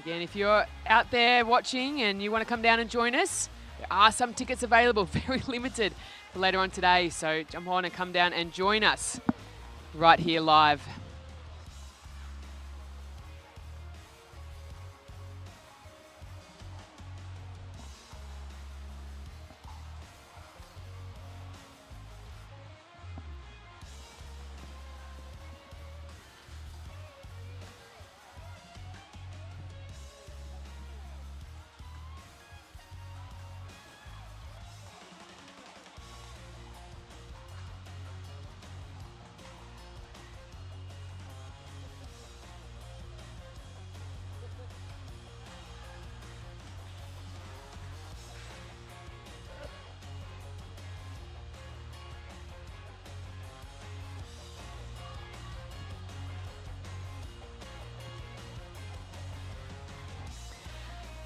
Again, if you're out there watching and you want to come down and join us, there are some tickets available, very limited for later on today. So jump on and come down and join us right here live.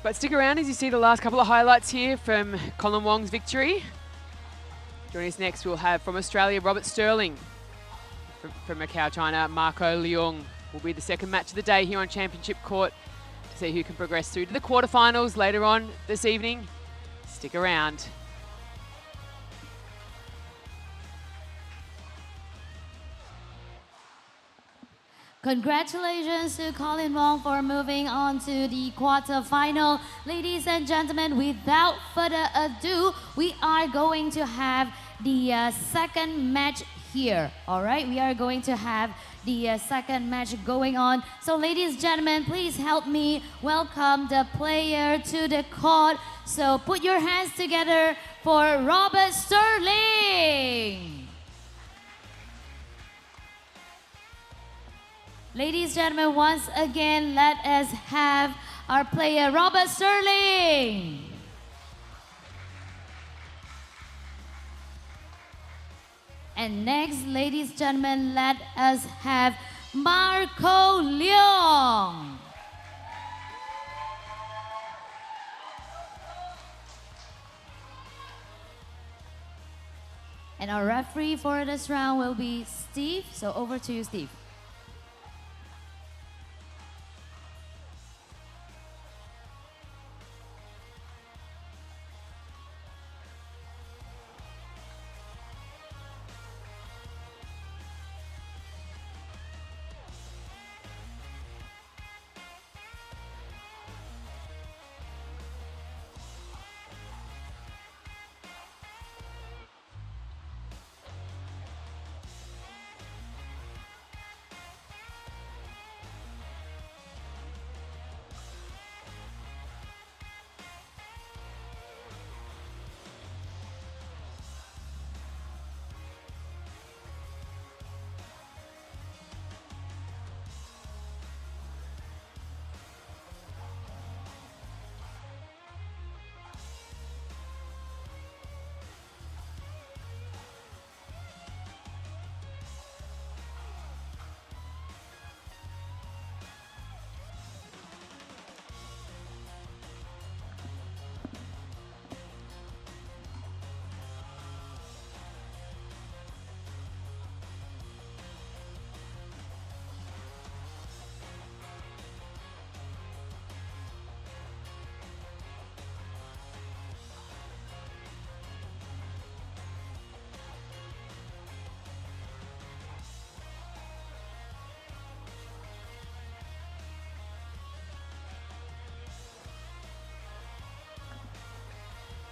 But stick around as you see the last couple of highlights here from Colin Wong's victory. Joining us next, we'll have from Australia, Robert Sterling. From Macau, China, Marco Leung will be the second match of the day here on Championship Court to see who can progress through to the quarterfinals later on this evening. Stick around. Congratulations to Colin Wong for moving on to the quarterfinal. Ladies and gentlemen, without further ado, we are going to have the second match here. All right, we are going to have the second match going on. So ladies and gentlemen, please help me welcome the player to the court. So put your hands together for Robert Sterling. Ladies and gentlemen, once again, let us have our player, Robert Sterling. And next, ladies and gentlemen, let us have Marco Leung. And our referee for this round will be Steve. So over to you, Steve.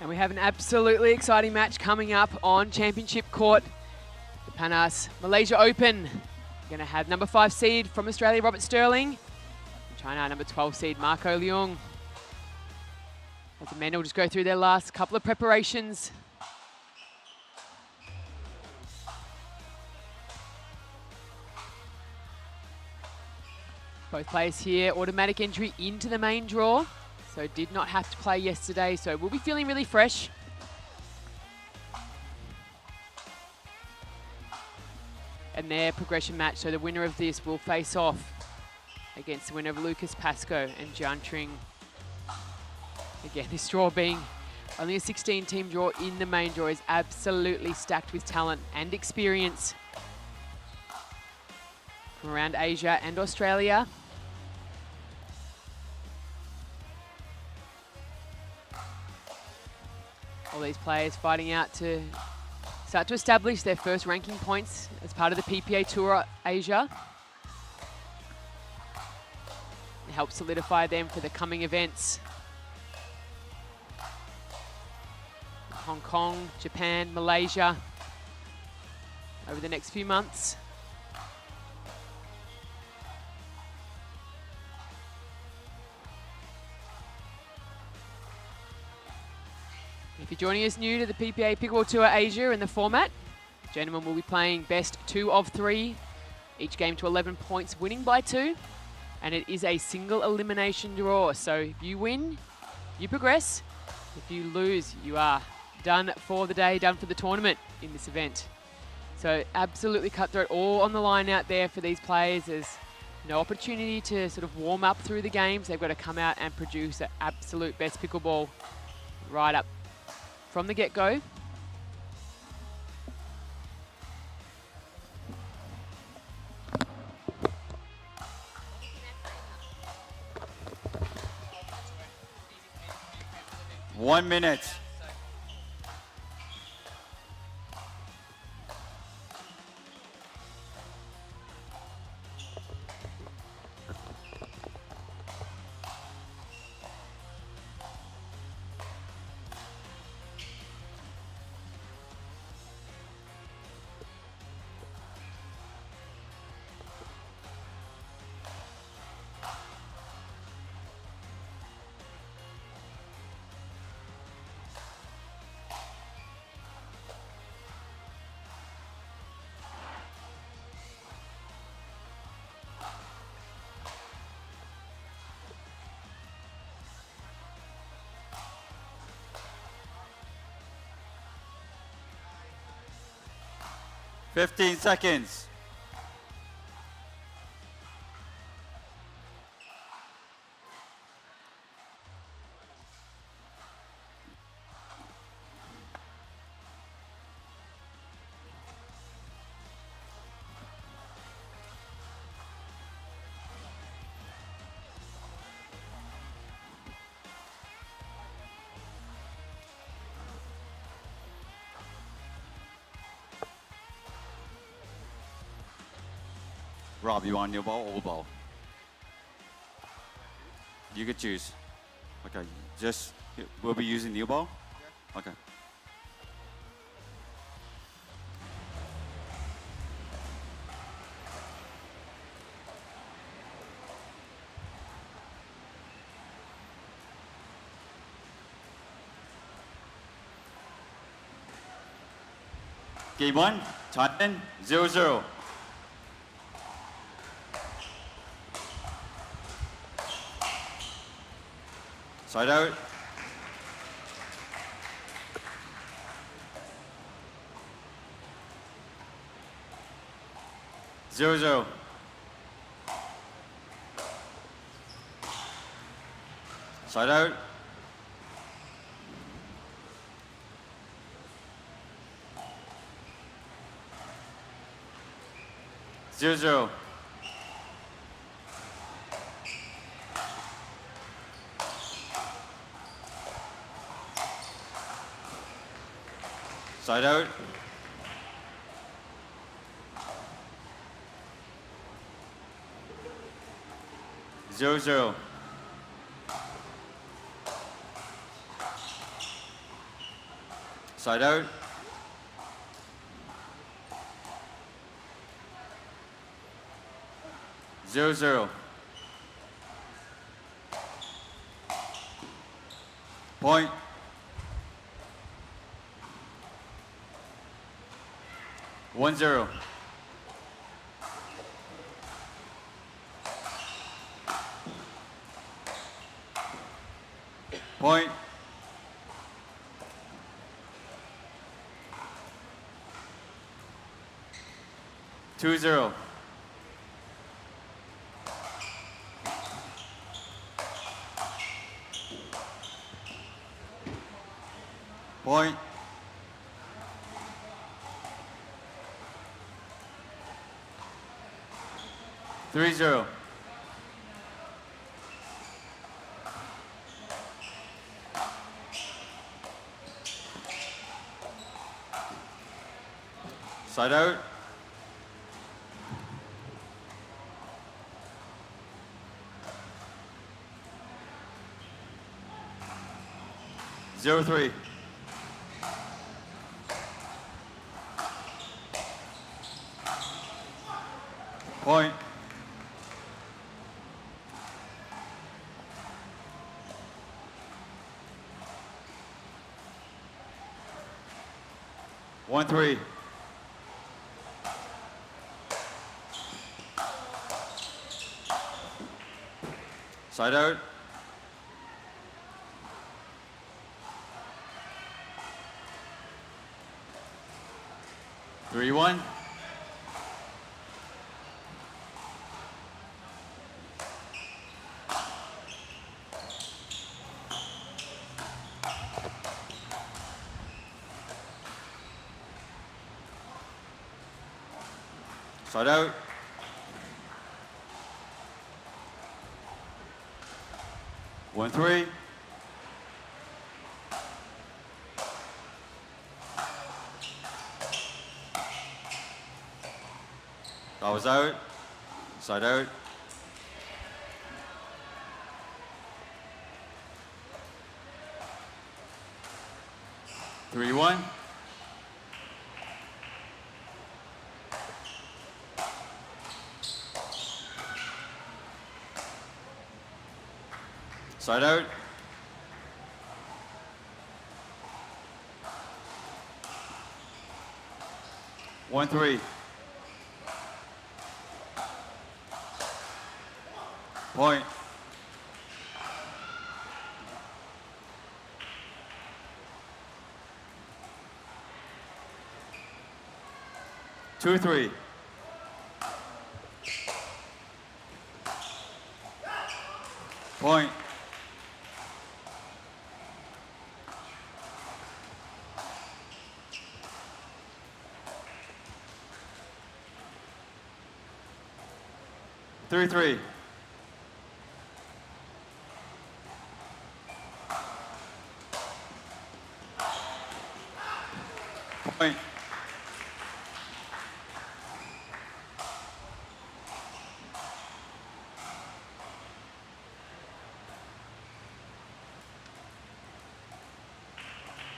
And we have an absolutely exciting match coming up on Championship Court. The Panas Malaysia Open. We're going to have number 5 seed from Australia, Robert Sterling. From China, number 12 seed, Marco Leung. As the men will just go through their last couple of preparations. Both players here, automatic entry into the main draw. So did not have to play yesterday, so we'll be feeling really fresh. And their progression match, so the winner of this will face off against the winner of Lucas Pascoe and Jian Tring. Again, this draw being only a 16-team draw in the main draw is absolutely stacked with talent and experience from around Asia and Australia. All these players fighting out to start to establish their first ranking points as part of the PPA Tour Asia. It helps solidify them for the coming events. Hong Kong, Japan, Malaysia over the next few months. If you're joining us new to the PPA Pickleball Tour Asia in the format, gentlemen will be playing best 2 of 3, each game to 11 points, winning by 2, and it is a single elimination draw. So if you win, you progress. If you lose, you are done for the day, done for the tournament in this event. So absolutely cutthroat, all on the line out there for these players. There's no opportunity to sort of warm up through the games. They've got to come out and produce an absolute best pickleball right up from the get-go. One minute. Fifteen seconds. Rob, you want new ball or old ball? You could choose. Okay, just, we'll be using new ball? Yeah. Okay. Game 1, time in, 0-0. Side out. Zero, zero. Side out. Zero, zero. Side out. Zero, zero. Side out. Zero, zero. Point. 1-0. Point. 2-0. Point. 3-0. Side out. Zero three. Point. One three. Side out. Three one. Side out. One three. That was out. Side out. Three one. Side out. One three. Point. Two three. Point. Three three. Point.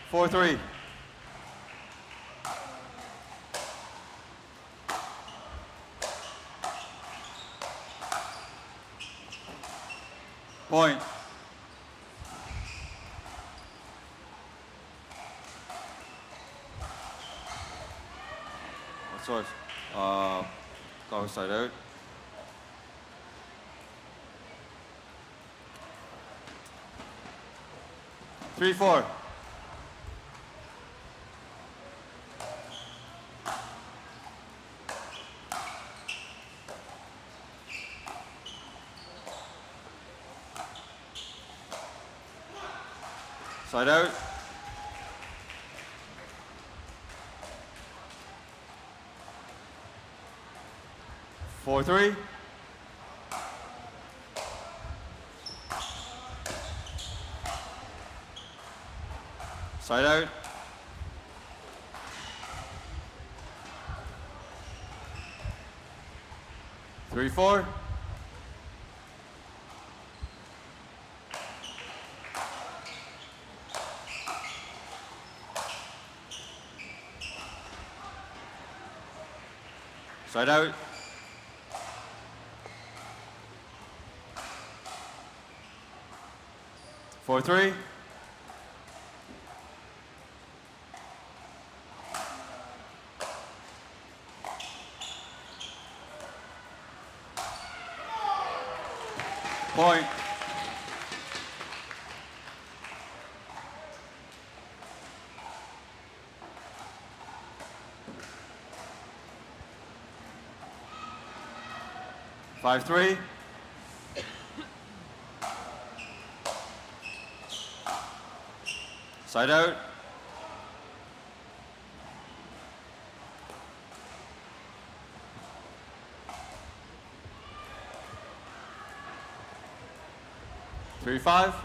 Four three. Point. What's yours? Go side out. Three four. Side out. Four three. Side out. Three four. Side out. Four three. Point. Five three. Side out. Three five.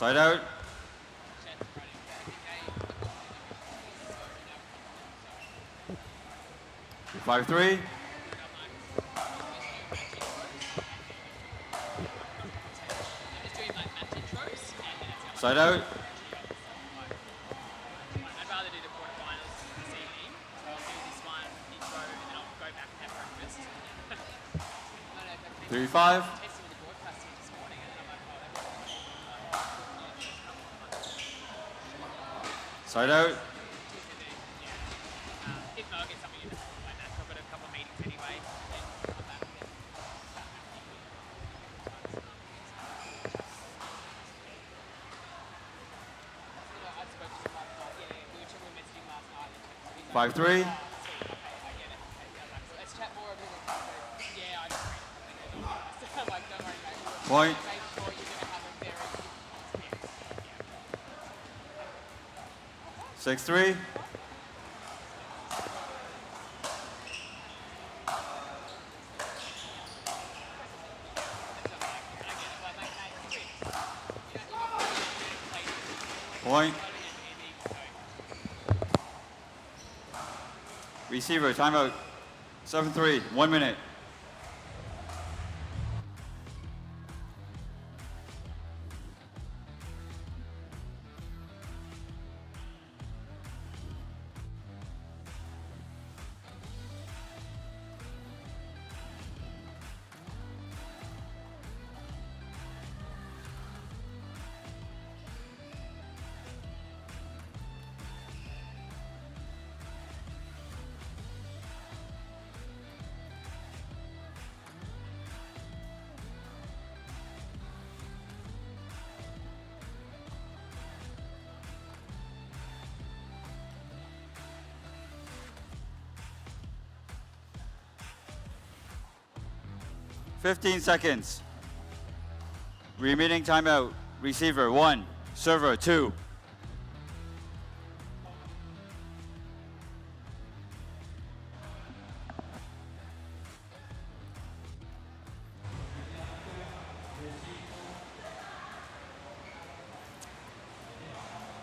Side out. 5-3. Side out. I'd rather do the quarterfinals this evening. So I'll do this one intro and then I'll go back and have breakfast. 3-5. Testing with the broadcast team this morning and I'm like, Side out. if not, I'll get something in like that. I've got a couple of meetings anyway. And then come back and I spoke to him last night. Yeah, we were messaging last night. 5-3. Let's chat more over the yeah, I just I'm like, don't worry, mate. Point. Make sure you're going to have a very 6-3. Point. Receiver, timeout. 7-3, 1 minute. Fifteen seconds. Remaining timeout. Receiver 1, server 2.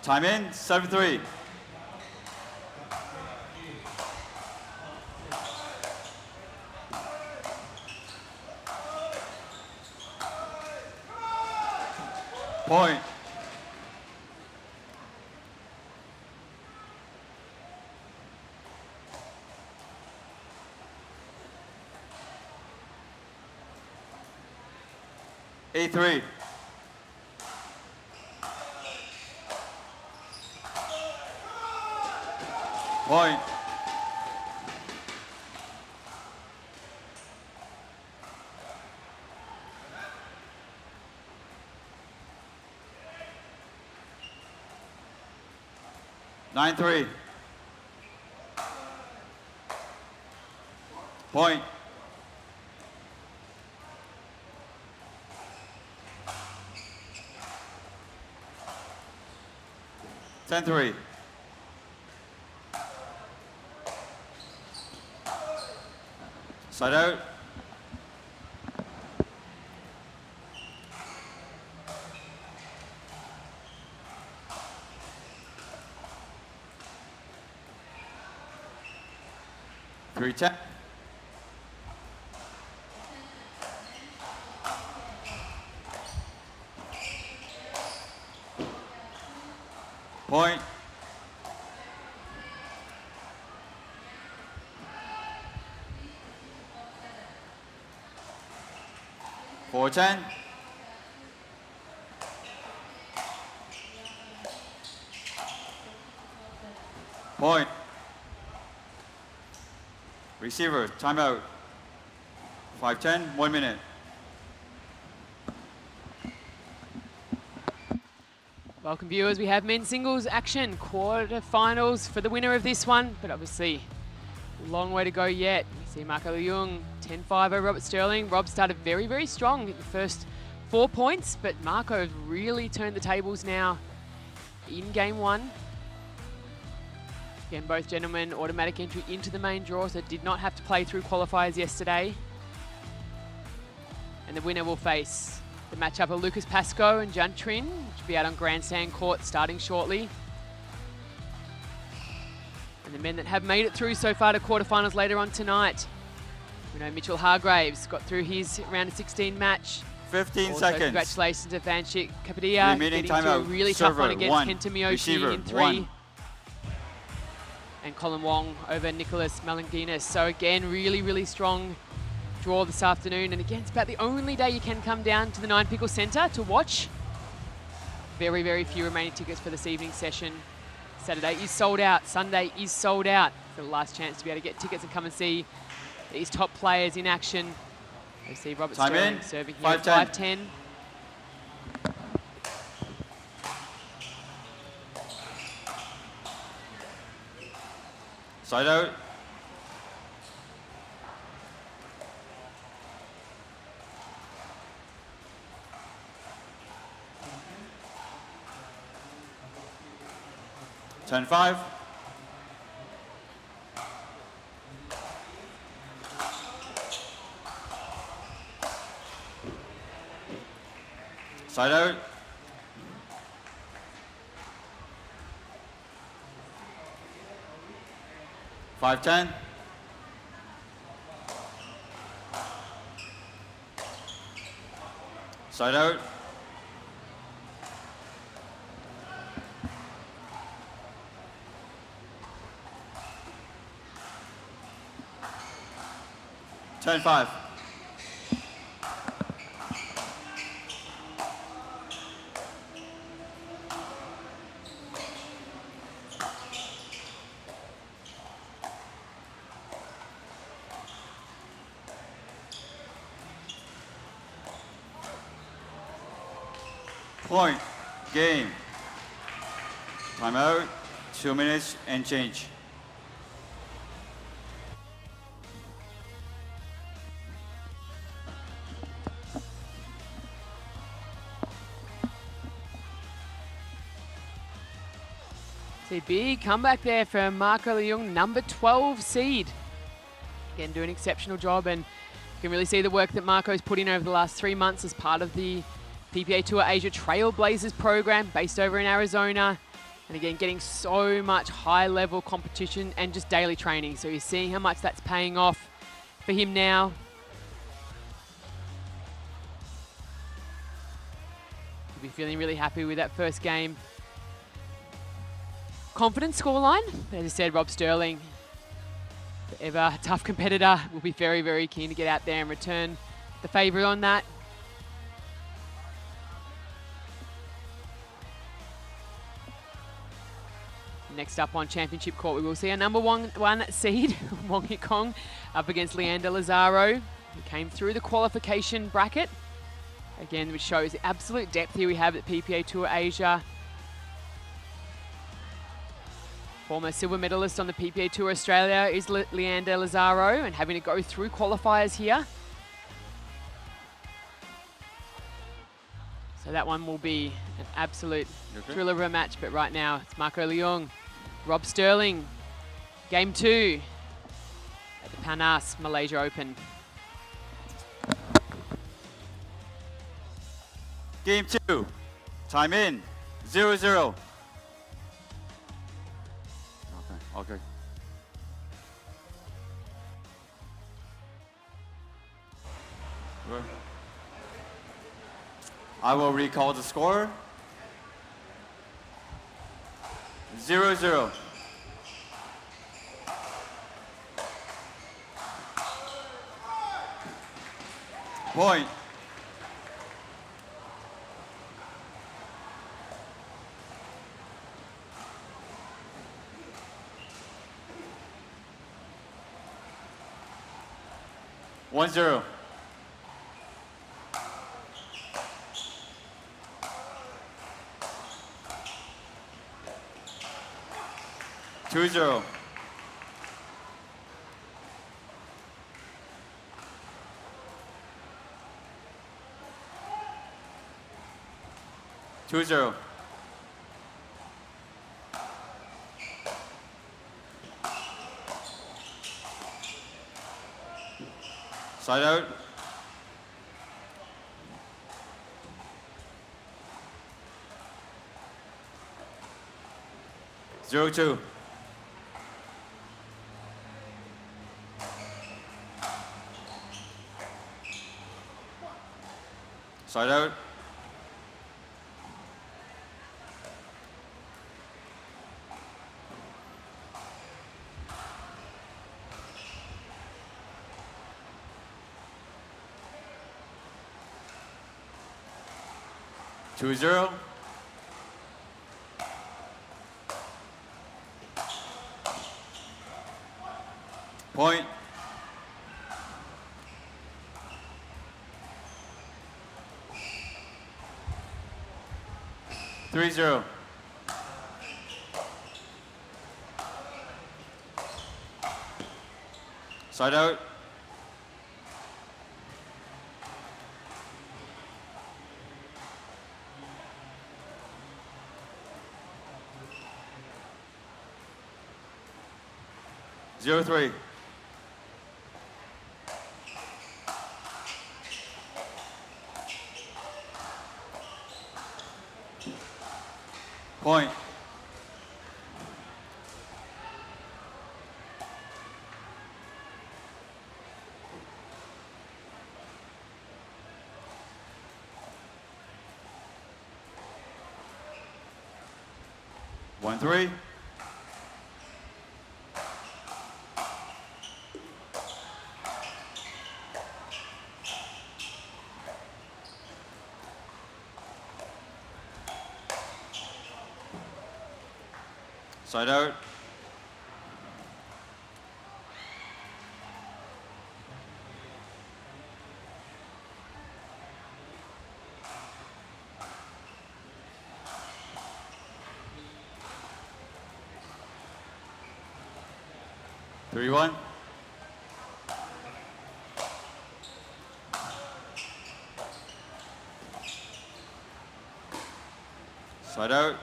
Time in, 7-3. Point. A3. Point. 9-3. Point. Ten three. Side out. Three 10. Point. Four 10. Point. Receiver, timeout. 5-10, 1 minute. Welcome viewers, we have men's singles action, quarterfinals for the winner of this one, but obviously long way to go yet. We see Marco Leung 10-5 over Robert Sterling. Rob started very, very strong in the first 4 points, but Marco has really turned the tables now in game one. Again, both gentlemen automatic entry into the main draw, so did not have to play through qualifiers yesterday. And the winner will face The matchup of Lucas Pascoe and Jan Trin, which will be out on Grandstand Court starting shortly. And the men that have made it through so far to quarterfinals later on tonight. We know Mitchell Hargraves got through his round of 16 match. 15 also, seconds. Congratulations to Vanchik Kapadia Remaining getting to a timeout. really tough one Server, against one. Kenta Miyoshi Receiver, in 3. one. And Colin Wong over Nicholas Malanginas. So again, really, really strong draw this afternoon. And again, it's about the only day you can come down to the Nine Pickle Centre to watch. Very, very few remaining tickets for this evening session. Saturday is sold out. Sunday is sold out. For the last chance to be able to get tickets and come and see these top players in action. We see Robert Time Sterling in. serving here at 5:10. 5:10. Side out. Turn 5. Side out. Five 10. Side out. Turn 5. Point. Game. Timeout. 2 minutes and change. See, big comeback there from Marco Leung, number 12 seed. Again, doing an exceptional job, and you can really see the work that Marco's put in over the last 3 months as part of the PPA Tour Asia Trailblazers program based over in Arizona. And again, getting so much high-level competition and just daily training. So you're seeing how much that's paying off for him now. He'll be feeling really happy with that first game. Confident scoreline. As I said, Rob Sterling, forever a tough competitor, will be very, very keen to get out there and return the favour on that. Next up on Championship Court, we will see a number one seed, Wong Hit Kong, up against Leander Lazaro, who came through the qualification bracket. Again, which shows the absolute depth here we have at PPA Tour Asia. Former silver medalist on the PPA Tour Australia is Leander Lazaro, and having to go through qualifiers here. So that one will be an absolute thriller of a match, but right now it's Marco Leung, Rob Sterling, game 2 at the Panas Malaysia Open. Game 2. Time in. 0-0. Okay. Good. I will recall the score. 0-0. Point. One zero. Two zero. Two zero. Side out. 0-2. Side out. Two zero. Point. Three zero. Side out. Zero three. Point. One three. Side out. Three one. Side out.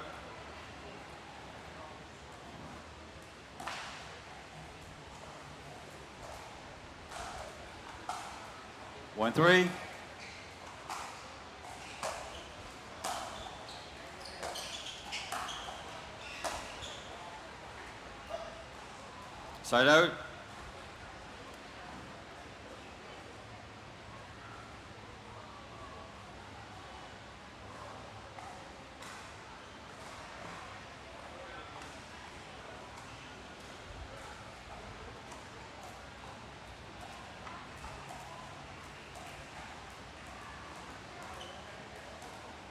One three. Side out.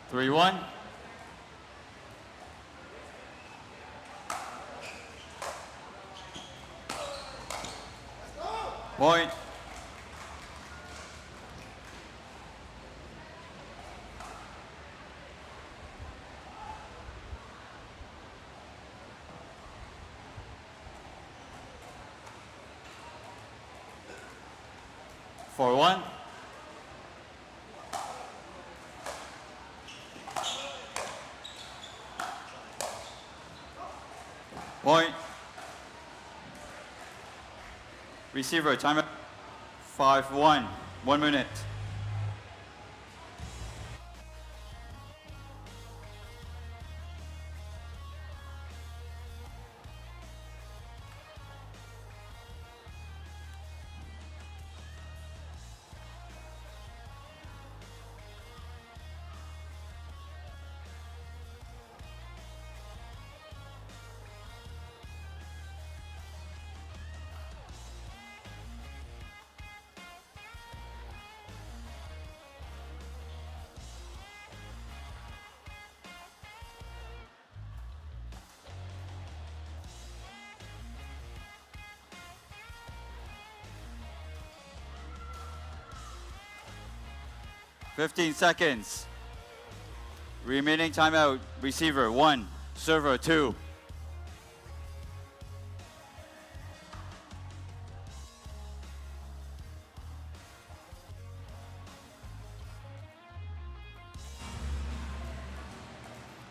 Three one. Point. Four one. Point. Receiver, timeout. 5-1. 1 minute. Fifteen seconds. Remaining timeout. Receiver 1, server 2.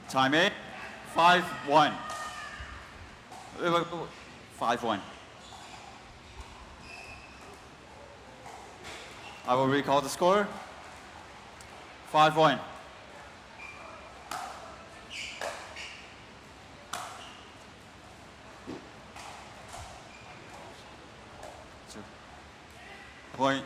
Time in. 5-1. 5-1. I will recall the score. 5-1. Point.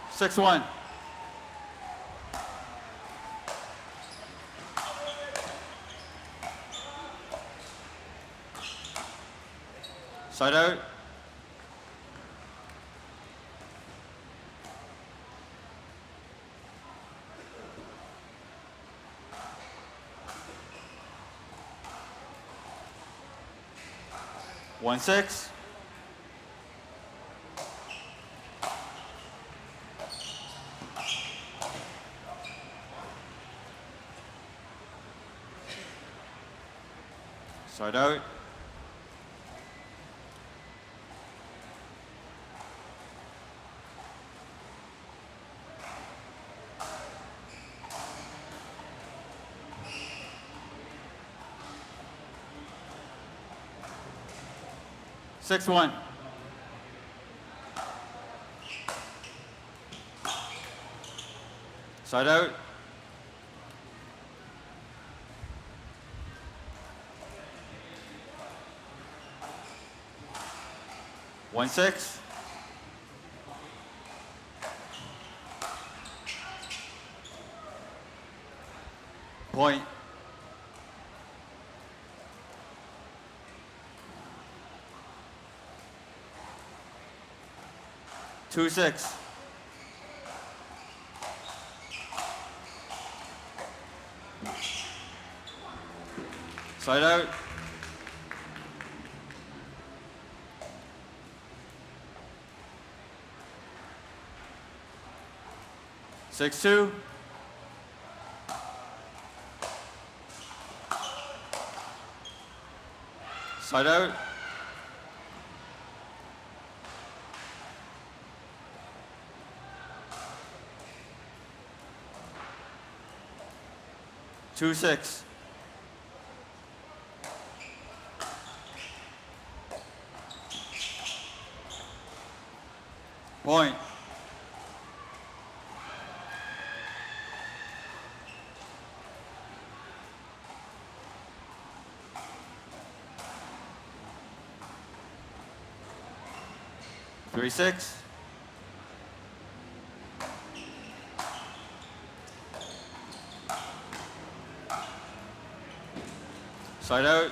Six one. Side out. One six. Side out. Six one. Side out. One six. Point. Two six. Side out. Six two. Side out. Two six. Point. Three six. Side out.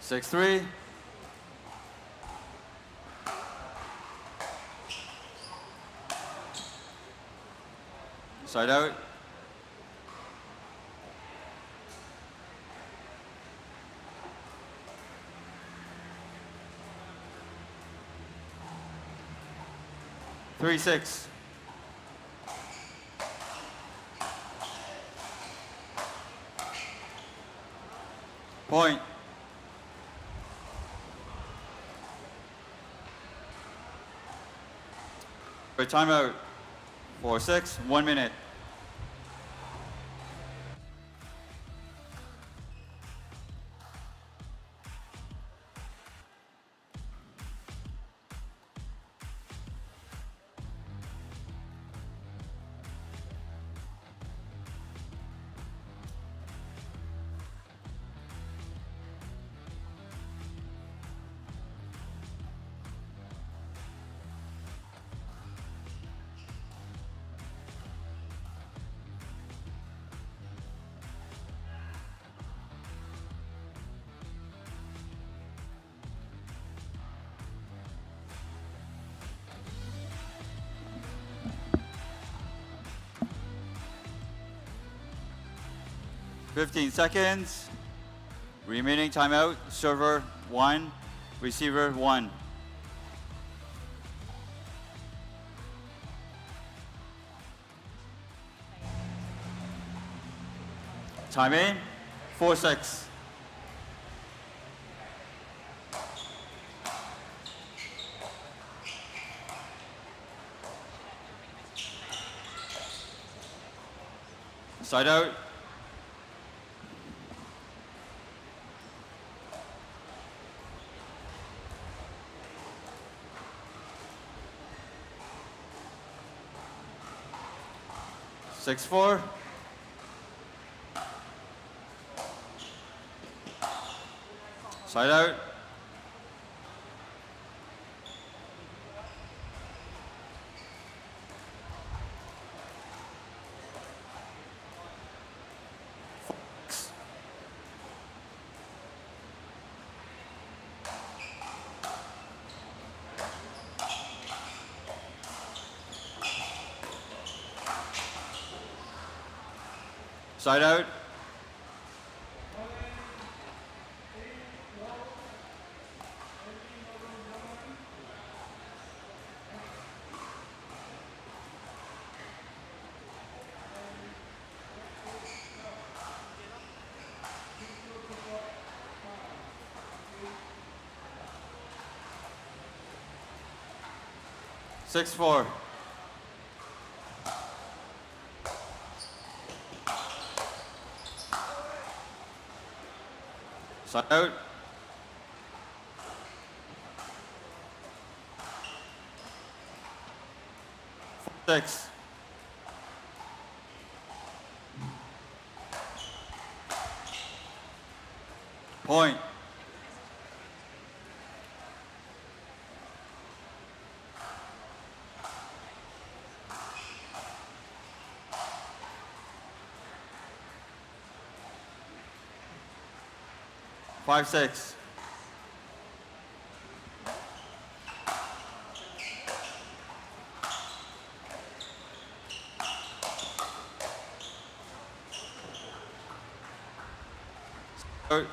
Six three. Side out. Three six. Point. Timeout. 4-6, 1 minute. Fifteen seconds. Remaining timeout. Server 1, receiver 1. Time in. 4-6. Side out. Six, four. Side out. Side out. Six, four. Side out. Six. Point. Five, six. Out.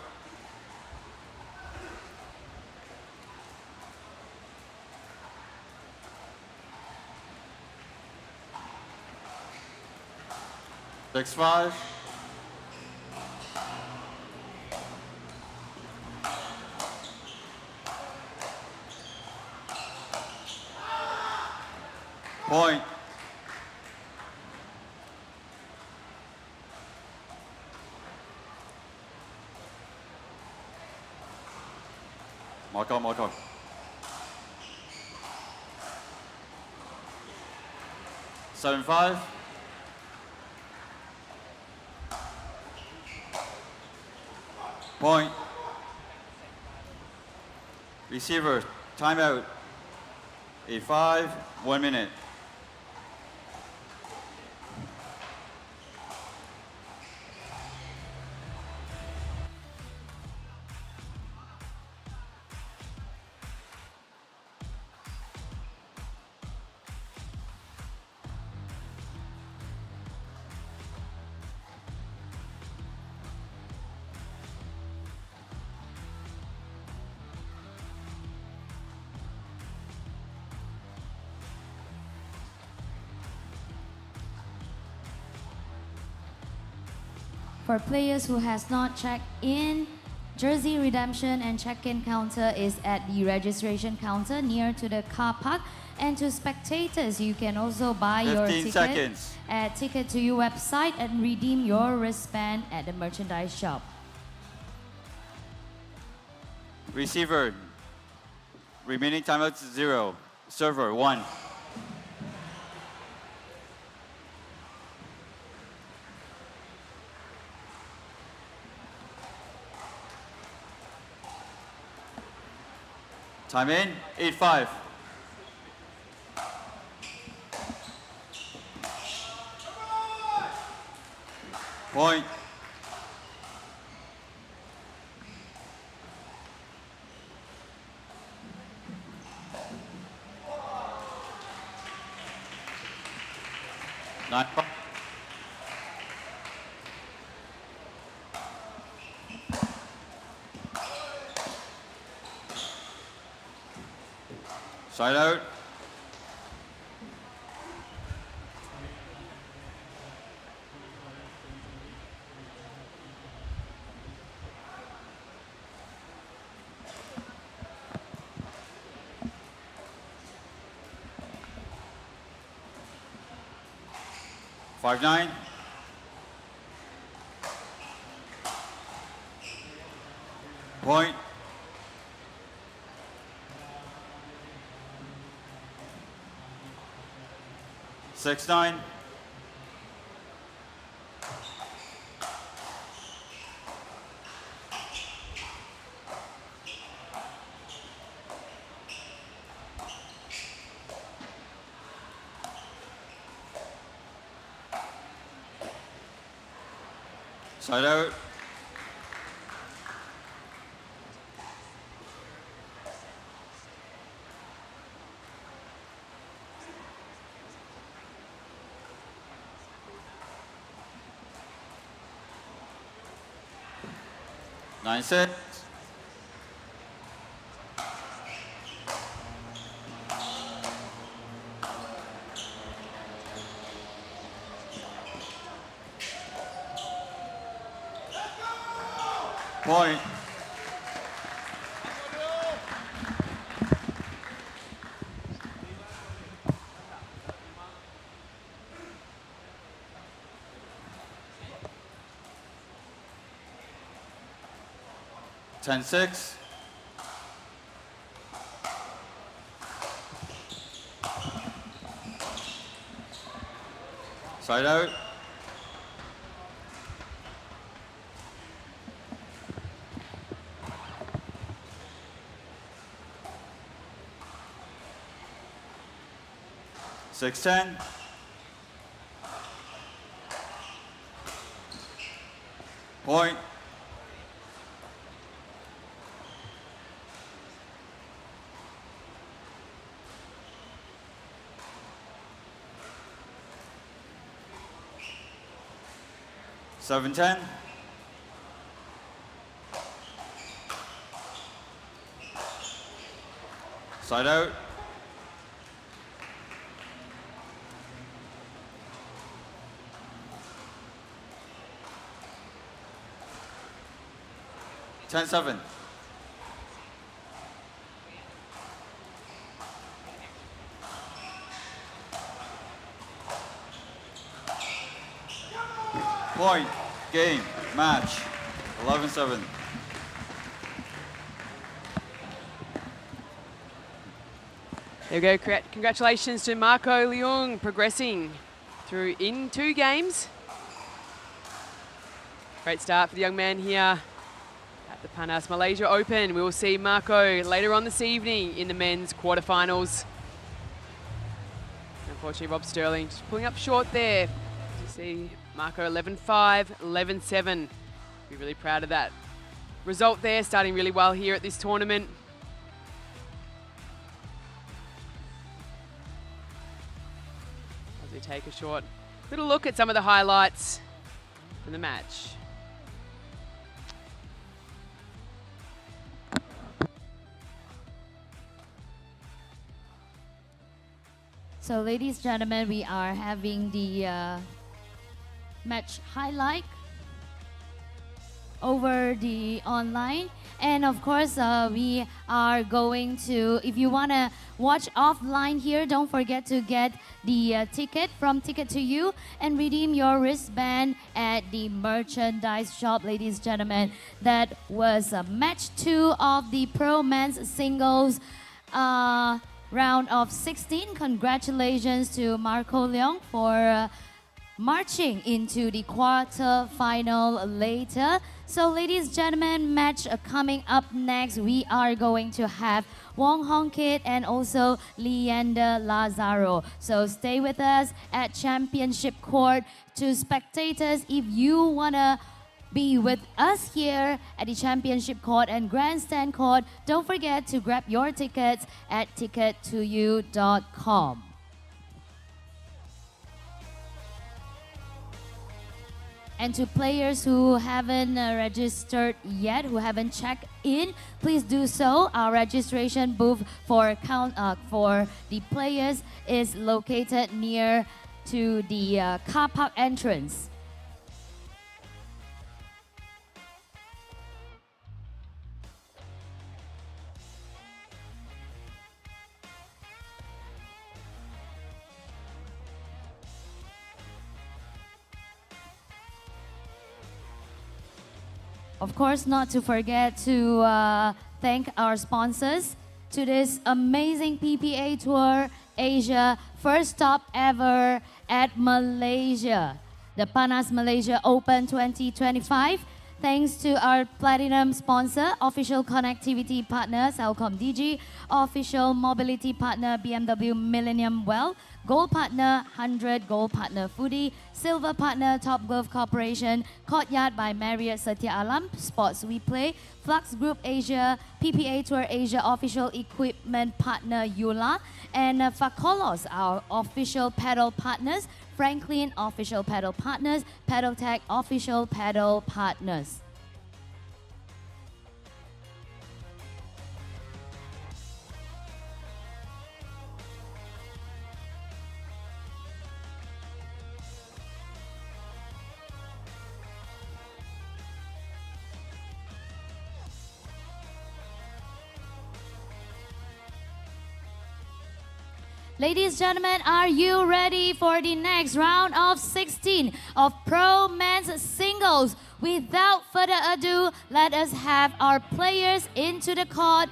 Six, five. Point. Mark out, mark out. Seven, five. Point. Receiver, timeout. 8-5, 1 minute. For players who has not checked in, jersey redemption and check-in counter is at the registration counter near to the car park. And to spectators, you can also buy your 15 ticket seconds. at Ticket to You website and redeem your wristband at the merchandise shop. Receiver, remaining timeout 0. Server, 1. Time in, 8-5. Point. Nine. Side out. Five, 9. Point. Six, 9. Side out. Nine, 6. Point. Ten, 6. Side out. Six, 10. Point. Seven, 10. Side out. Ten, 7. Point. Game. Match. 11-7. There we go. Congratulations to Marco Leung progressing through in 2 games. Great start for the young man here at the Panas Malaysia Open. We will see Marco later on this evening in the men's quarterfinals. Unfortunately, Rob Sterling just pulling up short there. You see Marco 11-5, 11-7. Be really proud of that result there, starting really well here at this tournament. As we take a short little look at some of the highlights from the match. So ladies and gentlemen, we are having the match highlight over the online. And of course, we are going to, if you want to watch offline here, don't forget to get the ticket from Ticket to You and redeem your wristband at the merchandise shop, ladies and gentlemen. That was match 2 of the Pro Men's Singles round of 16. Congratulations to Marco Leung for marching into the quarter-final later. So ladies and gentlemen, match coming up next, we are going to have Wong Hong Kit and also Leander Lazaro. So stay with us at Championship Court. To spectators, if you want to be with us here at the Championship Court and Grandstand Court, don't forget to grab your tickets at ticket2you.com. And to players who haven't registered yet, who haven't checked in, please do so. Our registration booth for the players is located near to the car park entrance. Of course, not to forget to thank our sponsors to this amazing PPA Tour Asia, first stop ever at Malaysia, the Panas Malaysia Open 2025. Thanks to our platinum sponsor, official connectivity partner, Cellcom DG, official mobility partner, BMW Millennium Well, gold partner, 100, gold partner, Foodie, silver partner, Top Golf Corporation, Courtyard by Marriott Satya Alam, Sports We Play, Flux Group Asia, PPA Tour Asia official equipment partner, Yula, and Fakolos, our official pedal partners, Franklin official pedal partners, Pedal Tech official pedal partners. Ladies and gentlemen, are you ready for the next round of 16 of Pro Men's Singles? Without further ado, let us have our players into the court.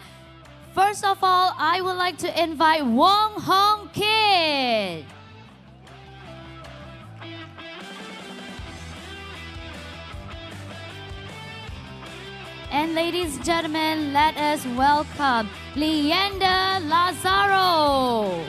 First of all, I would like to invite Wong Hong Kit. And ladies and gentlemen, let us welcome Leander Lazaro.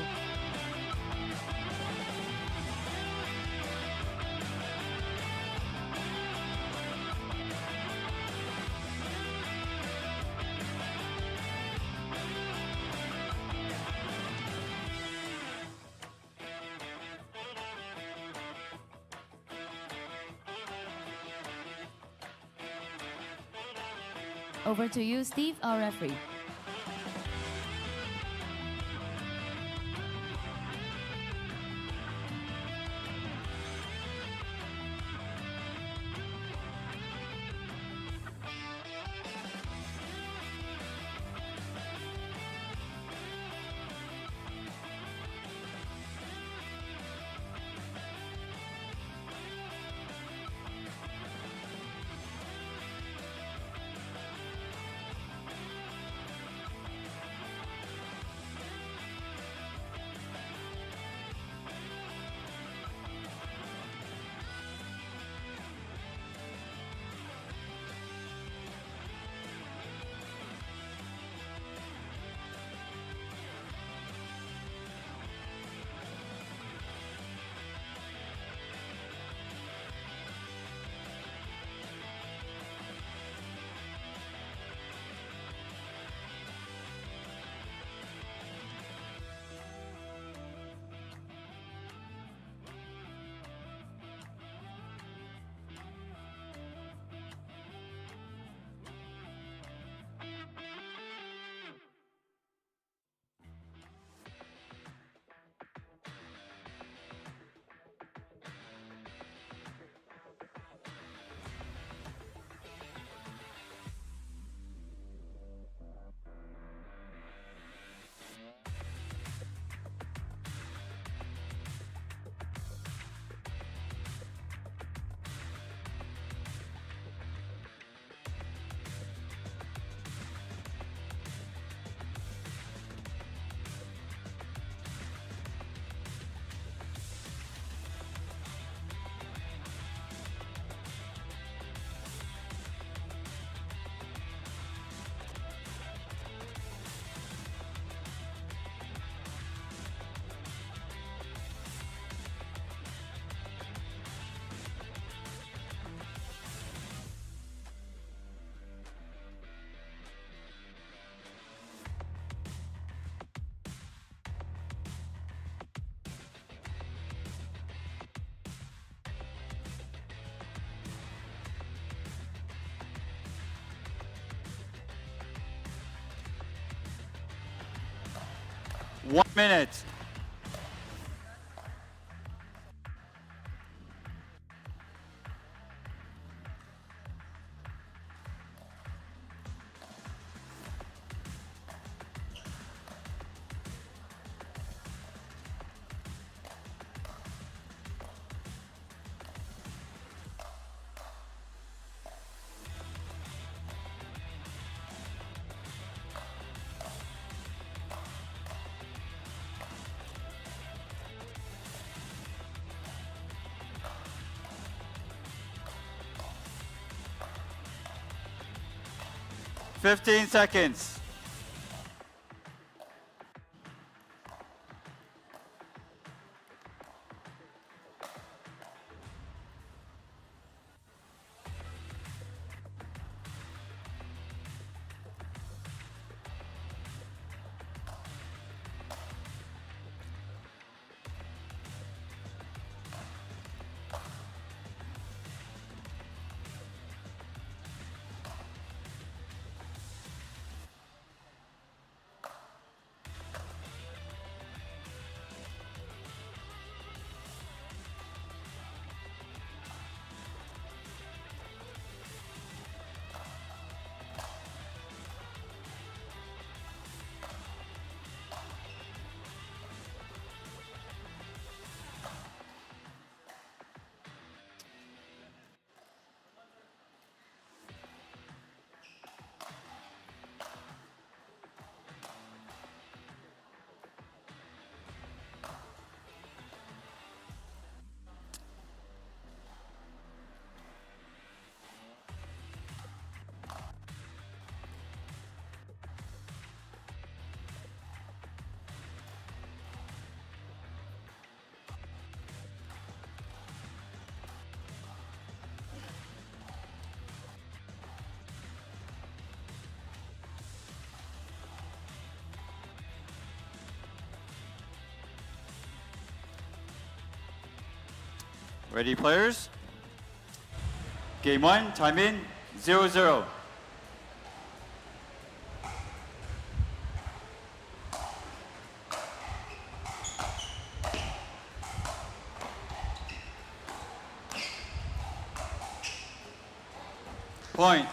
Over to you, Steve, our referee. One minute. 15 seconds. Ready, players? Game 1, time in, 0-0. Point.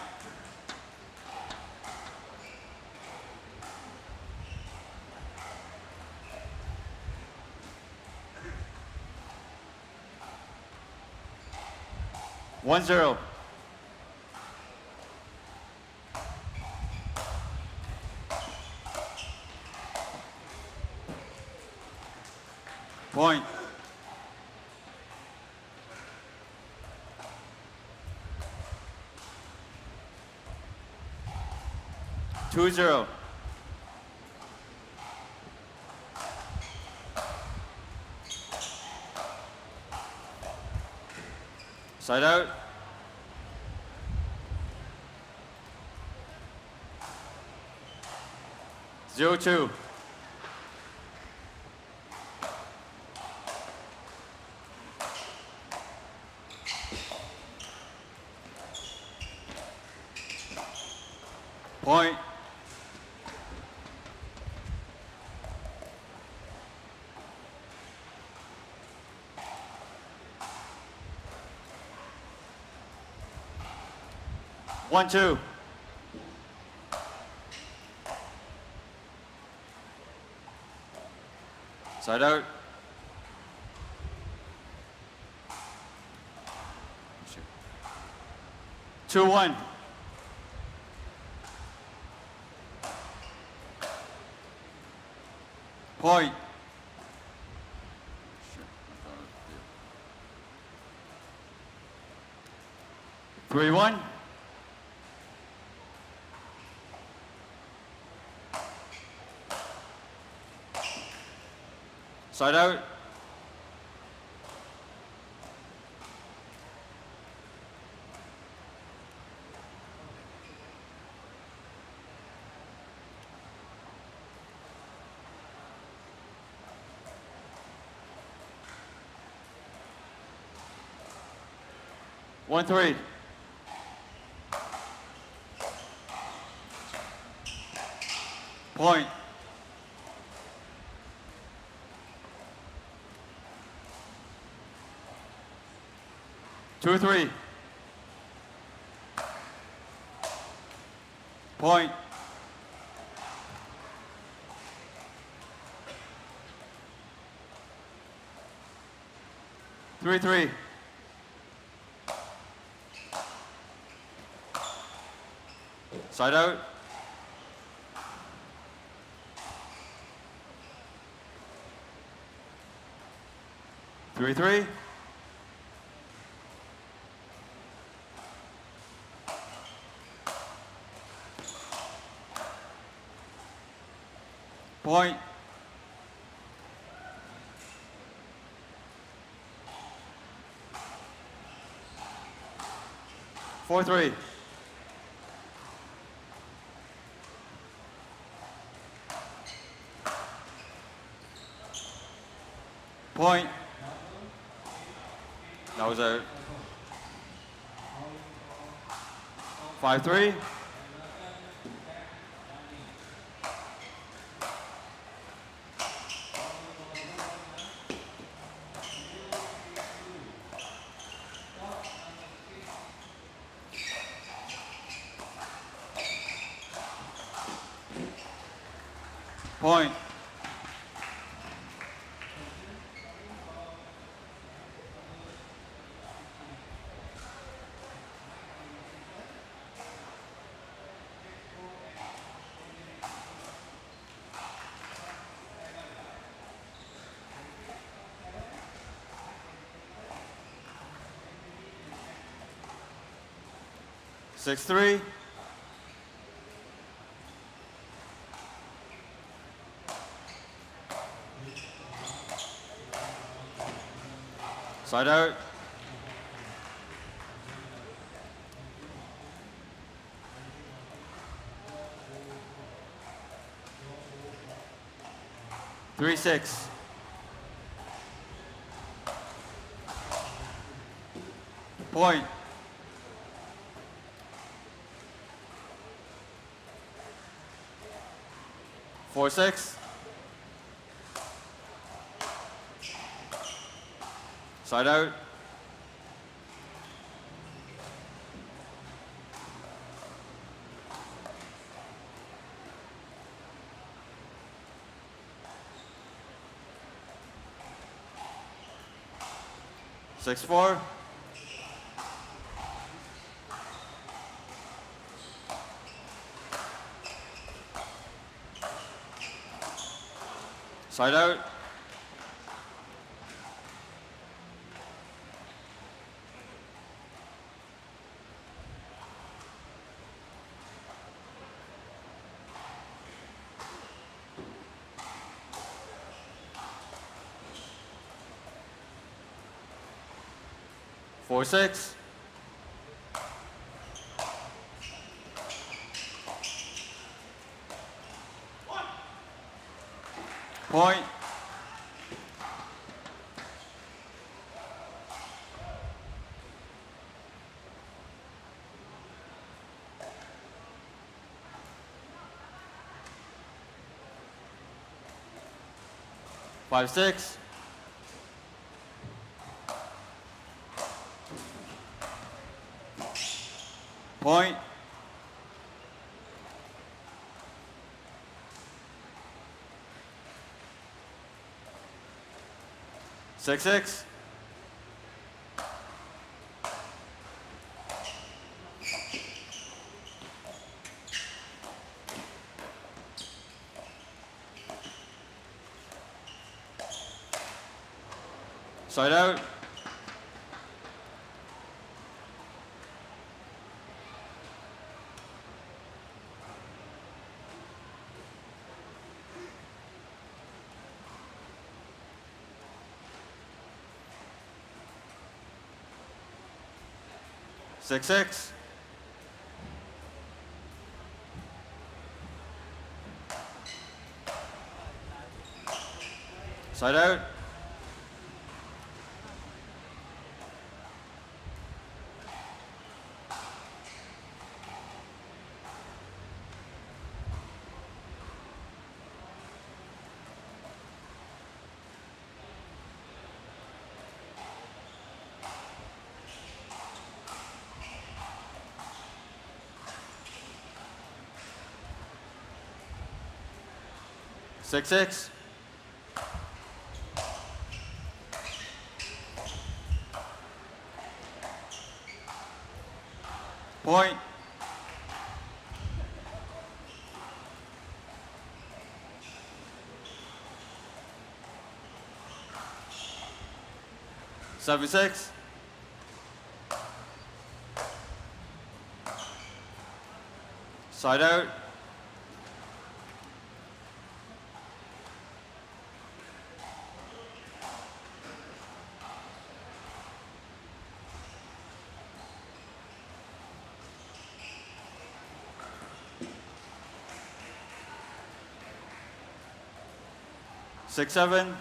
One zero. Point. Two zero. Side out. Zero two. Point. One two. Side out. Two one. Point. 3-1. Side out. One three. Point. Two three. Point. Three three. Side out. Three three. Point. Four, three. Point. That was out. 5-3. Point. Six, three. Side out. Three, six. Point. Four, six. Side out. Six, four. Side out. Four, six. Point. Five, six. Point. Six, six. Side out. Six, six. Side out. Six, six. Point. Seven, six. Side out. 6-7.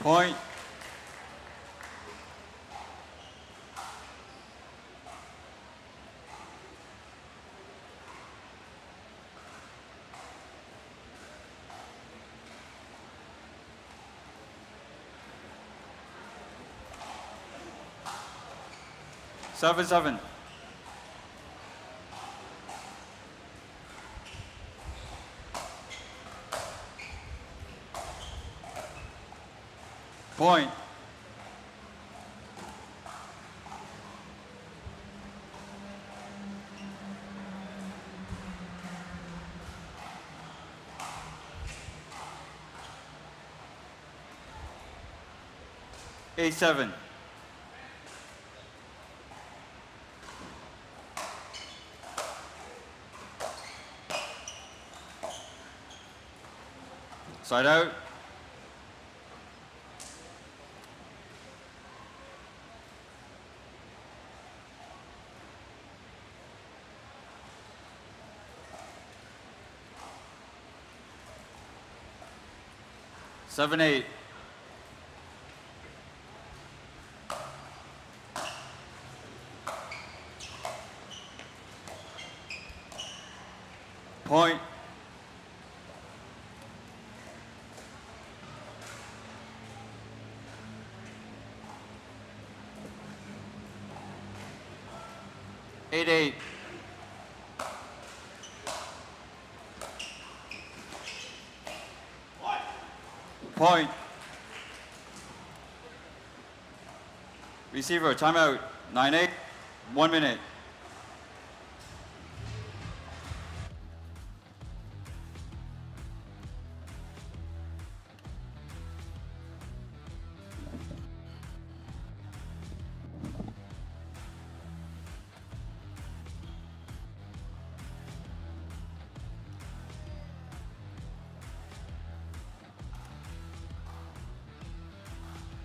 Point. 7-7. Point. Eight, 7. Side out. Seven, 8. Point. Eight, 8. Point. Receiver, timeout. 9-8. 1 minute.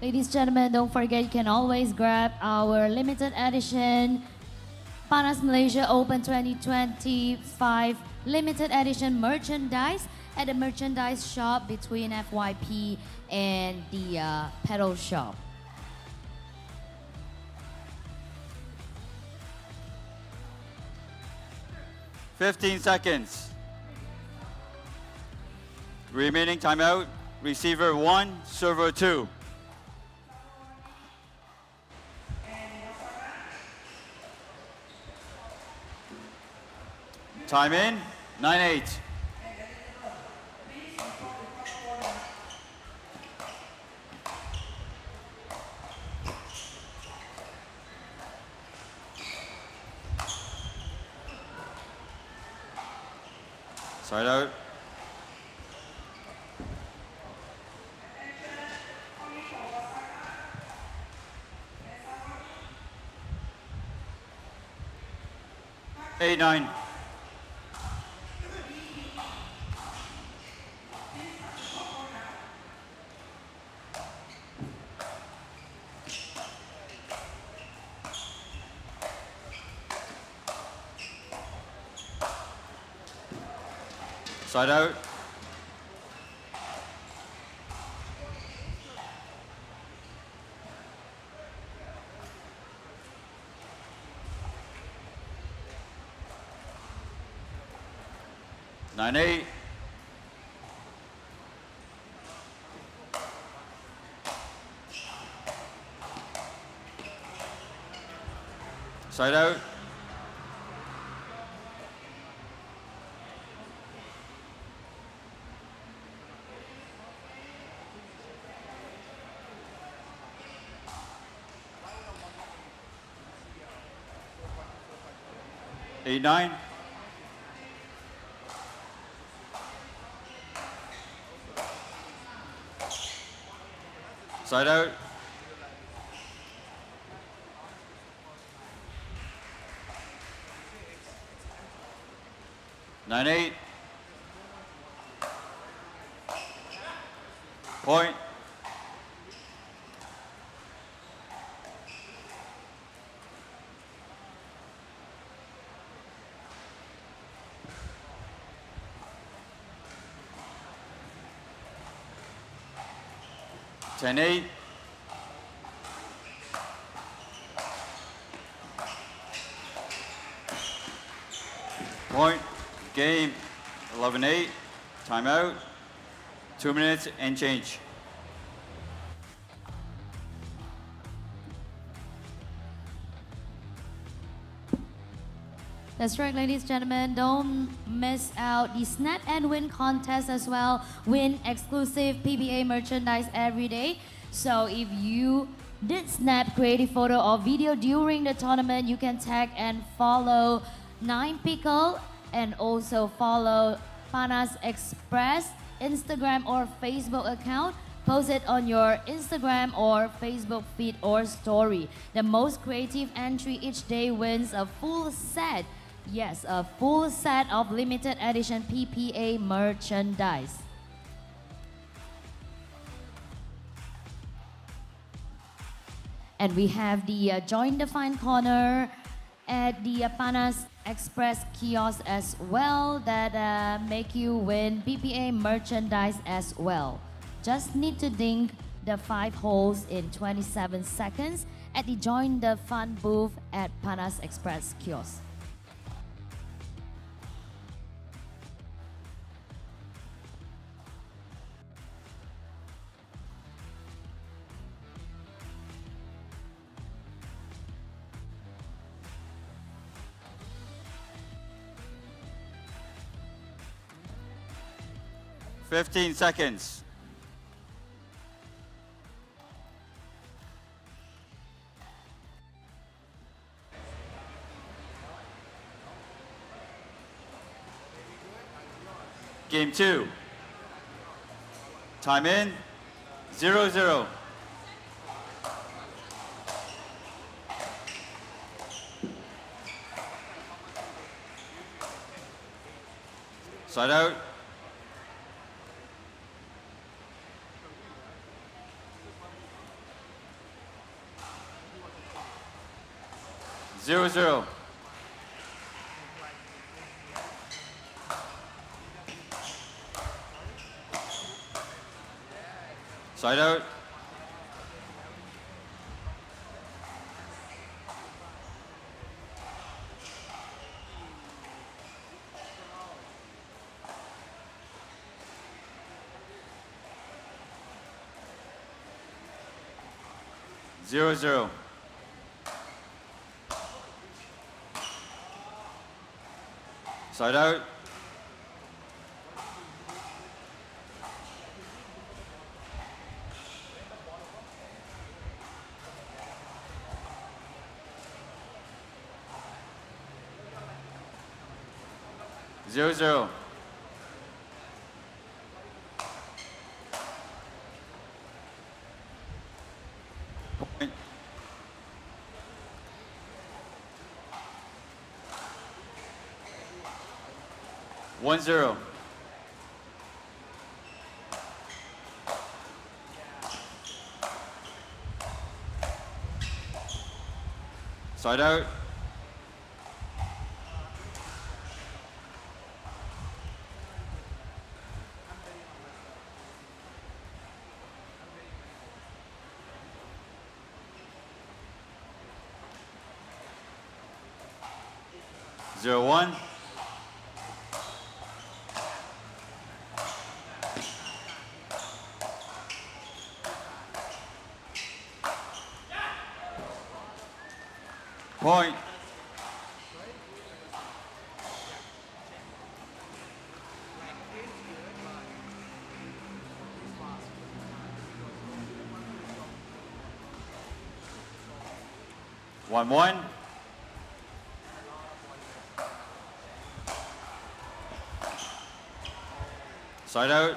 Ladies and gentlemen, don't forget you can always grab our limited edition Panas Malaysia Open 2025 limited edition merchandise at the merchandise shop between FYP and the pedal shop. $15 seconds. Remaining timeout. Receiver 1, server 2. Time in, 9-8. Side out. Eight, 9. Side out. Nine, 8. Side out. Eight, 9. Side out. 9-8. Point. Ten eight. Point. Game. 11-8. Timeout. 2 minutes and change. That's right, ladies and gentlemen. Don't miss out the Snap and Win contest as well. Win exclusive PPA merchandise every day. So if you did snap creative photo or video during the tournament, you can tag and follow 9Pickle and also follow Panas Express Instagram or Facebook account. Post it on your Instagram or Facebook feed or story. The most creative entry each day wins a full set. Yes, a full set of limited edition PPA merchandise. And we have the Join the Fun corner at the Panas Express kiosk as well that make you win PPA merchandise as well. Just need to ding the 5 holes in 27 seconds at the Join the Fun booth at Panas Express kiosk. Fifteen seconds. Game 2. Time in. 0-0. Side out. 0-0. Side out. 0-0. Side out. 0-0. Point. 1-0. Side out. 0-1. Point. One. Side out. 1-1.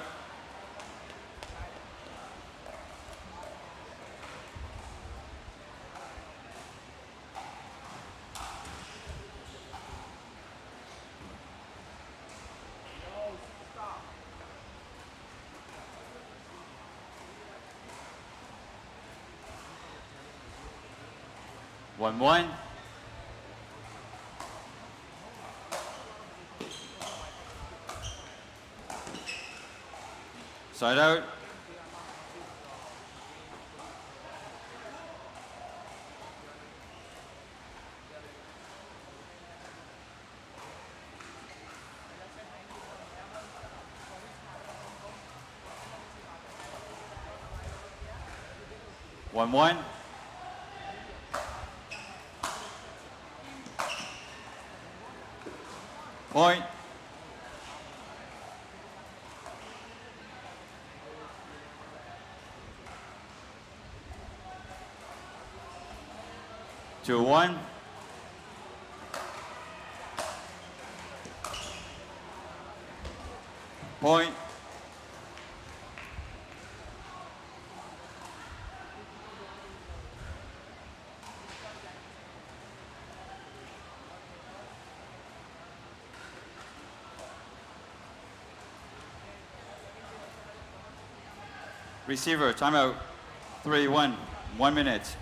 1-1. Side out. One. Point. Two, 1. Point. Receiver, timeout. 3-1. 1 minute.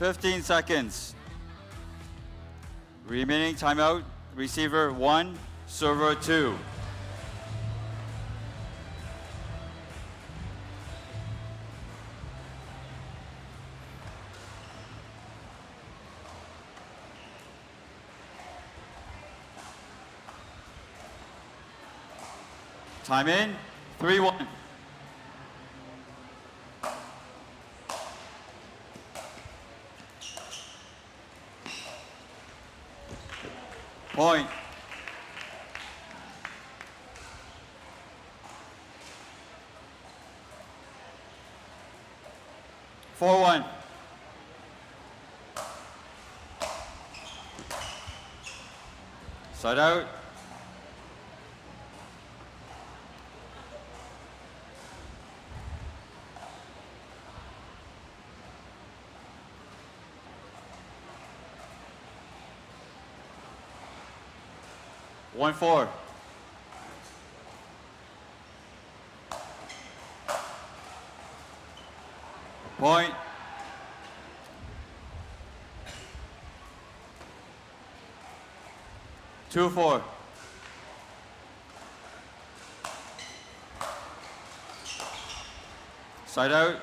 Fifteen seconds. Remaining timeout. Receiver 1, server 2. Time in. 3-1. Point. Four, 1. Side out. One, 4. Point. Two, 4. Side out.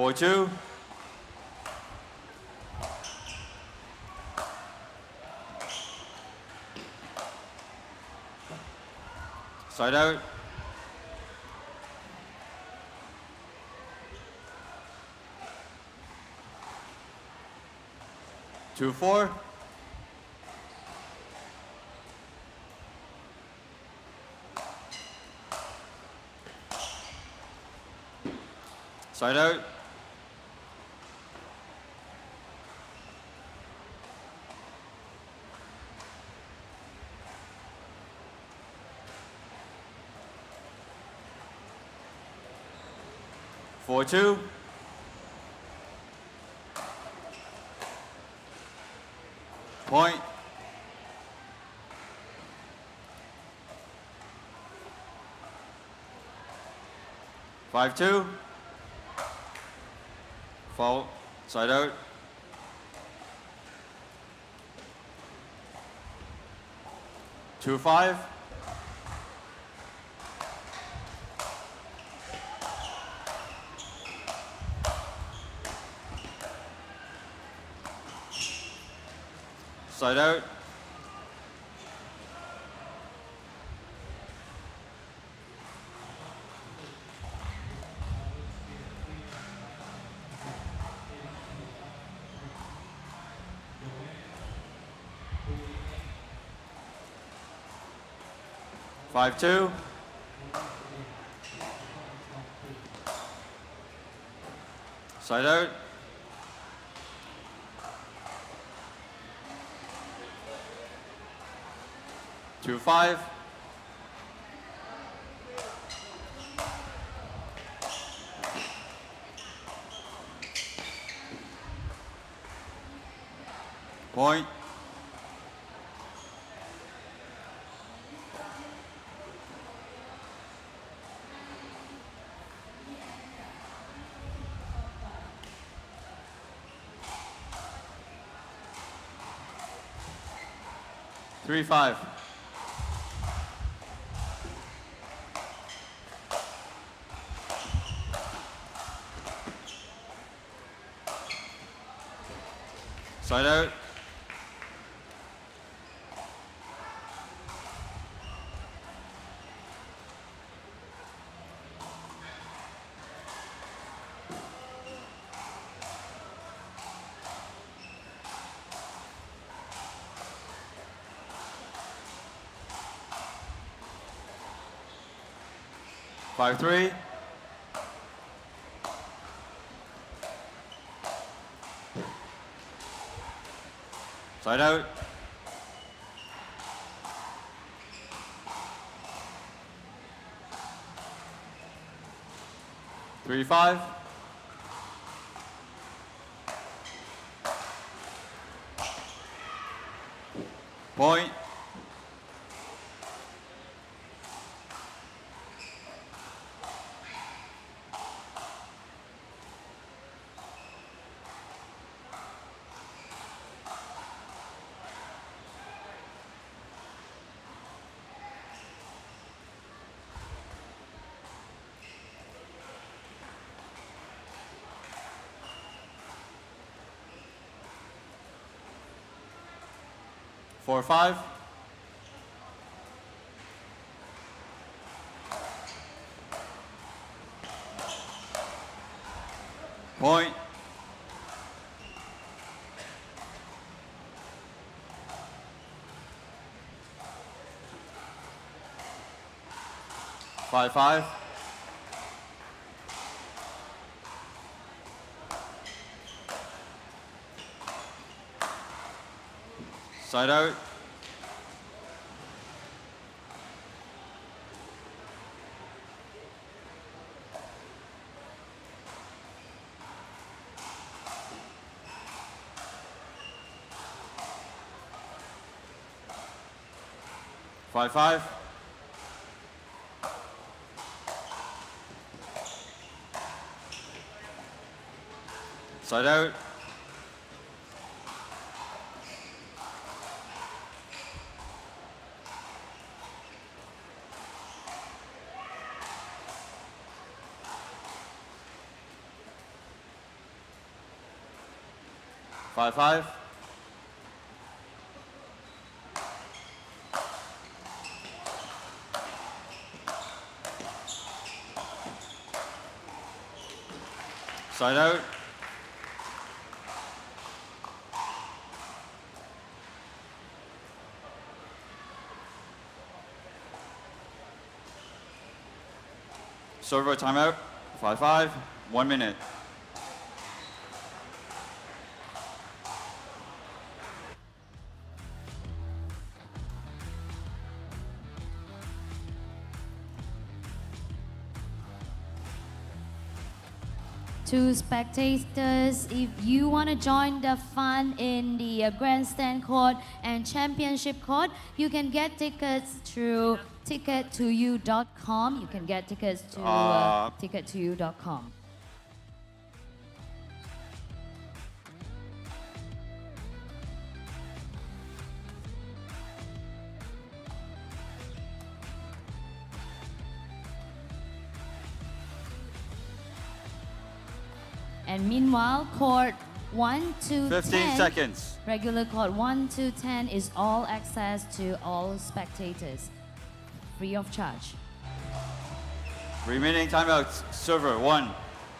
Four, 2. Side out. Two, 4. Side out. Four, 2. Point. Five, 2. Foul. Side out. Two, 5. Side out. 5-2. Side out. 2-5. Point. Three, 5. Side out. Five, 3. Side out. 3-5. Point. Four, 5. Point. Five, 5. Side out. Five, 5. Side out. Five, 5. Side out. Server timeout. 5-5. 1 minute. To spectators, if you want to join the fun in the grandstand court and championship court, you can get tickets through ticket2u.com. You can get tickets to ticket2u.com. And meanwhile, court 1 to 15 10, seconds. regular court 1 to 10 is all access to all spectators, free of charge. Remaining timeouts. Server 1.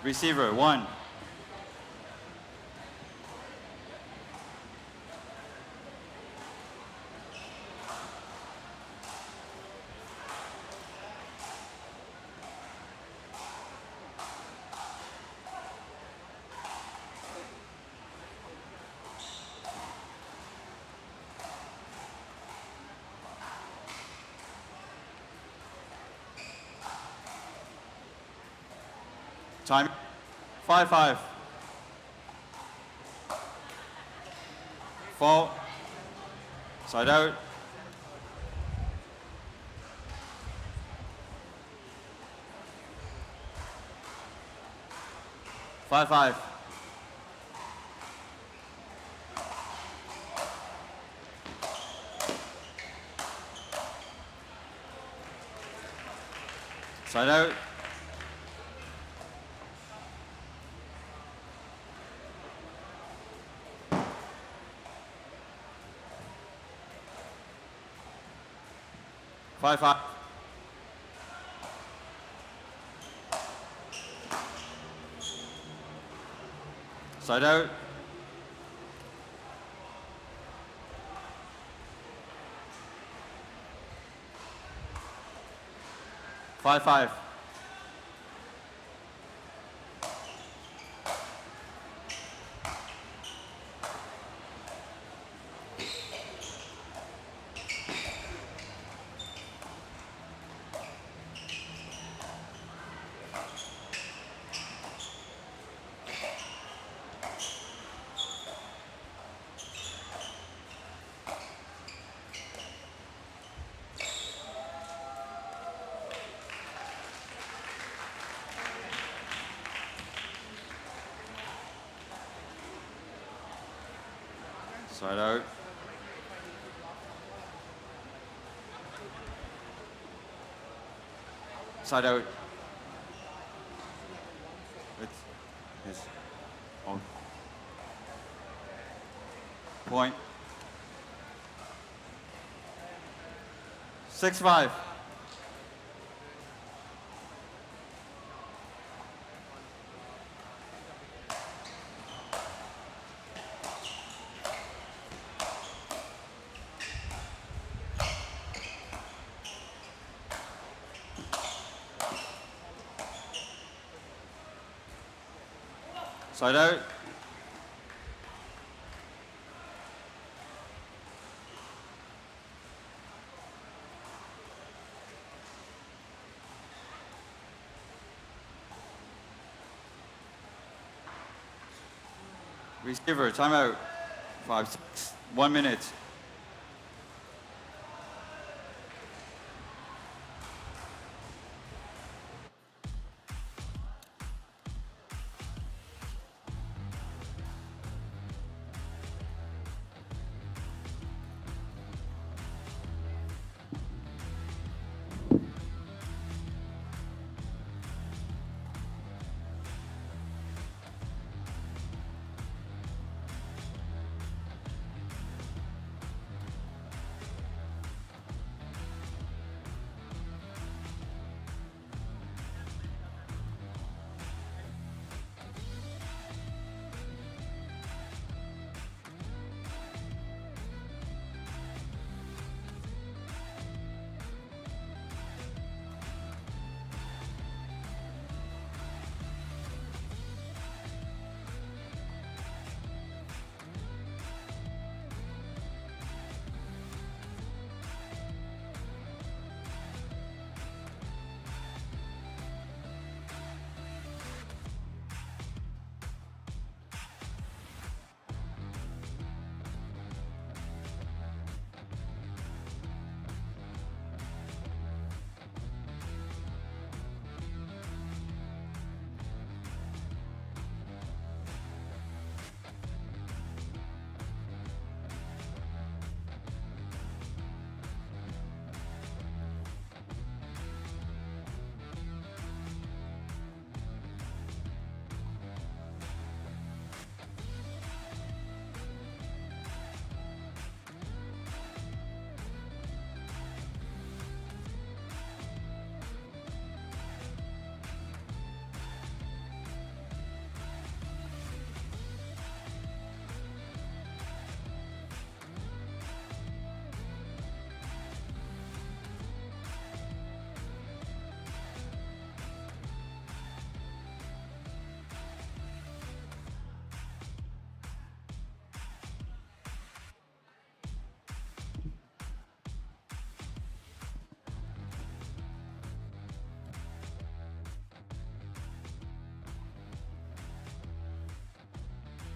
Receiver 1. Time. 5-5. 4. Side out. 5-5. Side out. 5-5. Side out. 5-5. Side out. Side out. It's on. Point. 6-5. Side out. Receiver, timeout. 5-6. 1 minute.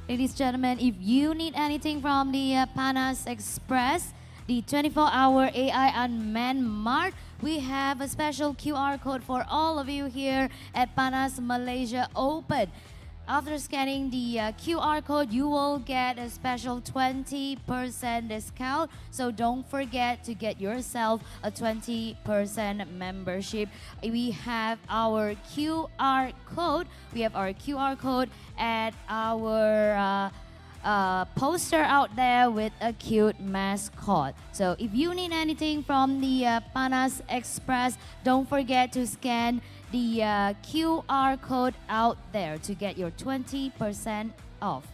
Ladies and gentlemen, if you need anything from the Panas Express, the 24-hour AI Unmanned Mart, we have a special QR code for all of you here at Panas Malaysia Open. After scanning the QR code, you will get a special 20% discount. So don't forget to get yourself a 20% membership. We have our QR code. We have our QR code at our poster out there with a cute mascot. So if you need anything from the Panas Express, don't forget to scan the QR code out there to get your 20% off.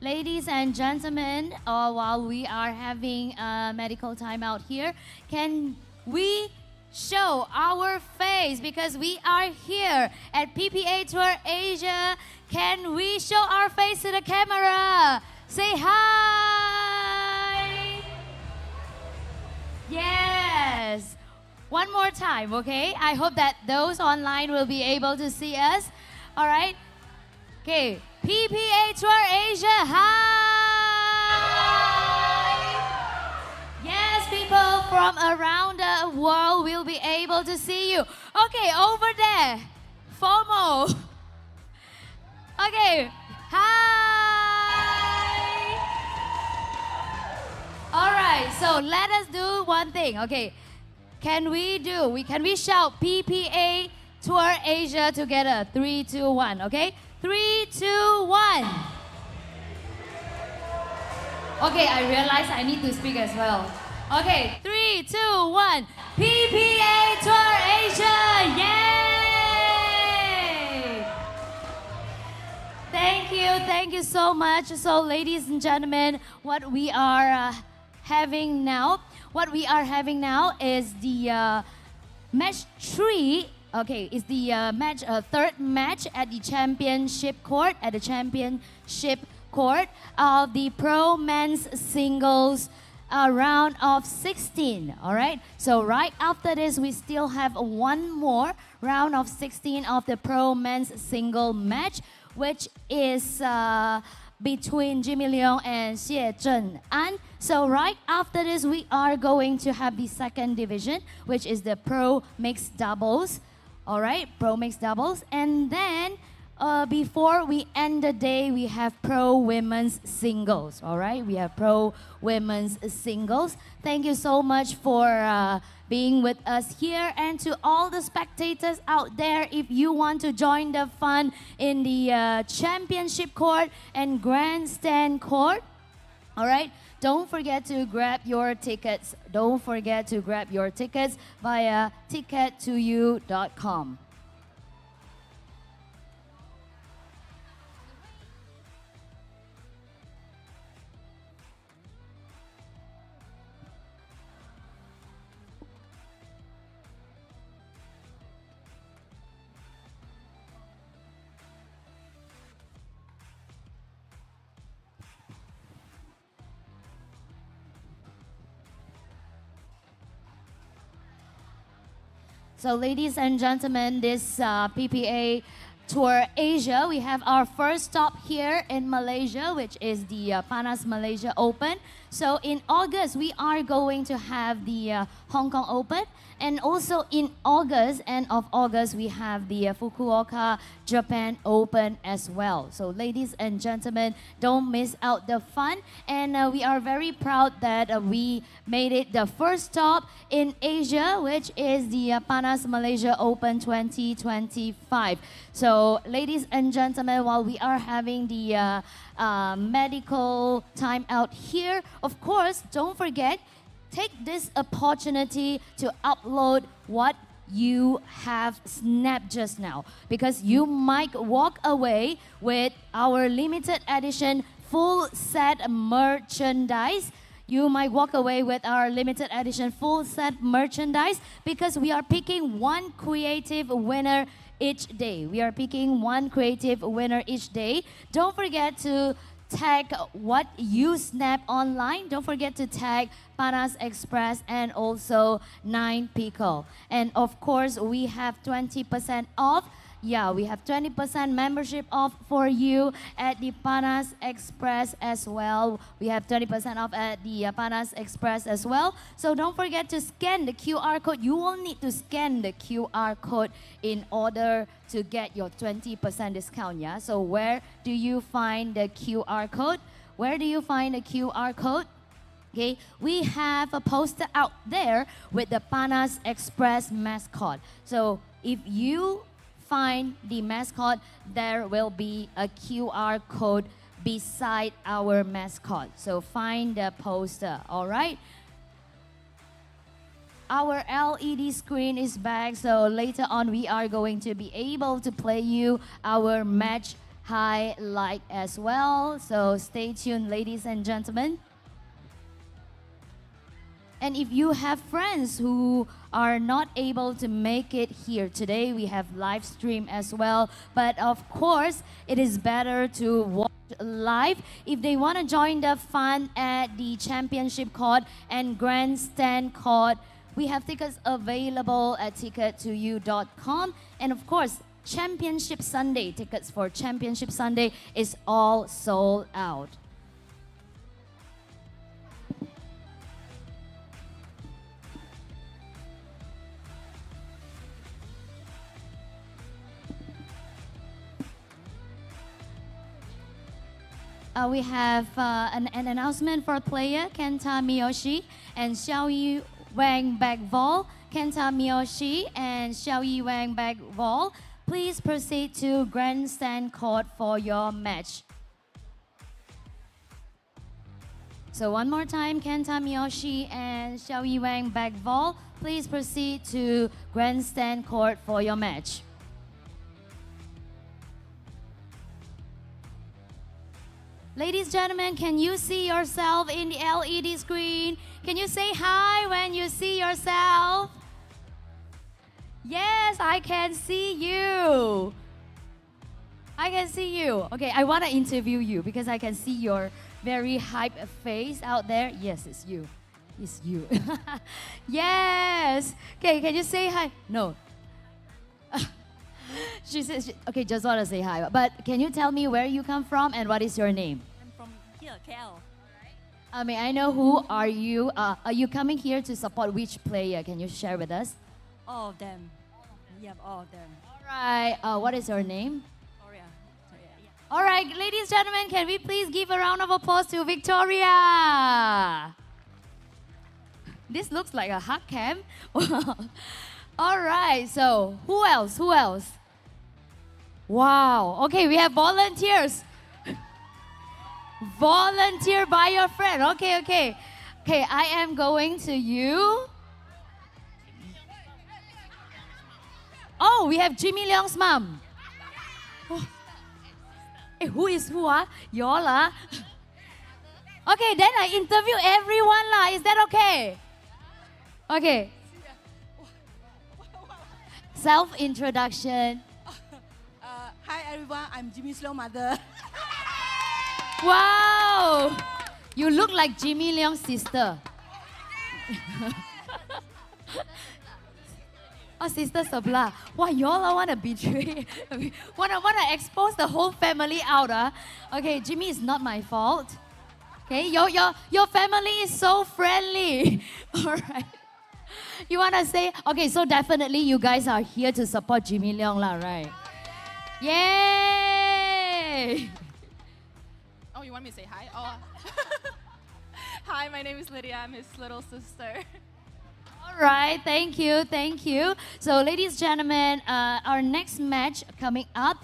Ladies and gentlemen, while we are having a medical timeout here, can we show our face because we are here at PPA Tour Asia? Can we show our face to the camera? Say hi! Yes! One more time, okay? I hope that those online will be able to see us. All right? Okay, PPA Tour Asia, hi! Yes, people from around the world will be able to see you. Okay, over there, FOMO. Okay, hi! All right, so let us do one thing. Okay, can we shout PPA Tour Asia together? 3, 2, 1. Okay, 3, 2, 1. Okay, I realize I need to speak as well. Okay, 3, 2, 1. PPA Tour Asia, yay! Thank you so much. So, ladies and gentlemen, what we are having now is the match 3. Okay, it's the third match at the championship court of the pro men's singles round of 16. All right. So right after this, we still have one more round of 16 of the pro men's single match, which is between Jimmy Leong and Xie Zhen'an. So right after this, we are going to have the second division, which is the pro mixed doubles. All right, pro mixed doubles. And then before we end the day, we have pro women's singles. All right, we have pro women's singles. Thank you so much for being with us here, and to all the spectators out there, if you want to join the fun in the championship court and grandstand court, all right, don't forget to grab your tickets. Don't forget to grab your tickets via ticket2you.com. So ladies and gentlemen, this PPA Tour Asia, we have our first stop here in Malaysia, which is the Panas Malaysia Open. So in August, we are going to have the Hong Kong Open. And also in August, end of August, we have the Fukuoka Japan Open as well. So ladies and gentlemen, don't miss out the fun. And we are very proud that we made it the first stop in Asia, which is the Panas Malaysia Open 2025. So ladies and gentlemen, while we are having the medical time out here, of course, don't forget, take this opportunity to upload what you have snapped just now, because you might walk away with our limited edition full set merchandise. You might walk away with our limited edition full set merchandise, because we are picking one creative winner each day. We are picking one creative winner each day. Don't forget to tag what you snap online. Don't forget to tag Panas Express and also 9 Pickle. And of course, we have 20% off. Yeah, we have 20% membership off for you at the Panas Express as well. We have 20% off at the Panas Express as well. So don't forget to scan the QR code. You will need to scan the QR code in order to get your 20% discount, yeah? So where do you find the QR code? Where do you find the QR code? Okay, we have a poster out there with the Panas Express mascot. So if you find the mascot, there will be a QR code beside our mascot. So find the poster, all right? Our LED screen is back, so later on we are going to be able to play you our match highlight as well. So stay tuned, ladies and gentlemen. And if you have friends who are not able to make it here today, we have live stream as well. But of course, it is better to watch live. If they want to join the fun at the championship court and grandstand court, we have tickets available at ticket2you.com. And of course, Championship Sunday. Tickets for Championship Sunday is all sold out. We have an announcement for player Kenta Miyoshi and Xiaoyi Wang back ball. Kenta Miyoshi and Xiaoyi Wang back ball. Please proceed to grandstand court for your match. So one more time, Kenta Miyoshi and Xiaoyi Wang back ball. Please proceed to grandstand court for your match. Ladies and gentlemen, can you see yourself in the LED screen? Can you say hi when you see yourself? Yes, I can see you. I can see you. Okay, I want to interview you because I can see your very hype face out there. Yes, it's you. It's you. Yes. Okay, can you say hi? No. She says, okay, just want to say hi. But can you tell me where you come from and what is your name? I'm from here, KL. May I know who are you? Are you coming here to support which player? Can you share with us? All of them. Yeah, all of them. All right. What is your name? Victoria. All right, ladies and gentlemen, can we please give a round of applause to Victoria? This looks like a hug cam. All right, so who else? Who else? Wow. Okay, we have volunteers. Volunteer by your friend. Okay, okay. Okay, I am going to you. Oh, we have Jimmy Leong's mom. Oh. Hey, who is who? Y'all ah? Okay, then I interview everyone lah. Is that okay? Okay. Self-introduction. Hi everyone, I'm Jimmy Leong's mother. Wow! You look like Jimmy Leong's sister. Oh, sister sebelah. Why y'all want to betray? wanna expose the whole family out, Okay, Jimmy, is not my fault. Okay, your family is so friendly. All right. You wanna say? Okay, so definitely you guys are here to support Jimmy Leong lah, right? Yay! Oh, you want me to say hi? Oh. Hi, my name is Lydia. I'm his little sister. All right, thank you, thank you. So, ladies and gentlemen, our next match coming up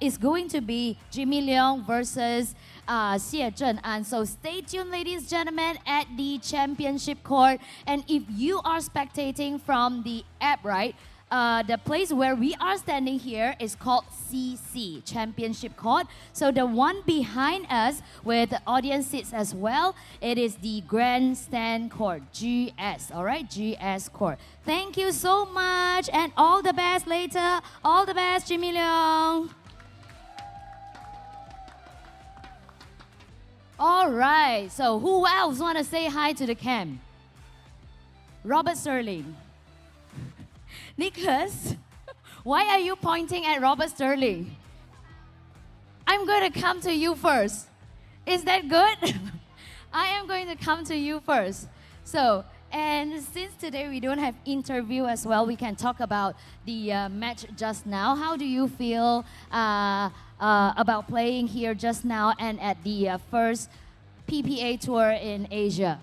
is going to be Jimmy Leong versus Xie Zhen'an. So stay tuned, ladies and gentlemen, at the championship court. And if you are spectating from the app, right? The place where we are standing here is called CC, Championship Court. So the one behind us with the audience seats as well, it is the Grandstand Court, GS, all right? GS Court. Thank you so much and all the best later. All the best, Jimmy Leong. All right, so who else want to say hi to the camp? Robert Sterling. Nicholas, why are you pointing at Robert Sterling? I'm going to come to you first. Is that good? I am going to come to you first. So, and since today we don't have interview as well, we can talk about the match just now. How do you feel about playing here just now and at the first PPA Tour in Asia?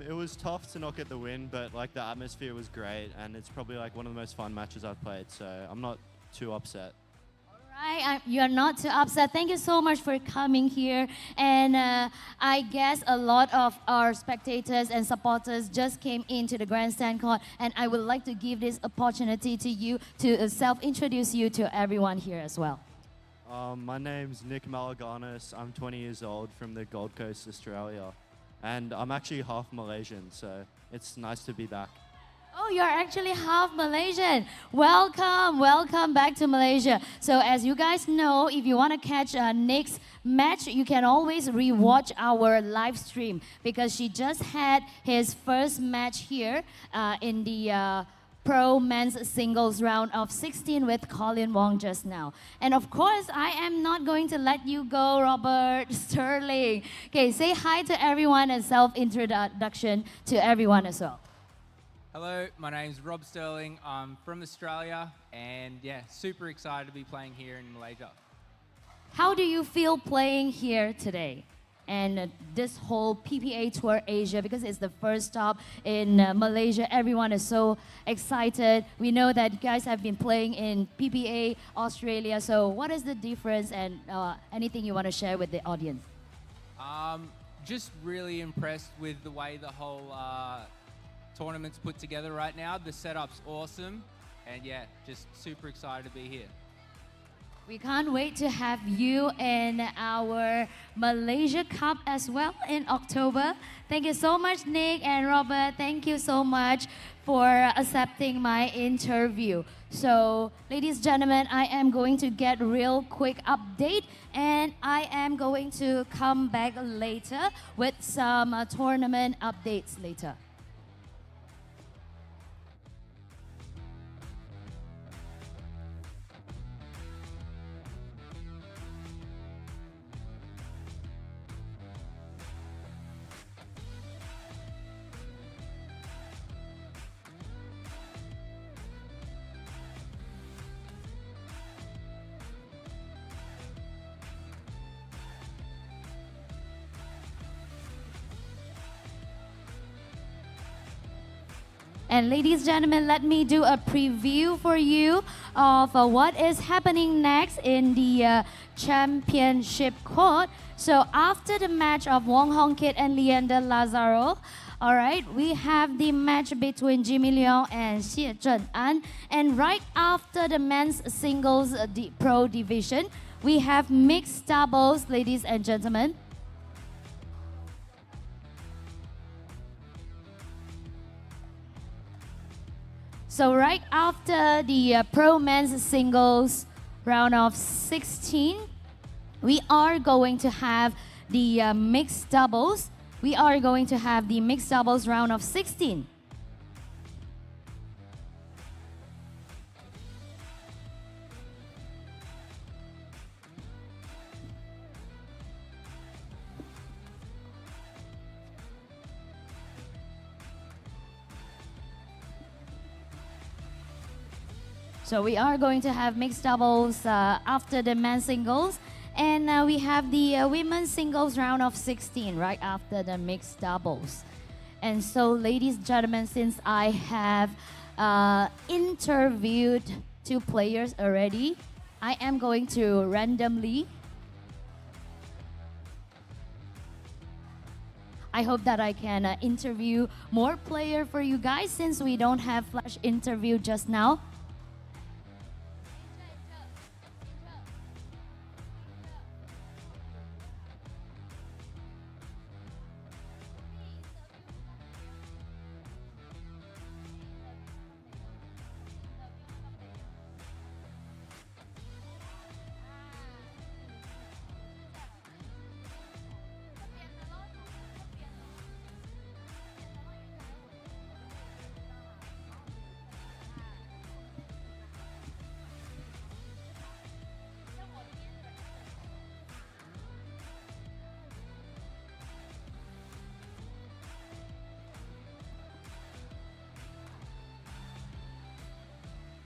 It was tough to not get the win, but like the atmosphere was great, and it's probably like one of the most fun matches I've played, so I'm not too upset. All right, you're not too upset. Thank you so much for coming here. And I guess a lot of our spectators and supporters just came into the grandstand court, and I would like to give this opportunity to you to self-introduce you to everyone here as well. My name's Nick Malaganis. I'm 20 years old from the Gold Coast, Australia. And I'm actually half Malaysian, so it's nice to be back. Oh, you're actually half Malaysian. Welcome, welcome back to Malaysia. So as you guys know, if you want to catch Nick's match, you can always rewatch our live stream because she just had his first match here in the pro men's singles round of 16 with Colin Wong just now. And of course, I am not going to let you go, Robert Sterling. Okay, say hi to everyone and self-introduction to everyone as well. Hello, my name's Rob Sterling. I'm from Australia and yeah, super excited to be playing here in Malaysia. How do you feel playing here today? And this whole PPA Tour Asia, because it's the first stop in Malaysia. Everyone is so excited. We know that you guys have been playing in PPA Australia. So what is the difference and anything you want to share with the audience? Just really impressed with the way the whole tournament's put together right now. The setup's awesome. And yeah, just super excited to be here. We can't wait to have you in our Malaysia Cup as well in October. Thank you so much, Nick and Robert. Thank you so much for accepting my interview. So, ladies and gentlemen, I am going to get real quick update and I am going to come back later with some tournament updates later. And ladies and gentlemen, let me do a preview for you of what is happening next in the championship court. So after the match of Wong Hong Kit and Leander Lazaro, all right, we have the match between Jimmy Leong and Xie Zhen'an. And right after the men's singles pro division, we have mixed doubles, ladies and gentlemen. So right after the pro men's singles round of 16, we are going to have the mixed doubles. We are going to have the mixed doubles round of 16. So we are going to have mixed doubles after the men's singles. And we have the women's singles round of 16 right after the mixed doubles. And so, ladies and gentlemen, since I have interviewed 2 players already, I am going to randomly. I hope that I can interview more players for you guys since we don't have flash interview just now.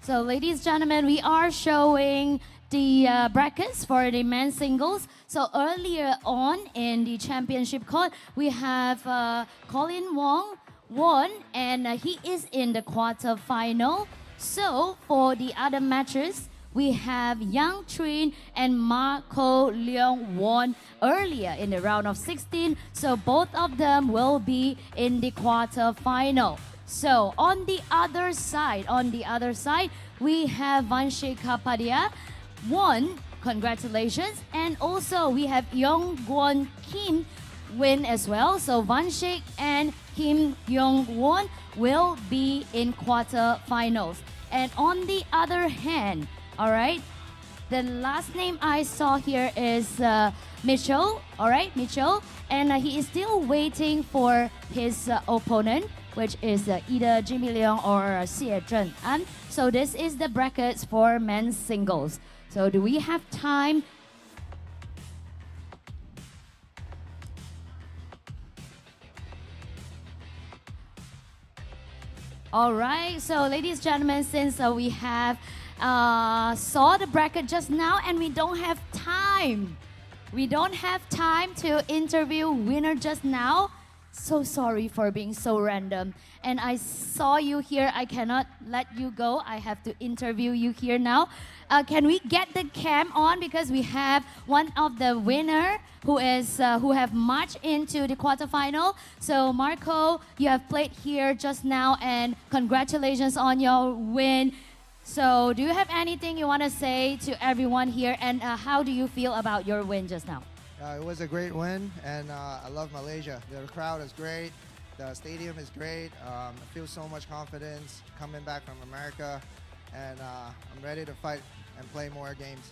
So, ladies and gentlemen, we are showing the brackets for the men's singles. So, earlier on in the championship court, we have Colin Wong won, and he is in the quarter-final. So, for the other matches, we have Yang Trin and Marco Leong won earlier in the round of 16. So, both of them will be in the quarter-final. So on the other side, we have Vanshik Kapadia won. Congratulations. And also we have Yong Gwon Kim win as well. So Vanshik and Kim Yong Won will be in quarterfinals. And on the other hand, all right, The last name I saw here is Mitchell. All right, Mitchell. And he is still waiting for his opponent, which is either Jimmy Leong or Xie Zhen An. So this is the brackets for men's singles. So do we have time? All right, so ladies and gentlemen, since we have saw the bracket just now and we don't have time. We don't have time to interview winner just now. So sorry for being so random. And I saw you here. I cannot let you go. I have to interview you here now. Can we get the cam on because we have one of the winner who have marched into the quarterfinal. So Marco, you have played here just now, and congratulations on your win. So do you have anything you want to say to everyone here, and how do you feel about your win just now? It was a great win, and I love Malaysia. The crowd is great. The stadium is great. I feel so much confidence coming back from America, and I'm ready to fight and play more games.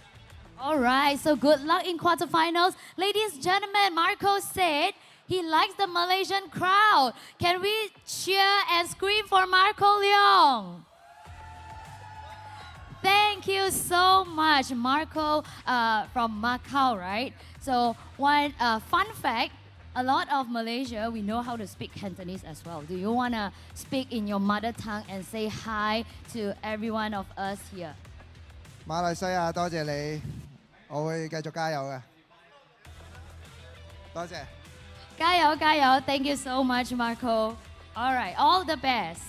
All right, so good luck in quarterfinals. Ladies and gentlemen, Marco said he likes the Malaysian crowd. Can we cheer and scream for Marco Leong? Thank you so much, Marco from Macau, right? So one fun fact, a lot of Malaysia, we know how to speak Cantonese as well. Do you want to speak in your mother tongue and say hi to every one of us here? 馬來西亞，多謝你，我會繼續加油嘅。多謝。加油，加油. Thank you so much, Marco. All right, all the best.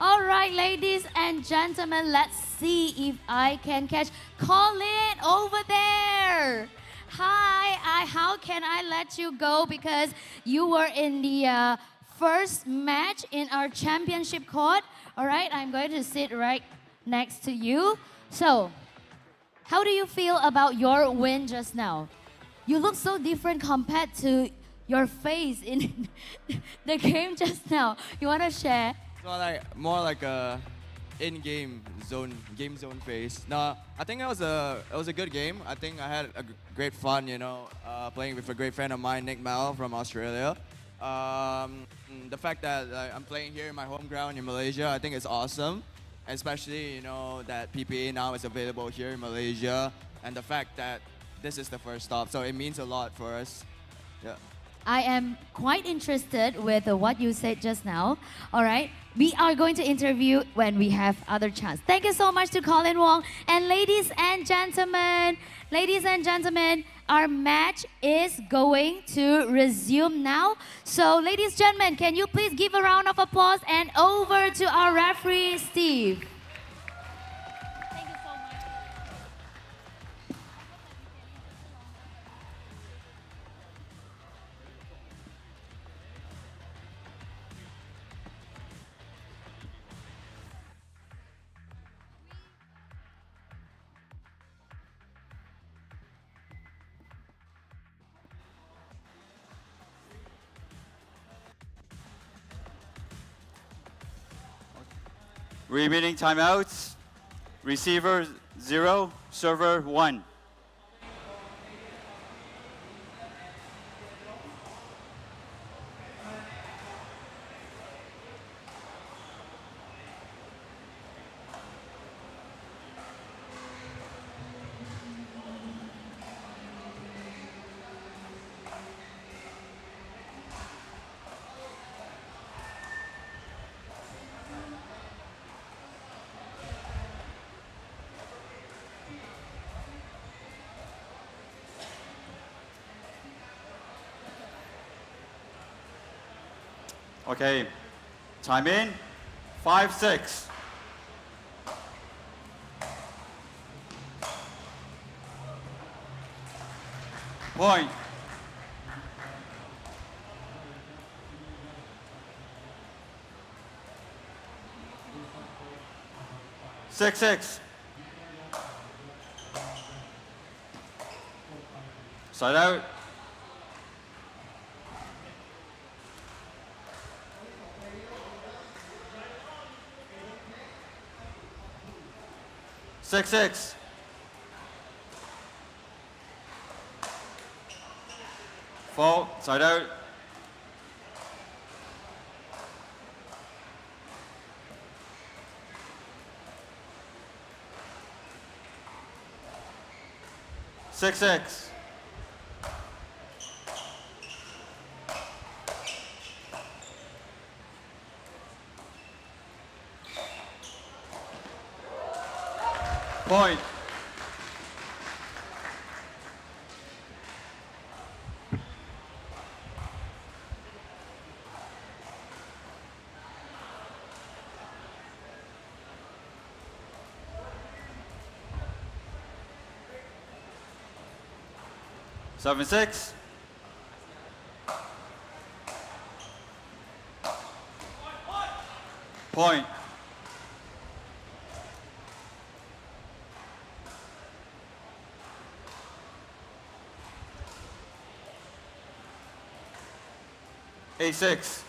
All right, ladies and gentlemen, let's see if I can catch Colin over there. Hi, how can I let you go because you were in the first match in our championship court. All right, I'm going to sit right next to you. So, how do you feel about your win just now? You look so different compared to your face in the game just now. You want to share? So more like a in-game game zone phase. No, I think it was a good game. I think I had a great fun, playing with a great friend of mine, Nick Mel from Australia. The fact that I'm playing here in my home ground in Malaysia, I think it's awesome. Especially, that PPA now is available here in Malaysia, and the fact that this is the first stop, so it means a lot for us. Yeah. I am quite interested with what you said just now. All right, we are going to interview when we have other chance. Thank you so much to Colin Wong. And ladies and gentlemen, our match is going to resume now. So ladies and gentlemen, can you please give a round of applause and over to our referee, Steve. Thank you so much. Repeating timeouts. Receiver 0, server 1. Okay, time in, 5-6. Point. Six. Side out. 6-6. Fault, side out. Six, six. Point. 7-6. Point. A6.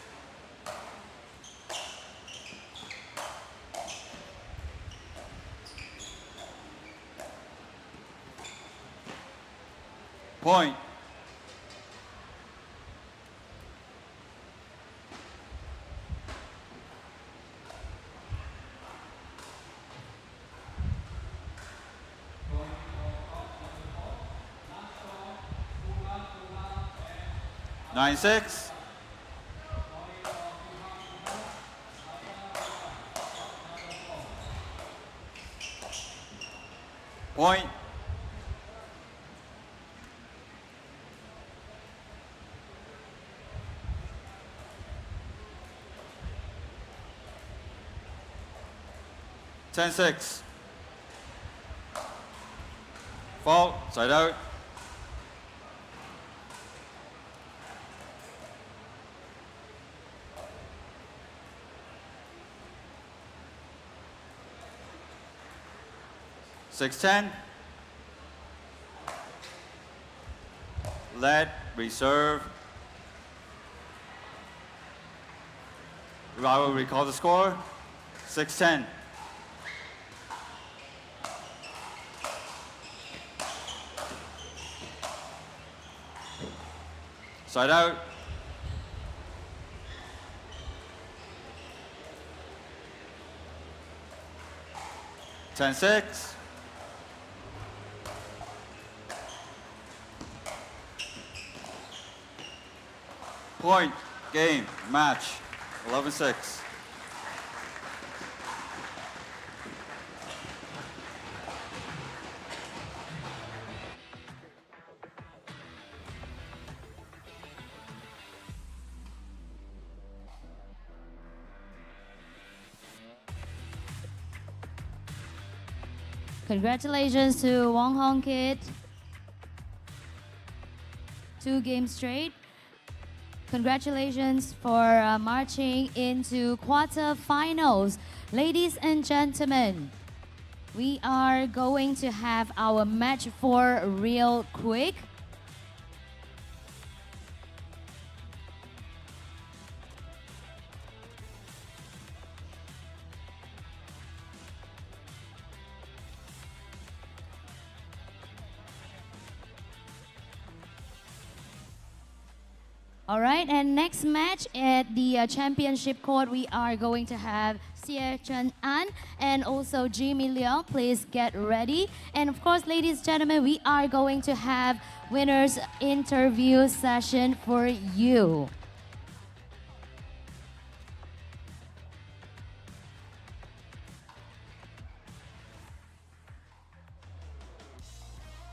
Point. Nine, six. Point. Ten, six. Fault, side out. 6-10. Let, reserve. I will recall the score. 6-10. Side out. Ten, six. Point, game, match, 11-6. Congratulations to Wong Hong Kid. 2 games straight. Congratulations for marching into quarterfinals. Ladies and gentlemen, we are going to have our match 4 real quick. All right, and next match at the championship court, we are going to have Xie Chen An and also Jimmy Leong. Please get ready. And of course, ladies and gentlemen, we are going to have winners interview session for you.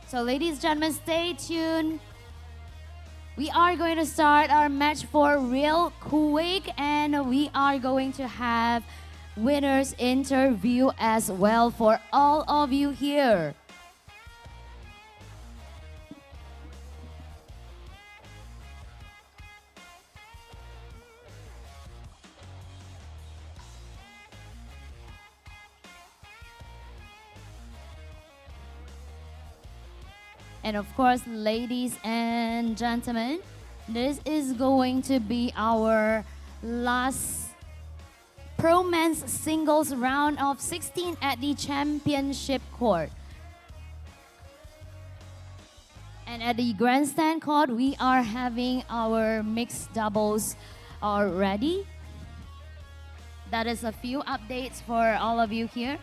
So ladies and gentlemen, stay tuned. We are going to start our match 4 real quick, and we are going to have winners interview as well for all of you here. And of course, ladies and gentlemen, this is going to be our last Pro Men's Singles round of 16 at the Championship Court. And at the Grandstand Court, we are having our mixed doubles already. That is a few updates for all of you here.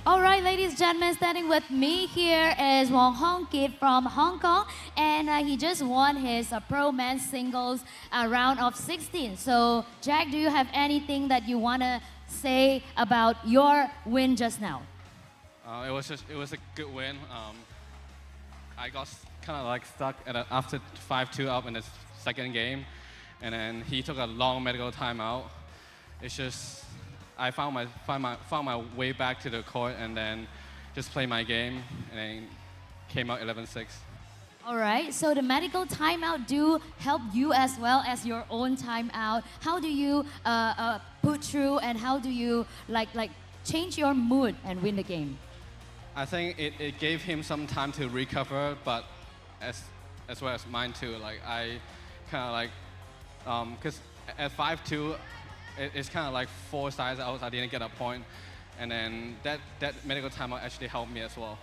All right, ladies and gentlemen, standing with me here is Wong Hong Kit from Hong Kong, and he just won his Pro Men's Singles round of 16. So, Jack, do you have anything that you want to say about your win just now? It was a good win. I got kind of like stuck after 5-2 up in the second game, and then he took a long medical timeout. It's just I found my way back to the court and then just played my game and then came out 11-6. All right, so the medical timeout do help you as well as your own timeout. How do you put through and how do you like change your mood and win the game? I think it gave him some time to recover, but as well as mine too. Like I kind of like, because at 5-2, it's kind of like 4 sides out. I didn't get a point, and then that medical timeout actually helped me as well.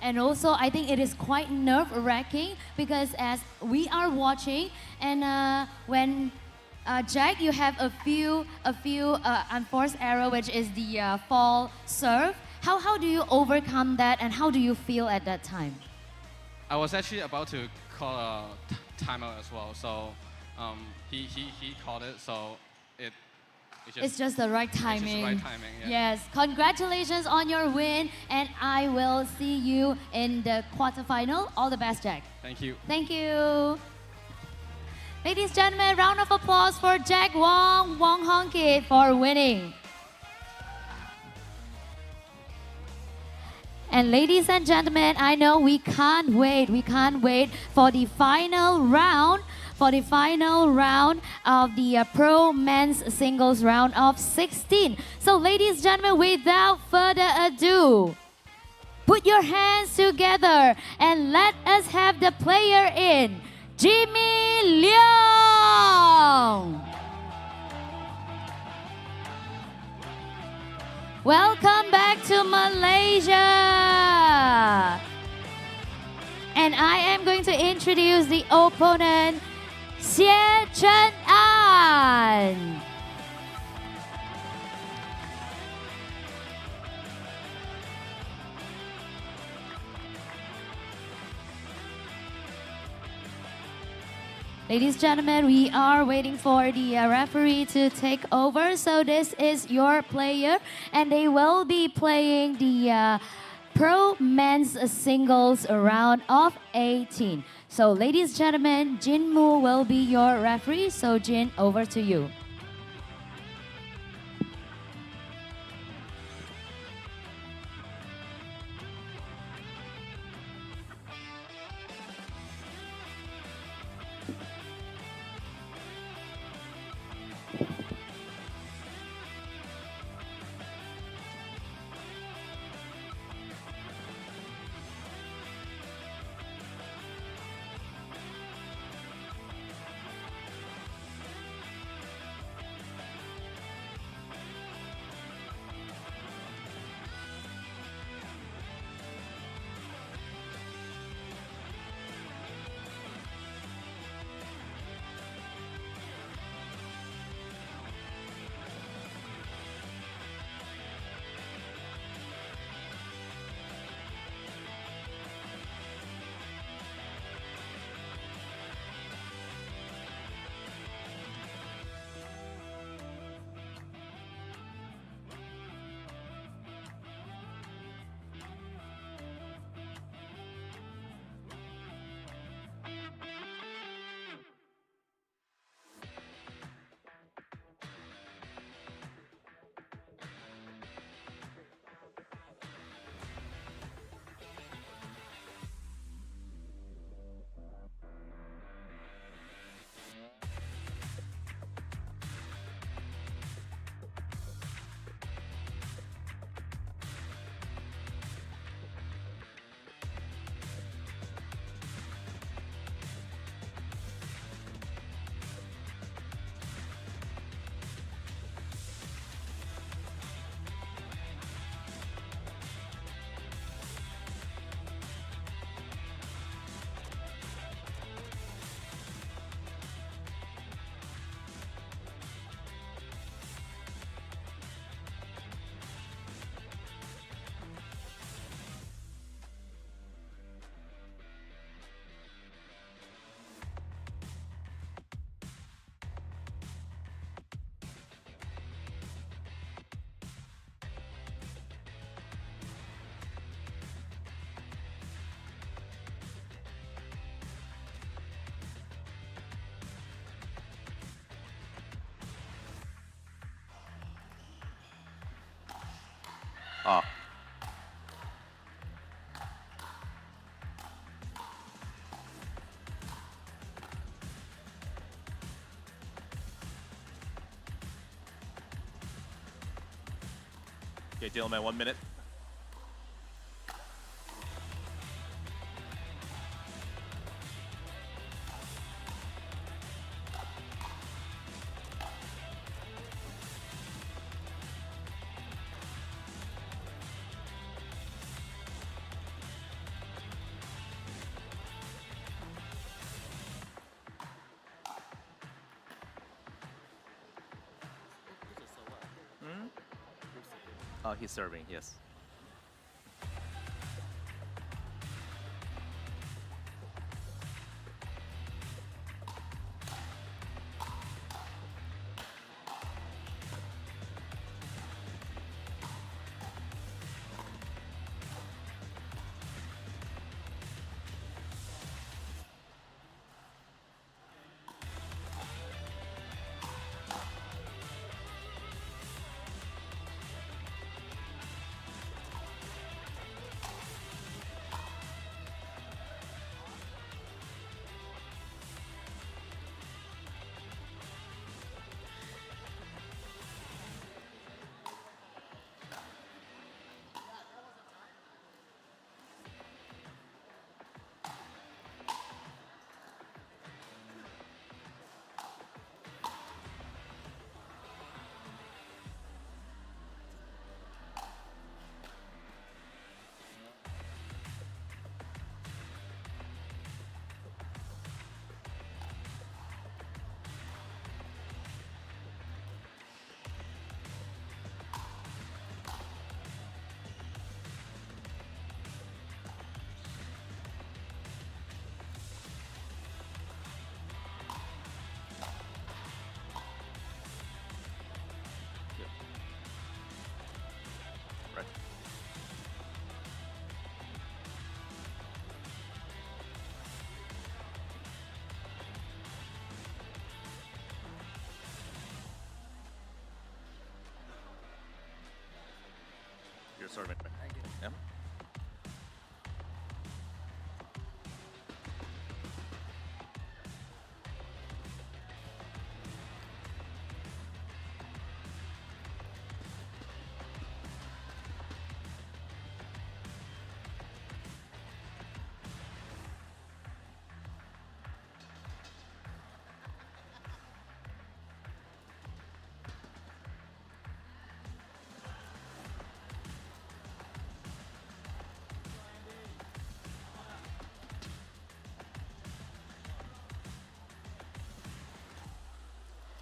And also, I think it is quite nerve-wracking because as we are watching, and when Jack, you have a few unforced error, which is the fall serve. How do you overcome that, and how do you feel at that time? I was actually about to call a timeout as well, so he called it, so it's just the right timing. It's just the right timing, yeah. Yes, congratulations on your win, and I will see you in the quarterfinal. All the best, Jack. Thank you. Thank you. Ladies and gentlemen, round of applause for Jack Wong Hong Kit for winning. And ladies and gentlemen, I know we can't wait for the final round. Of the Pro Men's Singles round of 16. So ladies and gentlemen, without further ado, put your hands together and let us have the player in, Jimmy Leong. Welcome back to Malaysia. And I am going to introduce the opponent, Xie Chen An. Ladies and gentlemen, we are waiting for the referee to take over. So this is your player, and they will be playing the Pro Men's Singles round of 18. So ladies and gentlemen, Jin Mu will be your referee. So Jin, over to you. off. Okay, gentlemen, 1 minute. Oh, he's serving, yes. Right. You're serving. Thank you. Yeah.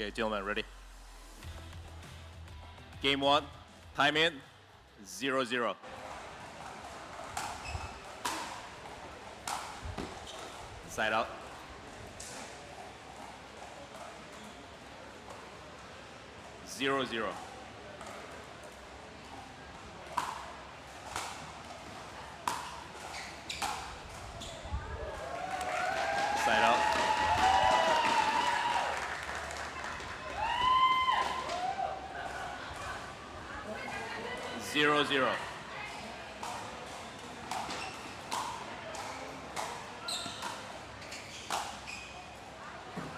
Okay, gentlemen, ready? Game 1, time in, 0-0. Side out. Zero, zero. Side out. 0-0.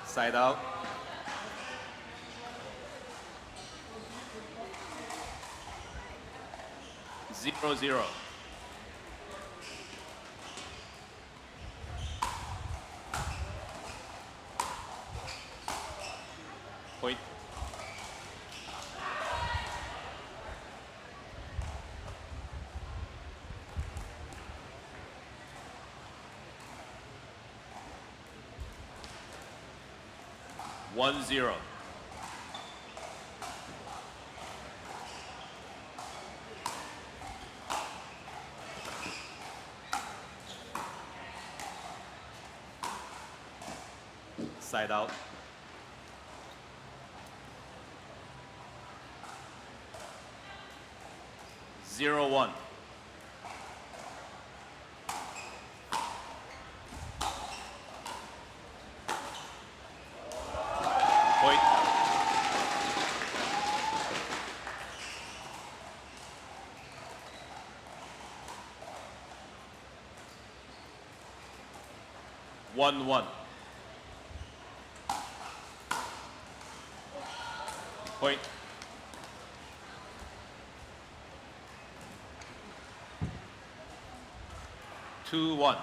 Side out. 0-0. Point. One zero. Side out. Zero one. Point. 1-1. Point. Two, 1.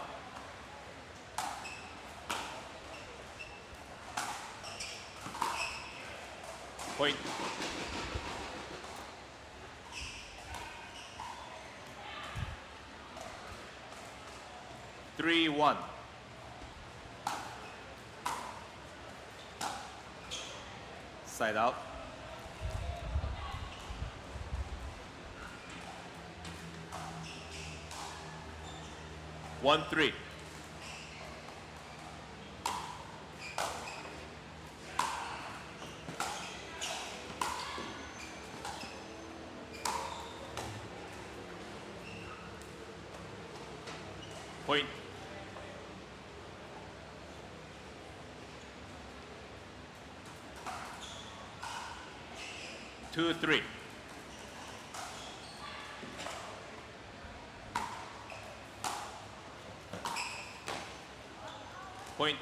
Point. Three, 1. Side out. One, 3. Point. Two, 3. Point.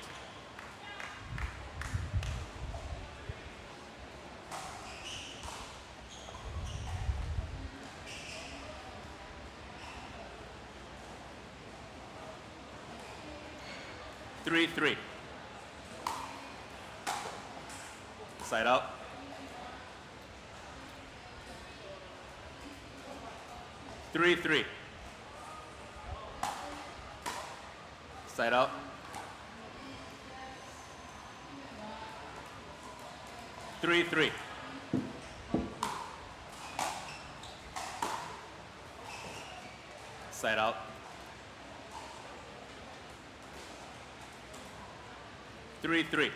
Three, 3. Side out. Three, 3. Side out. Three, 3. Side out. Three, 3.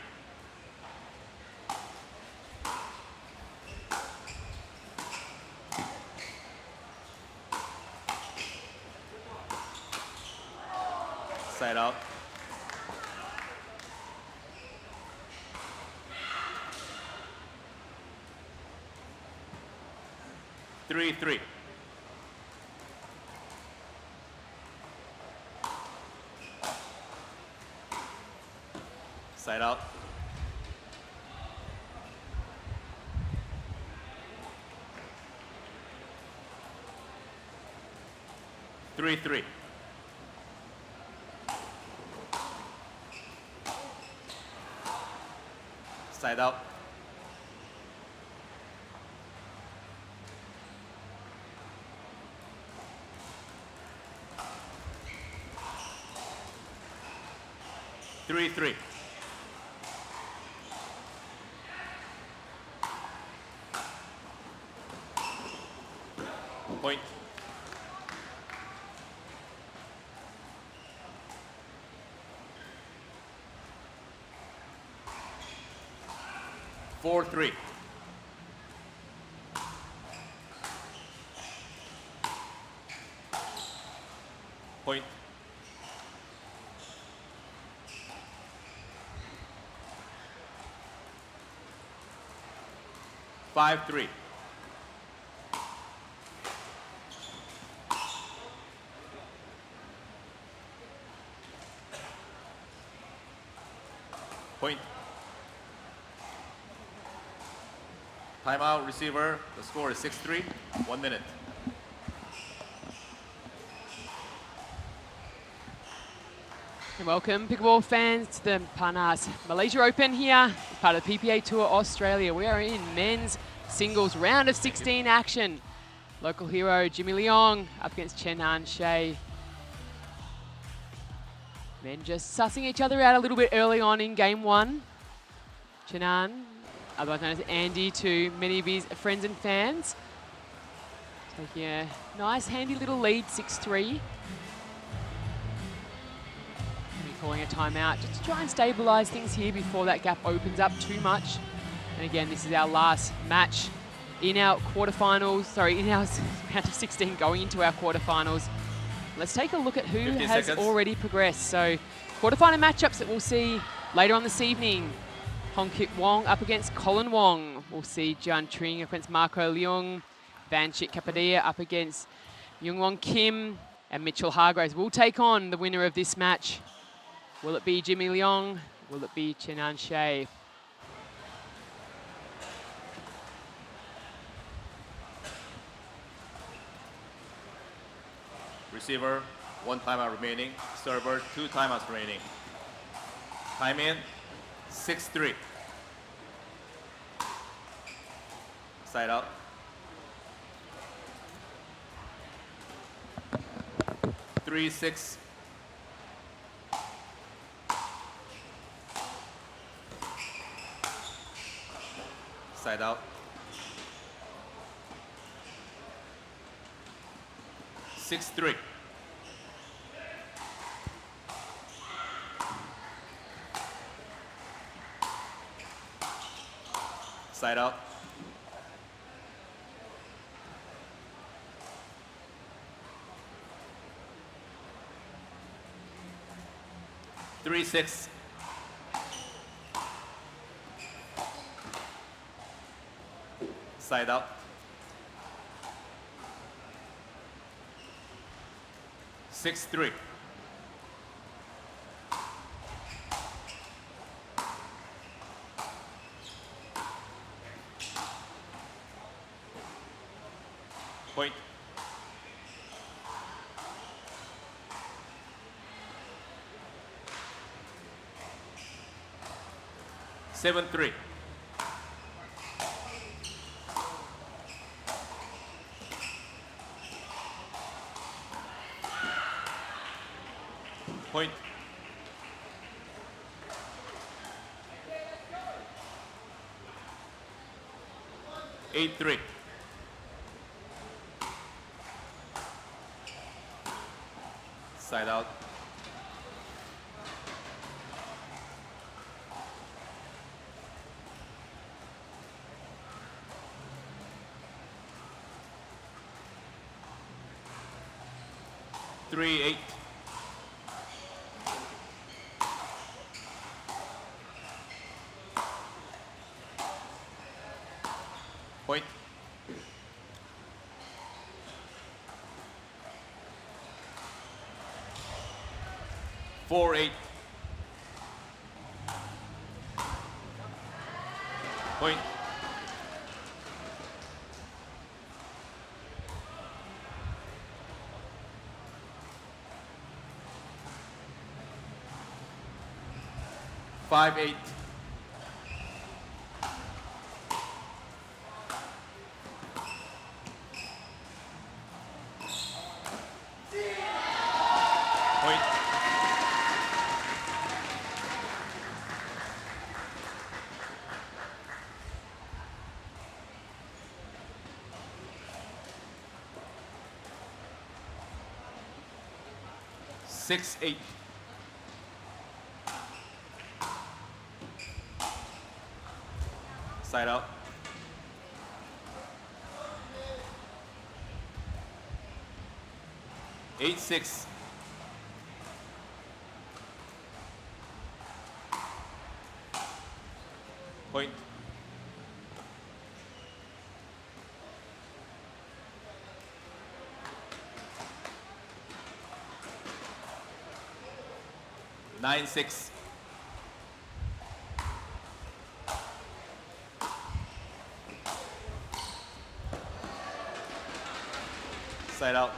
Side out. Three, 3. Side out. Three, 3. Side out. Three, 3. Point. Four, 3. Point. Five, 3. Point. Timeout, receiver. The score is 6-3. 1 minute. And welcome, pickleball fans, to the Panas Malaysia Open here, as part of the PPA Tour Australia. We are in men's singles round of 16 action. Local hero Jimmy Leong up against Chen-Han Shea. Men just sussing each other out a little bit early on in game one. Chen-Han, otherwise known as Andy to many of his friends and fans, taking a nice handy little lead, 6-3. Calling a timeout just to try and stabilise things here before that gap opens up too much. And again, this is our last match in our quarterfinals, in our round of 16 going into our quarterfinals. Let's take a look at who has already progressed. So quarterfinal matchups that we'll see later on this evening. Hong Kik Wong up against Colin Wong. We'll see Jian Tring up against Marco Leung. Vanchit Kapadia up against Young Wong Kim. And Mitchell Hargraves will take on the winner of this match. Will it be Jimmy Leong? Will it be Chenan Shea? Receiver, 1 timeout remaining. Server, 2 timeouts remaining. Time in, 6-3. Side out. 3-6. Side out. 6-3. Side out. 3-6. Side out. 6-3. Point. Seven, 3. Point. Eight, 3. Side out. Three, 8. Point. Four, 8. Point. Five, 8. Point. Six, 8. Side out. Eight, 6. Point. Nine, 6. Side out.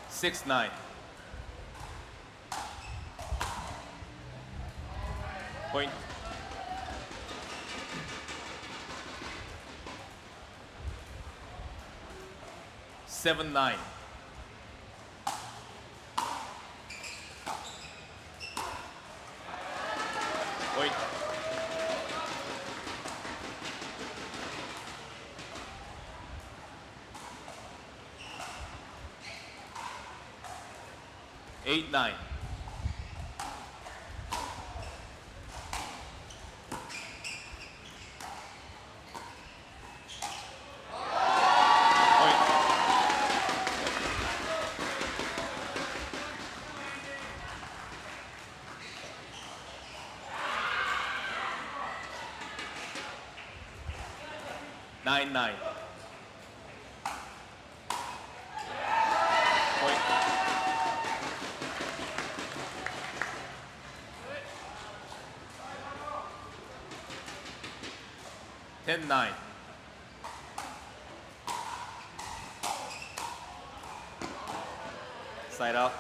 Six, 9. Point. Seven, 9. Point. Eight, 9. Nine, 9. 10-9. Side out.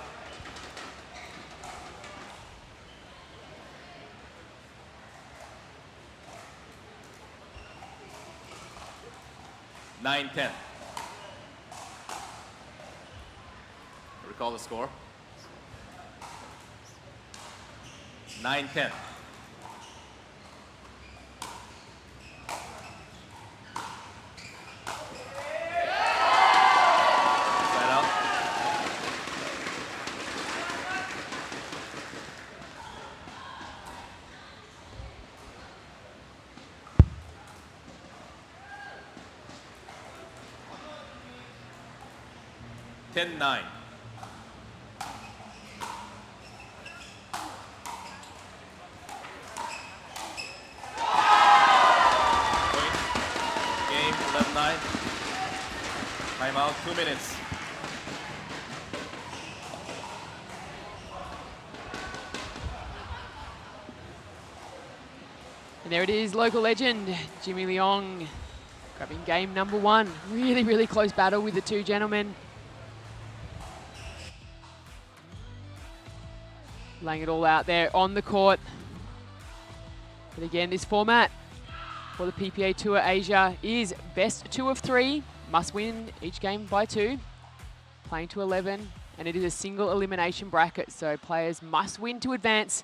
Nine, 10. Recall the score. 9-10. Side out. Ten, 9. Game 11-9. Timeout, 2 minutes. And there it is, local legend, Jimmy Leong, grabbing game number 1. Really, really close battle with the two gentlemen. Laying it all out there on the court. But again, this format for the PPA Tour Asia is best 2 of 3. Must win each game by 2. Playing to 11. And it is a single elimination bracket. So players must win to advance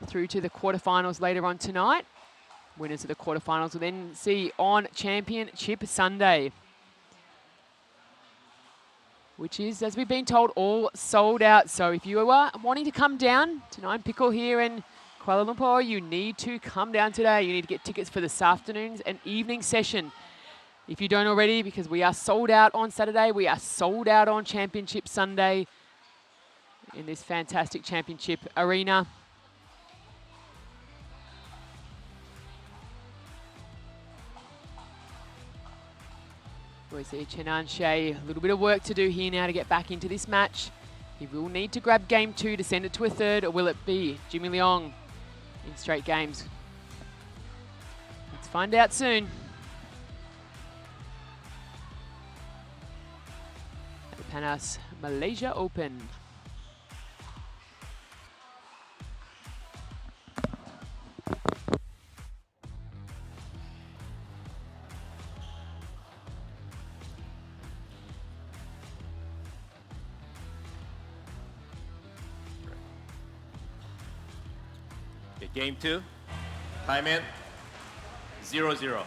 through to the quarterfinals later on tonight. Winners of the quarterfinals will then see on Championship Sunday, which is, as we've been told, all sold out. So if you are wanting to come down to Nine Pickle here in Kuala Lumpur, you need to come down today. You need to get tickets for this afternoon's and evening session. If you don't already, because we are sold out on Saturday, we are sold out on Championship Sunday in this fantastic championship arena. We see Chenan Shea, a little bit of work to do here now to get back into this match. He will need to grab game 2 to send it to a third, or will it be Jimmy Leong in straight games? Let's find out soon. At the Panas Malaysia Open. Okay, game 2. Time in. 0-0.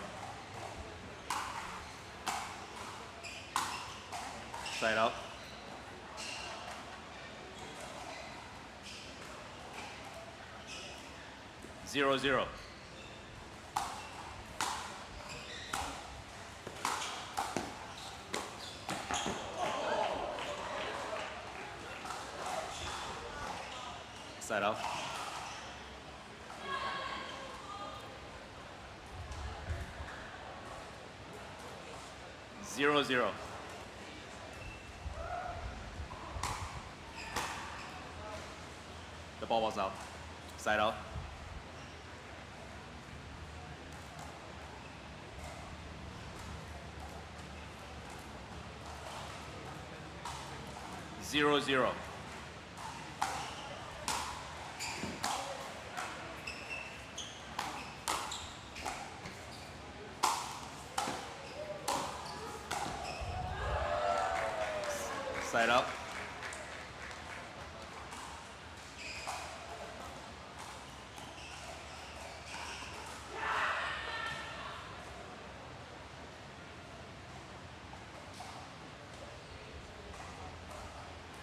Side out. Zero, 0. Side out. 0-0. The ball was out. Side out. 0-0. Side up.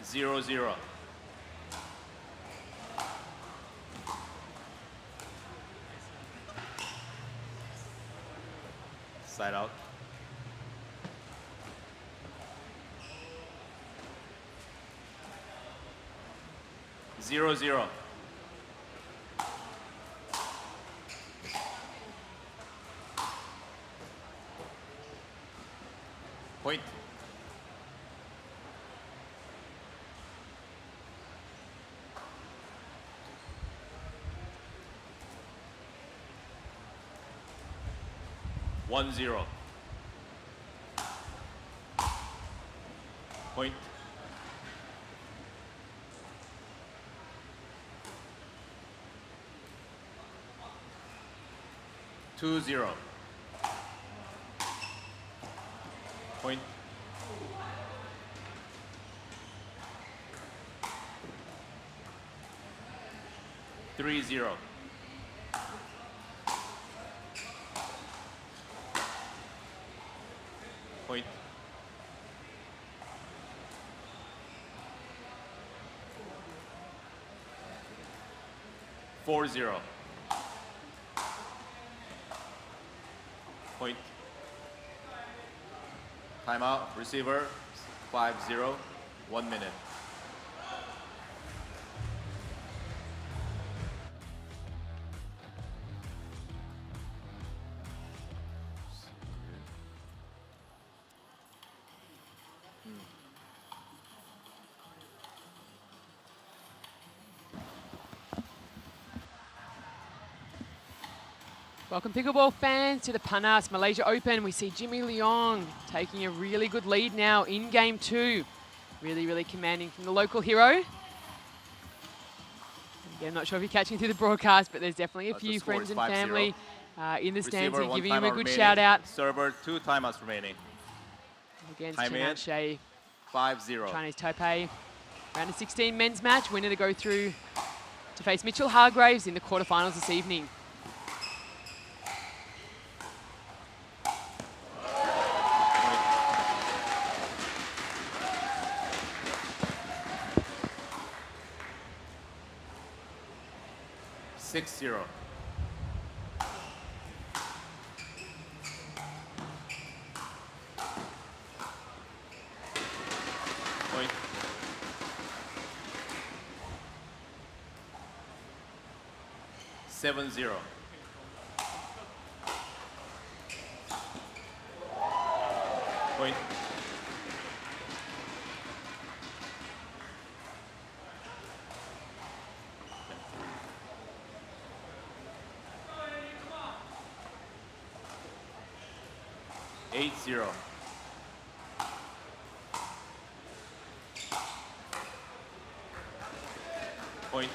Zero, 0. Side out. 0-0. Point. 1-0. Point. Two zero. Point. Three zero. Point. Four zero. Point. Timeout. Receiver. 5-0. 1 minute. Welcome pickleball fans to the Panas Malaysia Open. We see Jimmy Leong taking a really good lead now in game 2. Really commanding from the local hero. Again, I'm not sure if you're catching through the broadcast, but there's definitely a few friends and family in the stands who are giving him a good shout out. Server, 2 timeouts remaining. Against Time Chen in. Shea, 5-0. Chinese Taipei. Round of 16 men's match. Winner to go through to face Mitchell Hargraves in the quarterfinals this evening. Six zero. Point. Seven zero. Point. Eight zero. Point.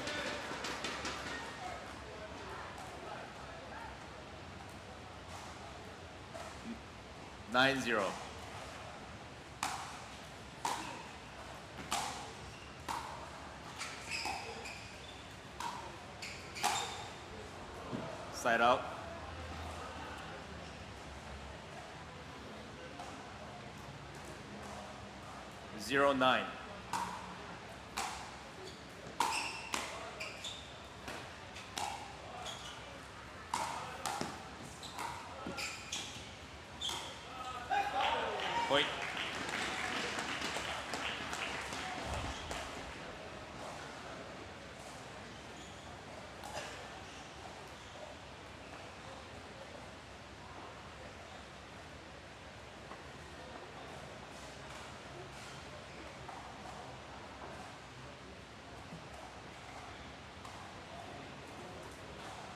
Nine zero. Side out. Zero nine. Point.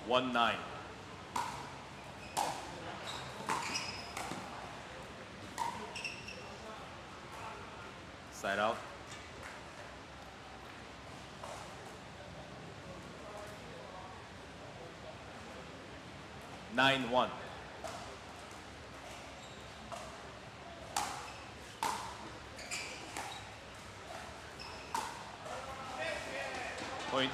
One nine. Side out. Nine one. Point.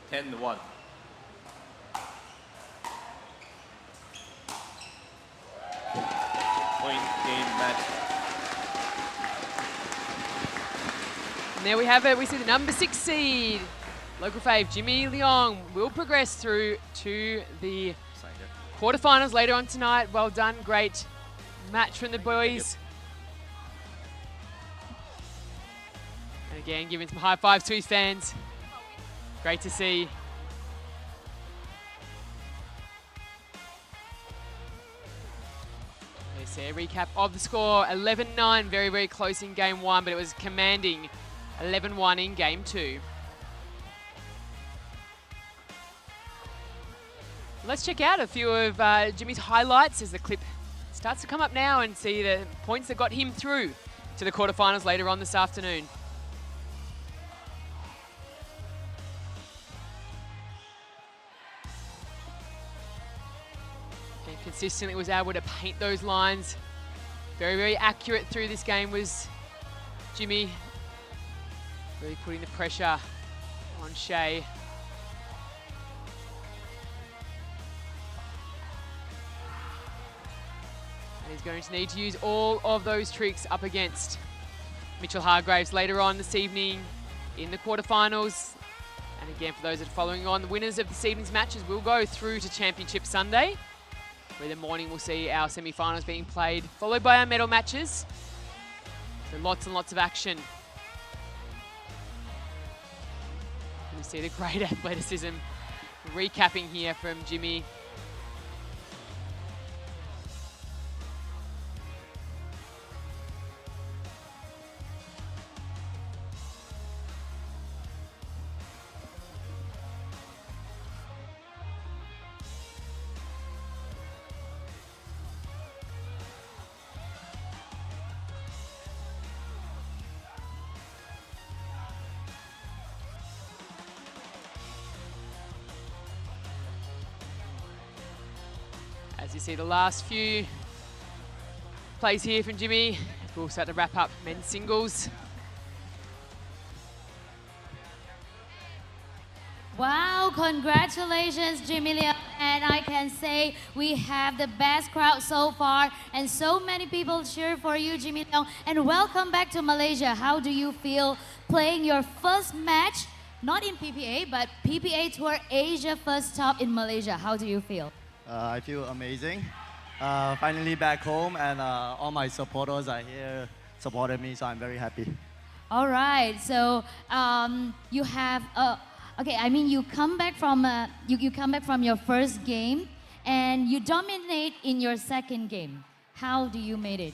Ten one. Point game match. And there we have it. We see the number 6 seed. Local fave Jimmy Leong will progress through to the quarterfinals later on tonight. Well done. Great match from the boys. And again, giving some high fives to his fans. Great to see. There's a recap of the score. 11-9, very close in game 1, but it was commanding 11-1 in game 2. Let's check out a few of Jimmy's highlights as the clip starts to come up now and see the points that got him through to the quarterfinals later on this afternoon. And consistently was able to paint those lines. Very, very accurate through this game was Jimmy. Really putting the pressure on Shea. And he's going to need to use all of those tricks up against Mitchell Hargraves later on this evening in the quarterfinals. And again, for those that are following on, the winners of this evening's matches will go through to Championship Sunday, where the morning we'll see our semi-finals being played, followed by our medal matches. So lots and lots of action. You see the great athleticism recapping here from Jimmy. As you see the last few plays here from Jimmy, we'll start to wrap up men's singles. Wow, congratulations, Jimmy Leung. And I can say we have the best crowd so far, and so many people cheer for you, Jimmy Leung. And welcome back to Malaysia. How do you feel playing your first match, not in PPA, but PPA Tour Asia first stop in Malaysia? How do you feel? I feel amazing. Finally back home, and all my supporters are here supporting me, so I'm very happy. All right, so you have okay. I mean, you come back from you come back from your first game, and you dominate in your second game. How do you made it?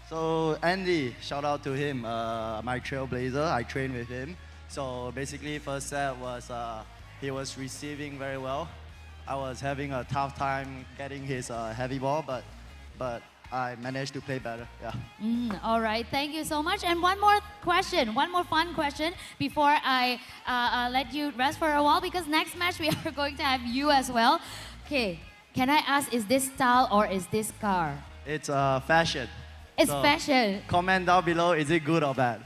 So Andy, shout out to him, my trailblazer. I trained with him. So basically, first set was he was receiving very well. I was having a tough time getting his heavy ball, but I managed to play better. Yeah. All right, thank you so much. And one more question, one more fun question before I let you rest for a while, because next match we are going to have you as well. Okay, can I ask, is this style or is this car? It's fashion. It's So, fashion. Comment down below, is it good or bad?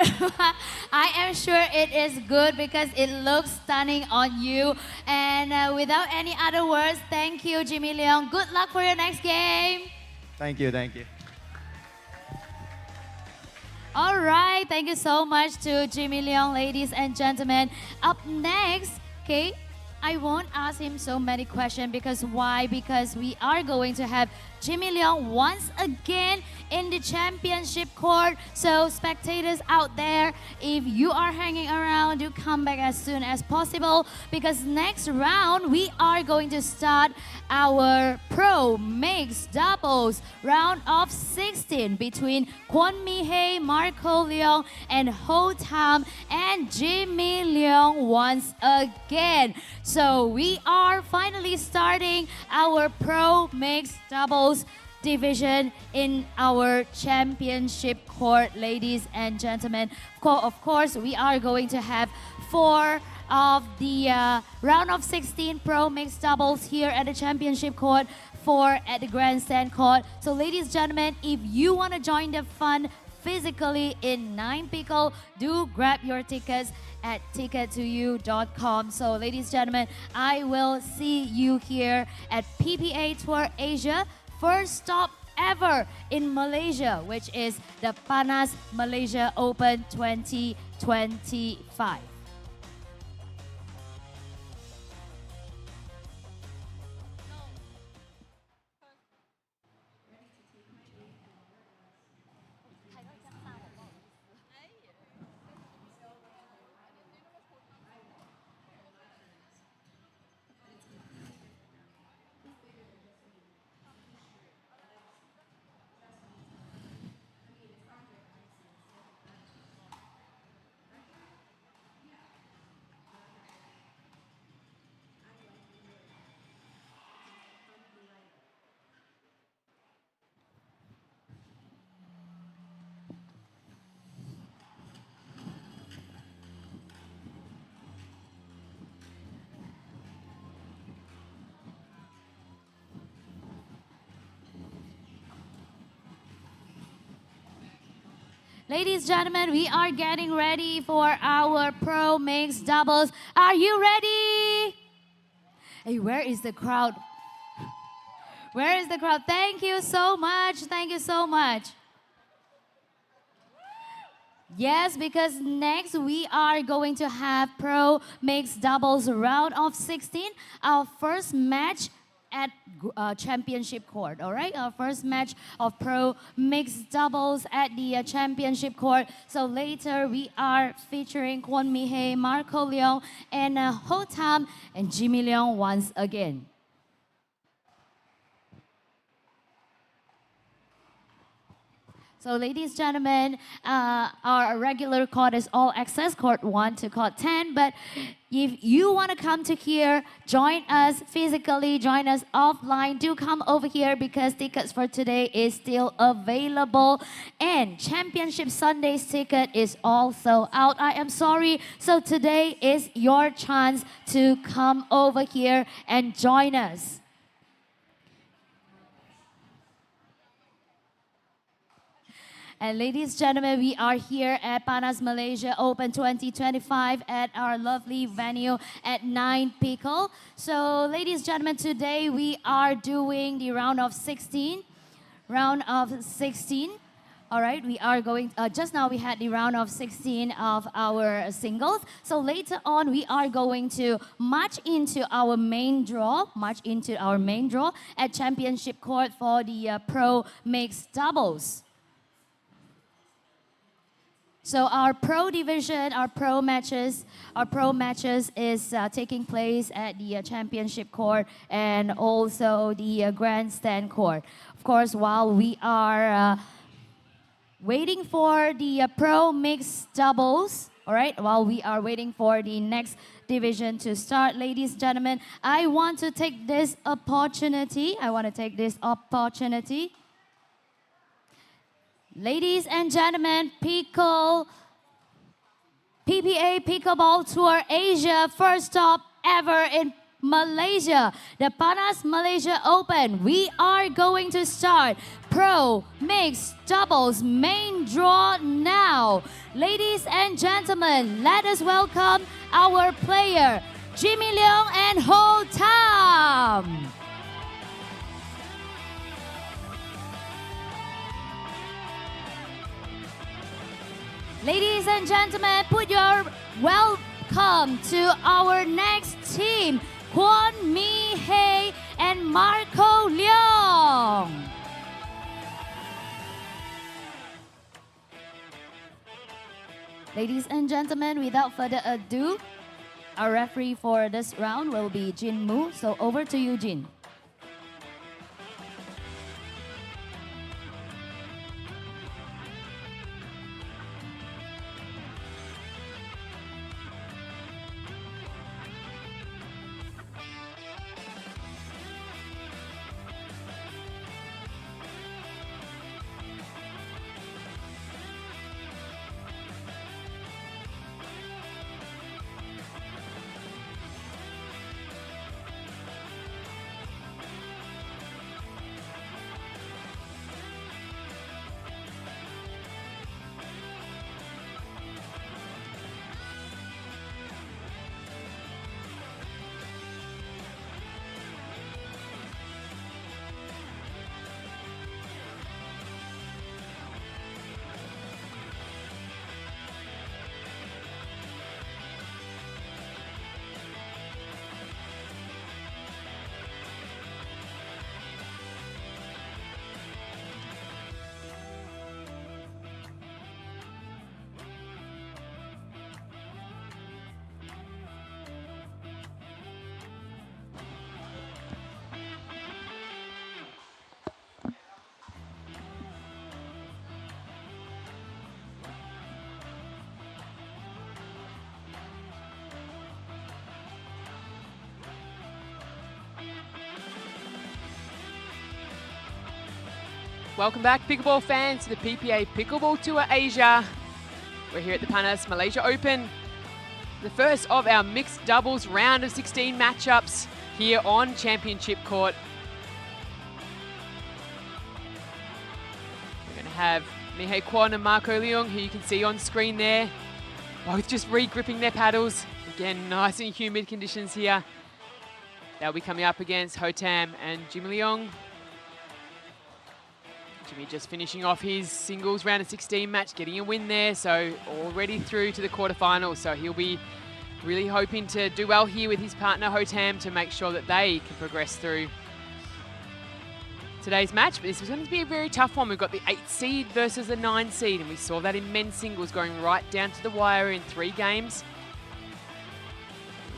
I am sure it is good because it looks stunning on you. And without any other words, thank you, Jimmy Leung. Good luck for your next game. Thank you, thank you. All right, thank you so much to Jimmy Leung, ladies and gentlemen. Up next, okay, I won't ask him so many questions because why? Because we are going to have Jimmy Leung once again in the championship court. So spectators out there, if you are hanging around, do come back as soon as possible, because next round we are going to start our pro mixed doubles round of 16 between Kwon Mi-hye, Marco Leung, and Ho Tam and Jimmy Leung once again. So we are finally starting our pro mixed doubles division in our championship court, ladies and gentlemen. Of course, we are going to have 4 of the round of 16 pro mixed doubles here at the championship court, 4 at the grandstand court. So ladies and gentlemen, if you want to join the fun physically in 9 Pickle, do grab your tickets at ticket2u.com. So ladies and gentlemen, I will see you here at PPA Tour Asia, first stop ever in Malaysia, which is the Panas Malaysia Open 2025. Ladies and gentlemen, we are getting ready for our pro mixed doubles. Are you ready? Hey, where is the crowd? Where is the crowd? Thank you so much. Thank you so much. Yes, because next we are going to have pro mixed doubles round of 16. Our first match at championship court, all right? Our first match of pro mixed doubles at the championship court. So later we are featuring Kwon Mi-hye, Marco Leong, and Ho Tam and Jimmy Leong once again. So ladies and gentlemen, our regular court is all access, court 1 to court 10. But if you want to come to here, join us physically, join us offline. Do come over here because tickets for today is still available. And Championship Sunday's ticket is also out. I am sorry. So today is your chance to come over here and join us. And ladies and gentlemen, we are here at Panas Malaysia Open 2025 at our lovely venue at 9 Pickle. So ladies and gentlemen, today we are doing the round of 16. Round of 16. All right, we are going, just now we had the round of 16 of our singles. So later on, we are going to march into our main draw, at Championship Court for the pro mixed doubles. So our pro division, our pro matches is taking place at the championship court and also the grandstand court. Of course, while we are waiting for the pro mixed doubles, all right, while we are waiting for the next division to start, ladies and gentlemen, I want to take this opportunity. Ladies and gentlemen, PPA Pickleball Tour Asia, first stop ever in Malaysia, the Panas Malaysia Open. We are going to start pro mixed doubles main draw now. Ladies and gentlemen, let us welcome our player, Jimmy Leong and Ho Tam. Ladies and gentlemen, put your welcome to our next team, Kwon Mi-hye and Marco Leong. Ladies and gentlemen, without further ado, our referee for this round will be Jin Moo. So over to you, Jin. Welcome back, pickleball fans, to the PPA Pickleball Tour Asia. We're here at the Panas Malaysia Open, the first of our mixed doubles round of 16 matchups here on Championship Court. We're going to have Mihei Kwon and Marco Leung, who you can see on screen there, both just re-gripping their paddles. Again, nice and humid conditions here. They'll be coming up against Ho-Tam and Jimmy Leung. Jimmy just finishing off his singles round of 16 match, getting a win there, so already through to the quarterfinals. So he'll be really hoping to do well here with his partner Ho-Tam to make sure that they can progress through today's match. But this is going to be a very tough one. We've got the 8 seed versus the 9 seed, and we saw that in men's singles going right down to the wire in 3 games.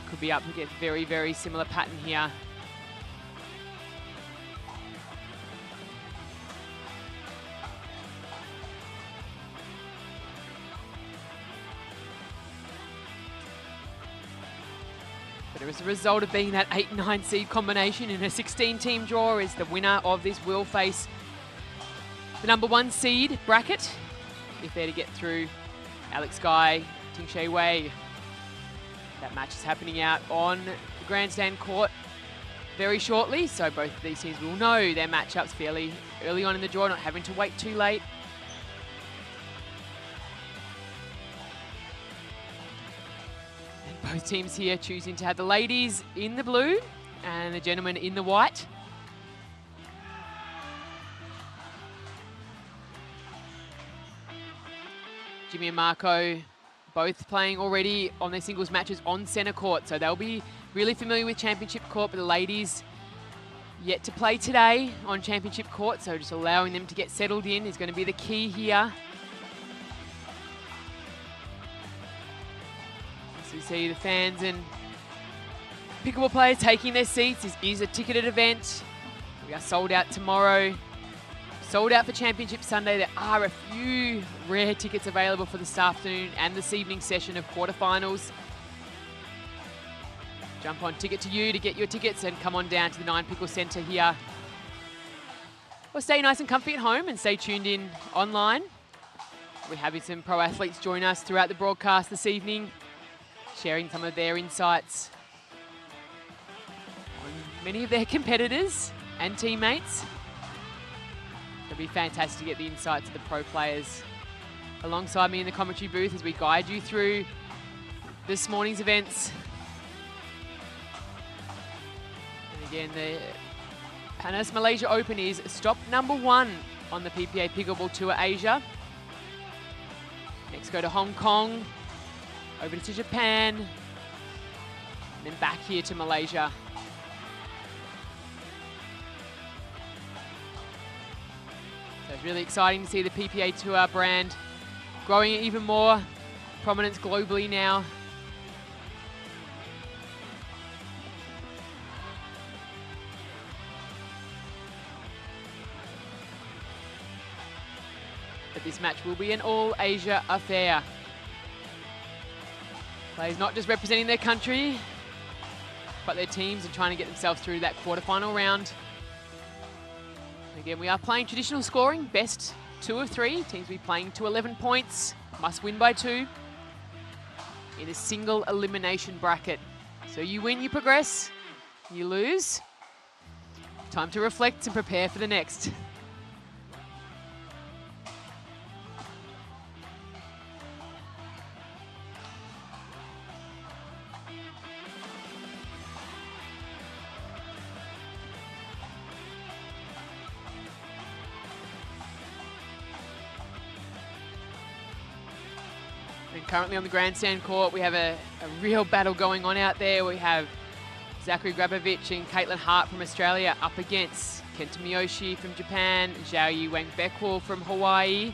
We could be up against very, very similar pattern here. But as a result of being that 8-9 seed combination in a 16-team draw, is the winner of this will face the number 1 seed bracket if they're to get through Alex Guy, Ting Shei Wei. That match is happening out on the grandstand court very shortly, so both of these teams will know their matchups fairly early on in the draw, not having to wait too late. Both teams here choosing to have the ladies in the blue and the gentlemen in the white. Jimmy and Marco both playing already on their singles matches on centre court, so they'll be really familiar with championship court, but the ladies yet to play today on championship court, so just allowing them to get settled in is going to be the key here. You see the fans and pickleball players taking their seats. This is a ticketed event. We are sold out tomorrow. Sold out for Championship Sunday. There are a few rare tickets available for this afternoon and this evening session of quarterfinals. Jump on Ticket to You to get your tickets and come on down to the 9 Pickle Centre here. Or stay nice and comfy at home and stay tuned in online. We're having some pro athletes join us throughout the broadcast this evening, sharing some of their insights on many of their competitors and teammates. It'll be fantastic to get the insights of the pro players alongside me in the commentary booth as we guide you through this morning's events. And again, the Panas Malaysia Open is stop number 1 on the PPA Pickleball Tour Asia. Next go to Hong Kong, over to Japan, and then back here to Malaysia. So it's really exciting to see the PPA Tour brand growing even more prominence globally now. But this match will be an all-Asia affair. Players not just representing their country, but their teams and trying to get themselves through that quarterfinal round. Again, we are playing traditional scoring, best 2 of 3. Teams will be playing to 11 points, must win by 2 in a single elimination bracket. So you win, you progress, you lose. Time to reflect and prepare for the next. And currently on the grandstand court, we have a real battle going on out there. We have Zachary Grabovich and Caitlin Hart from Australia up against Kenta Miyoshi from Japan, Zhao Yi Wang Beckwell from Hawaii.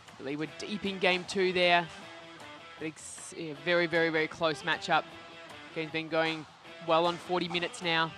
I believe we're deep in game 2 there. But it's a very, very, very close matchup. Game's been going well on 40 minutes now.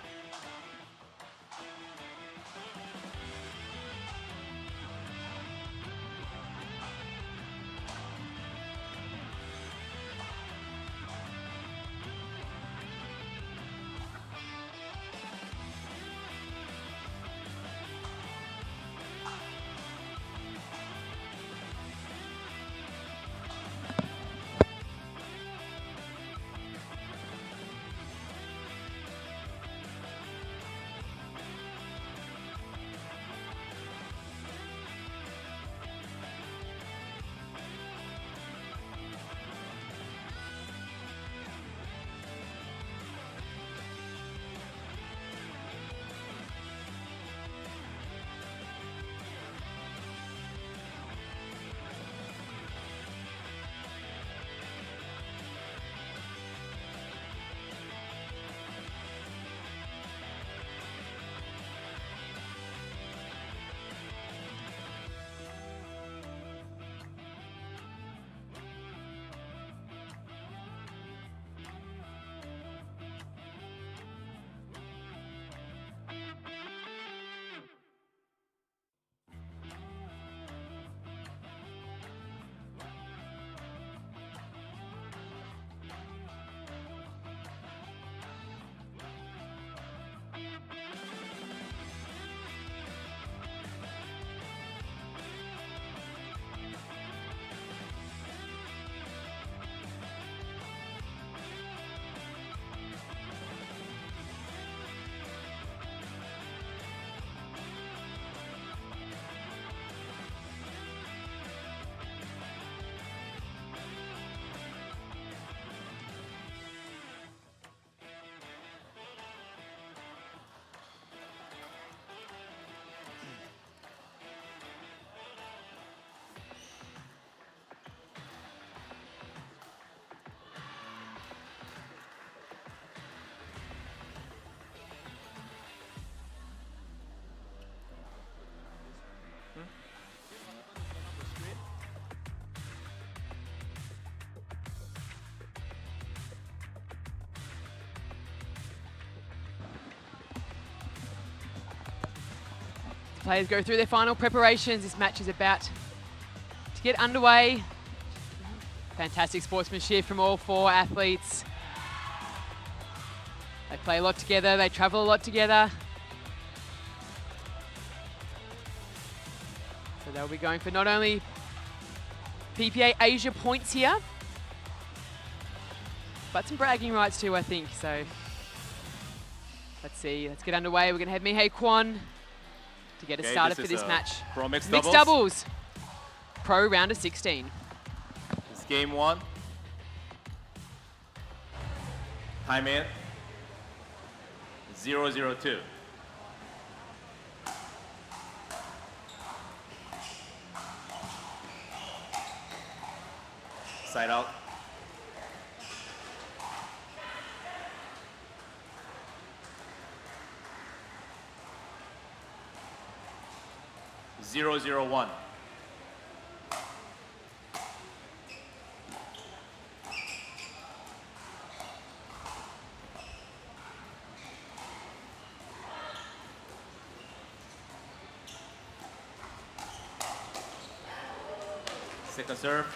players go through their final preparations. This match is about to get underway. Fantastic sportsmanship from all 4 athletes. They play a lot together, they travel a lot together. So they'll be going for not only PPA Asia points here, but some bragging rights too, I think. So let's see, let's get underway. We're gonna have Mihei Kwon to get us started for this match. Pro mixed doubles. Pro round of 16. It's game 1. Time in. 0-0-2. Side out. Zero, zero, one. Second serve.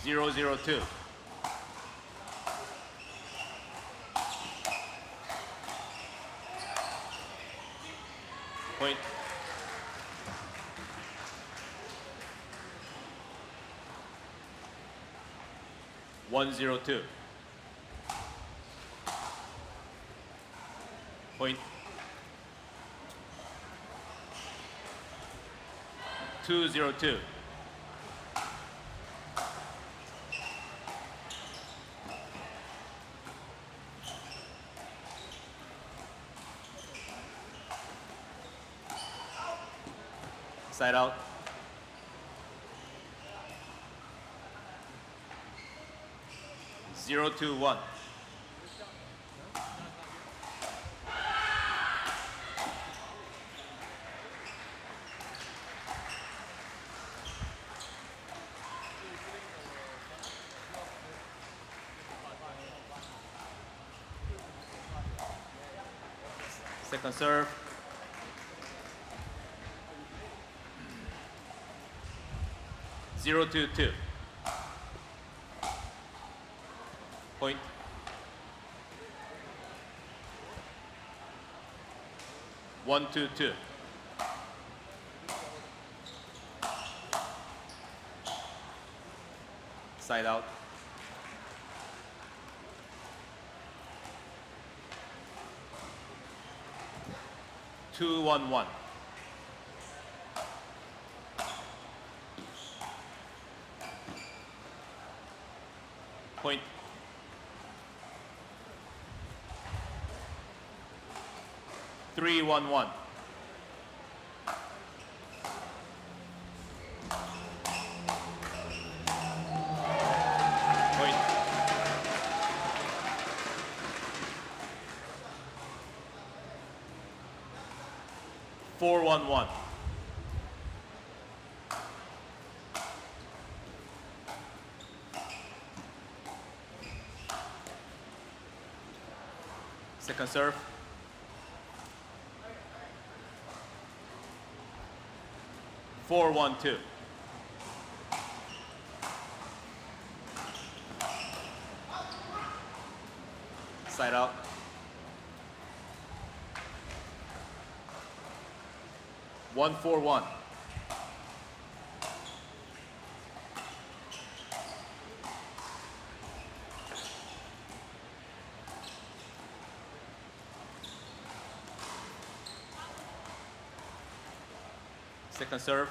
0-0-2. Point. One, 0-2. Point. 2-0-2. Side out. Zero, two, one. Second serve. 0-2-2. Point. One, two, two. Side out. Two, one, one. Point. Three, one, one. Point. Four, one, one. Second serve. 4-1-2. Side out. One, 4-1. Second serve.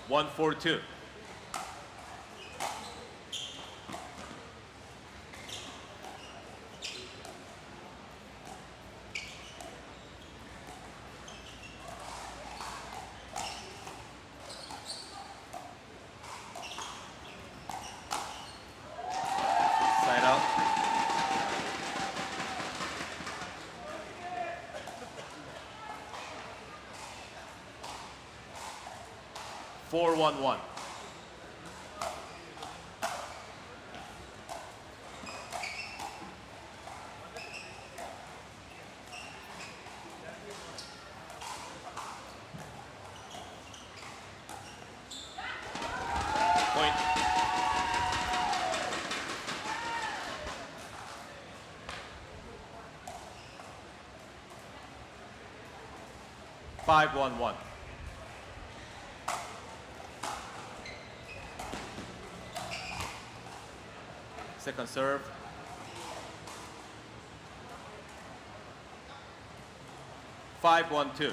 1-4-2. Side out. 4-1-1. 5-1-1. Second serve. 5-1-2.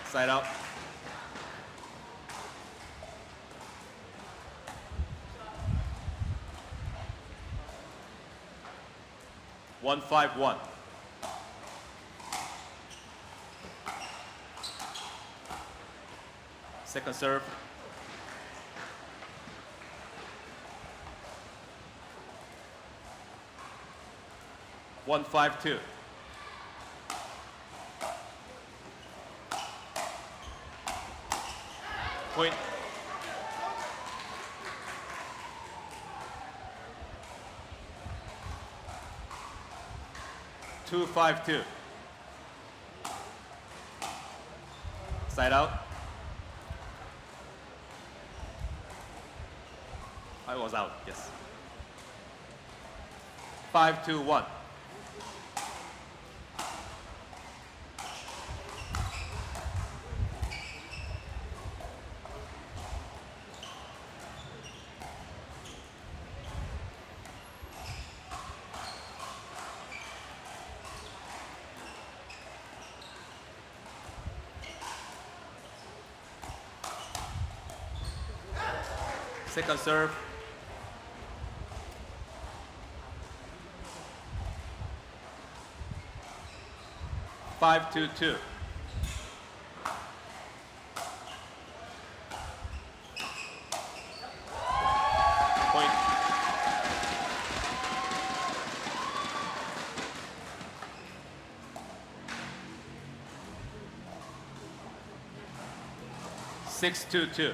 Side out. One, 5-1. Second serve. One, 5-2. Point. Two, 5-2. Side out. I was out, yes. 5-2-1. Second serve. Five, 2-2. Point. Six, 2-2.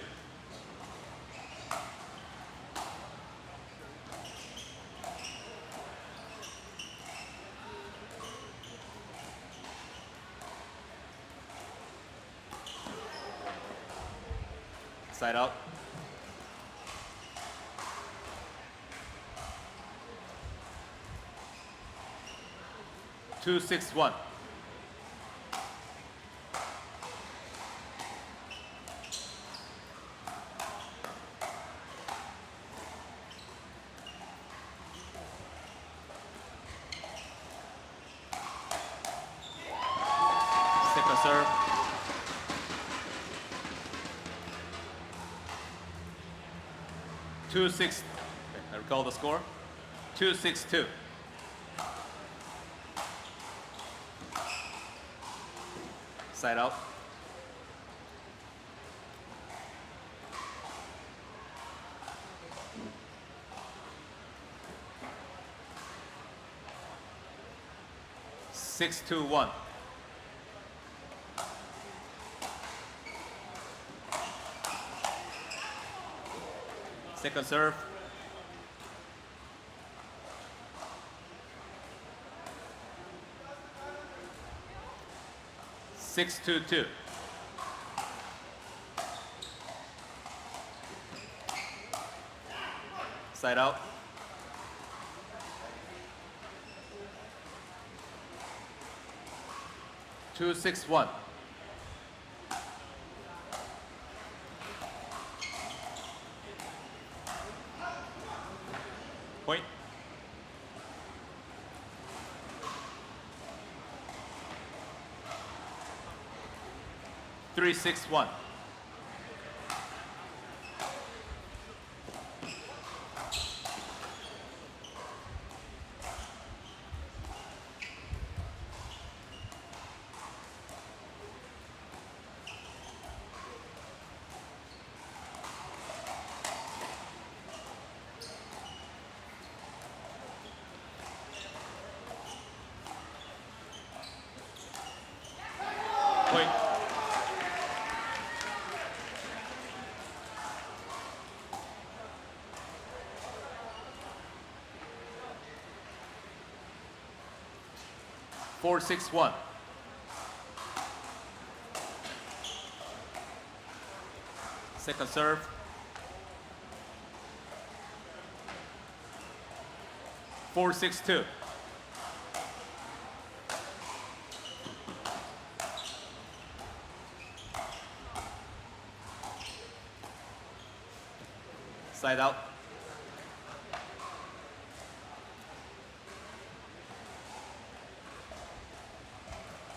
Side out. Two, 6-1. Second serve. Two, 6. Okay, I recall the score. 2-6-2. Side out. Six, 2-1. Second serve. Six, 2-2. Side out. Two, 6-1. Point. Three, 6-1. Point. Four, 6-1. Second serve. 4-6-2. Side out.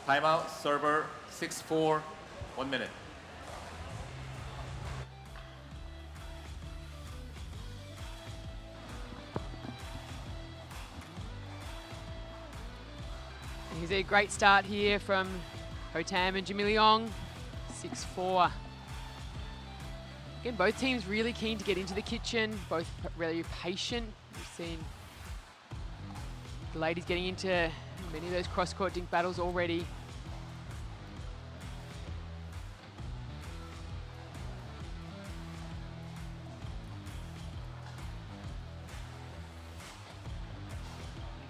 Timeout, server 6-4, 1 minute. Here's a great start here from Ho Tam and Jimmy Leong, 6-4. Again, both teams really keen to get into the kitchen, both really patient. We've seen the ladies getting into many of those cross-court dink battles already.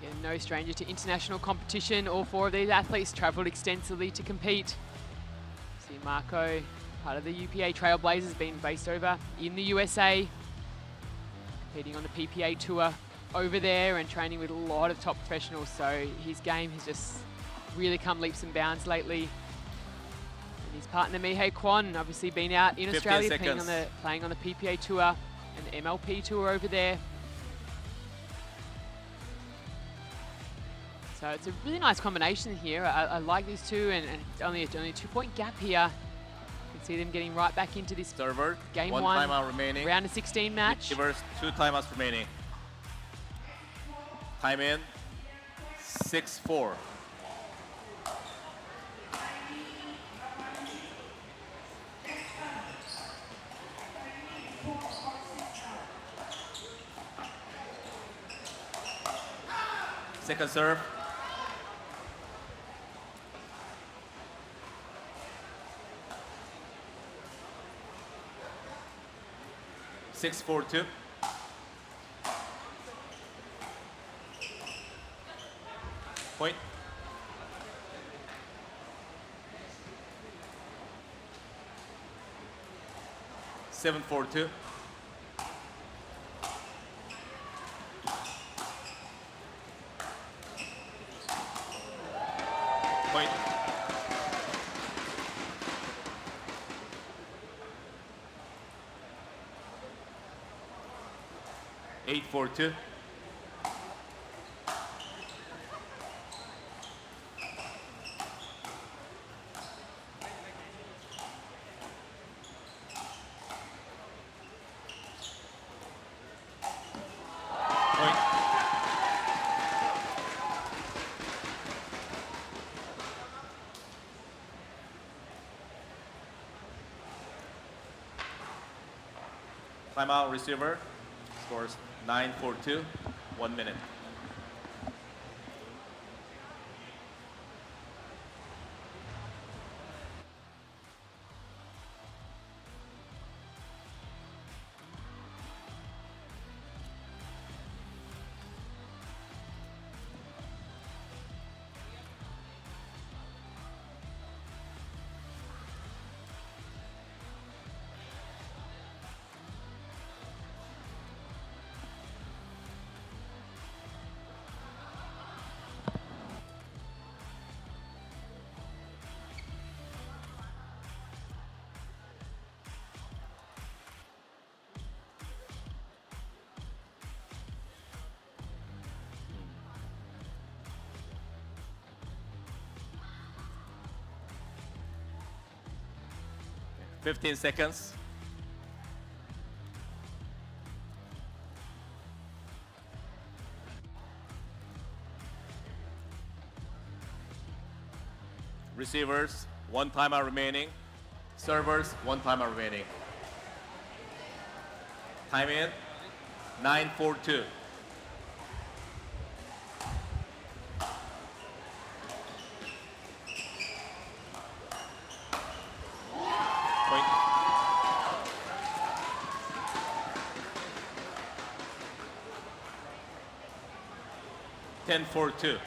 Again, no stranger to international competition. All four of these athletes travelled extensively to compete. See Marco, part of the UPA Trailblazers, being based over in the USA, competing on the PPA Tour over there and training with a lot of top professionals. So his game has just really come leaps and bounds lately. And his partner Mihei Kwon, obviously been out in Australia playing on the PPA Tour and the MLP Tour over there. So it's a really nice combination here. I like these two, and only a 2-point gap here. You can see them getting right back into this server. Game one one, timeout remaining. round of 16 match. Receivers, 2 timeouts remaining. Time in, 6-4. Second serve. Six, 4-2. Point. Seven, 4-2. Point. 8-4-2. Point. Timeout, receiver. Scores 9-4-2, 1 minute. Okay. 15 seconds. Receivers, 1 timeout remaining. Servers, 1 timeout remaining. Time in, 9-4-2. Point. Ten, 4-2.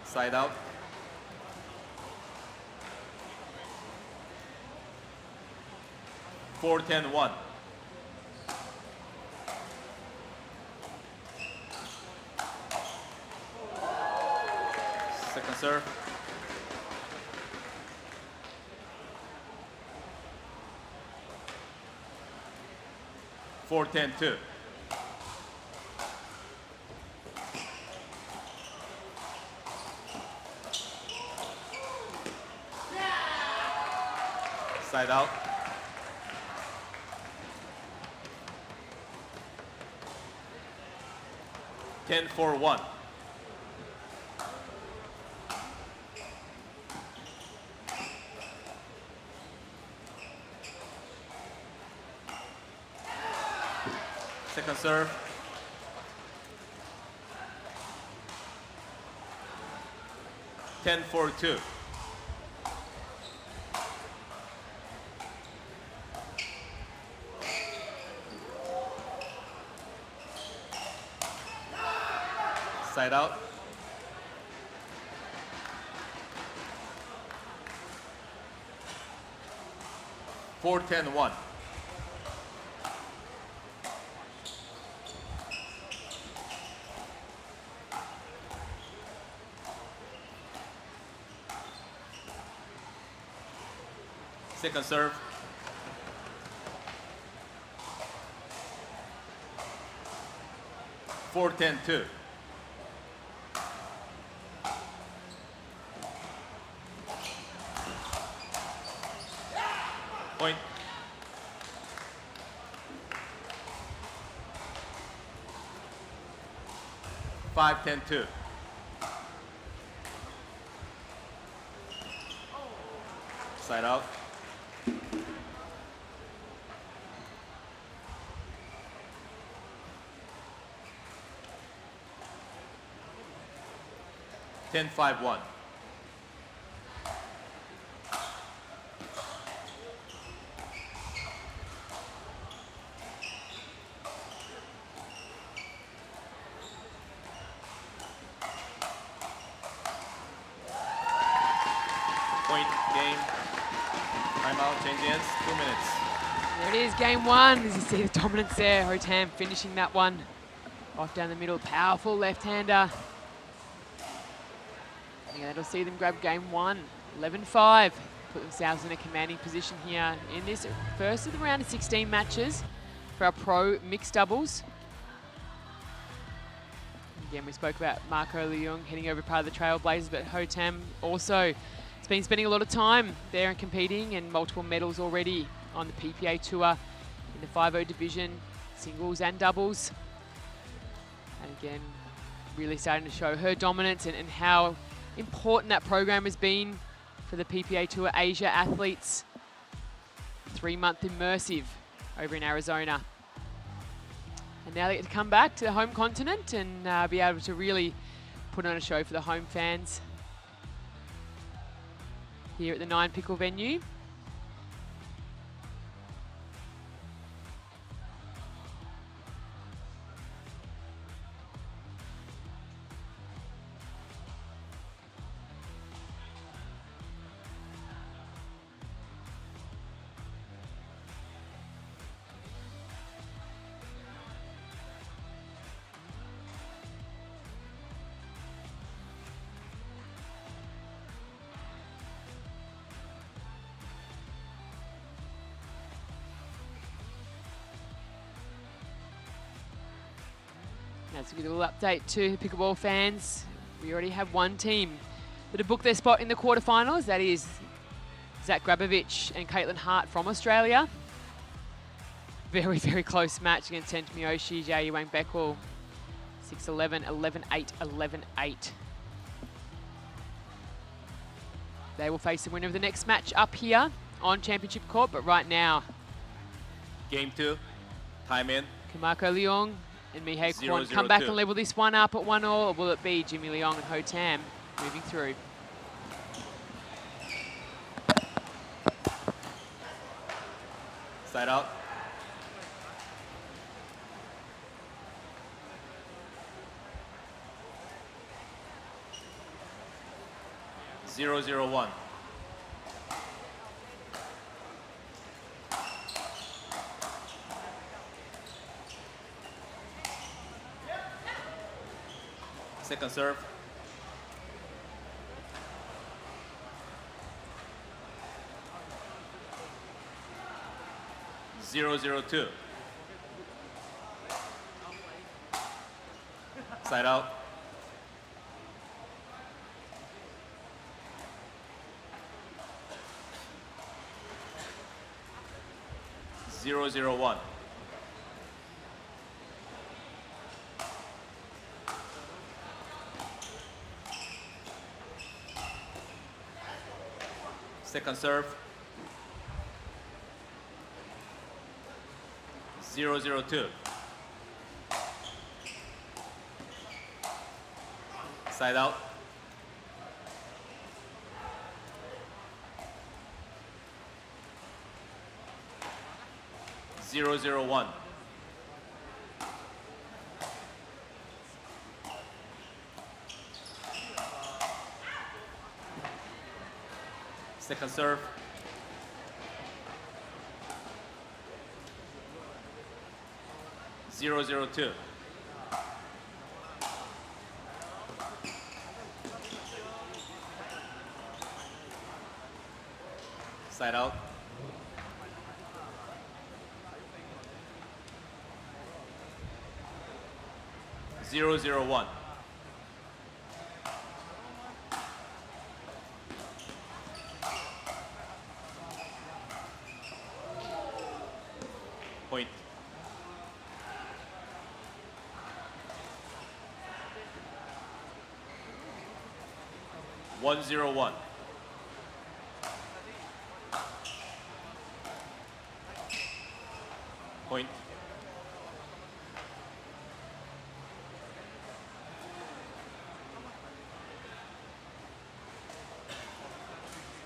Side out. Four, 10, 1. Second serve. 4-10-2. Side out. Ten for 1. Second serve. 10-4-2. Side out. Four, 10-1. Second serve. 4-10-2. Point. Five, 10-2. Side out. Ten, 5-1. Point, game. Timeout, change hands, 2 minutes. There it is, game one. As you see the dominance there, Hotam finishing that one off down the middle. Powerful left-hander. Yeah, that'll see them grab game one, 11-5. Put themselves in a commanding position here in this first of the round of 16 matches for our pro mixed doubles. Again, we spoke about Marco Leung heading over part of the Trailblazers, but Hotam also has been spending a lot of time there and competing, and multiple medals already on the PPA Tour in the 5-0 division, singles and doubles. And again, really starting to show her dominance and how important that program has been for the PPA Tour Asia athletes. 3-month immersive over in Arizona. And now they get to come back to the home continent and be able to really put on a show for the home fans here at the 9 Pickle venue. That's a good little update to pickleball fans. We already have one team that have booked their spot in the quarterfinals. That is Zach Grabovich and Caitlin Hart from Australia. Very, very close match against Tent Miyoshi, Jia Wang Beckwell. 6-11, 11-8, 11-8. They will face the winner of the next match up here on Championship Court, but right now, Game 2, time in. can Marco Leung and Mihei Kwon 0-0-2. come back and level this one up at 1-1, or will it be Jimmy Leong and Hotam moving through? Side out. Zero, 0-1. Second serve. 0-0-2. Side out. 0-0-1. Second serve. 0-0-2. Side out. 0-0-1. Second serve. 0-0-2. Side out. 0-0-1. Point. One zero one. Point.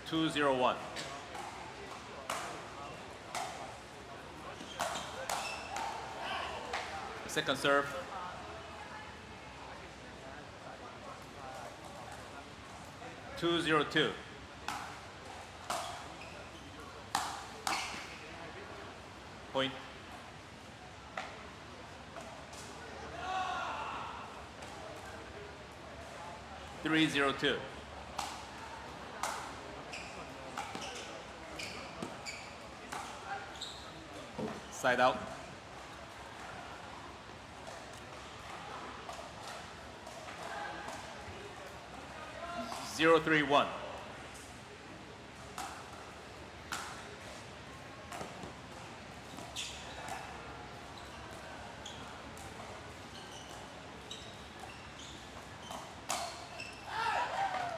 Two zero one. Second serve. 2-0-2. Point. Three zero two. Side out. 0-3-1.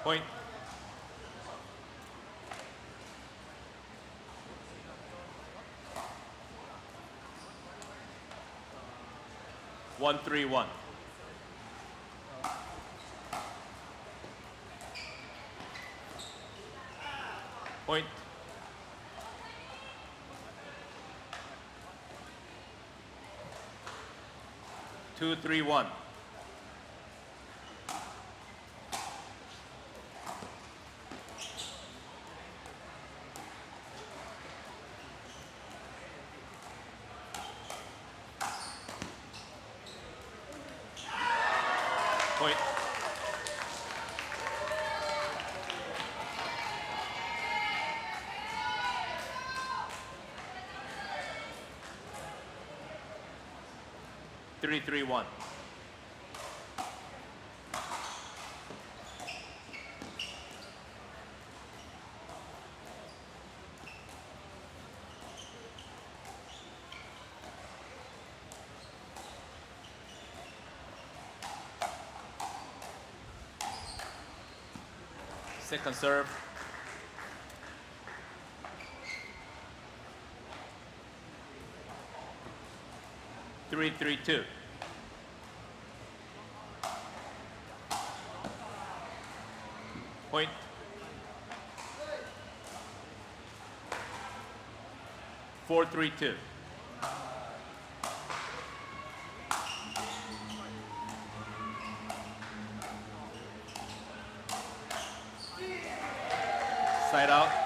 Point. One three one. Point. Two three one. Point. Three three one. Second serve. 3-3-2. Point. Four, three, two. Side out.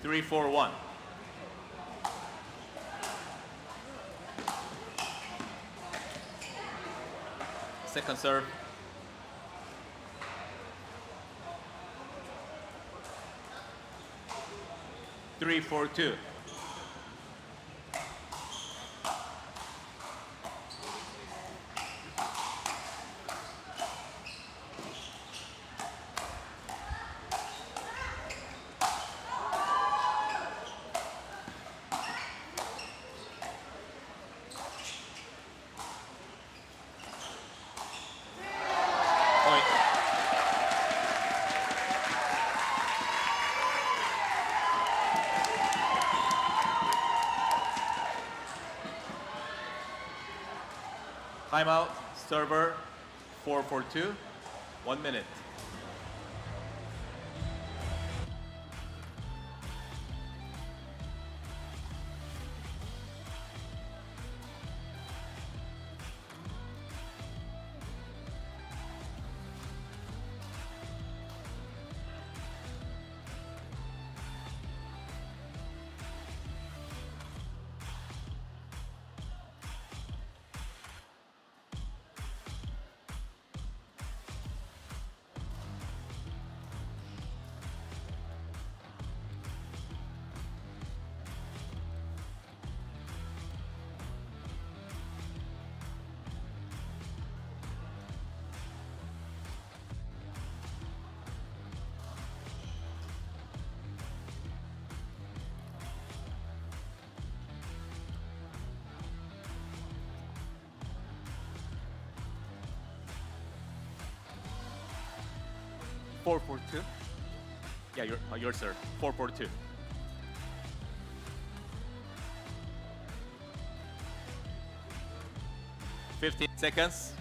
3-4-1. Second serve. 3-4-2. Point. Timeout, server, 4-4-2, 1 minute. Four, 4-2. Yeah, your serve. 4-4-2. Fifteen seconds.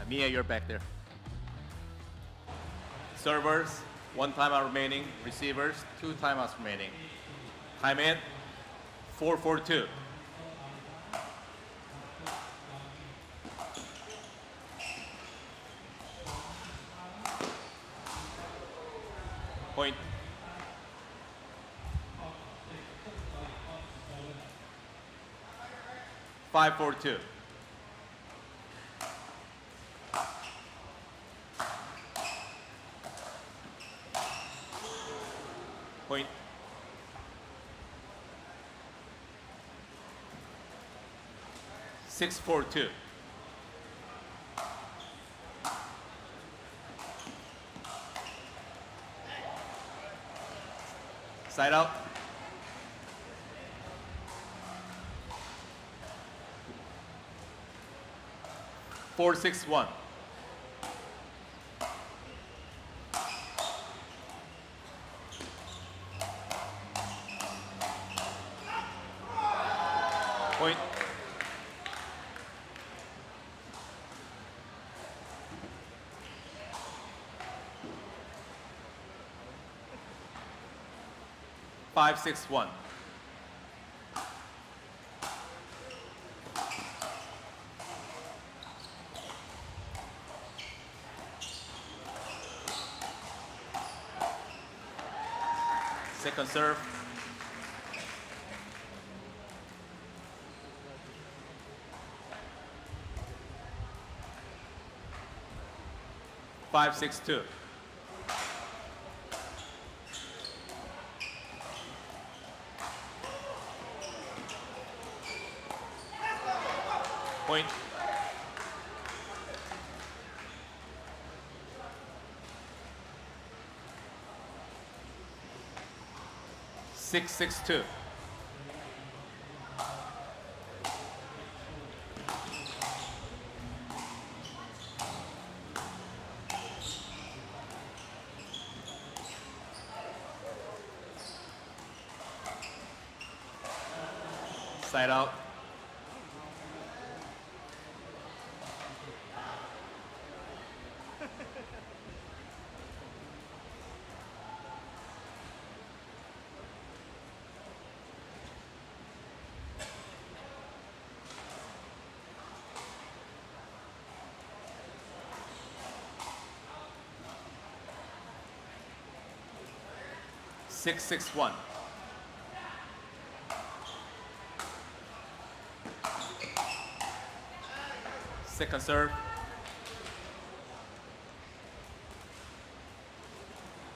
Mia, you're back there. Servers, 1 timeout remaining. Receivers, 2 timeouts remaining. Time in, 4-4-2. Point. Five, 4-2. Point. Six, 4-2. Side out. Four, 6-1. Point. Five, 6-1. Second serve. 5-6-2. Point. 6-6-2. Side out. 6-6-1. Second serve.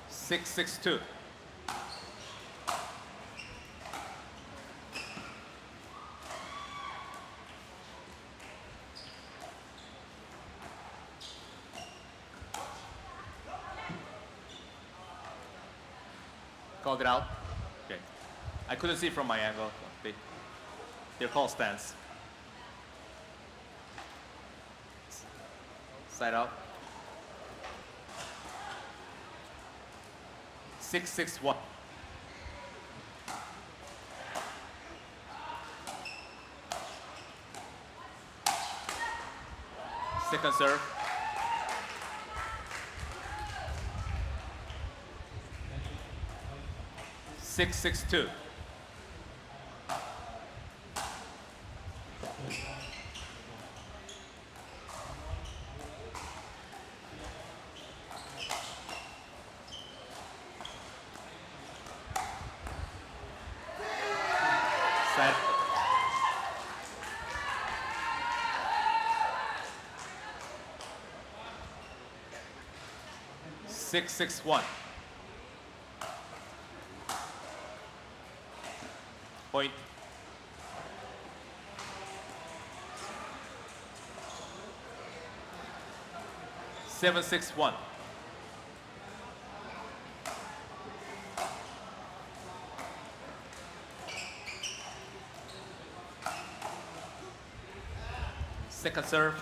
6-6-2. Called it out. Okay. I couldn't see from my angle. They're called stance. Side out. 6-6-1. Second serve. 6-6-2. Set. 6-6-1. Point. Seven, 6-1. Second serve.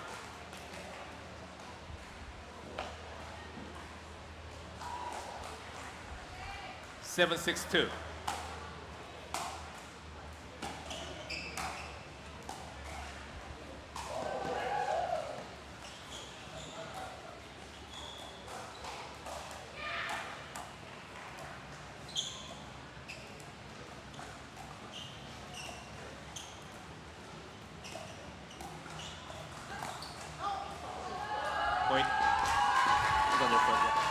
7-6-2. Point. It's on your foot, yeah.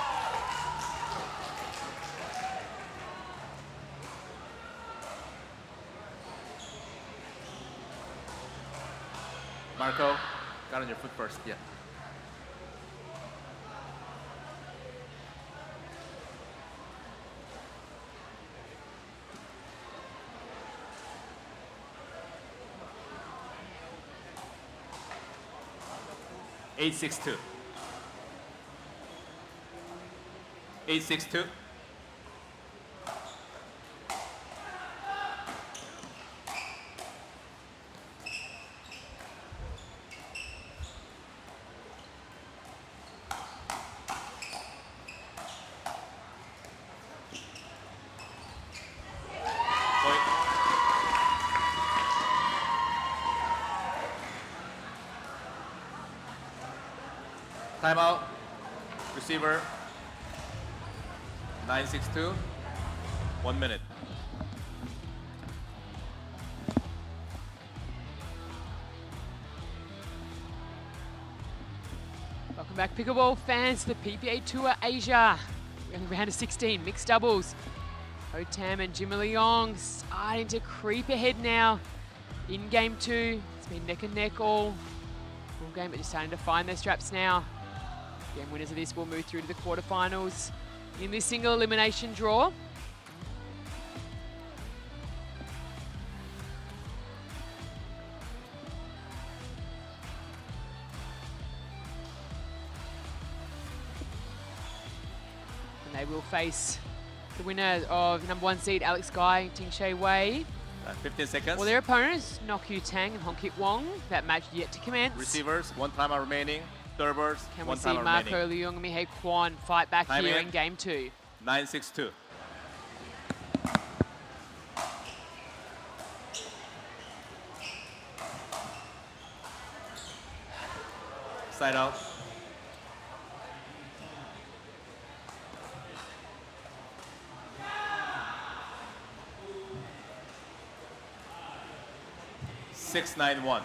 Marco, got on your foot first, yeah. Eight, 6-2. 8-6-2. Timeout. Receiver. 9-6-2. 1 minute. Welcome back, pickleball fans, to the PPA Tour Asia. We're in the round of 16, mixed doubles. Ho Tam and Jimmy Leong starting to creep ahead now in game two. It's been neck and neck all game, but just starting to find their straps now. Game winners of this will move through to the quarterfinals in this single elimination draw. And they will face the winner of number 1 seed Alex Guy, Ting Shei Wei. 15 seconds. Well, their opponents, Nok Yu Tang and Hong Kit Wong. That match yet to commence. Receivers, 1 timeout remaining. Servers, Can we 1 see timeout Marco remaining. Leung and Mihei Kwon fight back Time here in. in game two? 9-6-2. Side out. 6-9-1.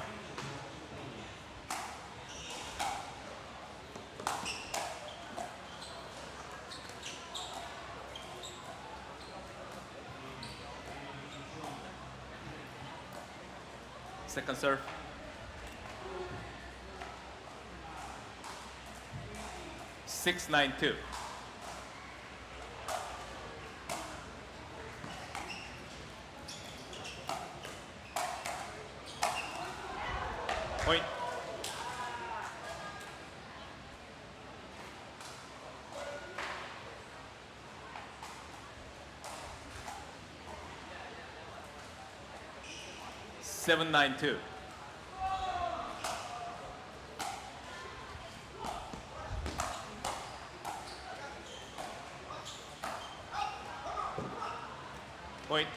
Second serve. 6-9-2. Point. Seven, 9-2. Point.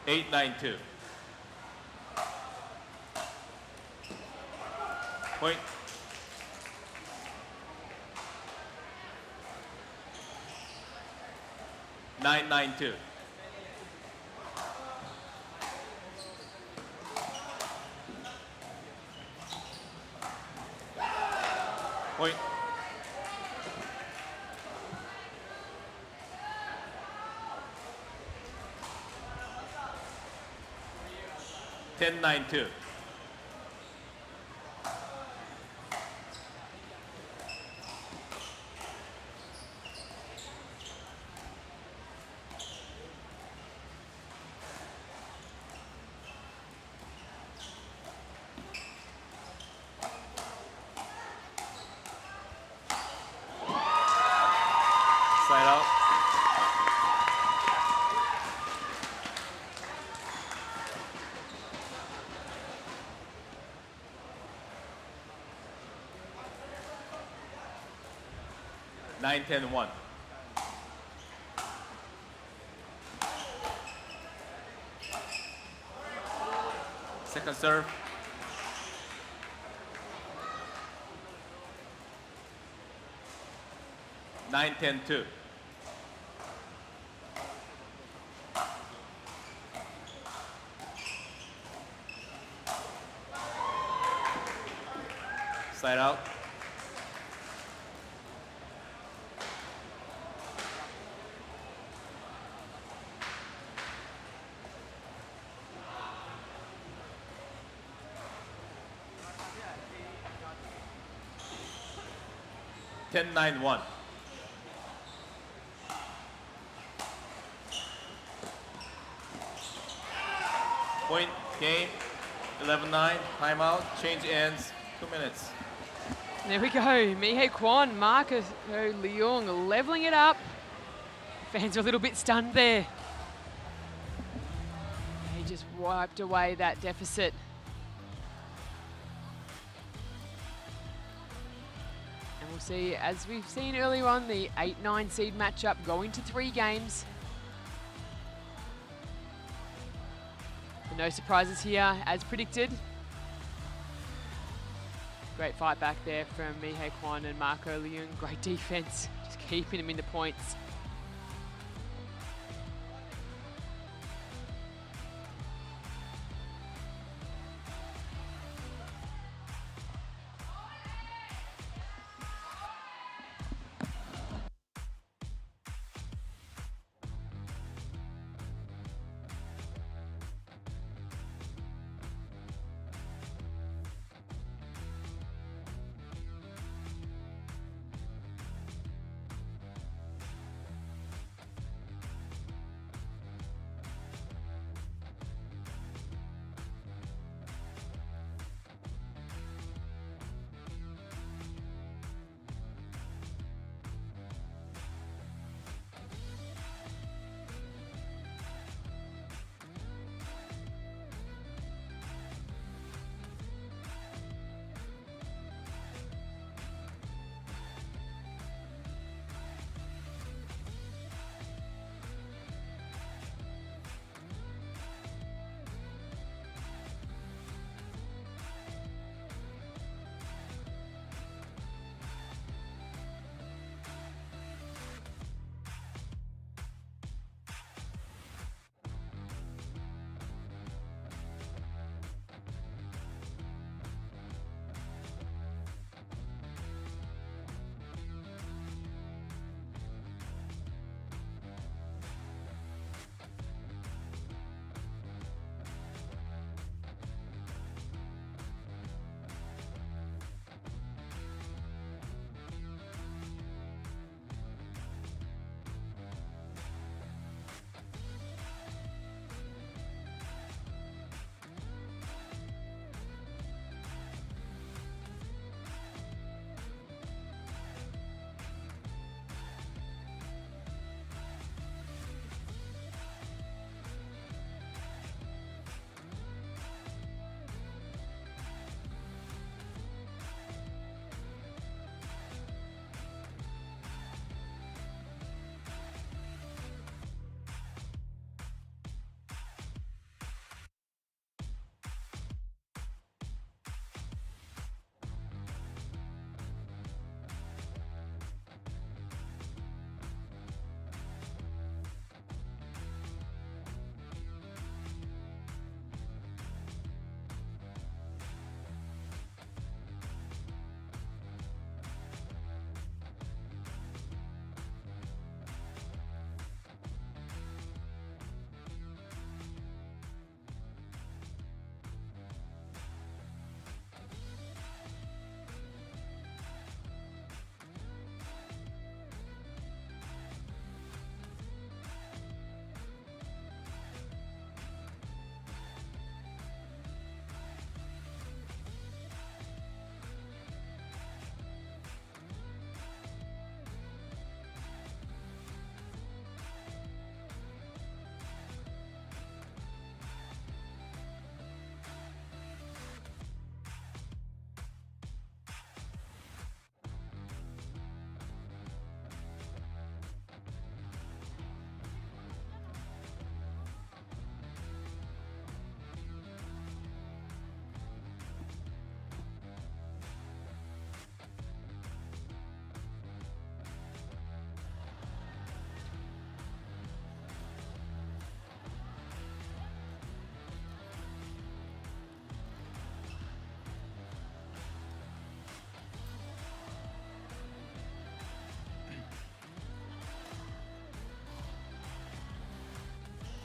Eight, 9-2. Point. Nine, 9-2. Point. Ten, 9-2. Side out. Nine, 10-1. Second serve. 9-10-2. Side out. Ten, 9-1. Point, game, 11-9, timeout, change ends, 2 minutes. There we go. Mihei Kwan, Marco Leung leveling it up. Fans are a little bit stunned there. He just wiped away that deficit. And we'll see, as we've seen earlier on, the 8-9 seed matchup going to 3 games. No surprises here, as predicted. Great fight back there from Mihei Kwan and Marco Leung. Great defense, just keeping him in the points.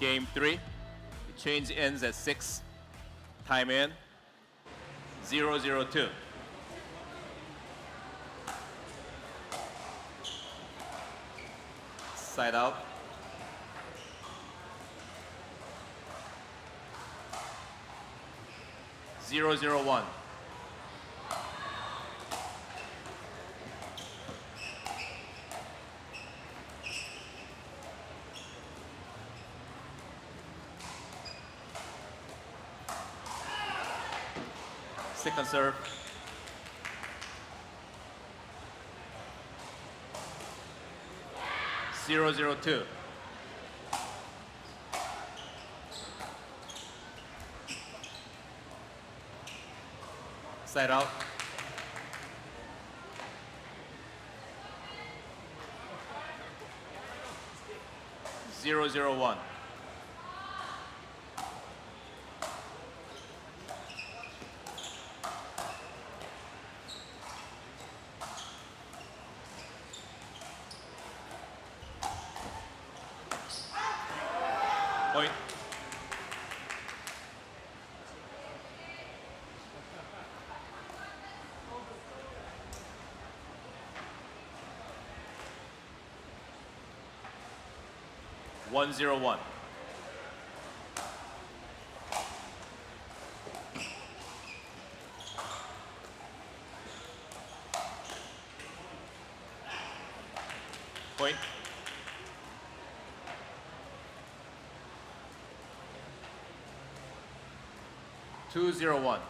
Game 3. The change ends at 6. Time in 0-0-2. Side out. 0-0-1. Second serve. 0-0-2. Side out. 0-0-1. Point. One zero one. Point. Two zero one.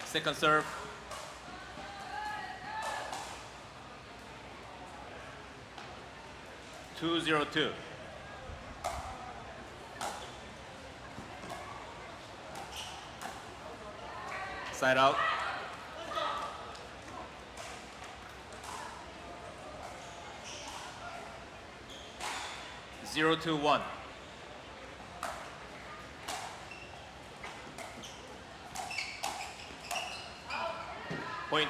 Second serve. 2-0-2. Side out. 0-2-1. Point.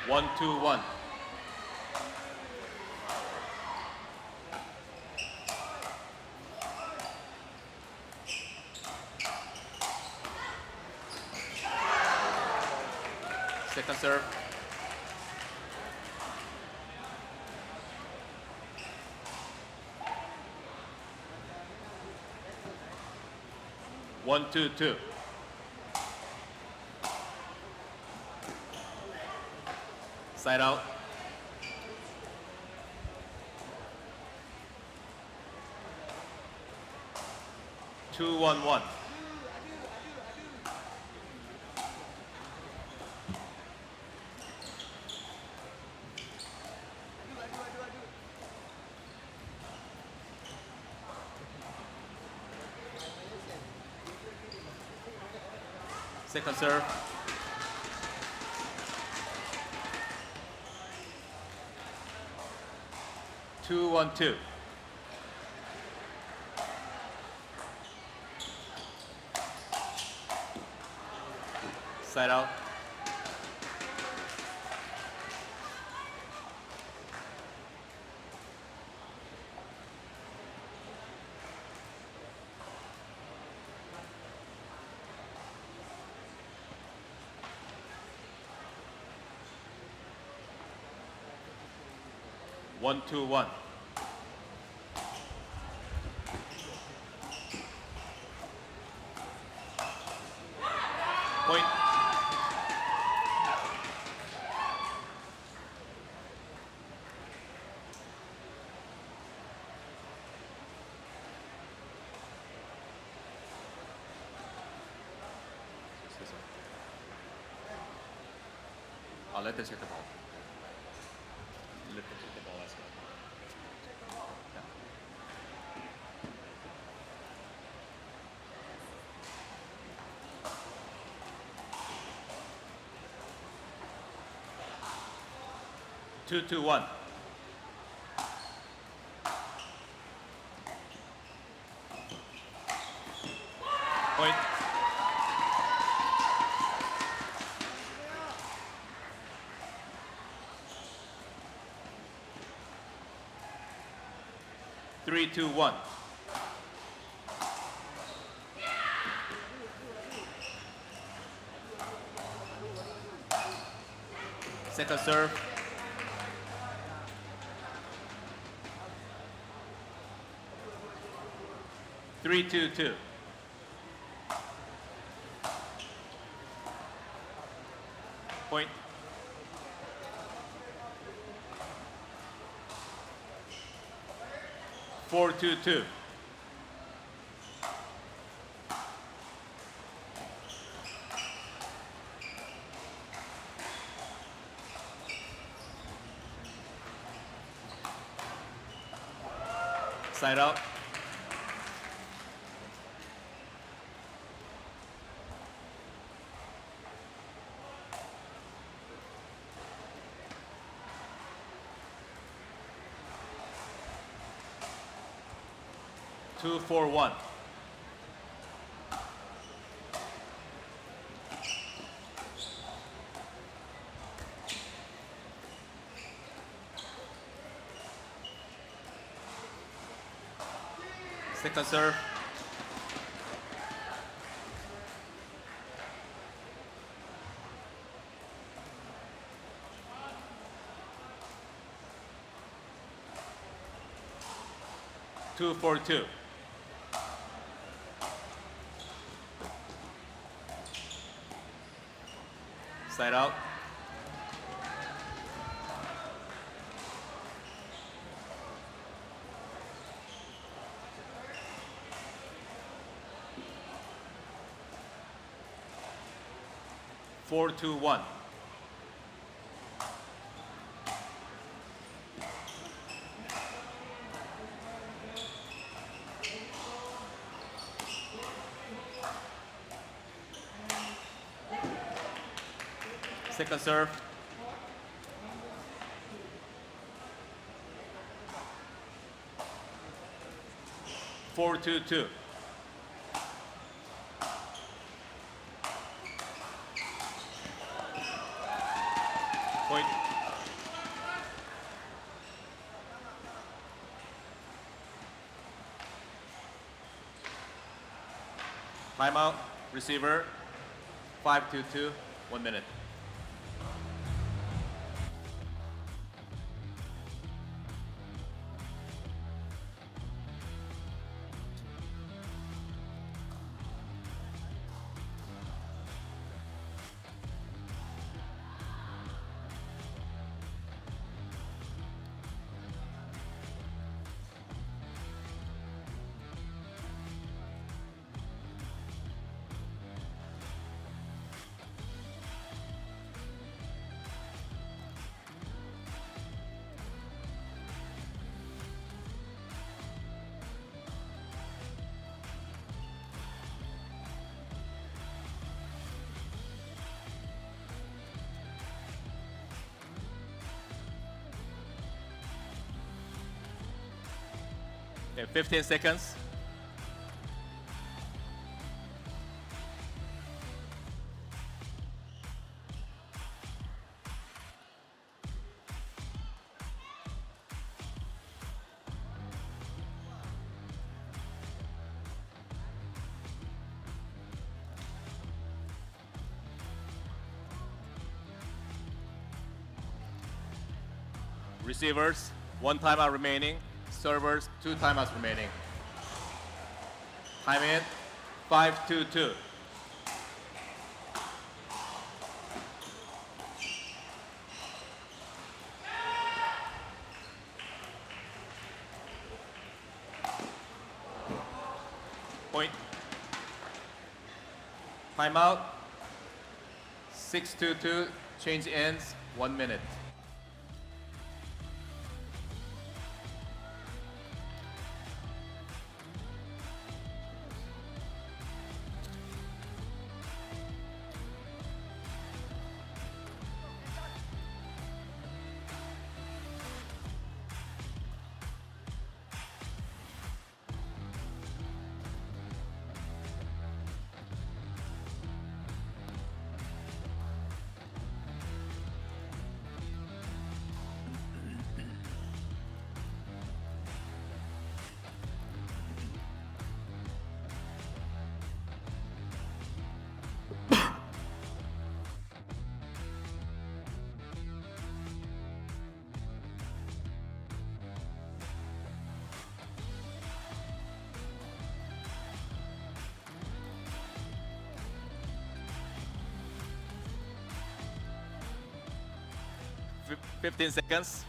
One, two, one. Second serve. 1-2-2. Side out. 2-1-1. Second serve. 2-1-2. Side out. 1-2-1. Point. I'll let them check the ball. Let them check the ball as well. Yeah. Two, two, one. Point. Three, two, one. Second serve. 3-2-2. Point. Four, 2-2. Side out. Two, 4-1. Second serve. Two, 4-2. Side out. Four, 2-1. Second serve. Four, 2-2. Point. Timeout. Receiver. 5-2-2. 1 minute. Okay, 15 seconds. Receivers, 1 timeout remaining. Servers, 2 timeouts remaining. Time in, 5-2-2. Point. Timeout. 6-2-2. Change ends. 1 minute. 15 seconds.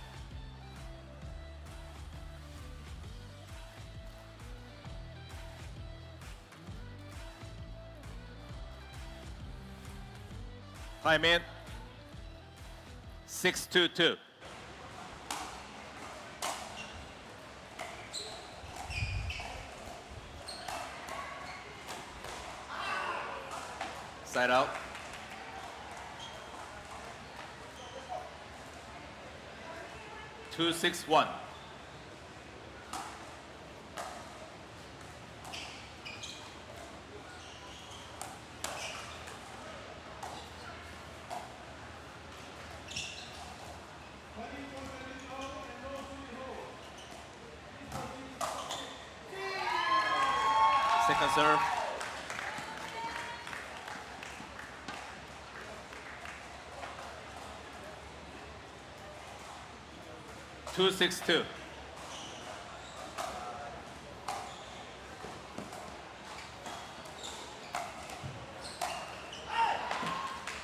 Time in. 6:22. Side out. Two, 6-1. Second serve. Two, 6-2.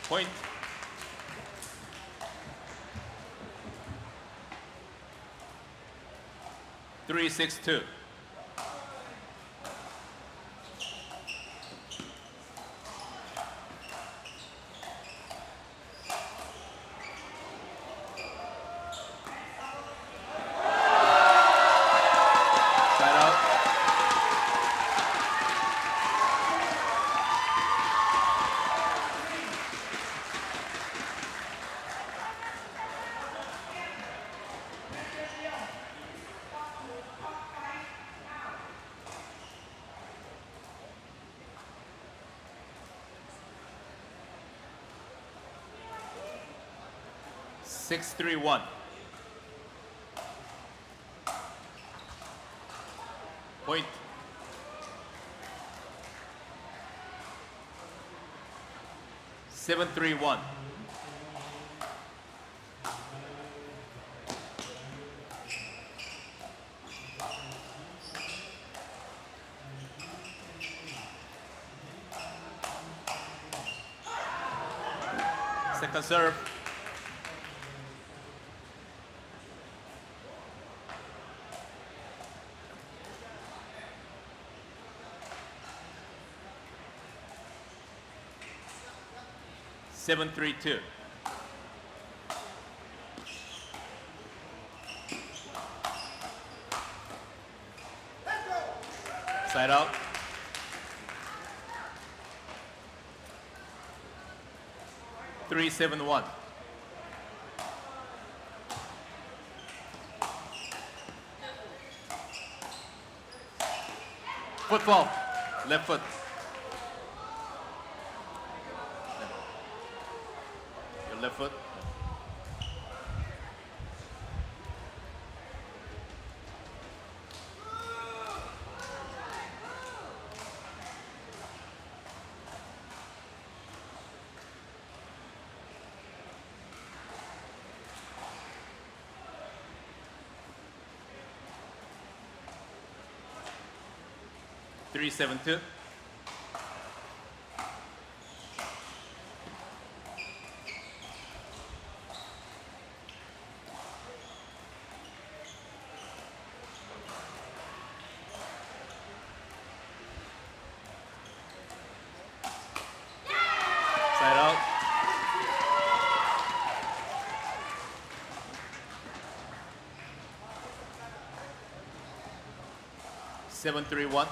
Point. Three, 6-2. Side out. Six, 3-1. Point. Seven, 3-1. Second serve. Seven, 3-2. Side out. Three, 7-1. Football. Left foot. Your left foot. Three, 7-2. Side out. Seven, 3-1.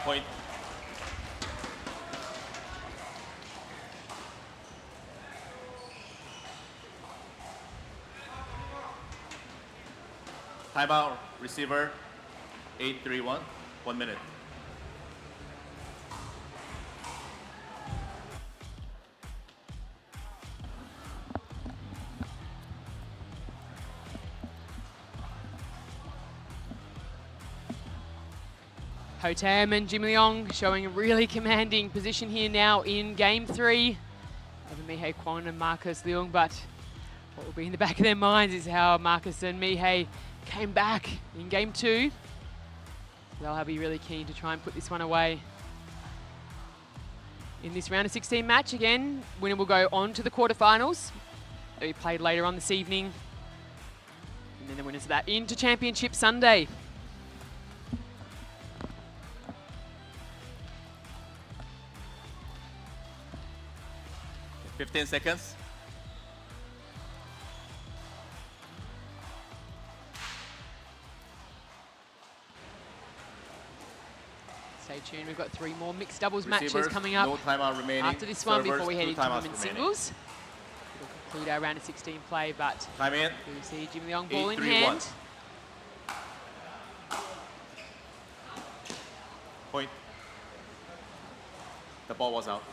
Point. Timeout, receiver, 8-3-1, 1 minute. Ho Tam and Jim Leong showing a really commanding position here now in game 3 over Mihei Kwon and Marcus Leung, but What will be in the back of their minds is how Marcus and Mihei came back in game 2. They'll be really keen to try and put this one away. In this round of 16 match, again, winner will go on to the quarterfinals. They'll be played later on this evening. And then the winners of that into Championship Sunday. Fifteen seconds. Stay tuned, we've got 3 more mixed doubles matches Receivers, coming up no timeout remaining. after this one Servers, before we head 2 into timeouts women's remaining. singles. We'll conclude our round of 16 play, but Time in. we see Jim Leong ball in 8-3-1. hand. Point. The ball was out.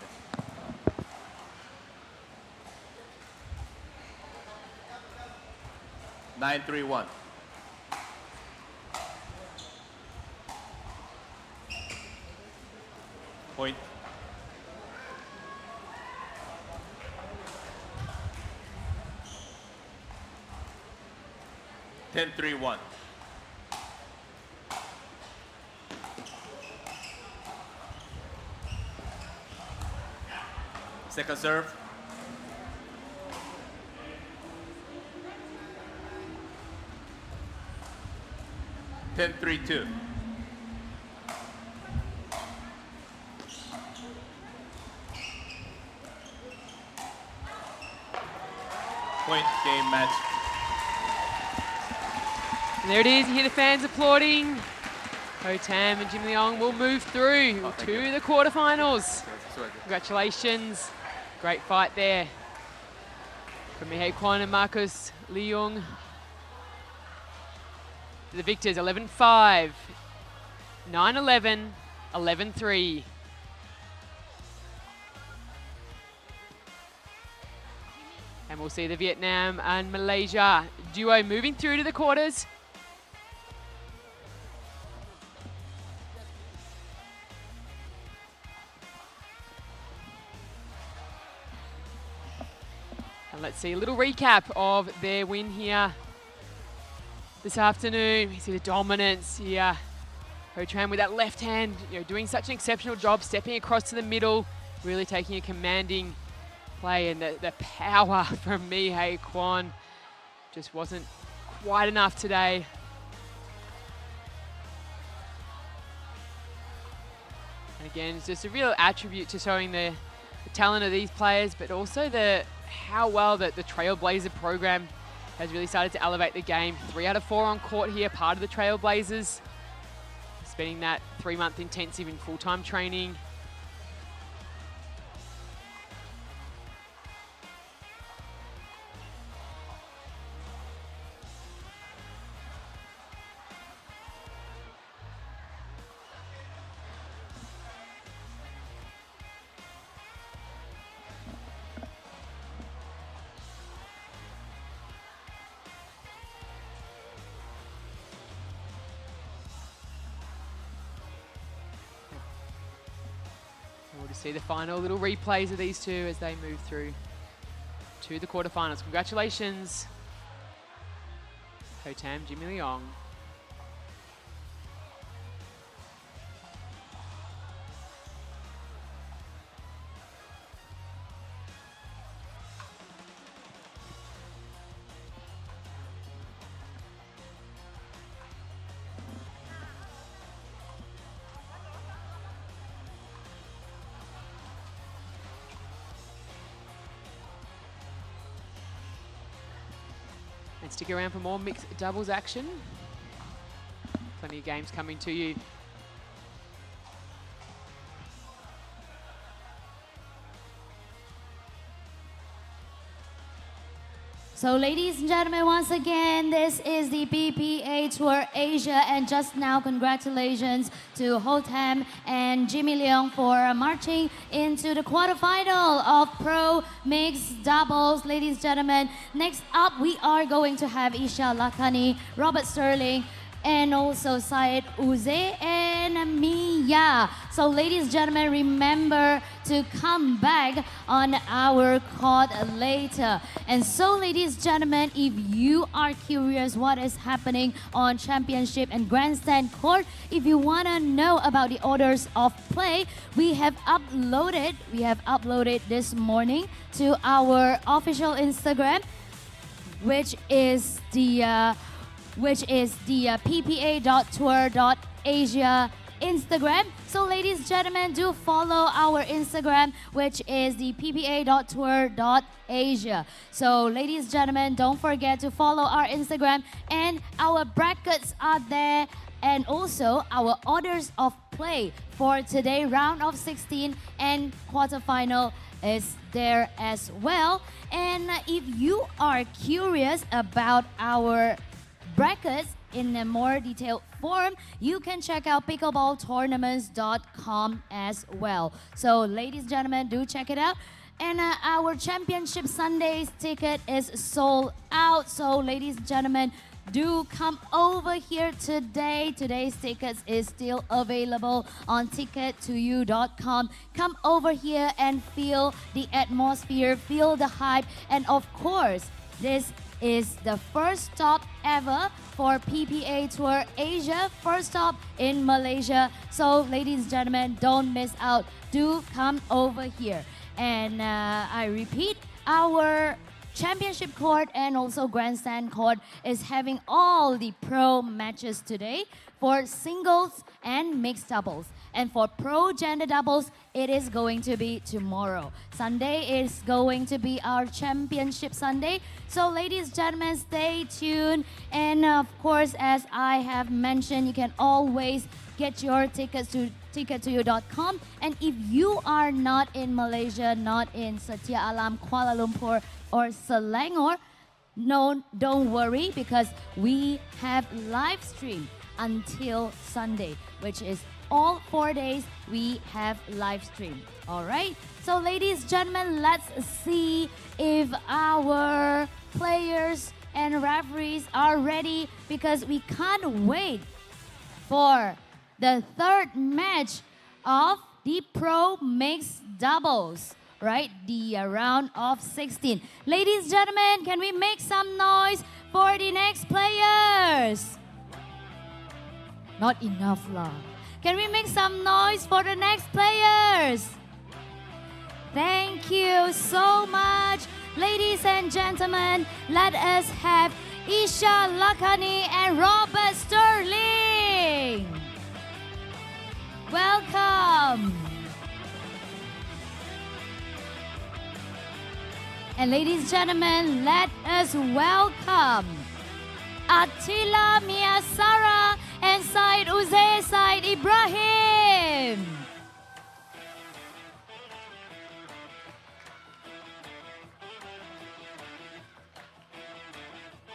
9-3-1. Point. Ten, 3-1. Second serve. Ten, 3-2. Point, game, match. And there it is, you hear the fans applauding. Ho Tam and Jim Leong will move through to the quarterfinals. Congratulations. Great fight there from Mihei Kwon and Marcus Leung. The victors 11-5, 9-11, 11-3. And we'll see the Vietnam and Malaysia duo moving through to the quarters. And let's see a little recap of their win here this afternoon. We see the dominance here. Ho Tran with that left hand, doing such an exceptional job, stepping across to the middle, really taking a commanding play, and the power from Mihei Kwon just wasn't quite enough today. And again, it's just a real attribute to showing the talent of these players, but also how well the Trailblazer program has really started to elevate the game. 3 out of 4 on court here, part of the Trailblazers. Spending that 3-month intensive in full-time training. We'll just see the final little replays of these two as they move through to the quarterfinals. Congratulations, Ho Tam, Jimmy Leong. And stick around for more mixed doubles action. Plenty of games coming to you. So ladies and gentlemen, once again, this is the PPA Tour Asia, and just now congratulations to Ho Tam and Jimmy Leong for marching into the quarterfinal of Pro Mixed Doubles. Ladies and gentlemen, next up we are going to have Isha Lakhani, Robert Sterling, and also Syed Uze and Mia. So ladies and gentlemen, remember to come back on our court later. And so ladies and gentlemen, if you are curious what is happening on championship and grandstand court, if you want to know about the orders of play, we have uploaded this morning to our official Instagram, which is the PPA.Tour Asia Instagram. So ladies and gentlemen, do follow our Instagram, which is the PPA.Tour Asia. So ladies and gentlemen, don't forget to follow our Instagram, and our brackets are there, and also our orders of play for today, round of 16 and quarterfinal is there as well. And if you are curious about our brackets in a more detailed form, you can check out pickleballtournaments.com as well. So ladies and gentlemen, do check it out. And our Championship Sundays ticket is sold out. So ladies and gentlemen, do come over here today. Today's tickets is still available on ticket2u.com. Come over here and feel the atmosphere, feel the hype, and of course, this is the first stop ever for PPA Tour Asia, first stop in Malaysia. So ladies and gentlemen, don't miss out. Do come over here. And I repeat, our championship court and also grandstand court is having all the pro matches today for singles and mixed doubles. And for pro gender doubles, it is going to be tomorrow. Sunday is going to be our championship Sunday. So ladies and gentlemen, stay tuned. And of course, as I have mentioned, you can always get your tickets to ticket2u.com. And if you are not in Malaysia, not in Setia Alam, Kuala Lumpur, or Selangor, no, don't worry, because we have live stream until Sunday, which is all 4 days we have live stream. All right. So ladies and gentlemen, let's see if our players and referees are ready, because we can't wait for the third match of the pro mixed doubles, right? The round of 16. Ladies and gentlemen, can we make some noise for the next players? Not enough lah. Can we make some noise for the next players? Thank you so much. Ladies and gentlemen, let us have Isha Lakhani and Robert Sterling. Welcome. And ladies and gentlemen, let us welcome Attila Miasara and Syed Uze Syed Ibrahim.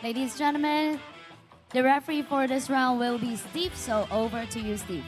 Ladies and gentlemen, the referee for this round will be Steve, so over to you, Steve.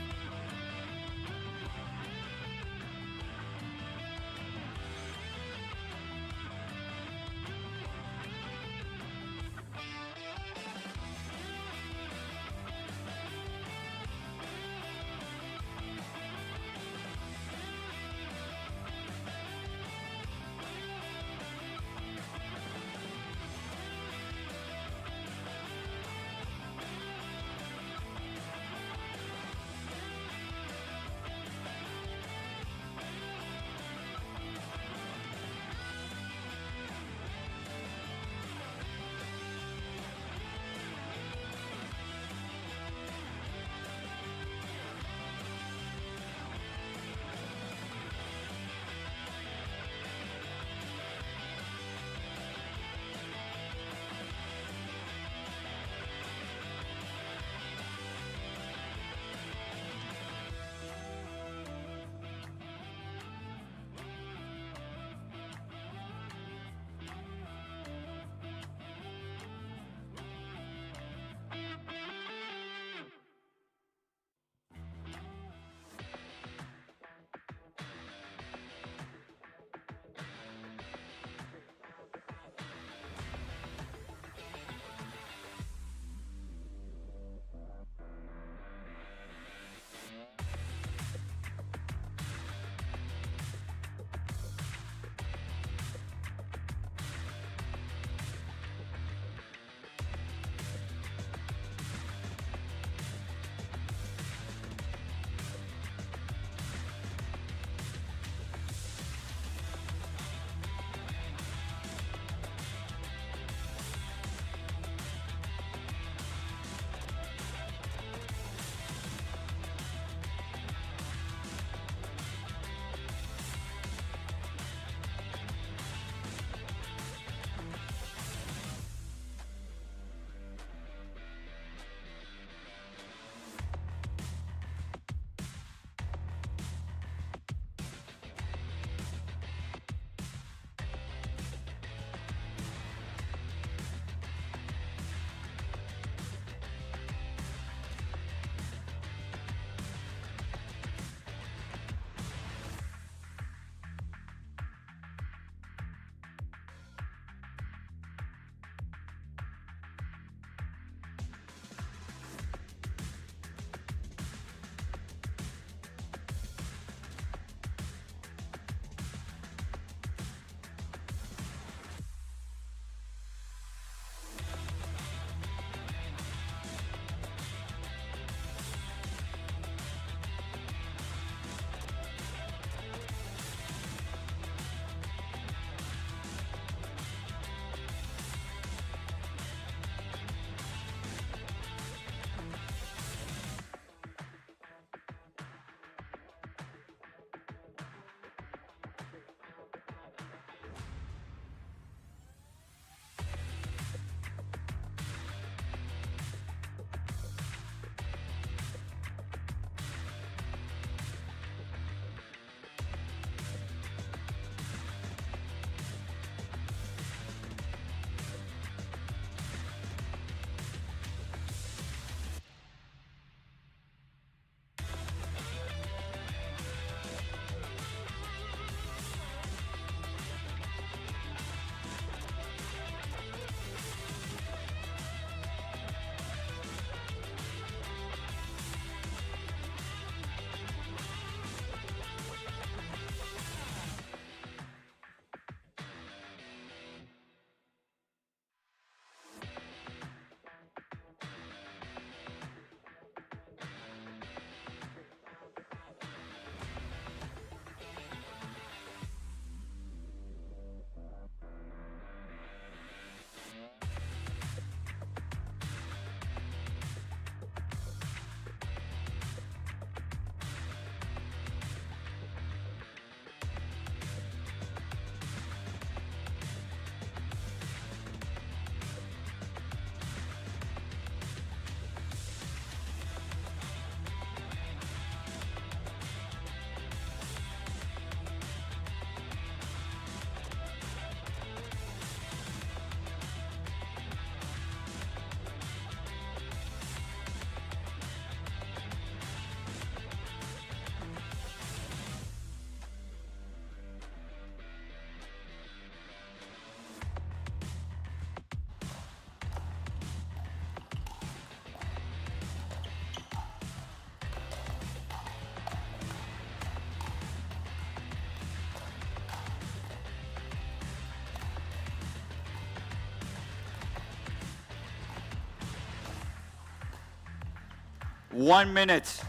1 minute.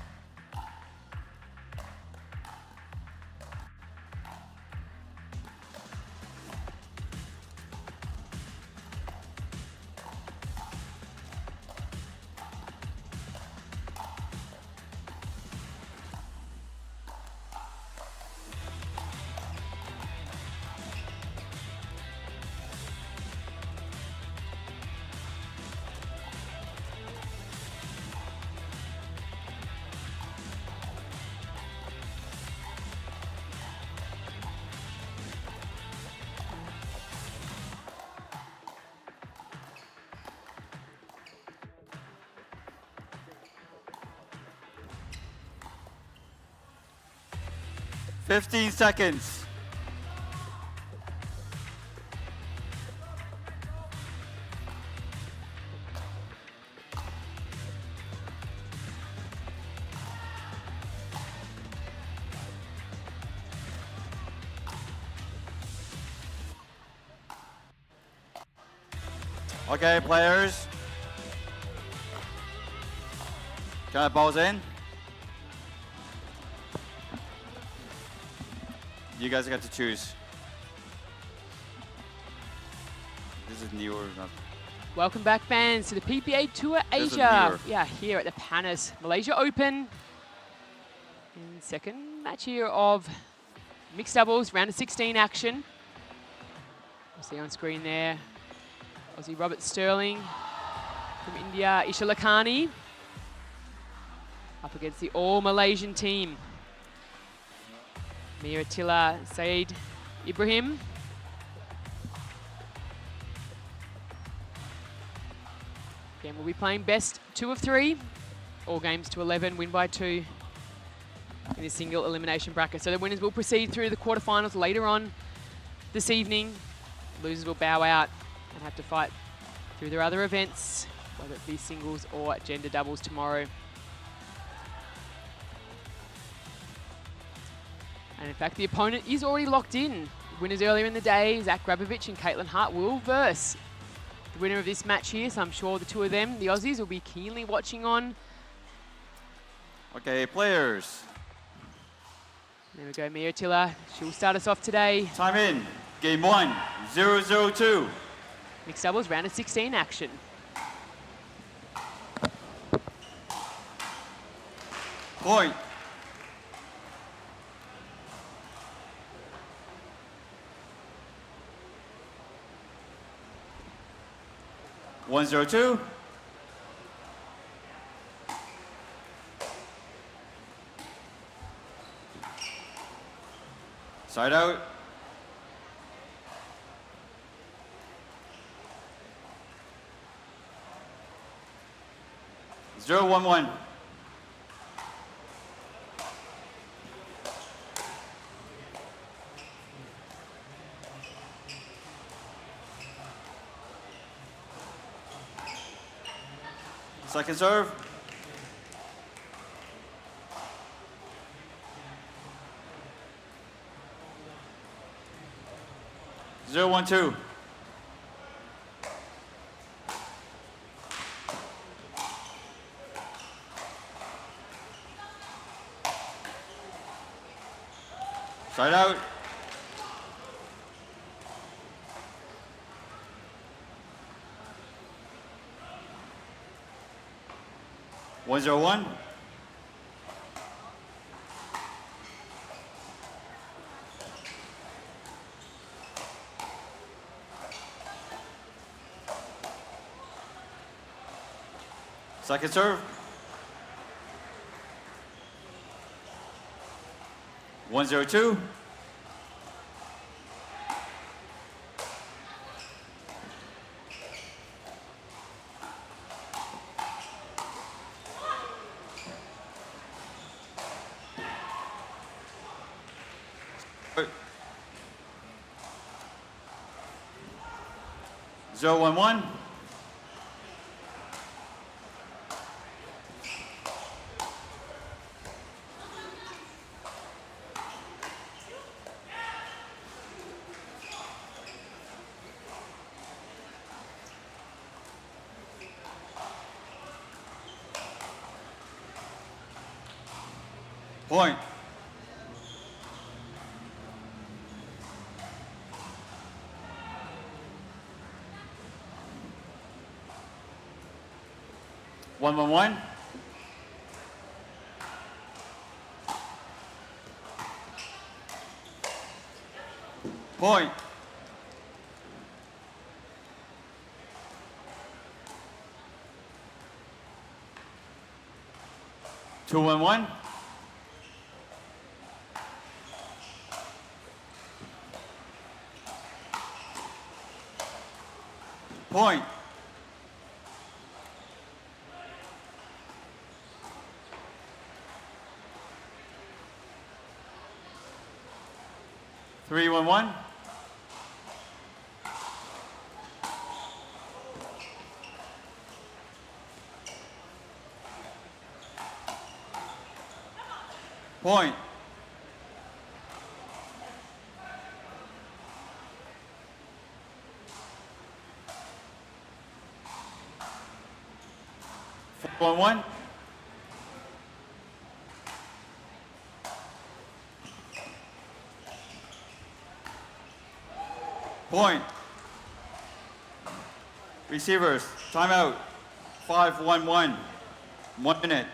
Fifteen seconds. Okay, players. Got balls in. You guys got to choose. This is newer. Welcome back, fans, to the PPA Tour This is Asia. newer. Yeah, here at the Panas Malaysia Open. And second match here of mixed doubles, round of 16 action. You see on screen there, Aussie Robert Sterling from India, Isha Lakhani, up against the all-Malaysian team. Mia Attila, Saeed Ibrahim. Again, we'll be playing best 2 of 3. All games to 11, win by 2 in a single elimination bracket. So the winners will proceed through the quarterfinals later on this evening. Losers will bow out and have to fight through their other events, whether it be singles or gender doubles tomorrow. And in fact, the opponent is already locked in. Winners earlier in the day, Zach Grabovich and Caitlin Hart will verse the winner of this match here. So I'm sure the two of them, the Aussies, will be keenly watching on. Okay, players. There we go, Mia Attila. She'll start us off today. Time in. Game 1, 0-0-2. Mixed doubles, round of 16 action. Point. One zero two. Side out. 0-1-1. Second serve. Zero, 1-2. Side out. One zero one. Second serve. 1-0-2. Zero, 1-1. Point. One. Point. Two, one. Point. Three, one. Point. Four, one. Point. Receivers, timeout. 5-1-1. 1 minute.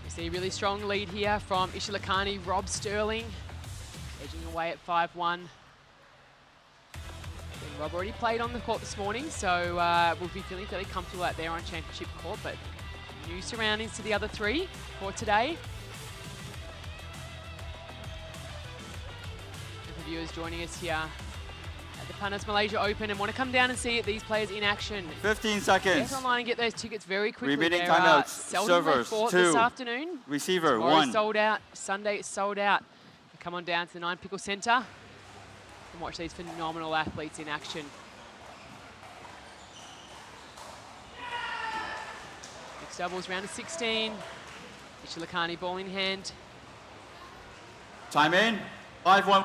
We see a really strong lead here from Ishilakani, Rob Sterling, edging away at 5-1. Rob already played on the court this morning, so we'll be feeling fairly comfortable out there on championship court, but new surroundings to the other three for today. And for viewers joining us here at the Panas Malaysia Open and want to come down and see these players in action. 15 seconds. Get online and get those tickets very quickly. Repeating There are timeouts. seldom Servers, fought 2. this afternoon. Receiver, Tomorrow's 1. sold out. Sunday it's sold out. Come on down to the 9 Pickle Centre and watch these phenomenal athletes in action. Mixed doubles round of 16. Ishilakani ball in hand. Time in. 5-1.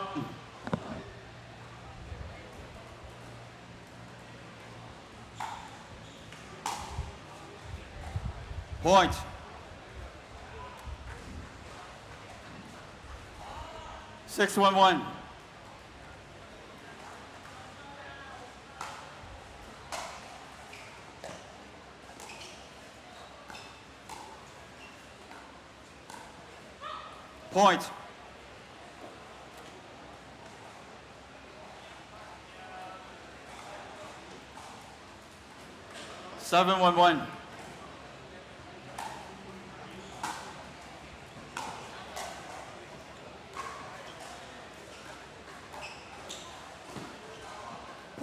Point. Six, 1-1. Point. Seven, 1-1.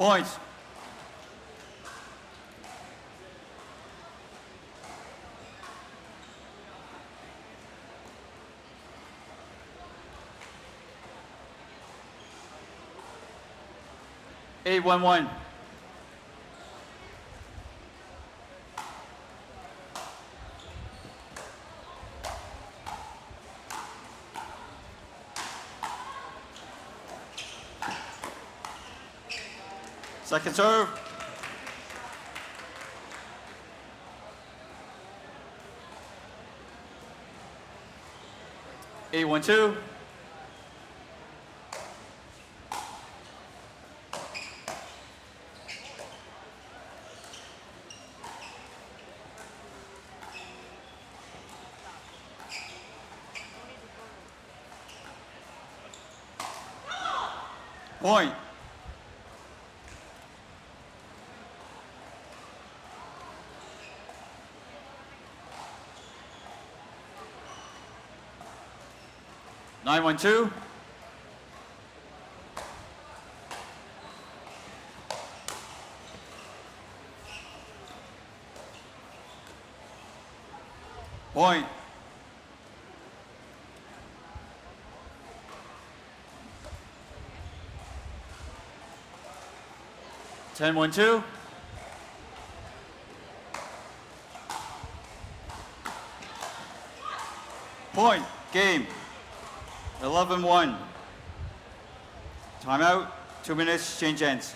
Point. Eight, 1-1. Second serve. Eight, 1-2. Point. Nine, 1-2. Point. Ten, 1-2. Point. Game. 11-1. Timeout. 2 minutes. Change ends.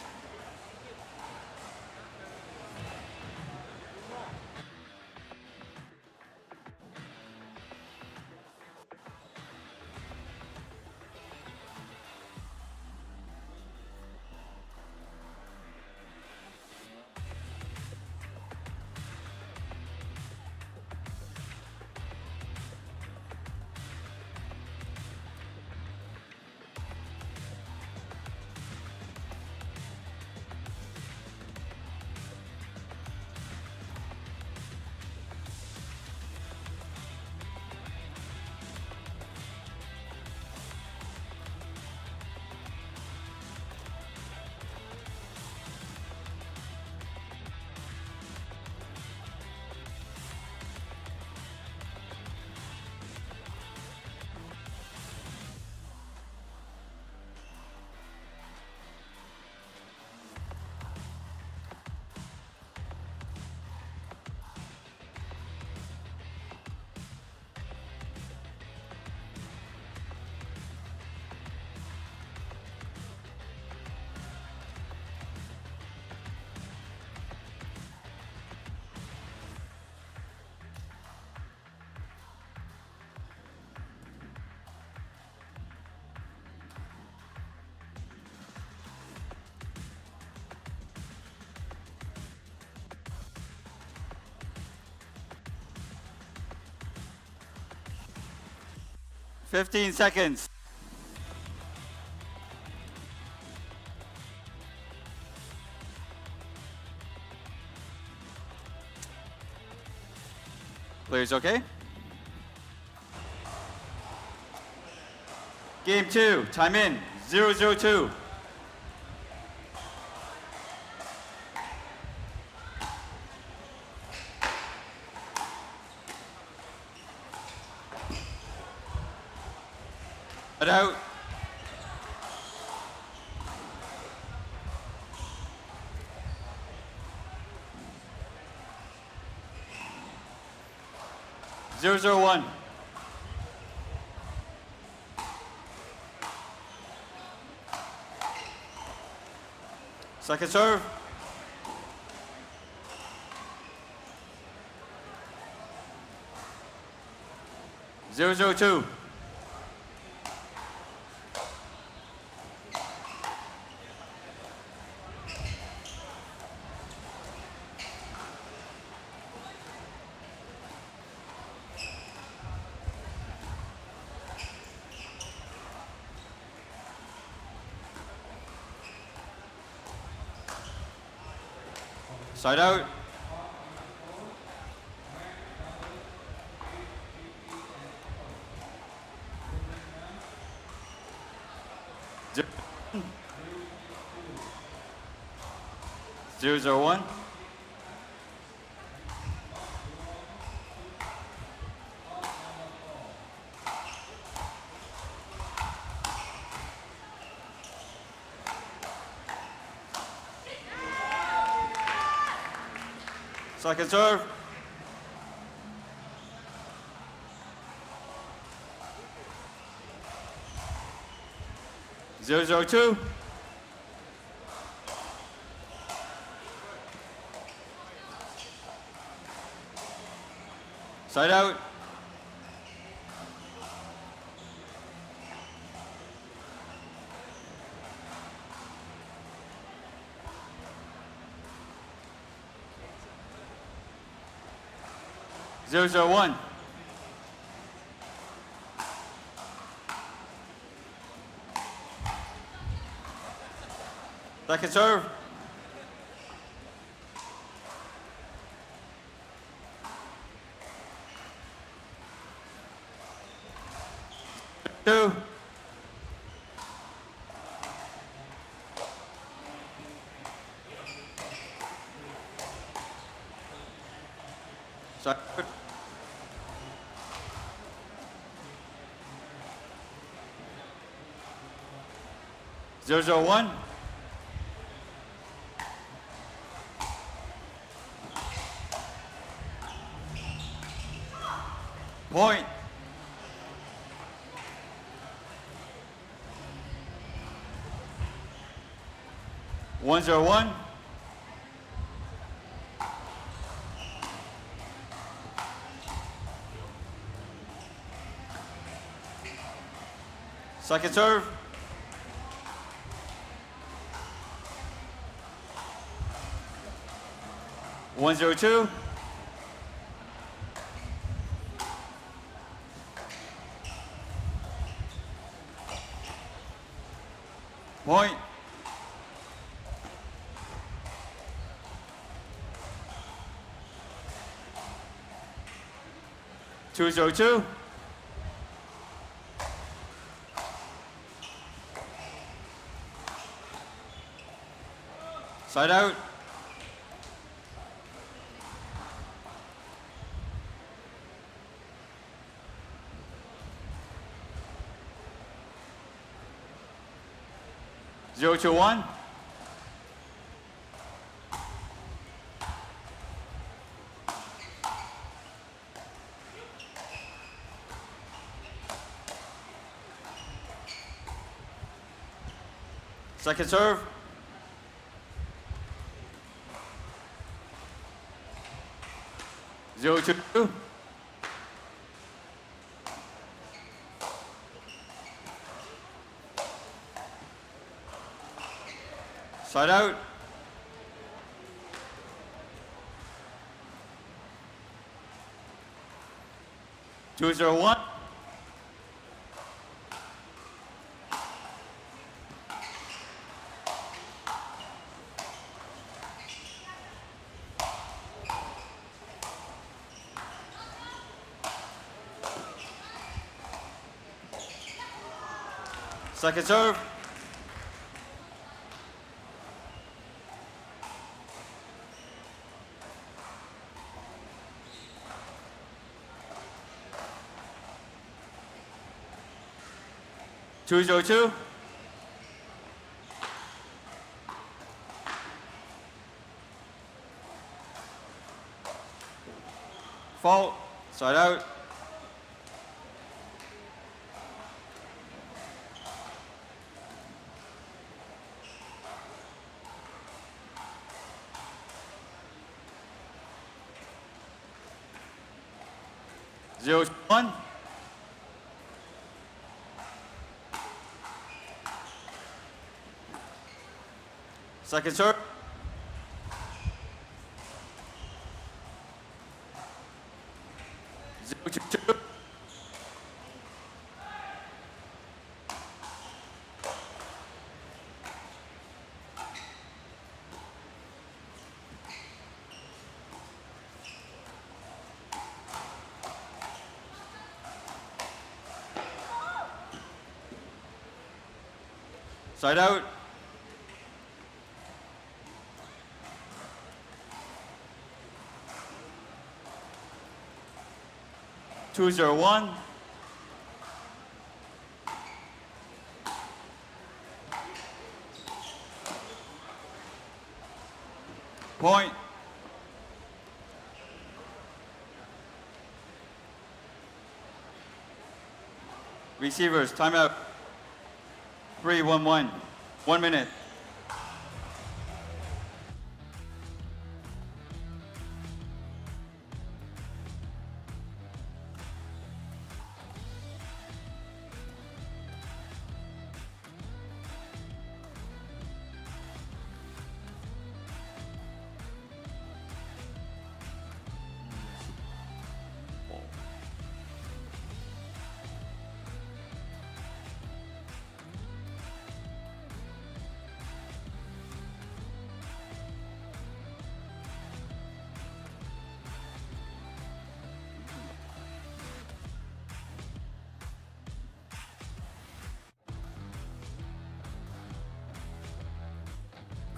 Fifteen seconds. Players okay? Game 2, time in, 0-0-2. Out. Zero, 0-1. Second serve. 0-0-2. Side out. Zero, 0-1. Second serve. 0-0-2. Side out. Zero, 0-1. Second serve. 2. Sorry. 0-0-1. Point. 101. Second serve. 102. Point. Two zero two. Side out. Zero two one. Second serve. 0-2. Side out. Two zero one. Second serve. 2-0-2. Fault. Side out. Zero one. Second serve. Zero two two. Side out. Two zero one. Point. Receivers, timeout. 3-1-1. 1 minute.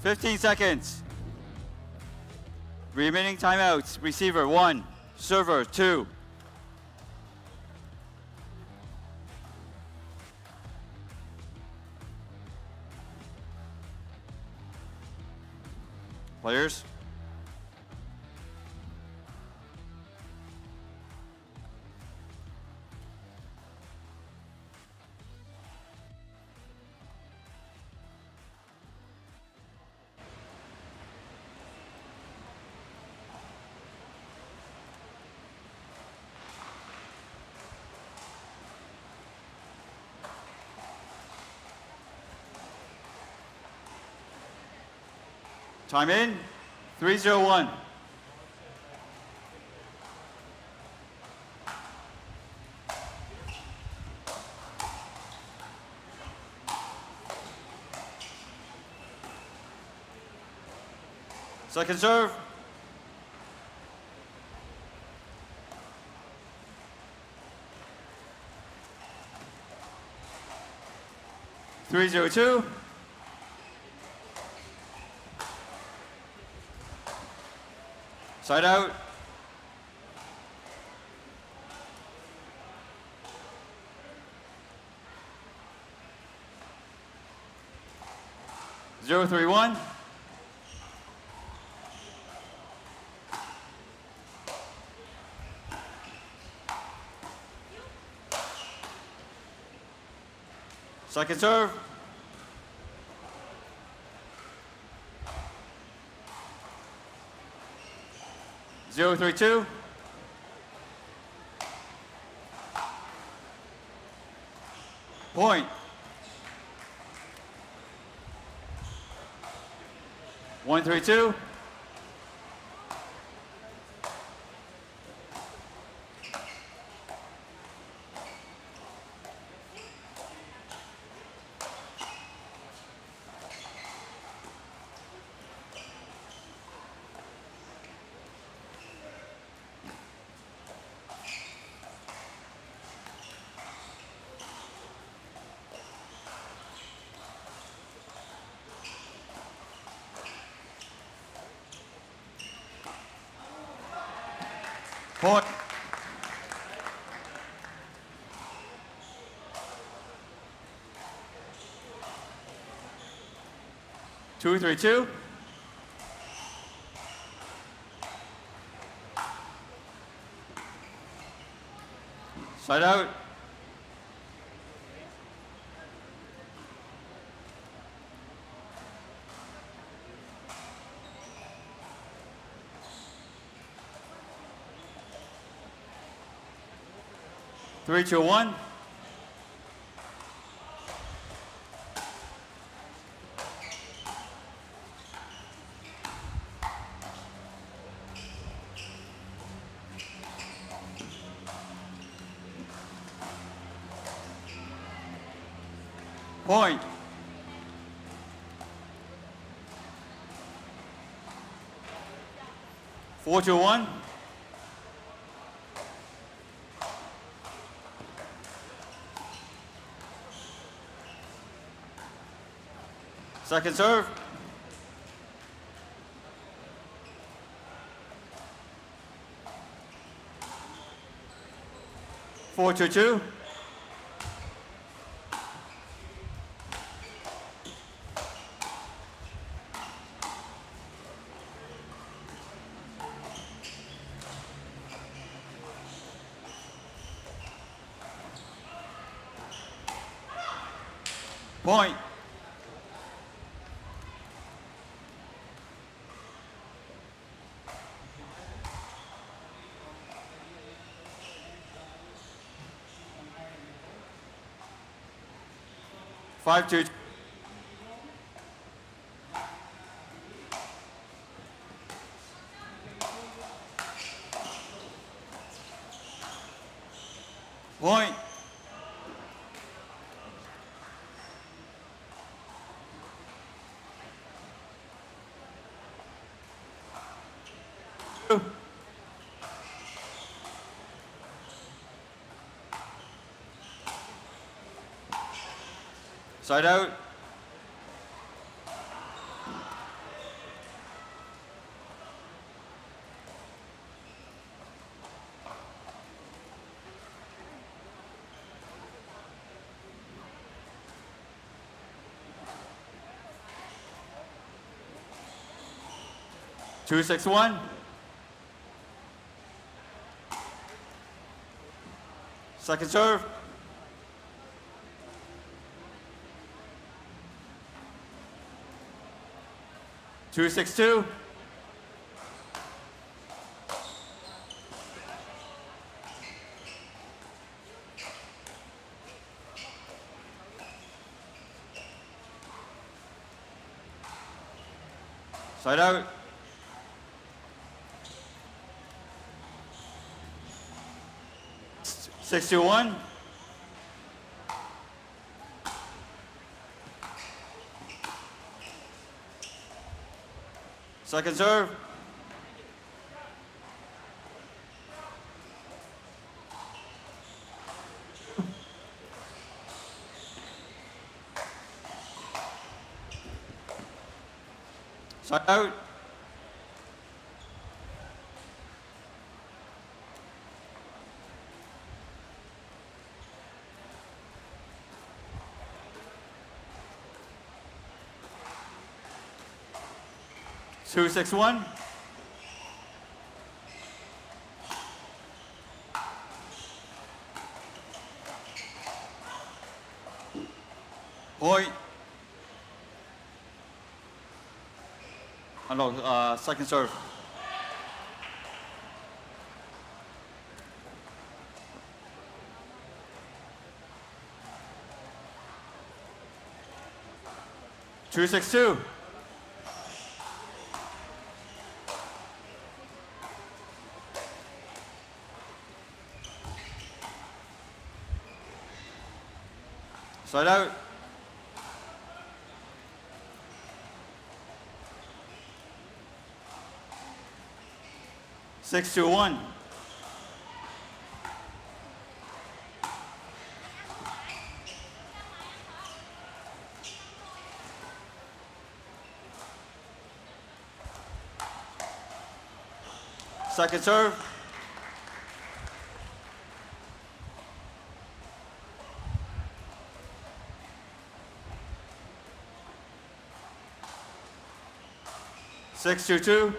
Fifteen seconds. Remaining timeouts. Receiver 1, server 2. Players. Time in, 3:01. Second serve. Three zero two. Side out. Zero three one. Second serve. Zero three two. Point. 132. Point. Two, three, two. Side out. Three, two, one. Point. Four, two, one. Second serve. Four, two, two. Point. Five, two. Point. Two. Side out. Two, six, one. Second serve. Two, six, two. Side out. Six to one. Second serve. Side out. 2-6-1. Point. Hello, second serve. 2-6-2. Side out. Six to one. Second serve. Six to two.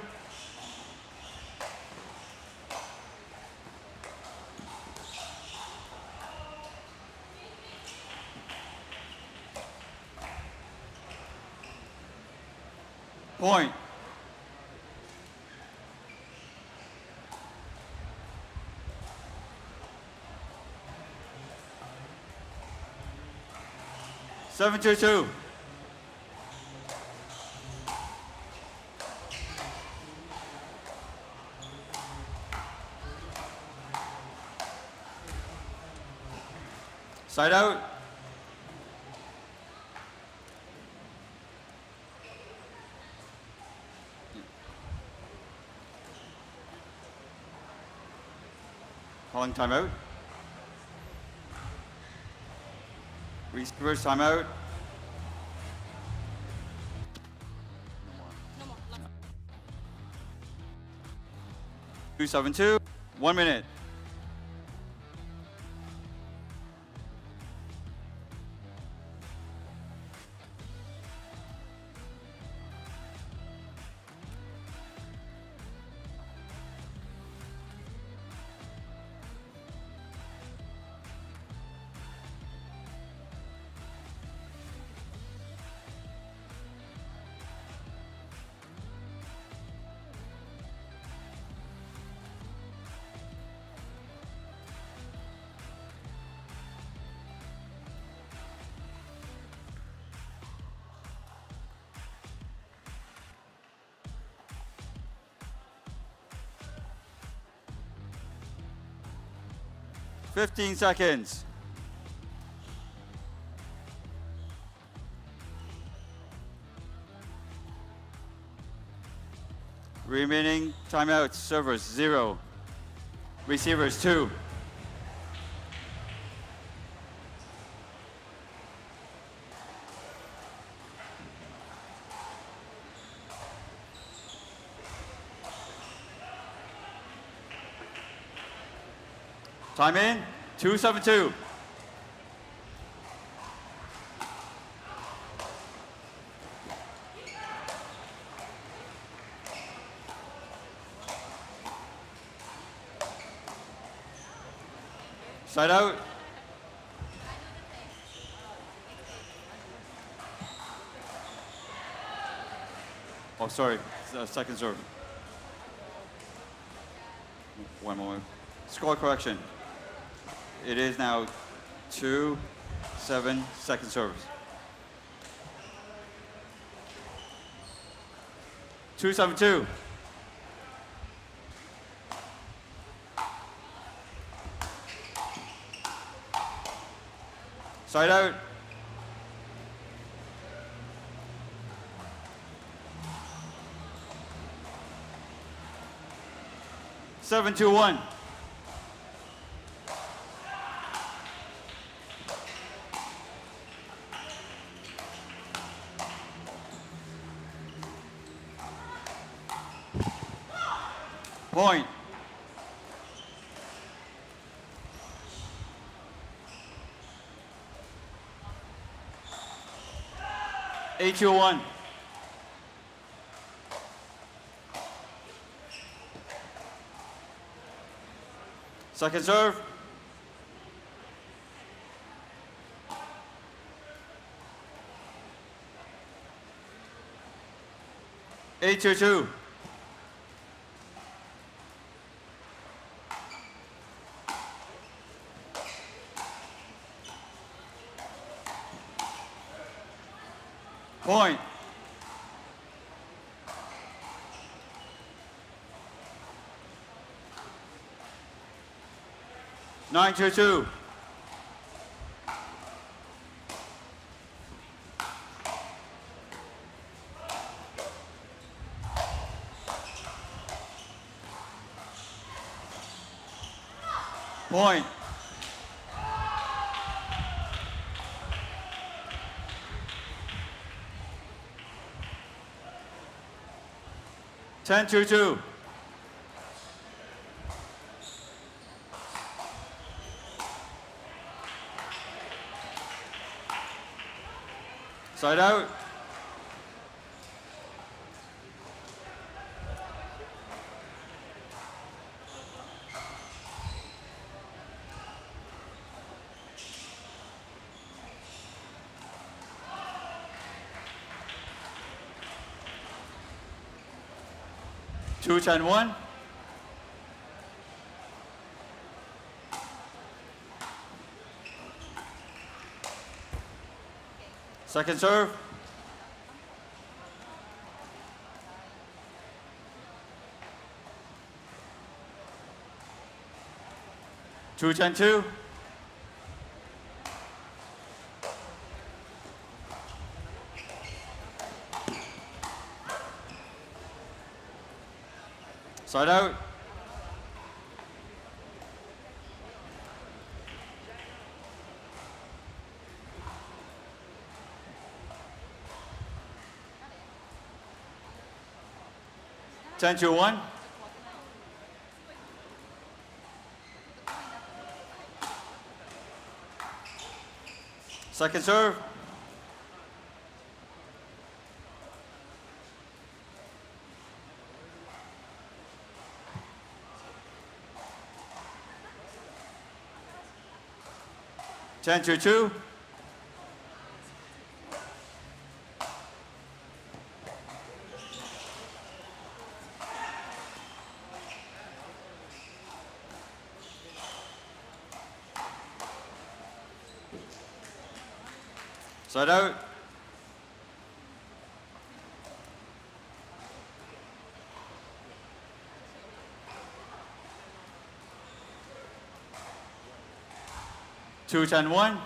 Point. Seven to two. Side out. Calling timeout. Reverse timeout. No more. 2-7-2. 1 minute. Fifteen seconds. Remaining timeouts, servers 0. Receivers 2. Time in, 2-7-2. Side out. Oh, sorry, second serve. One moment. Score correction. It is now 2-7 second service. 272. Side out. 721. Point. Eight to one. Second serve. Eight to two. Point. Nine to two. Point. Ten to two. Side out. Two, 10, 1. Second serve. Two, 10, 2. Side out. Ten to one. Second serve. Ten to two. Side out. Two, 10, 1.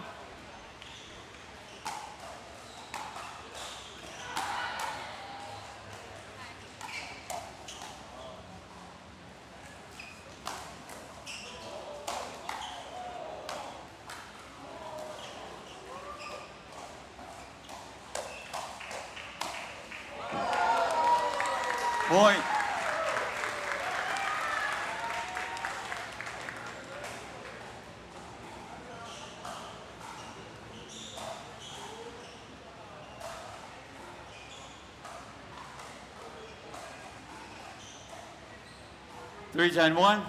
Point. Three, 10, 1.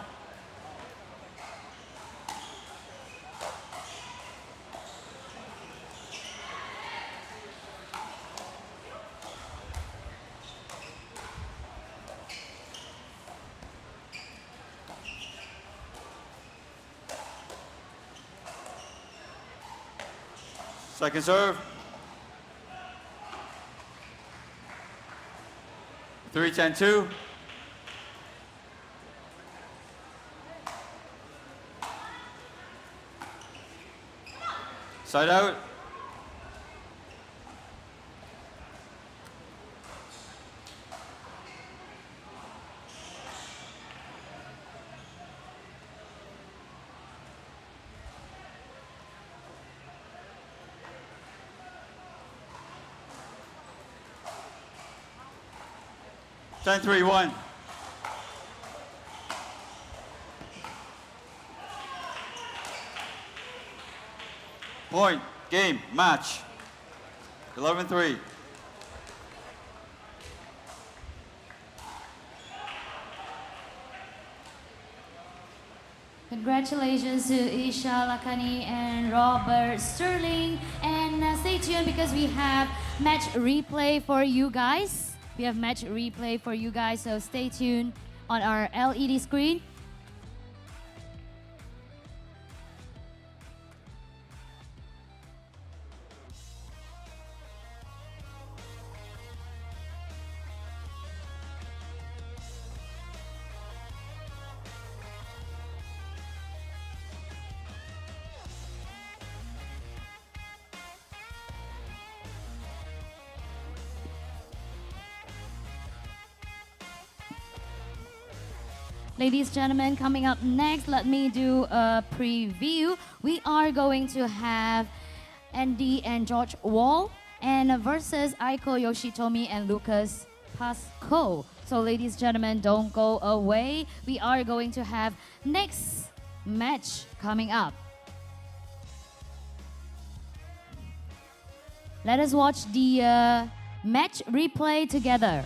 Second serve. 3-10-2. Side out. Ten, 3-1. Point, game, match. 11-3. Congratulations to Isha Lakani and Robert Sterling. And stay tuned because we have match replay for you guys. We have match replay for you guys, so stay tuned on our LED screen. Ladies, gentlemen, coming up next, let me do a preview. We are going to have Andy and George Wall and versus Aiko Yoshitomi and Lucas Pasco. So ladies, gentlemen, don't go away. We are going to have next match coming up. Let us watch the match replay together.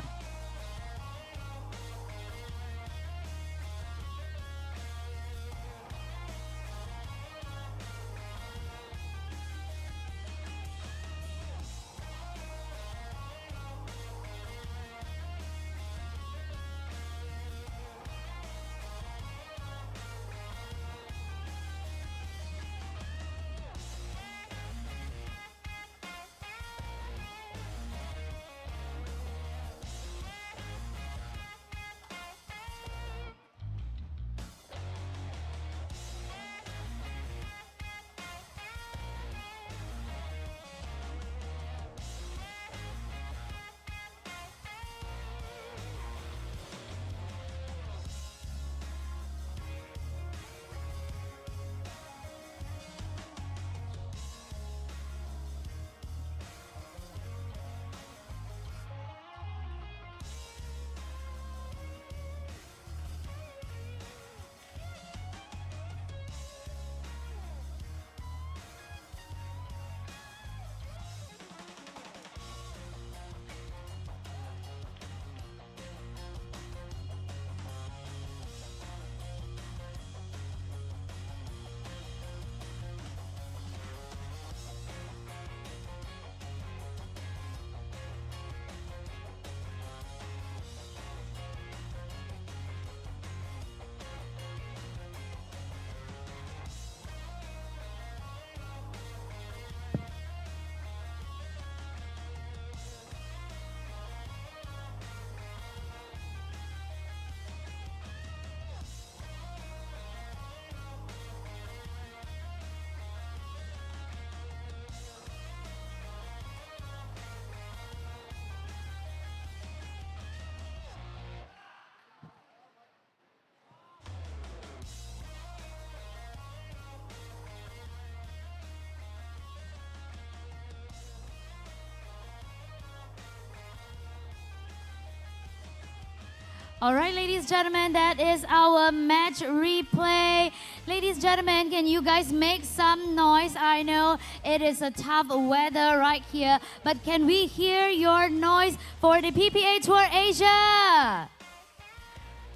All right, ladies and gentlemen, that is our match replay. Ladies and gentlemen, can you guys make some noise? I know it is a tough weather right here, but can we hear your noise for the PPA Tour Asia?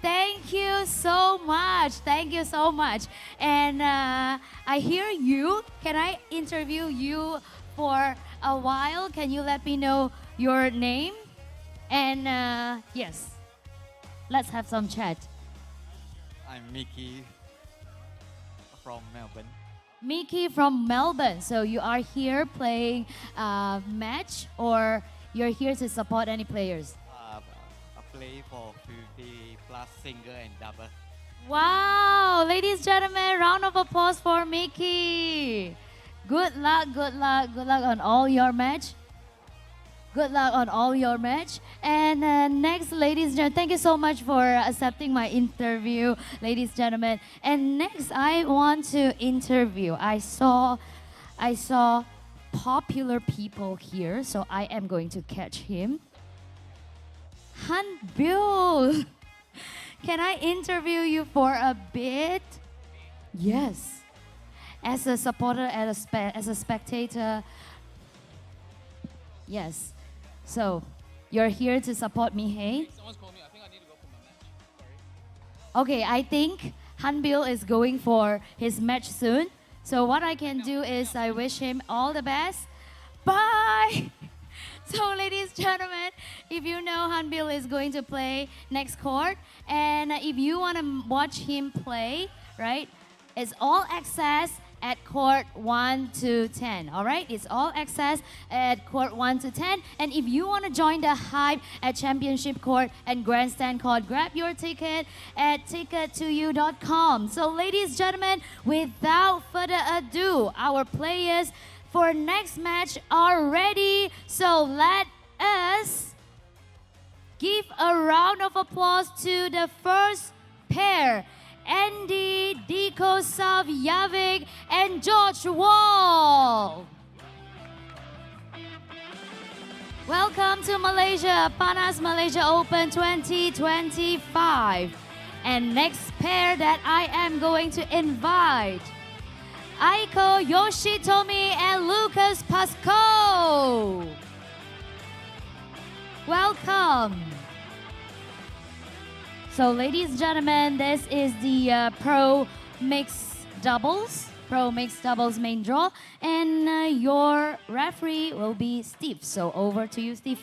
Thank you so much. Thank you so much. And I hear you. Can I interview you for a while? Can you let me know your name? And yes. Let's have some chat. I'm Mickey from Melbourne. Mickey from Melbourne. So you are here playing a match or you're here to support any players? I play for 50 plus single and double. Wow, ladies and gentlemen, round of applause for Mickey. Good luck, good luck, good luck on all your match. Good luck on all your match. And next, ladies and gentlemen, thank you so much for accepting my interview, ladies and gentlemen. And next, I want to interview. I saw popular people here, so I am going to catch him. Han Bill, can I interview you for a bit? Yes. As a supporter, as a spectator. Yes. So, you're here to support me, hey? Someone's calling me. I think I need to go for my match. Sorry. Okay, I think Hanbil is going for his match soon. So what I can do is I wish him all the best. Bye! So ladies and gentlemen, if you know Hanbil is going to play next court, and if you want to watch him play, right, it's all access at court 1 to 10, all right? It's all access at court 1 to 10. And if you want to join the hype at championship court and grandstand court, grab your ticket at ticket2u.com. So ladies and gentlemen, without further ado, our players for next match are ready. So let us give a round of applause to the first pair. Andy Dikosov Javik and George Wall. Welcome to Malaysia, Panas Malaysia Open 2025. And next pair that I am going to invite, Aiko Yoshitomi and Lucas Pasco. Welcome. So ladies and gentlemen, this is the Pro Mixed Doubles main draw, and your referee will be Steve. So over to you, Steve.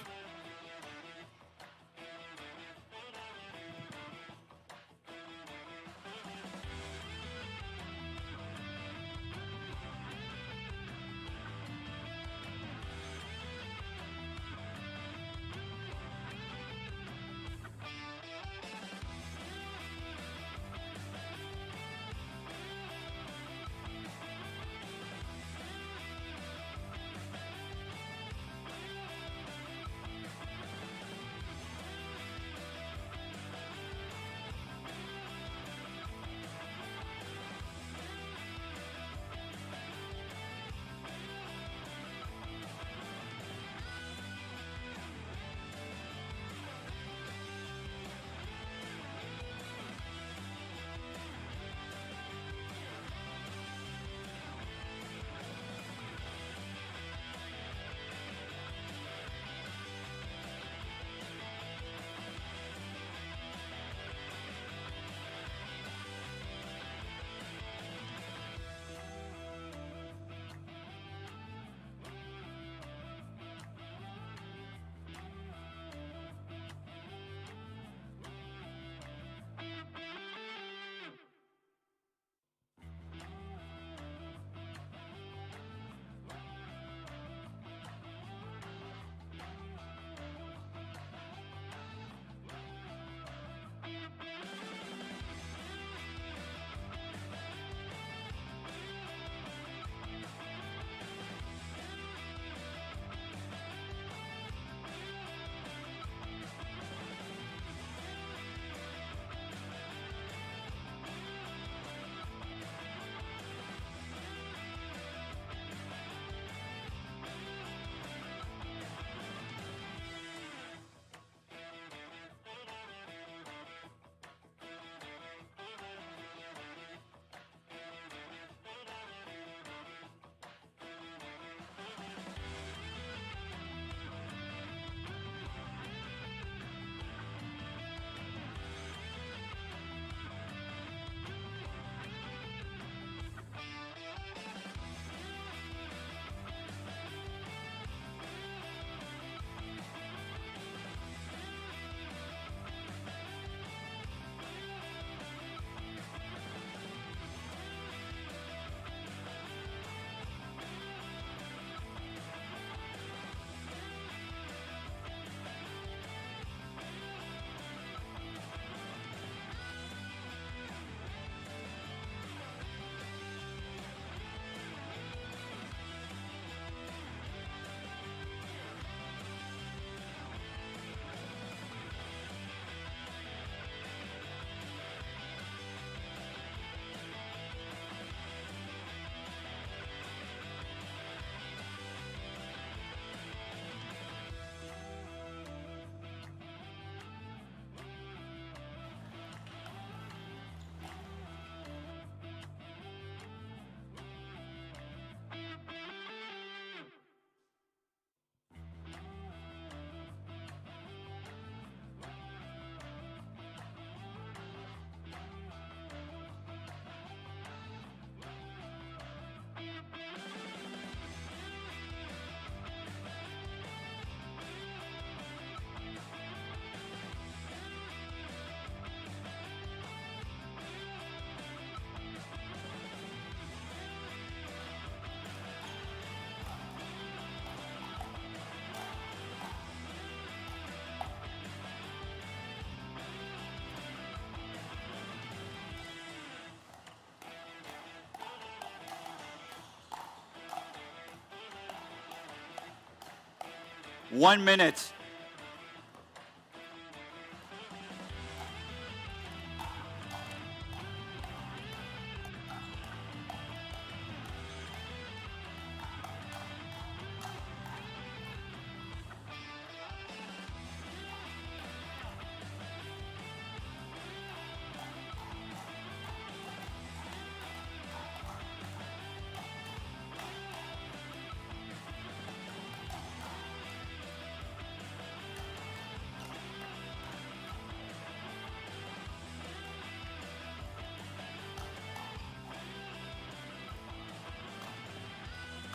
1 minute.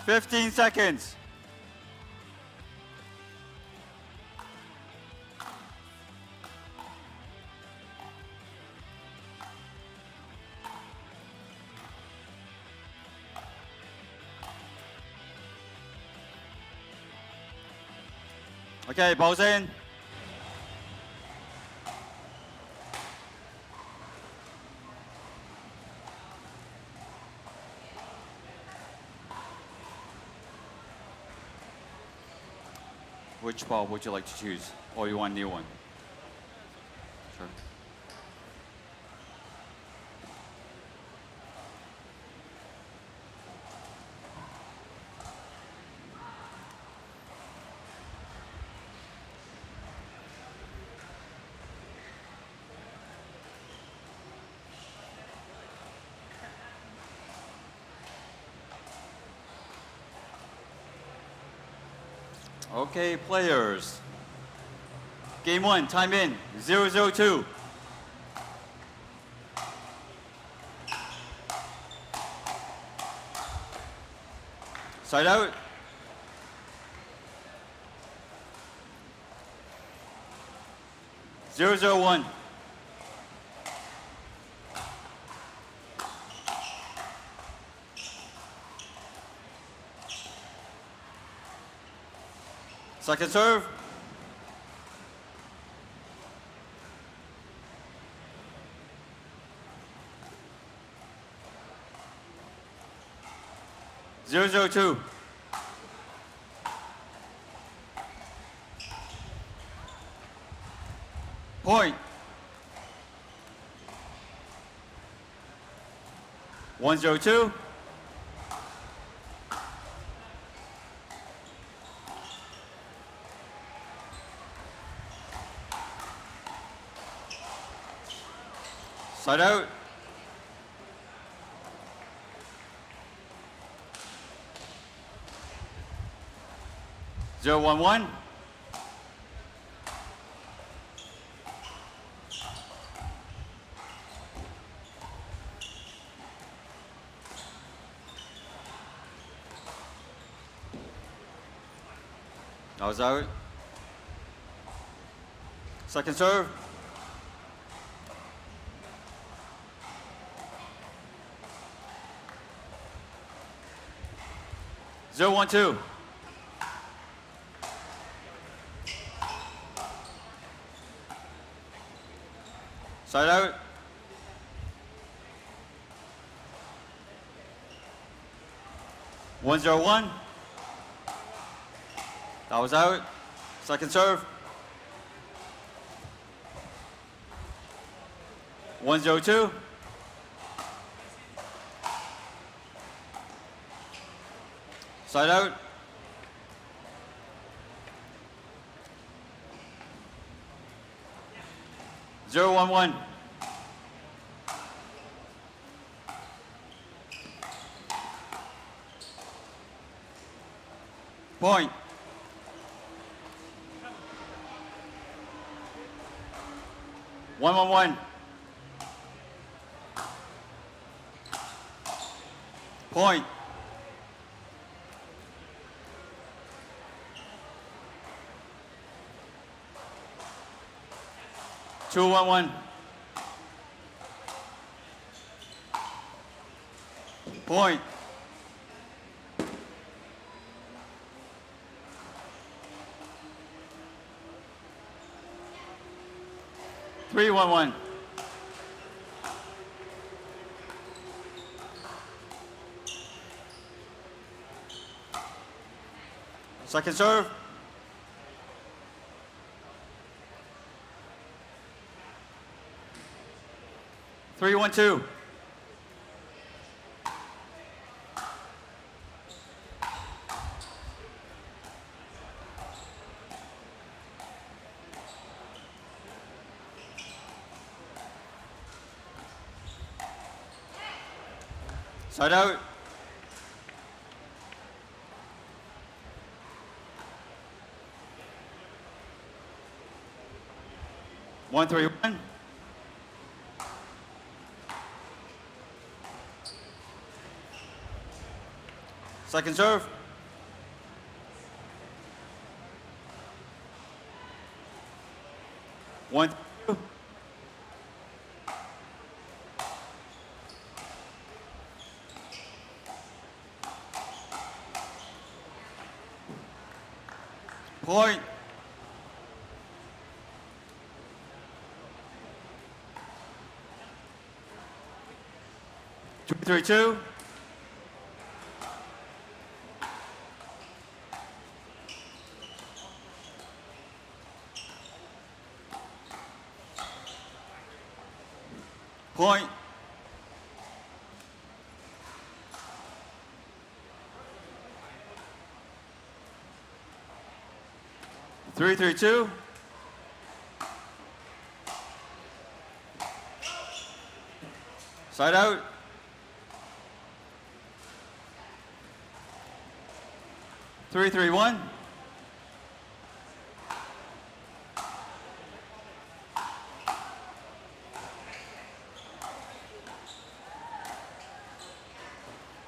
Fifteen seconds. Okay, balls in. Which ball would you like to choose? Or you want a new one? Sure. Okay, players. Game 1, time in, 002. Side out. Zero, 001. Second serve. Zero, 002. Point. 102. Side out. Zero, 1-1. That was out. Second serve. Zero, 1-2. Side out. One, 0-1. That was out. Second serve. 1-0-2. Side out. Zero, 1-1. Point. One, 1-1. Point. Two, 1-1. Point. Three, 1-1. Second serve. 3-1-2. Side out. 1-3-1. Second serve. One, two. Point. 2-3-2. Point. 3-3-2. Side out. 3-3-1.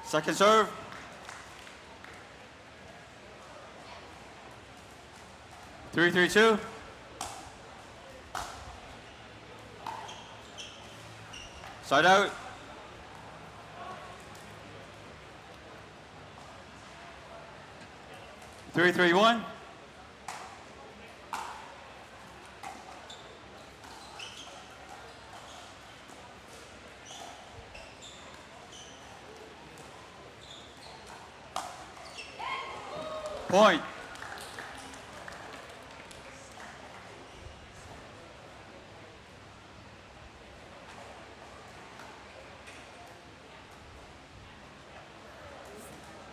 Second serve. 3-3-2. Side out. 3-3-1. Point.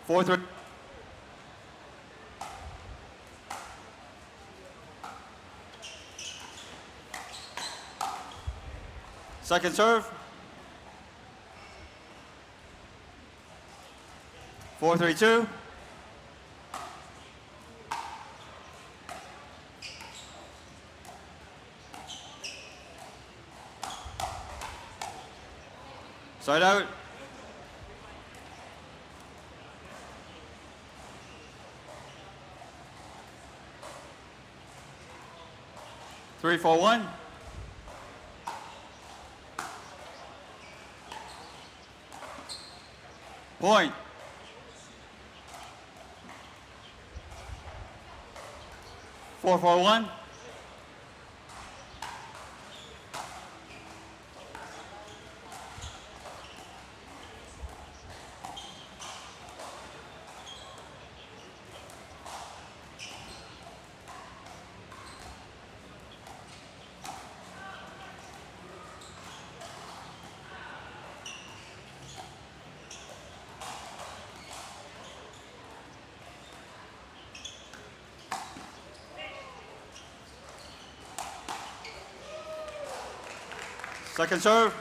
4-3. Second serve. 4-3-2. Side out. 3-4-1. Point. 4-4-1. Second serve.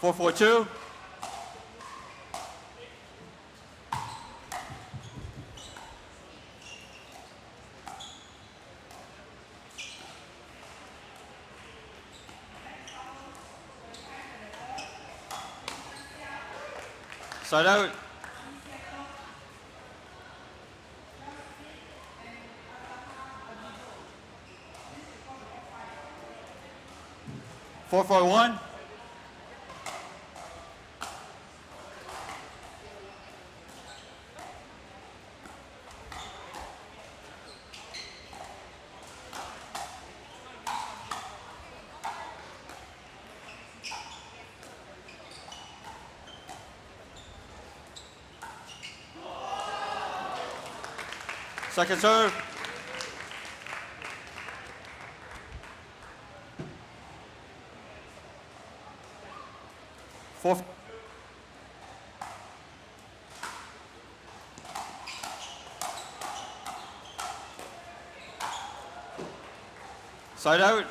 4-4-2. Side out. 4-4-1. Second serve. 4. Side out.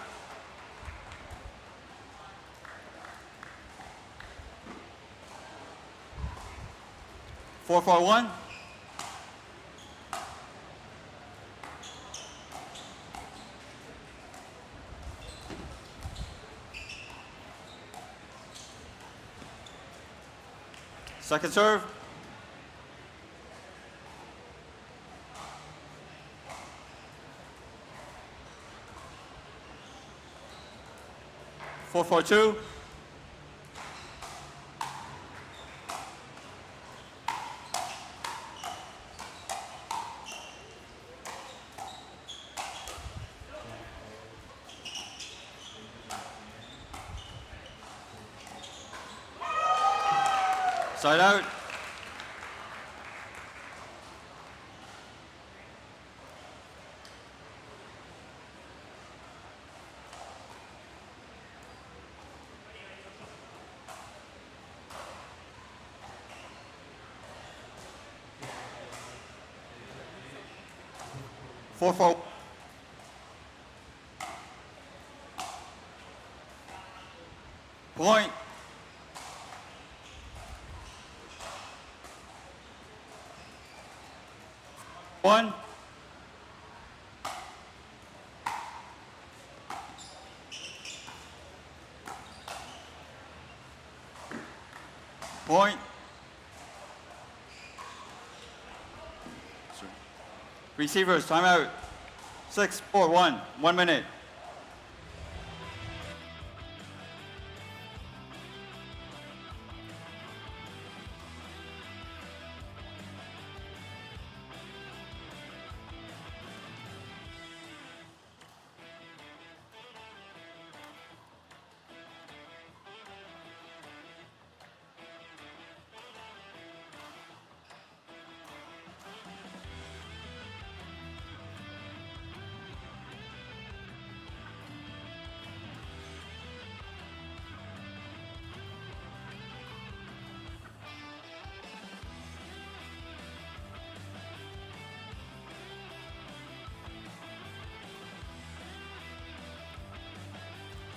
4-4-1. Second serve. 4-4-2. Side out. 4-4. Point. One. Point. Receivers, timeout. 6-4-1, 1 minute.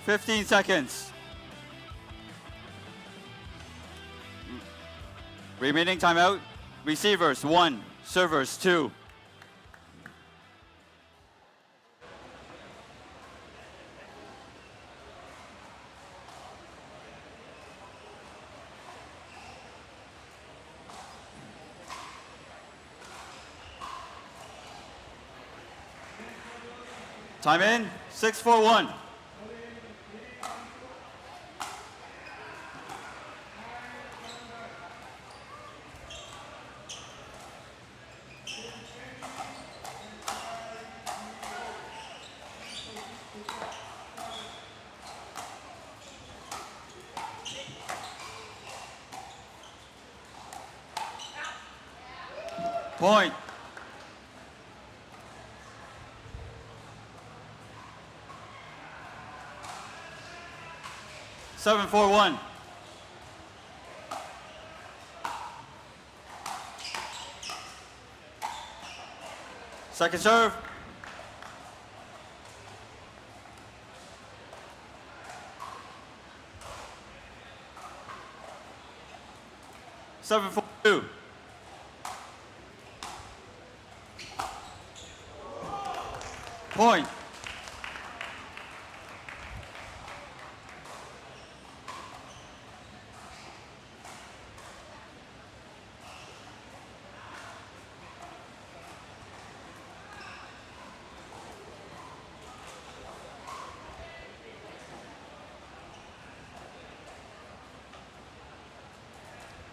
Fifteen seconds. Remaining timeout. Receivers 1, servers 2. Time in. 6-4-1. Point. Seven, 4-1. Second serve. Seven, 4-2. Point.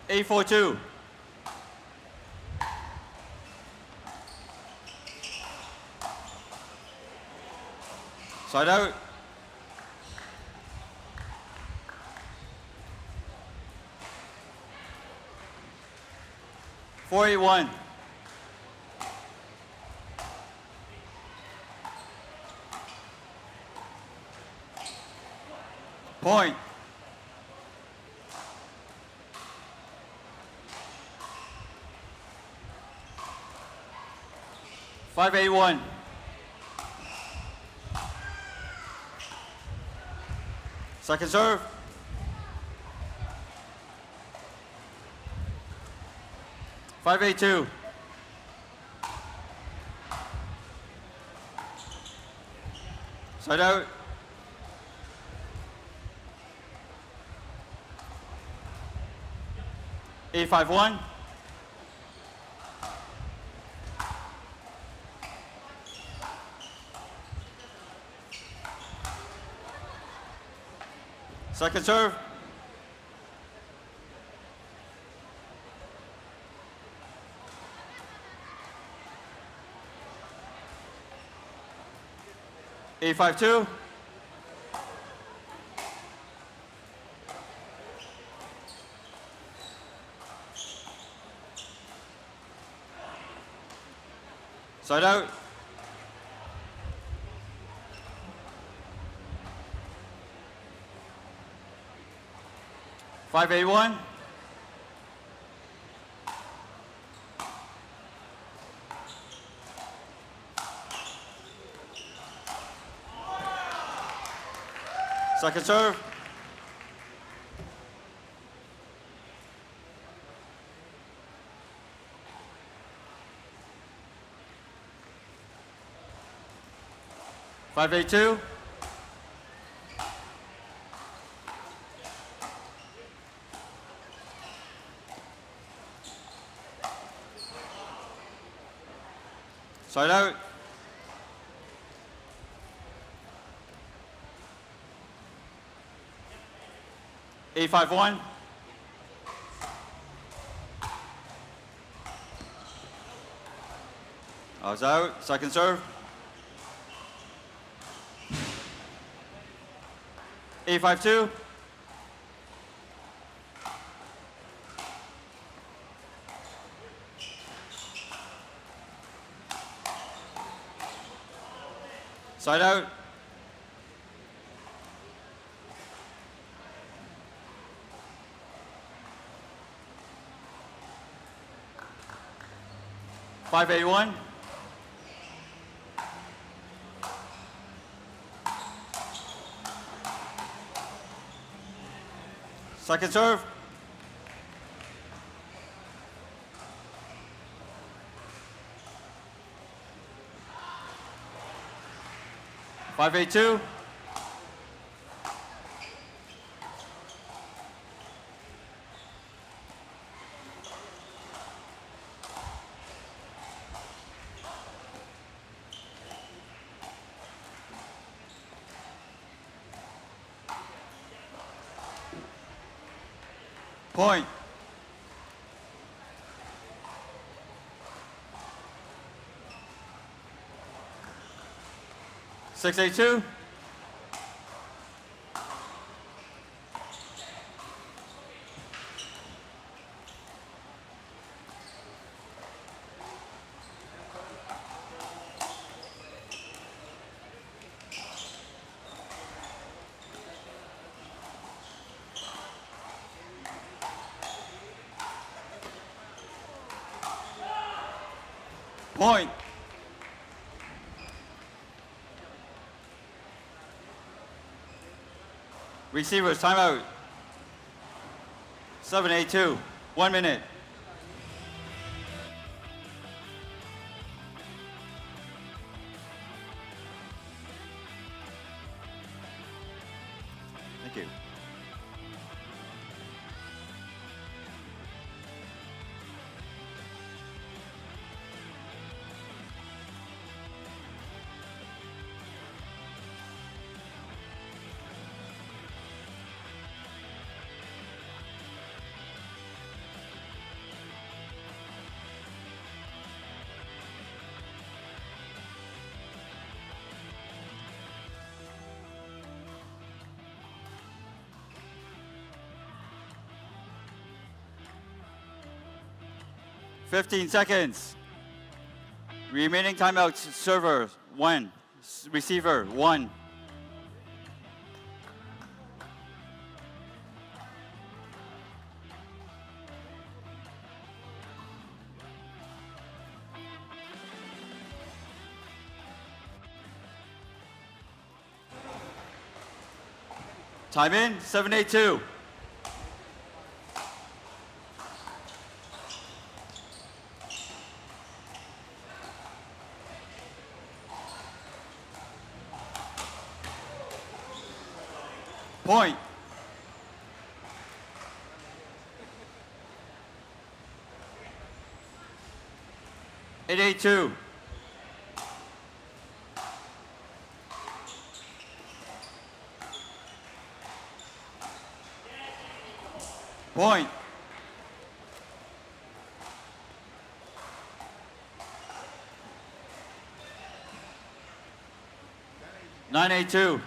Eight, 4-2. Side out. 4-8-1. Point. Five, 8-1. Second serve. Five, 8-2. Side out. Eight, 5-1. Second serve. Eight, 5-2. Side out. Five, 8-1. Second serve. Five, 8-2. Side out. Eight, 5-1. I was out. Second serve. Eight, 5-2. Side out. Five, 8-1. Second serve. Five, 8-2. Point. Six, 8-2. Point. Receivers, timeout. 7-8-2. 1 minute. Thank you. Fifteen seconds. Remaining timeouts, server, 1. Receiver, 1. Time in, 782. Point. 882. Point. 982.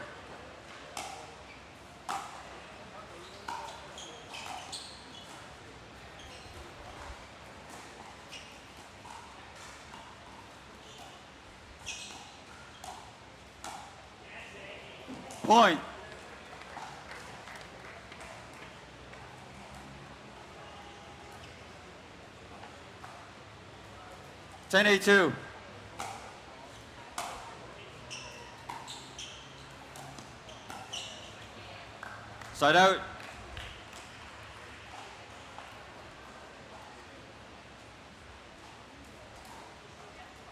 Point. 1082. Side out.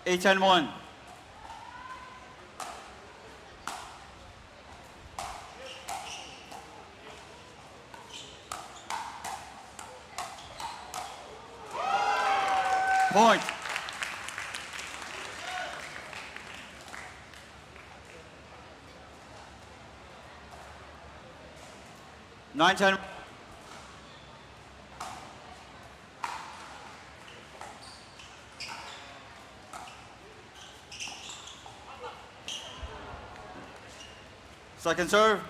Eight ten one. Point. Nine ten. Second serve.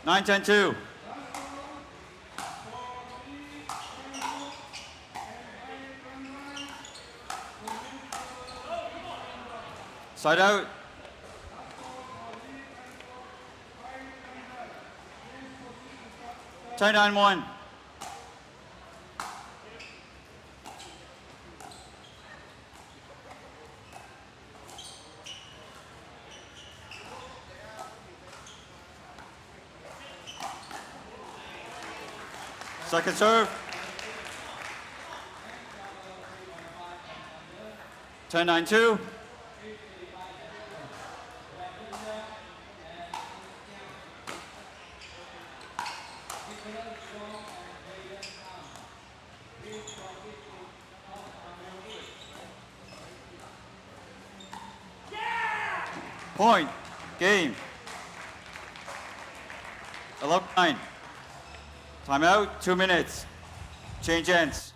9-10-2. Side out. Tie 9-1. Second serve. 10-9-2. Point. Game. 11-9. Timeout, 2 minutes. Change ends.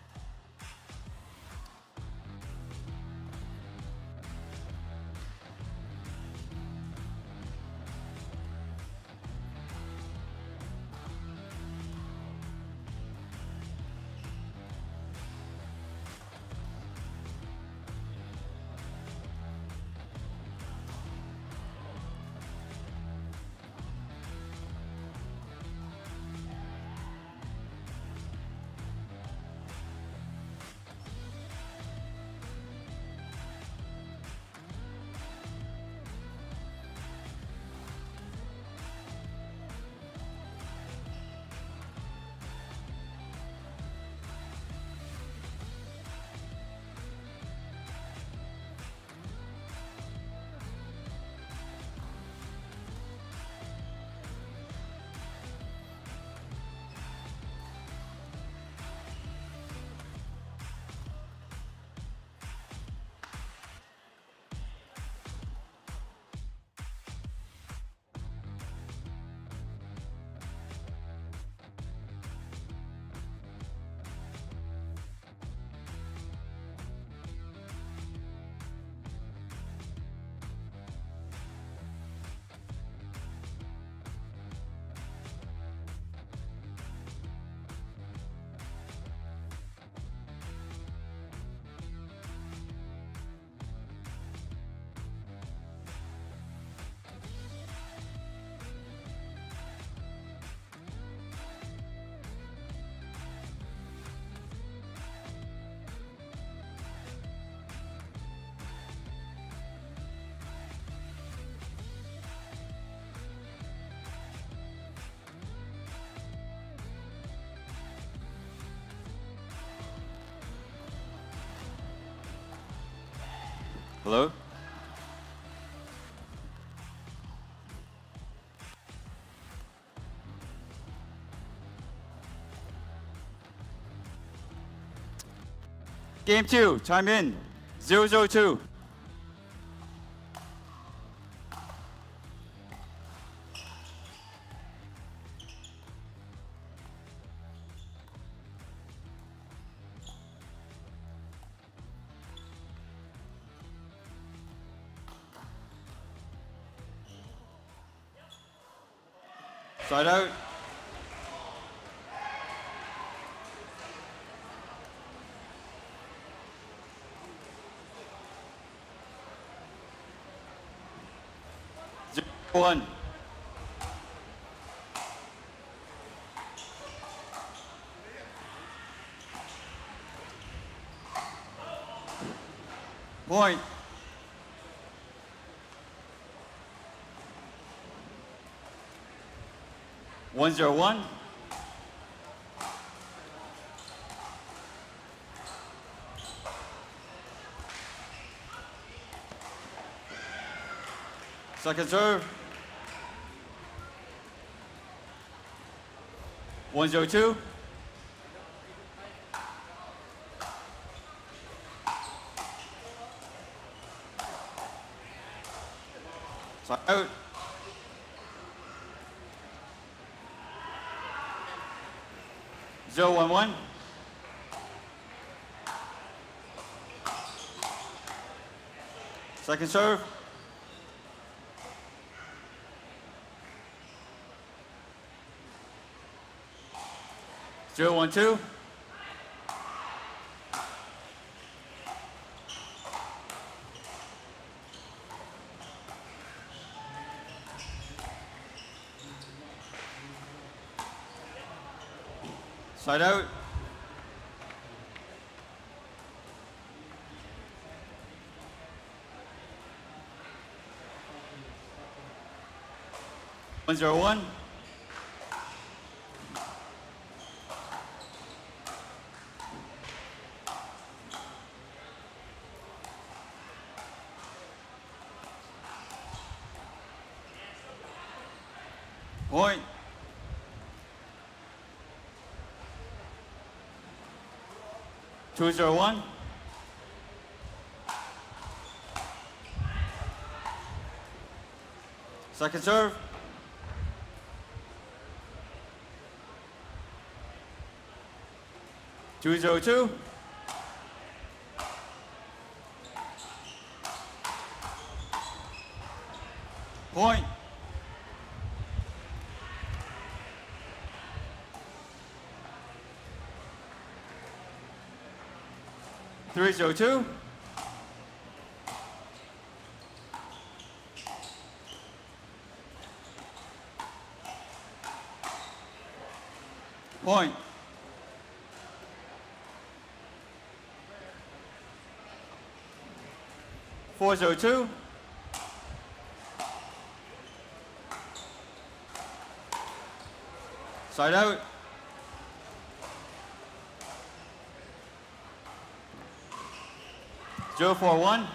Hello? Game 2, time in, 002. Side out. Zero, one. Point. One zero one. Second serve. 102. Side out. 011. Second serve. 012. Side out. 101. Point. Two zero one. Second serve. Two zero two. Point. Three zero two. Point. Four zero two. Side out. Joe 4-1.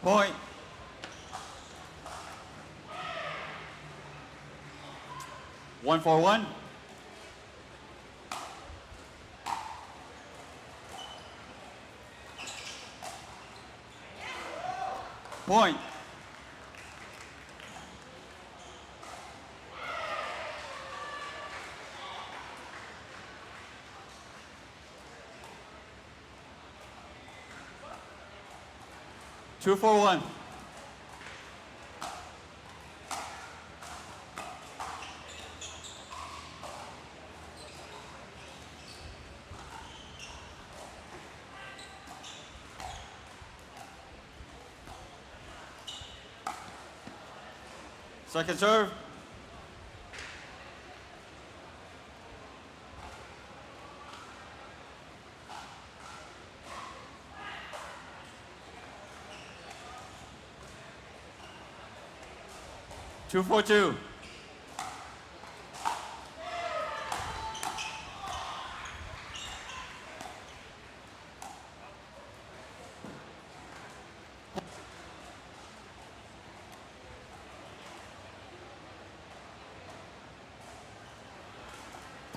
Point. One 4-1. Point. Two 4-1. Second serve. Two 4-2.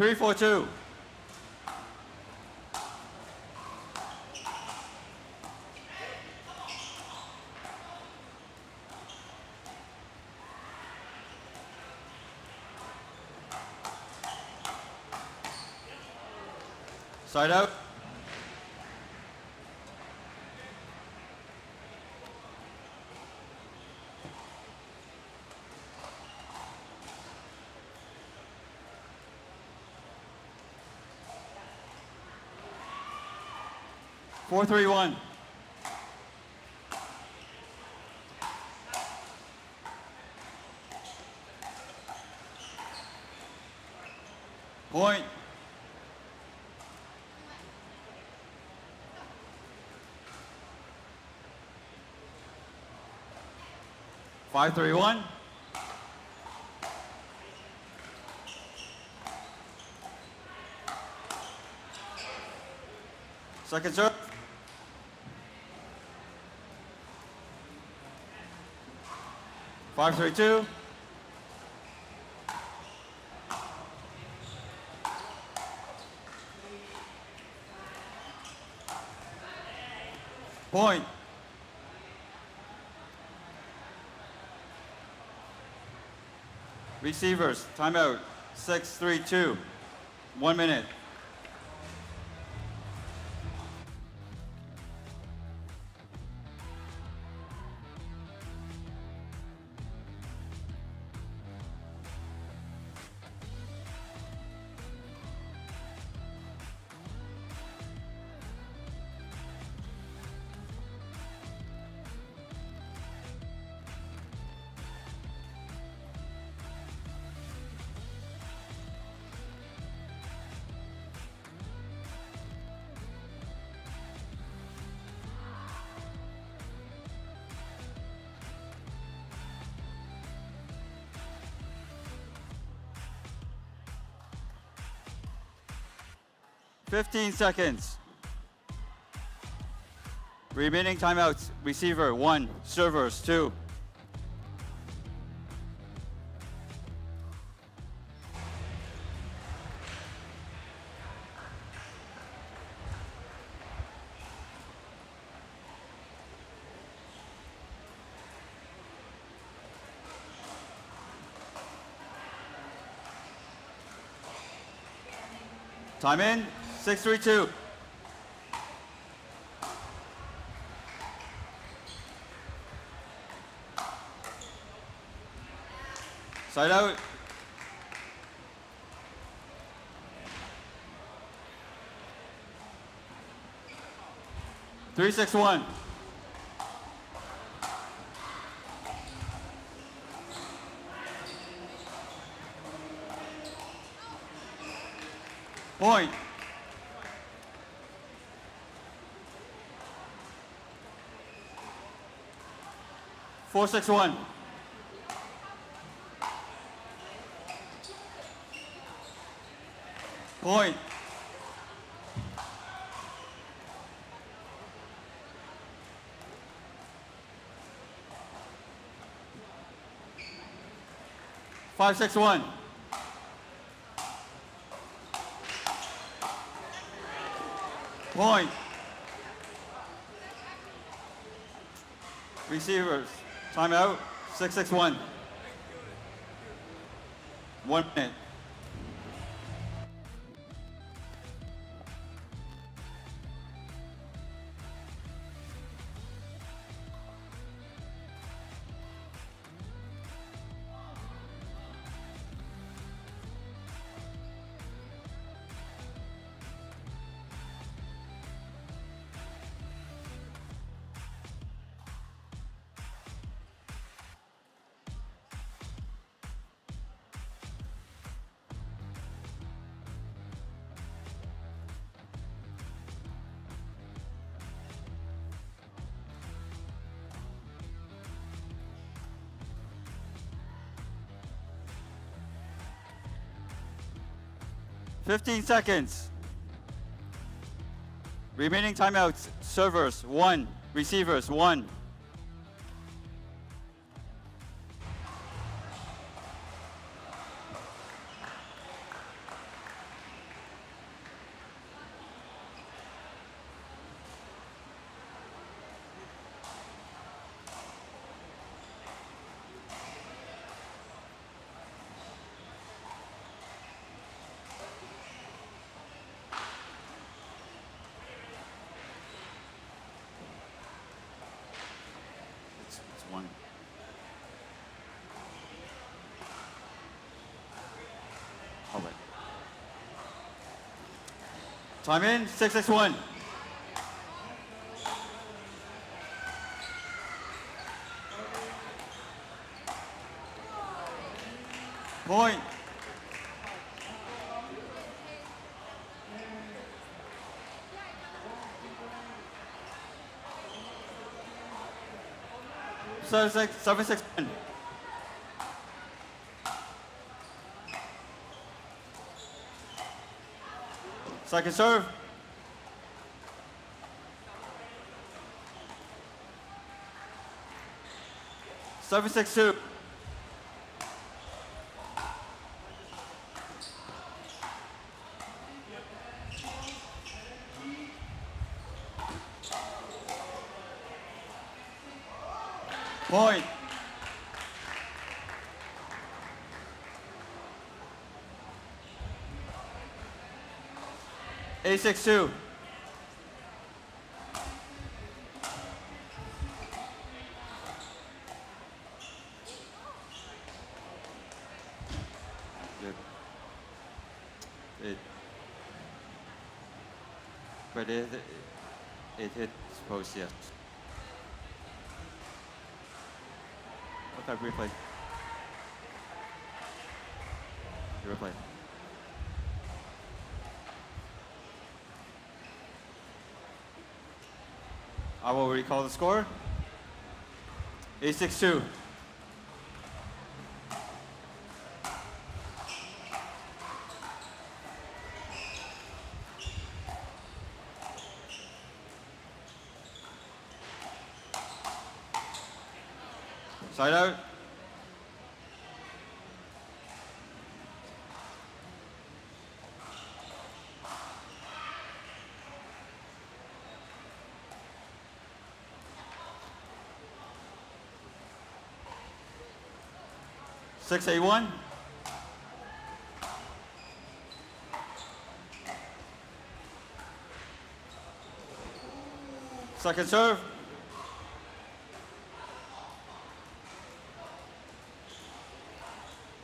3-4-2. Side out. Four, three, one. Point. Five, three, one. Second serve. 5-3-2. Point. Receivers, timeout. 6-3-2. 1 minute. Fifteen seconds. Remaining timeouts. Receiver, 1. Servers, 2. Time in. 6-3-2. Side out. Three, six, one. Point. Four, six, one. Point. Five, six, one. Point. Receivers, timeout, 6-6-1. 1 minute. Fifteen seconds. Remaining timeouts, servers, 1. Receivers, 1. 1. Oh, wait. Time in, 661. Point. Seven, six, 1. Second serve. Seven, six, 2. Point. 8-6-2. Good. But it hit post, yes. Okay, replay. Replay. I will recall the score. 8-6-2. Side out. Six, 8-1. Second serve.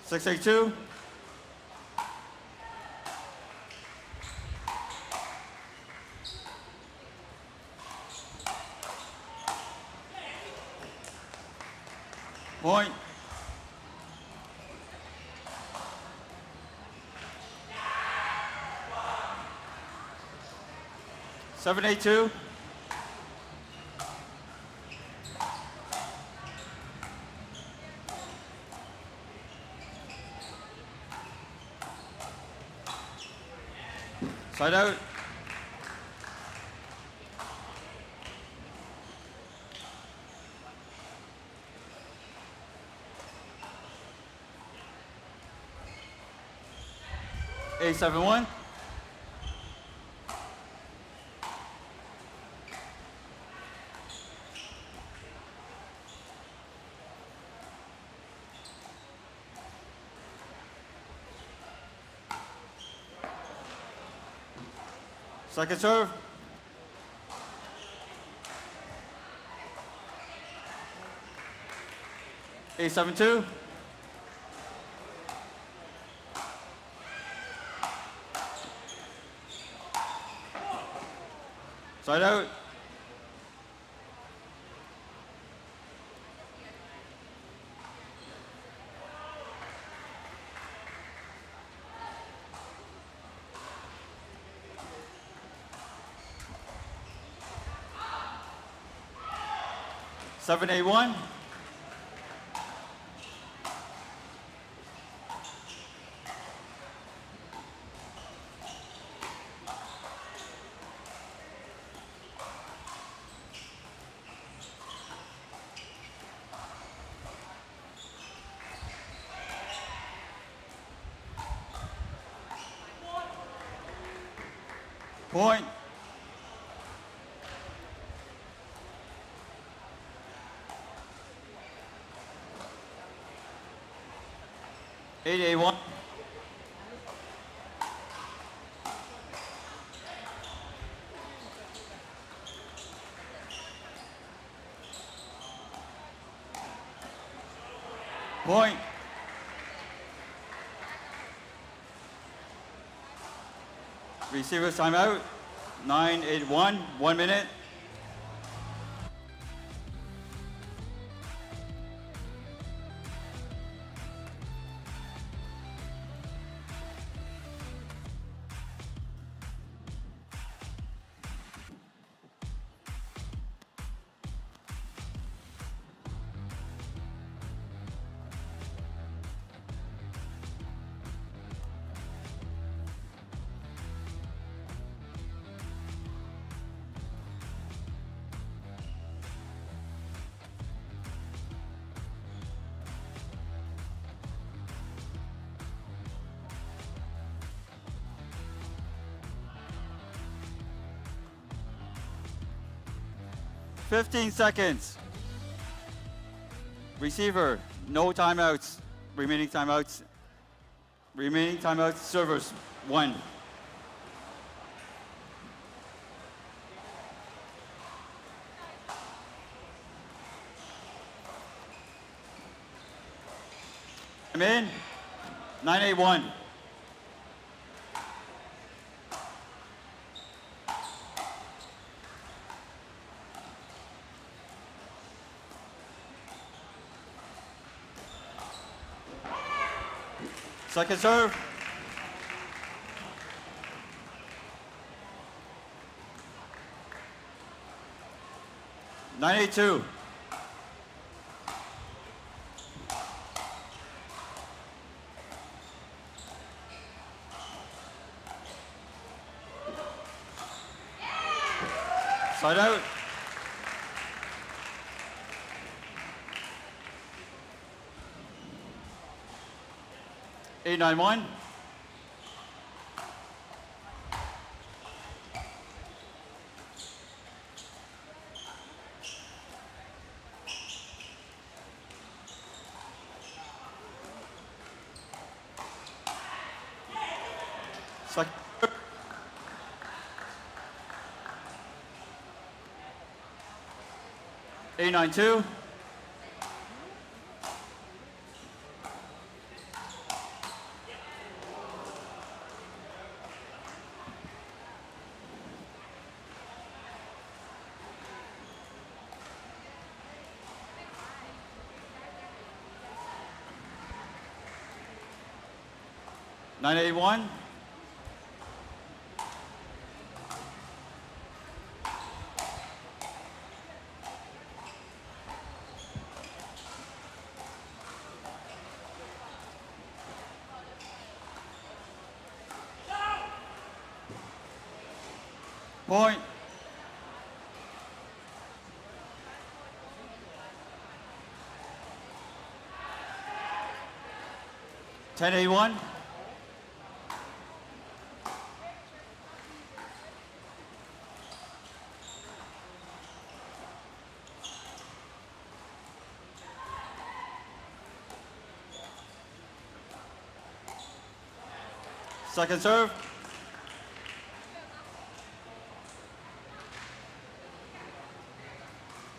Six, 8-2. Point. Seven, 8-2. Side out. Eight, 7-1. Second serve. Eight, 7-2. Side out. Seven, 8-1. Point. Eight, 8-1. Point. Receiver's timeout. 9-8-1. 1 minute. Fifteen seconds. Receiver, no timeouts. Remaining timeouts. Remaining timeouts, servers, 1. I'm in. 9-8-1. Second serve. Nine 8-2. Side out. Eight 9-1. Second. 8-9-2. Nine 8-1. Point. Ten 8-1. Second serve.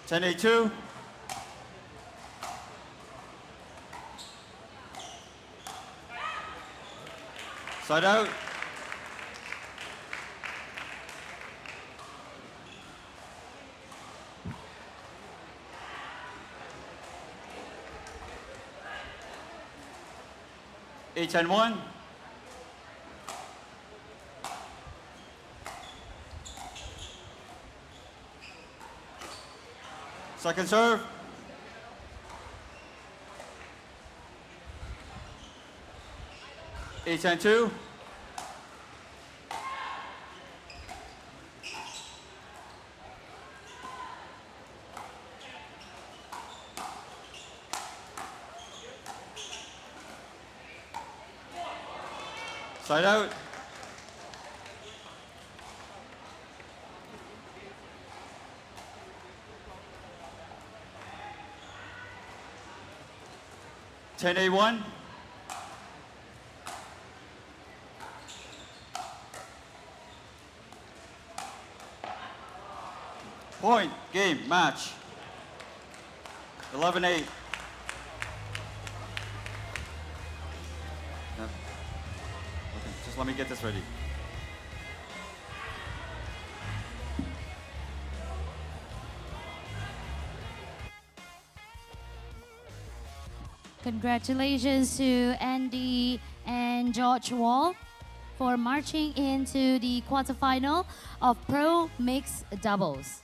Ten 8-2. Side out. Eight 10-1. Second serve. Eight 10-2. Side out. Ten 8-1. Point, game, match. 11-8. let me get this ready. Congratulations to Andy and George Wall for marching into the quarterfinal of Pro Mixed Doubles.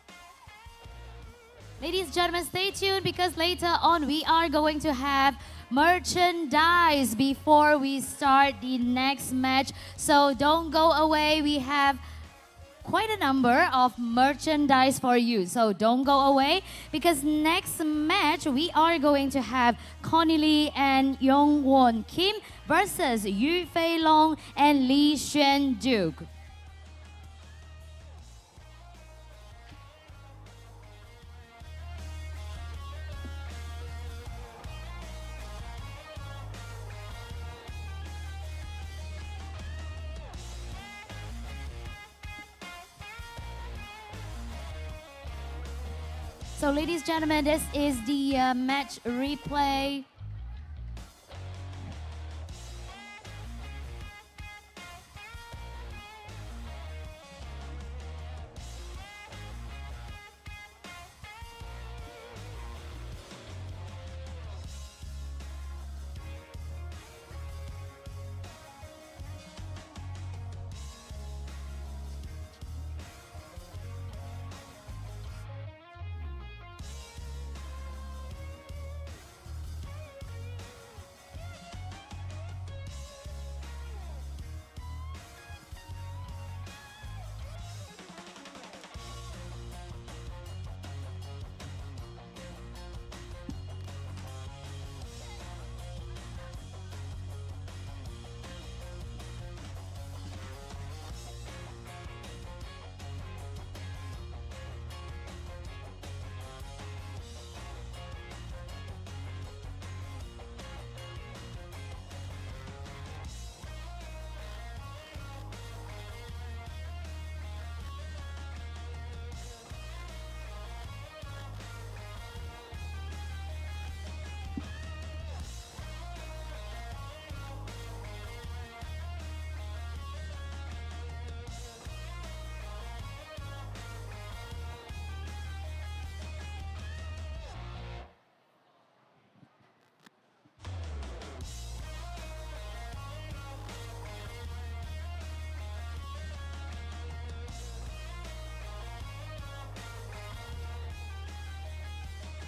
Ladies and gentlemen, stay tuned because later on we are going to have merchandise before we start the next match. So don't go away. We have quite a number of merchandise for you. So don't go away because next match we are going to have Connie Lee and Yong Won Kim versus Yu Fei Long and Lee Xuan Duke. So ladies and gentlemen, this is the match replay.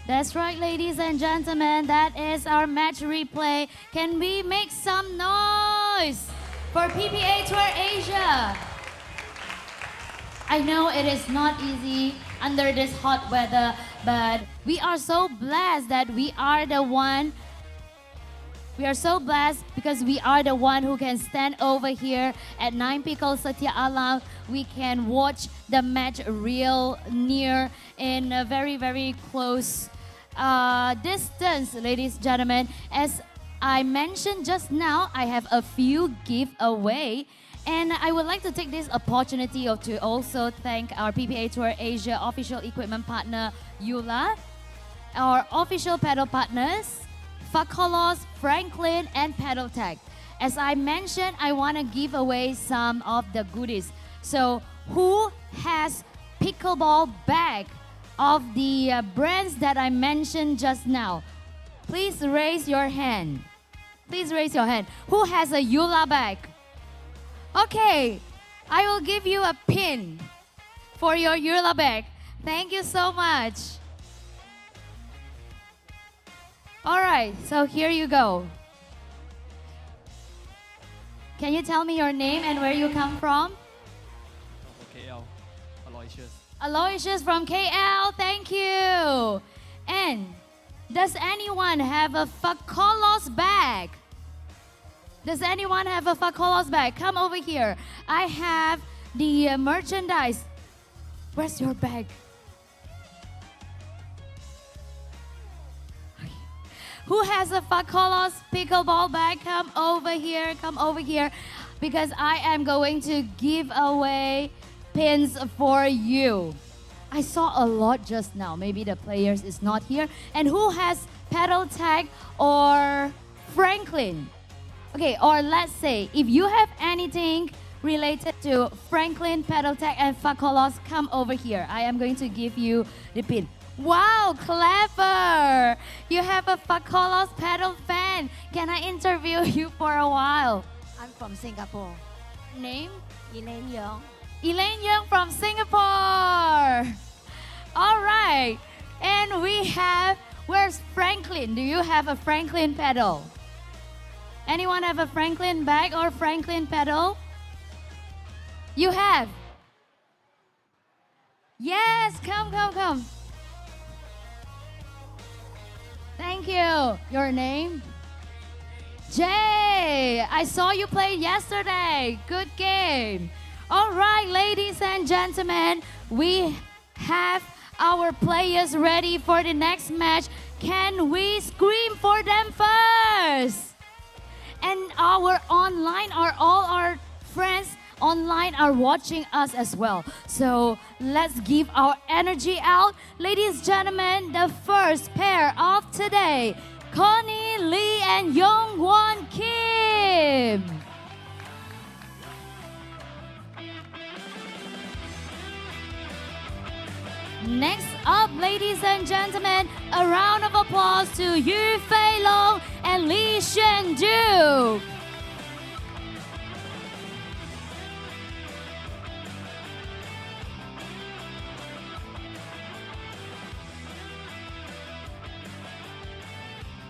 That's right, ladies and gentlemen. That is our match replay. Can we make some noise for PPA Tour Asia? I know it is not easy under this hot weather, but we are so blessed that we are the one. We are so blessed because we are the one who can stand over here at 9 Pickle Satya Alam. We can watch the match real near in a very, very close distance, ladies and gentlemen. As I mentioned just now, I have a few giveaway. And I would like to take this opportunity to also thank our PPA Tour Asia official equipment partner, Eula, our official pedal partners, Fakolos, Franklin, and Pedal Tech. As I mentioned, I want to give away some of the goodies. So who has pickleball bag of the brands that I mentioned just now? Please raise your hand. Please raise your hand. Who has a Eula bag? Okay, I will give you a pin for your Eula bag. Thank you so much. All right, so here you go. Can you tell me your name and where you come from? KL, Aloysius. Aloysius from KL, thank you. And does anyone have a Fakolos bag? Does anyone have a Fakolos bag? Come over here. I have the merchandise. Where's your bag? Who has a Fakolos pickleball bag? Come over here, because I am going to give away pins for you. I saw a lot just now. Maybe the players is not here. And who has Pedal Tag or Franklin? Okay, or let's say if you have anything related to Franklin, Pedaltech, and Fakolos, come over here. I am going to give you the pin. Wow, clever! You have a Fakolos pedal fan. Can I interview you for a while? I'm from Singapore. Name? Elaine Young. Elaine Young from Singapore. All right, and we have, where's Franklin? Do you have a Franklin pedal? Anyone have a Franklin bag or Franklin pedal? You have? Yes, come. Thank you. Your name? Jay. I saw you play yesterday. Good game. All right, ladies and gentlemen, we have our players ready for the next match. Can we scream for them first? And our online, all our friends online are watching us as well. So let's give our energy out. Ladies and gentlemen, the first pair of today, Connie Lee and Yongwon Kim. Next up, ladies and gentlemen, a round of applause to Yu Fei Long and Lee Shen Du.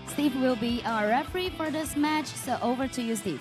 Steve will be our referee for this match, so over to you, Steve.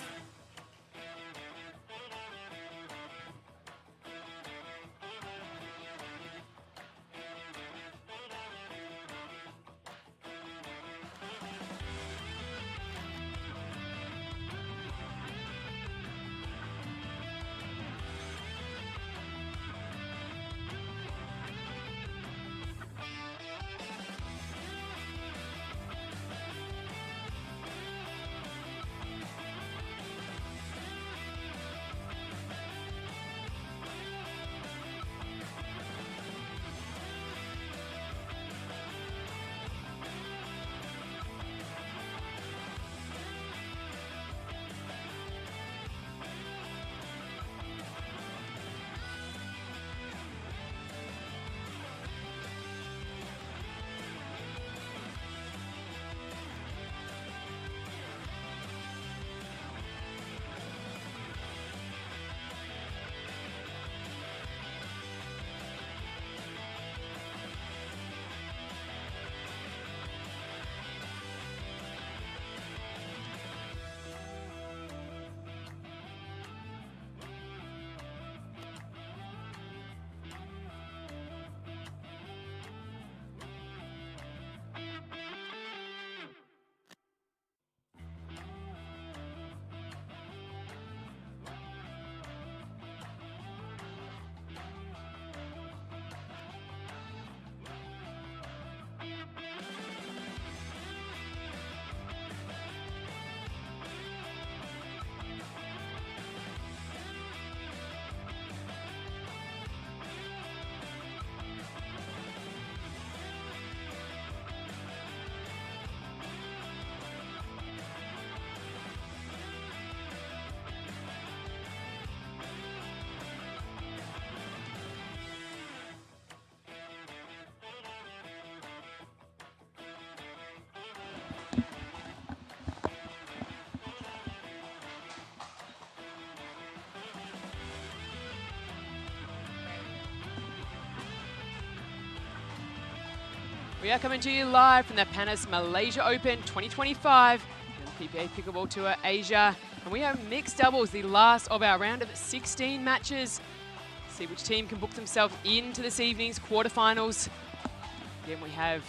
We are coming to you live from the Panas Malaysia Open 2025 and PPA Pickleball Tour Asia. And we have mixed doubles, the last of our round of 16 matches. See which team can book themselves into this evening's quarterfinals. Again, we have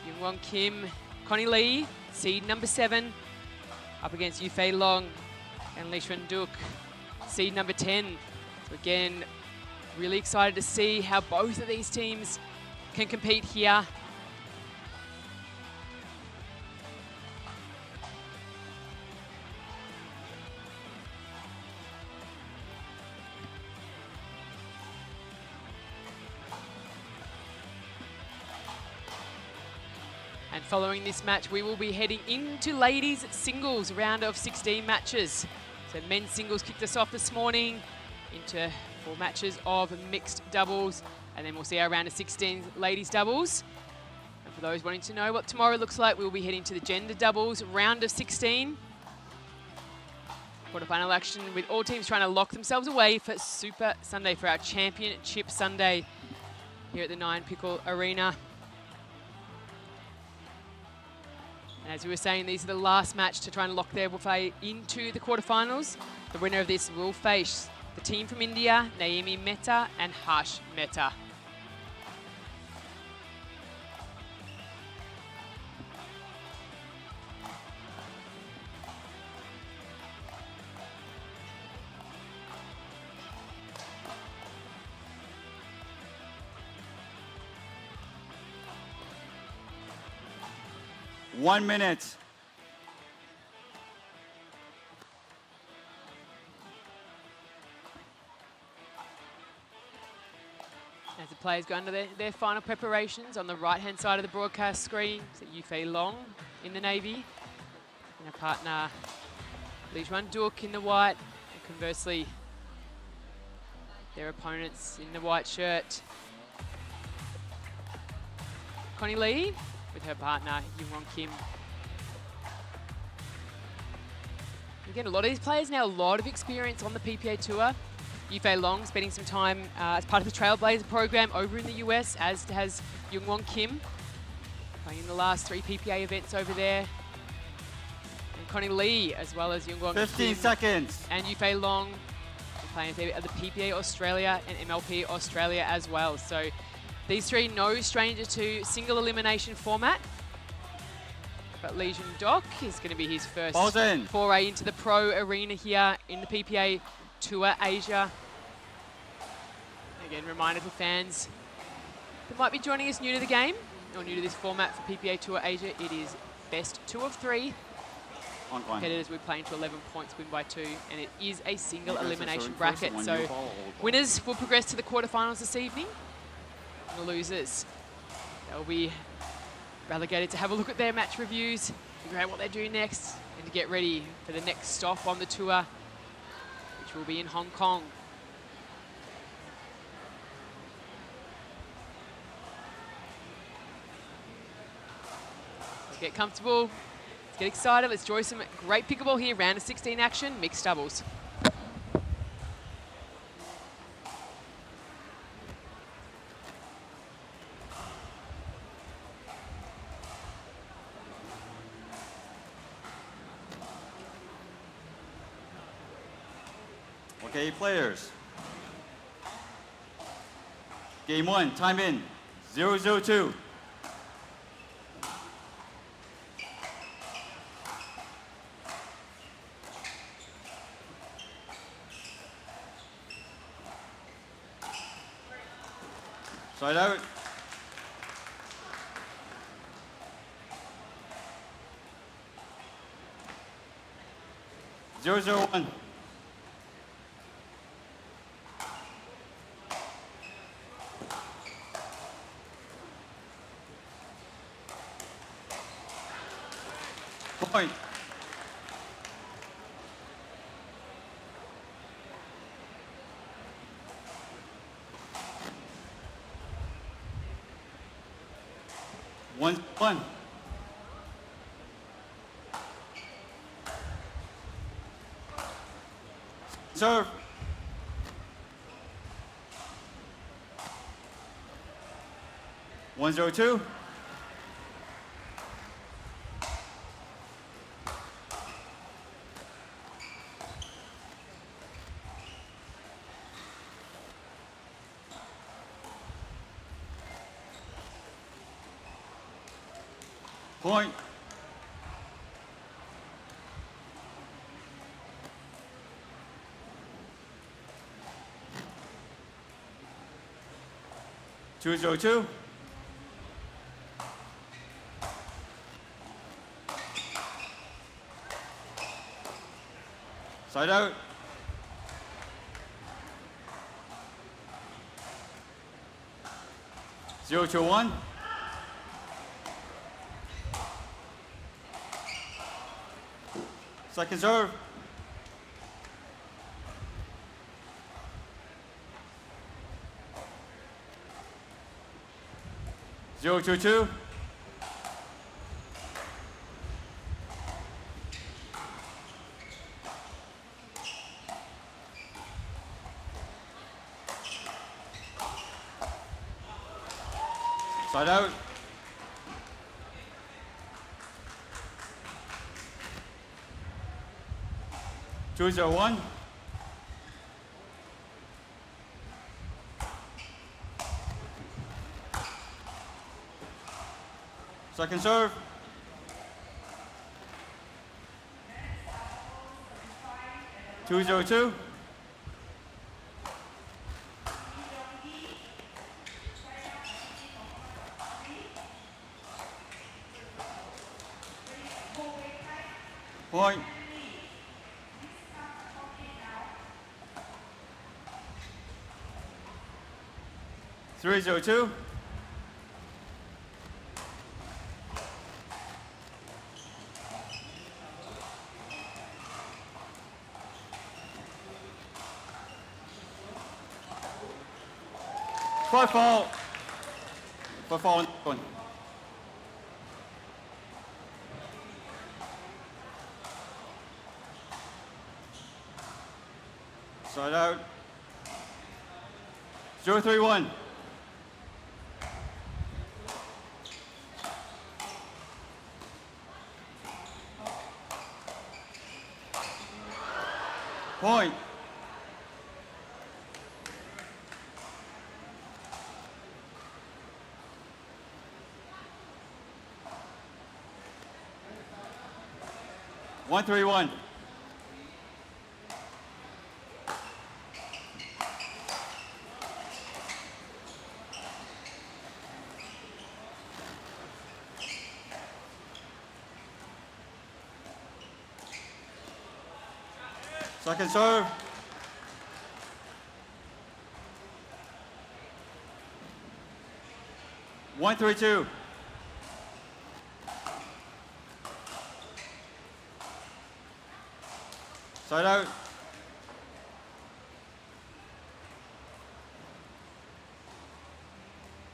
Yongwon Kim, Connie Lee, seed number 7, up against Yu Fei Long and Lee Xuan Duk, seed number 10. So again, really excited to see how both of these teams can compete here. And following this match, we will be heading into ladies singles round of 16 matches. So men's singles kicked us off this morning into 4 matches of mixed doubles. And then we'll see our round of 16 ladies doubles. And for those wanting to know what tomorrow looks like, we'll be heading to the gender doubles round of 16. Quarterfinal action with all teams trying to lock themselves away for Super Sunday, for our Championship Sunday here at the 9 Pickle Arena. And as we were saying, these are the last match to try and lock their way into the quarterfinals. The winner of this will face the team from India, Naomi Mehta and Harsh Mehta. One minute. As the players go under their final preparations, on the right-hand side of the broadcast screen, is Yufei Long in the navy, and her partner Li Juan Duc in the white, and conversely, their opponents in the white shirt. Connie Lee with her partner Yoonwon Kim. Again, a lot of these players now, a lot of experience on the PPA Tour. Yufei Long spending some time as part of the Trailblazer program over in the US, as has Yoonwon Kim, playing in the last 3 PPA events over there. And Connie Lee, as well as Yoonwon 15 Kim seconds. And Yufei Long playing at the PPA Australia and MLP Australia as well. So these 3 no stranger to single elimination format. But Li Juan Duc is going to be his first foray into the pro arena here in the PPA Tour Asia. Again, reminder for fans that might be joining us new to the game or new to this format for PPA Tour Asia, it is best 2 of 3. Competitors will play into 11 points, win by 2, and it is a single elimination bracket. So winners will progress to the quarterfinals this evening. The losers, they'll be relegated to have a look at their match reviews, figure out what they're doing next, and to get ready for the next stop on the tour, which will be in Hong Kong. Let's get comfortable, let's get excited, let's enjoy some great pickleball here, round of 16 action, mixed doubles. Okay, players. Game 1, time in, 0-0-2. Side out. Zero, 1. Point. One. Serve. One, 0-2. Point. Two, 0-2. Side out. Zero, 2, 1. Second serve. 0-2-2. Side out. Two zero one. Second serve. Two zero two. Point. Three zero two. Five fall. Five fall. One. Side out. 0-3-1. Point. One, 3-1. Second serve. One, 3-2. Side out.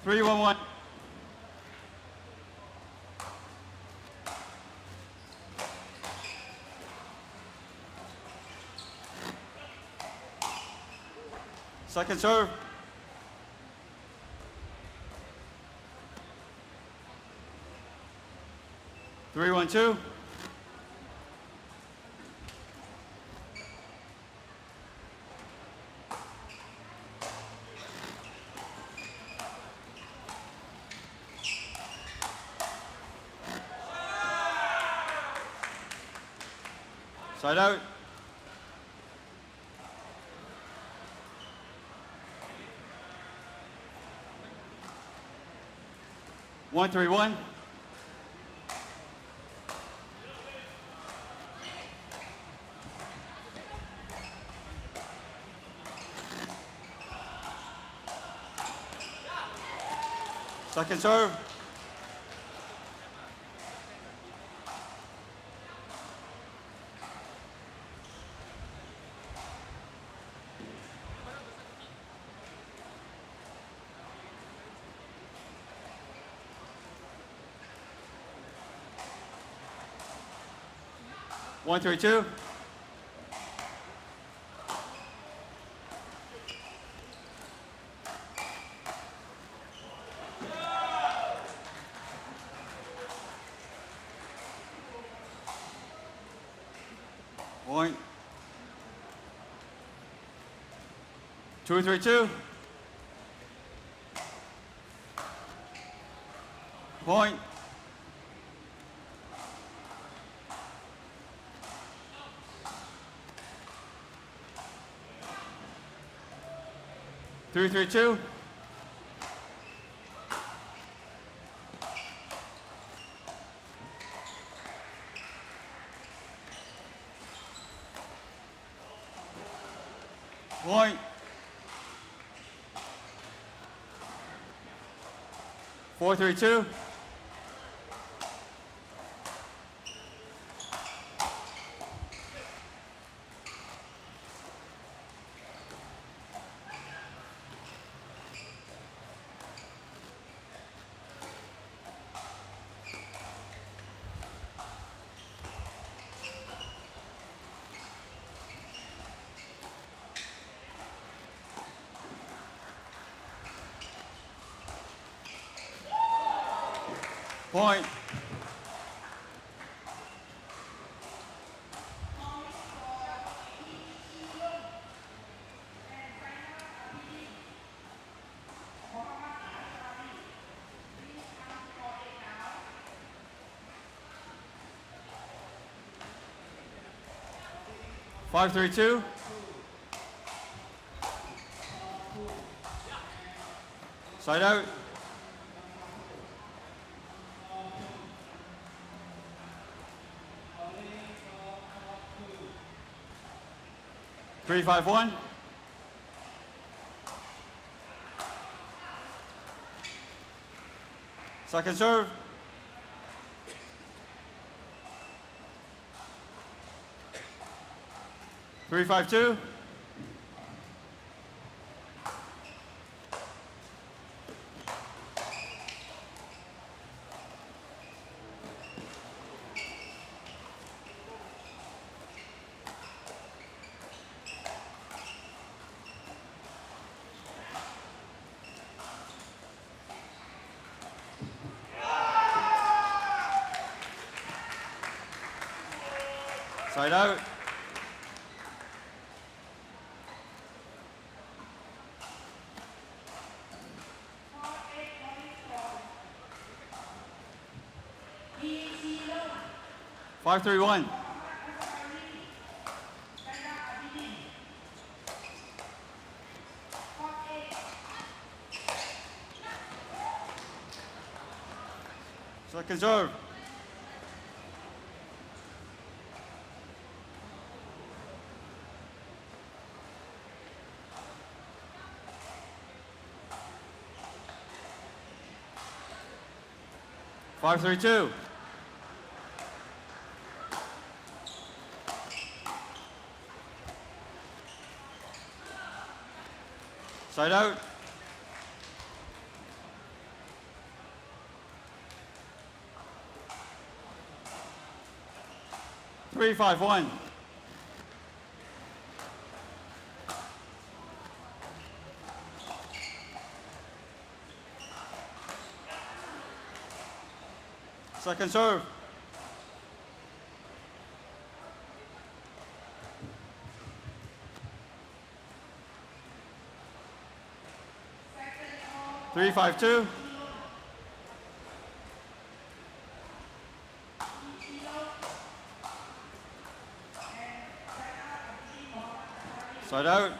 Three, 1-1. Second serve. Three, 1-2. Side out. One, 3-1. Second serve. One, 3-2. Point. 2, 3-2. Point. Three, 3-2. Point. 4-3-2. Point. Five, 3-2. Side out. 3-5-1. Second serve. 3-5-2. Side out. 5-3-1. Second serve. 5-3-2. Side out. 3-5-1. Second serve. 3-5-2. Side out.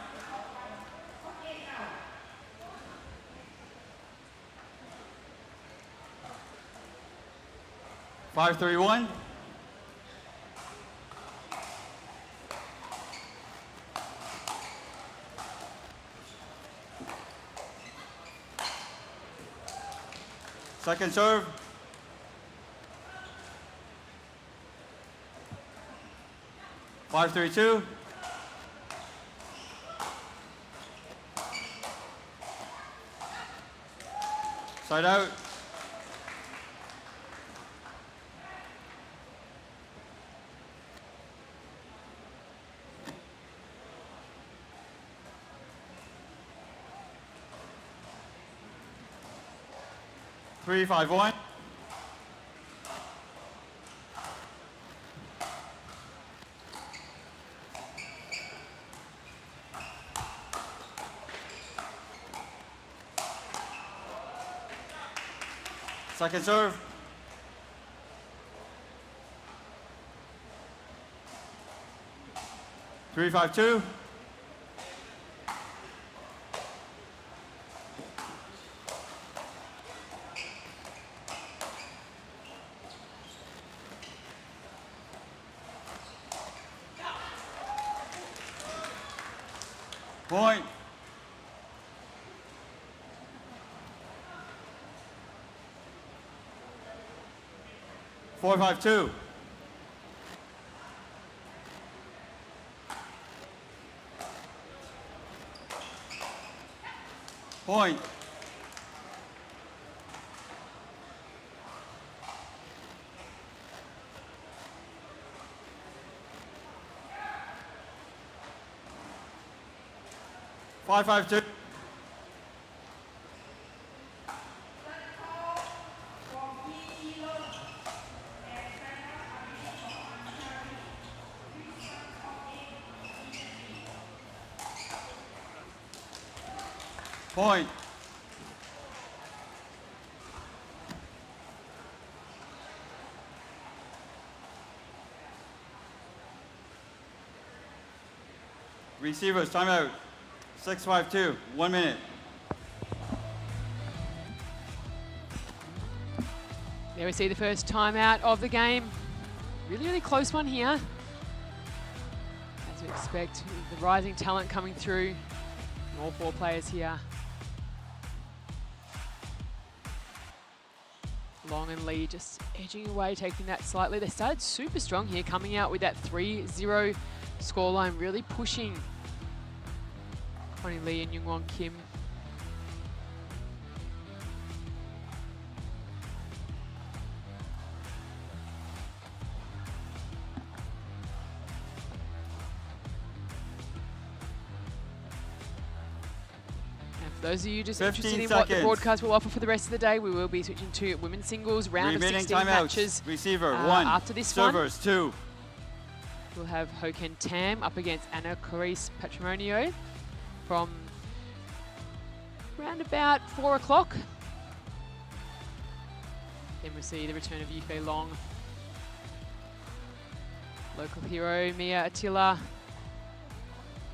5-3-1. Second serve. 5-3-2. Side out. 3-5-1. Second serve. 3-5-2. Point. 4-5-2. Point. 5-5-2. Point. Receivers, timeout. 6-5-2, 1 minute. There we see the first timeout of the game. Really, really close one here. As we expect, the rising talent coming through from all four players here. Long and Lee just edging away, taking that slightly. They started super strong here, coming out with that 3-0 scoreline, really pushing Connie Lee and Youngwon Kim. For those of you just interested in what the broadcast will offer for the rest of the day, we will be switching to women's singles round of 16 matches. Receiver, 1. After this Servers, 2. We'll have Hoken Tam up against Anna Clarice Patrimonio from around about 4 o'clock. Then we'll see the return of Yufei Long. Local hero Mia Attila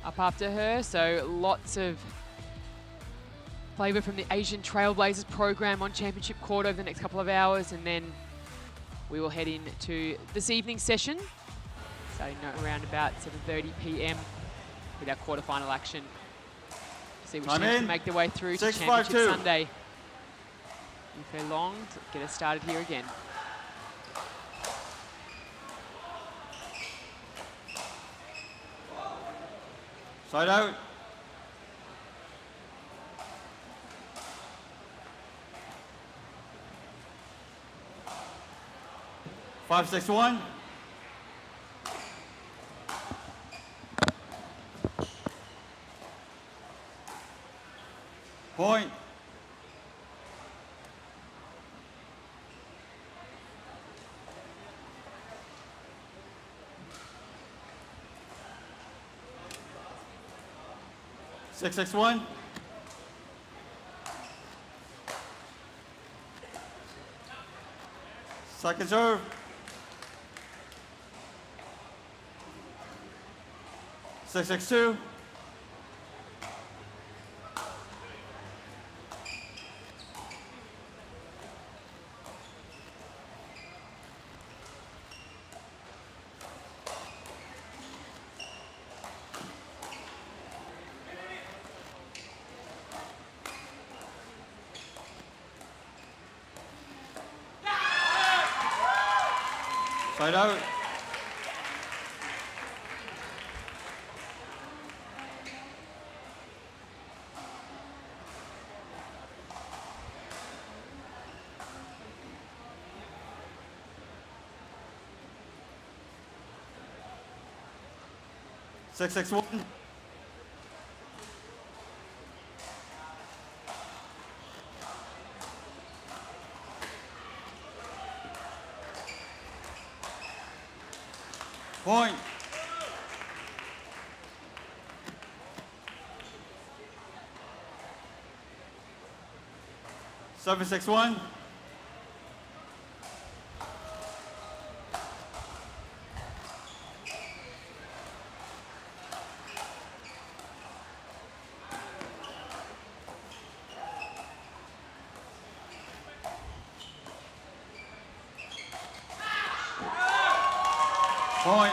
up after her, so lots of flavour from the Asian Trailblazers program on Championship Court over the next couple of hours, and then we will head into this evening's session, starting around about 7:30 p.m. with our quarterfinal action. See which teams can make their way through to Championship Sunday. Yufei Long to get us started here again. Side out. Five, 6, 1. Point. Six, 6, 1. Second serve. 6-6-2. Side out. Six, 6, 1. Point. Seven, 6, 1. Point.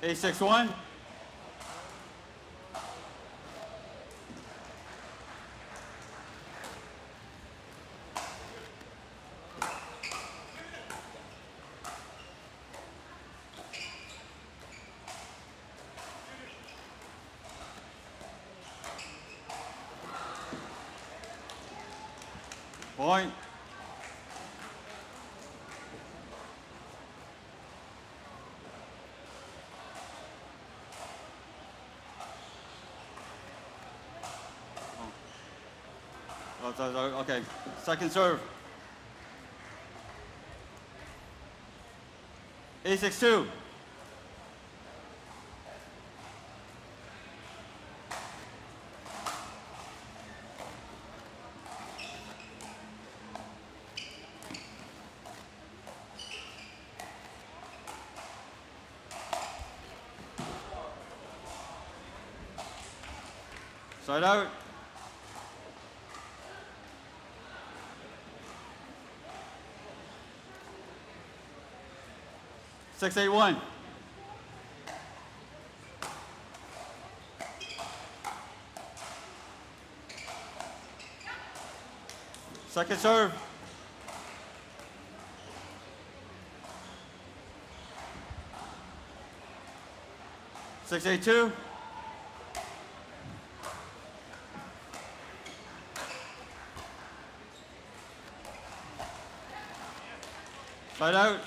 Eight, 6, 1. Point. Okay, second serve. 8-6-2. Side out. Six, 8-1. Second serve. 6-8-2. Side out.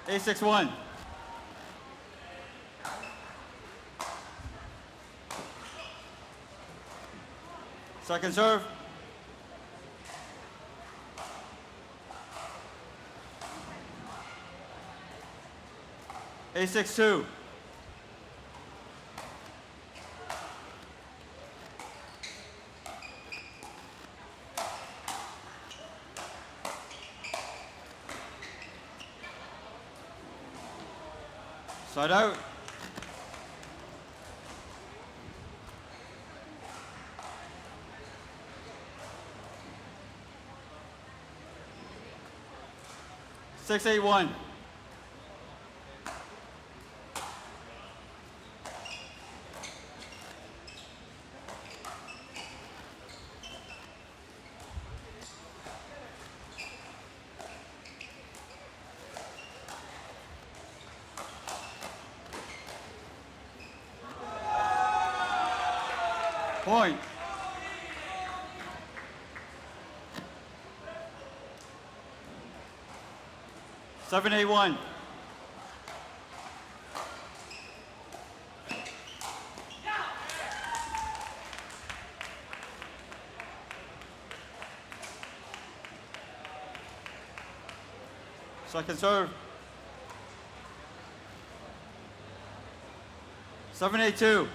Eight, 6-1. Second serve. 8-6-2. Side out. Six, 8-1. Point. Seven, 8-1. Second serve. 7-8-2.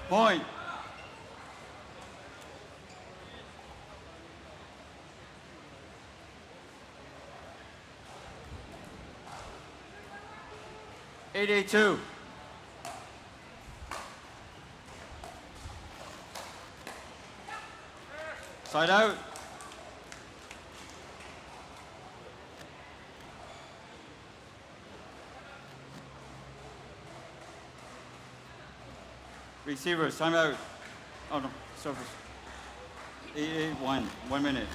Point. Eight, 8-2. Side out. Receivers, time out. Oh no, servers. 8-8-1, 1 minute.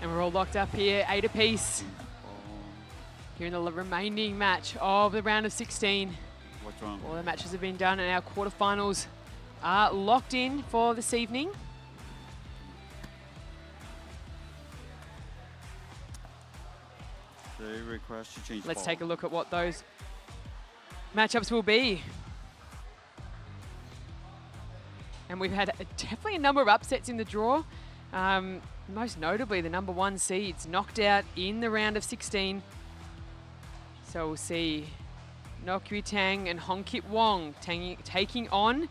And we're all locked up here, 8 apiece. Here in the remaining match of the round of 16. What's wrong? All the matches have been done and our quarterfinals are locked in for this evening. They request to change Let's ball. take a look at what those matchups will be. And we've had definitely a number of upsets in the draw. Most notably, the number 1 seeds knocked out in the round of 16. So we'll see Nok Yu Tang and Hong Kip Wong taking on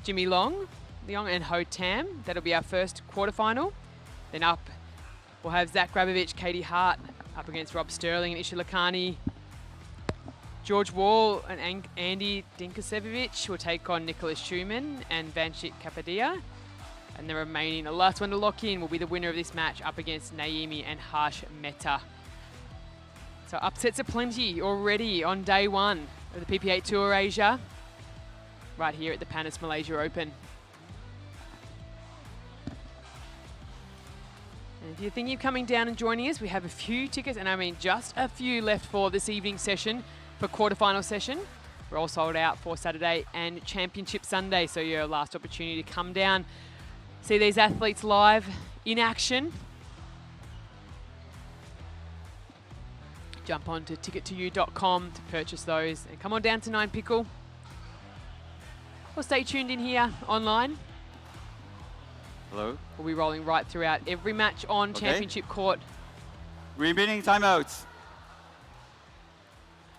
Jimmy Long and Ho Tam. That'll be our first quarterfinal. Then up, we'll have Zach Grabovich, Katie Hart up against Rob Sterling and Isha Lakhani. George Wall and Andy Dinkasevic will take on Nicholas Schumann and Vanchik Kapadia. And the last one to lock in will be the winner of this match up against Naomi and Harsh Mehta. So upsets are plenty already on day 1 of the PPA Tour Asia, right here at the Panas Malaysia Open. And If you're thinking of coming down and joining us, we have a few tickets, and I mean just a few left for this evening session, for quarterfinal session. We're all sold out for Saturday and Championship Sunday, so your last opportunity to come down, see these athletes live in action. Jump on to ticket2u.com to purchase those, and come on down to 9 Pickle. Or stay tuned in here online. Hello? We'll be rolling right throughout every match on Championship Court. Remaining timeouts.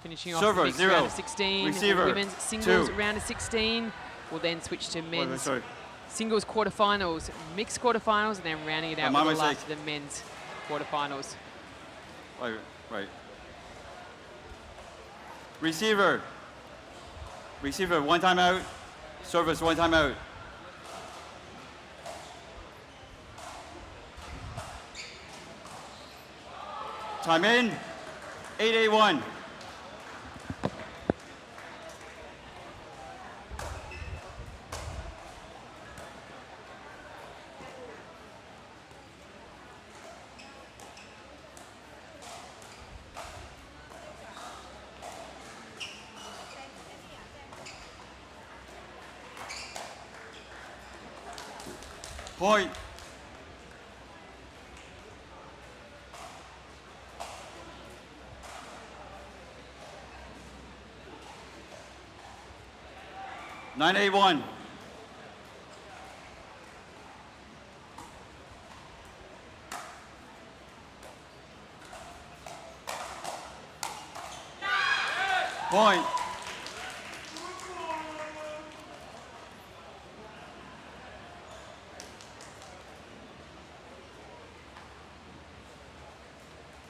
Finishing off Server, the mixed 0. round of 16. Receiver, Women's singles 2. round of 16. We'll then switch to men's sorry. singles quarterfinals, mixed quarterfinals, and then rounding it out my with the mistake. last of the men's quarterfinals. Right. Receiver. Receiver, 1 timeout. Service, 1 timeout. Time in, 881. Point. Nine eight one. Point.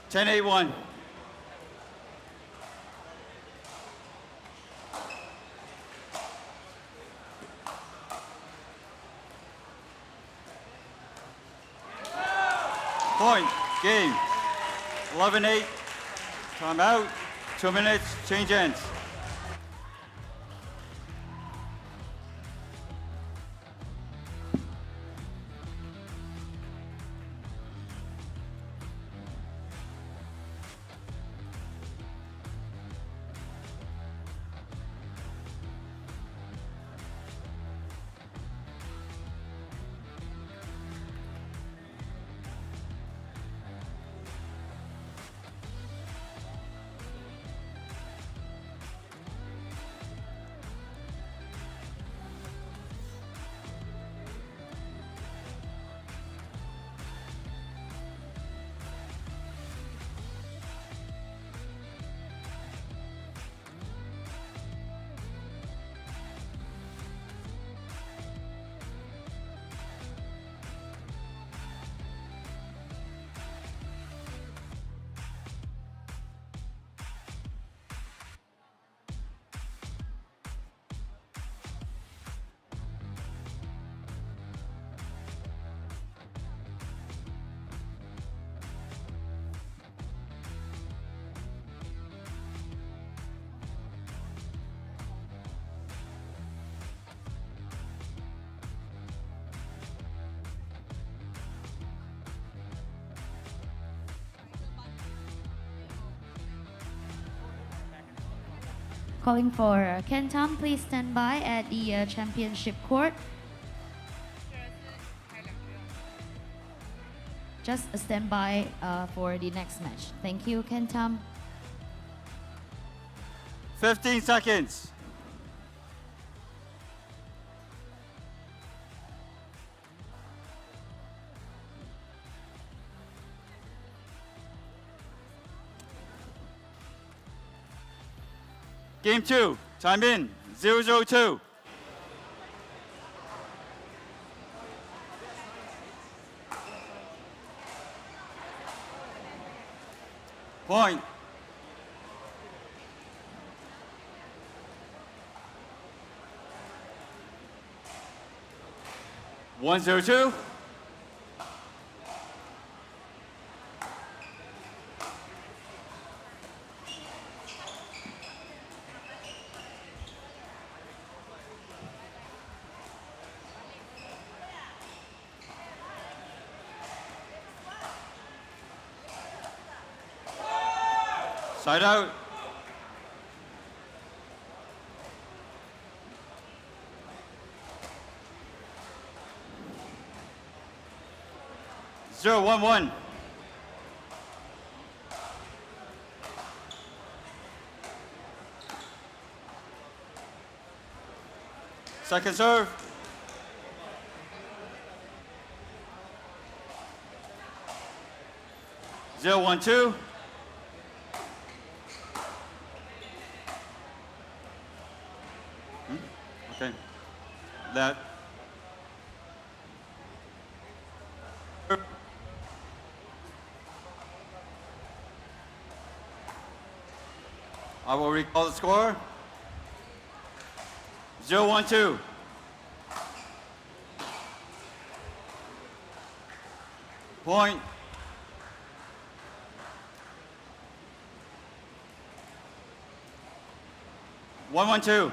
Ten eight one. Point. Game. 11-8. Time out. 2 minutes. Change ends. Calling for Ken Tom, please stand by at the championship court. Just stand by for the next match. Thank you, Ken Tom. 15 seconds. Game 2, time in, 0-0-2. Point. One zero two. Side out. Zero, 1-1. Second serve. Zero, 1-2. Okay. That. I will recall the score. 0-1-2. Point. One, 1-2.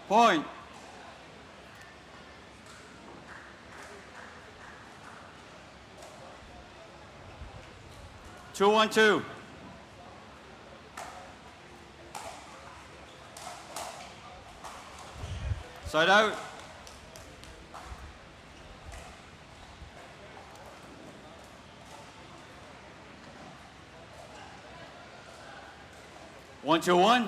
Point. 2-1-2. Side out. One, 2-1.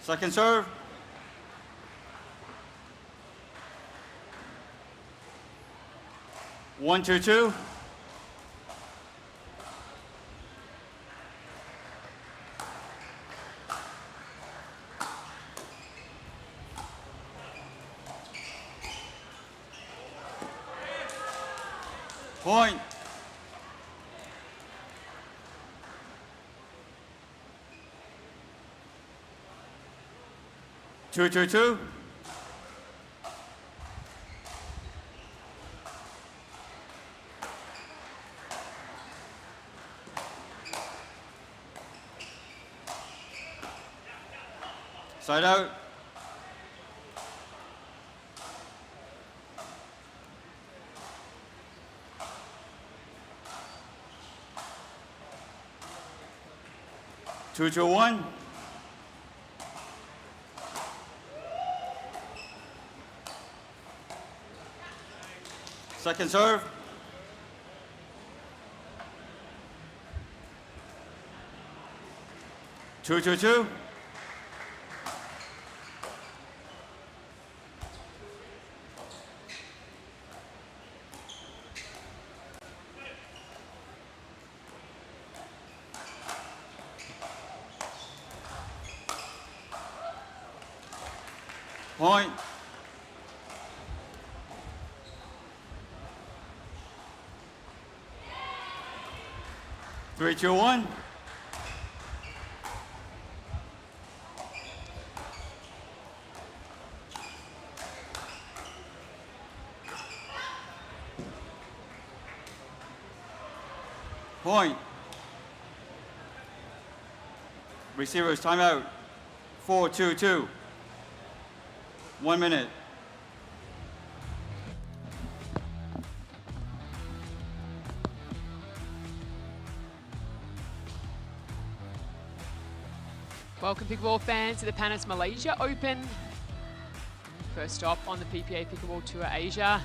Second serve. One, 2-2. Point. Two, 2-2. Side out. Two, 2-1. Second serve. Two, 2-2. Point. Three, 2-1. Point. Receivers timeout. 4-2-2. 1 minute. Welcome pickleball fans to the Panas Malaysia Open. First stop on the PPA Pickleball Tour Asia.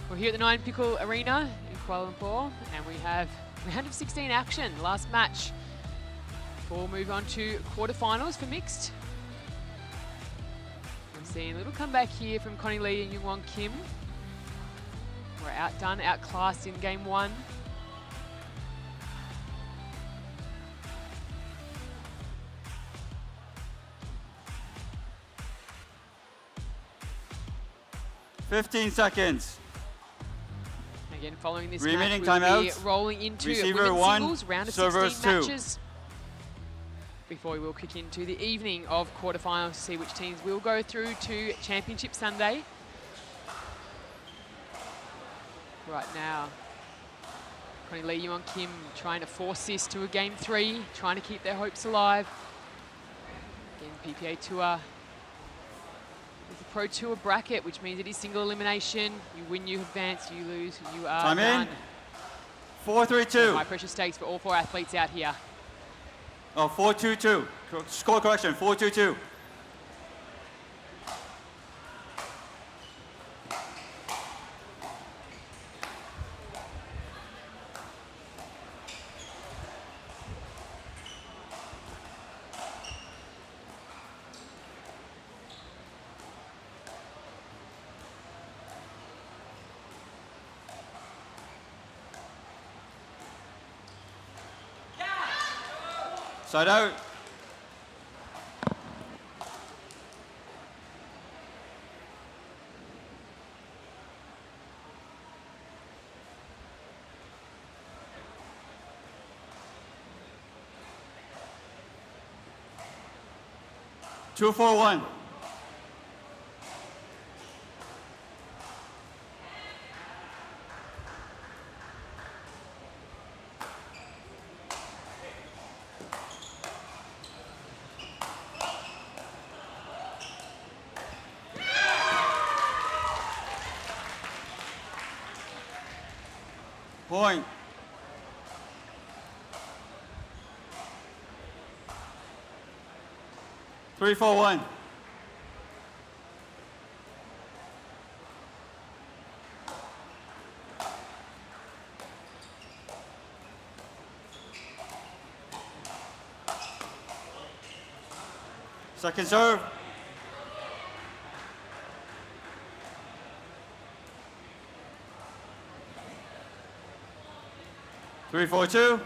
We're here at the 9 Pickle Arena in Kuala Lumpur, and we have round of 16 action, last match. Before we move on to quarterfinals for mixed. We're seeing a little comeback here from Connie Lee and Youngwon Kim. We're outdone, outclassed in game 1. $15 seconds. Again, following this Remaining match, we'll be timeouts. rolling into Receiver women's 1, singles, round of servers 16 2. matches. Before we will kick into the evening of quarterfinals to see which teams will go through to Championship Sunday. right now. Connie Lee, Yuan Kim trying to force this to a game 3, trying to keep their hopes alive. Again, PPA Tour with the Pro Tour bracket, which means it is single elimination. You win, you advance, you lose, you are Time done. in. 4-3-2. High pressure stakes for all 4 athletes out here. Oh, 4-2-2. Score correction, 4-2-2. Side out. Two, 4-1. Point. Three, 4-1. Second serve. 3-4-2.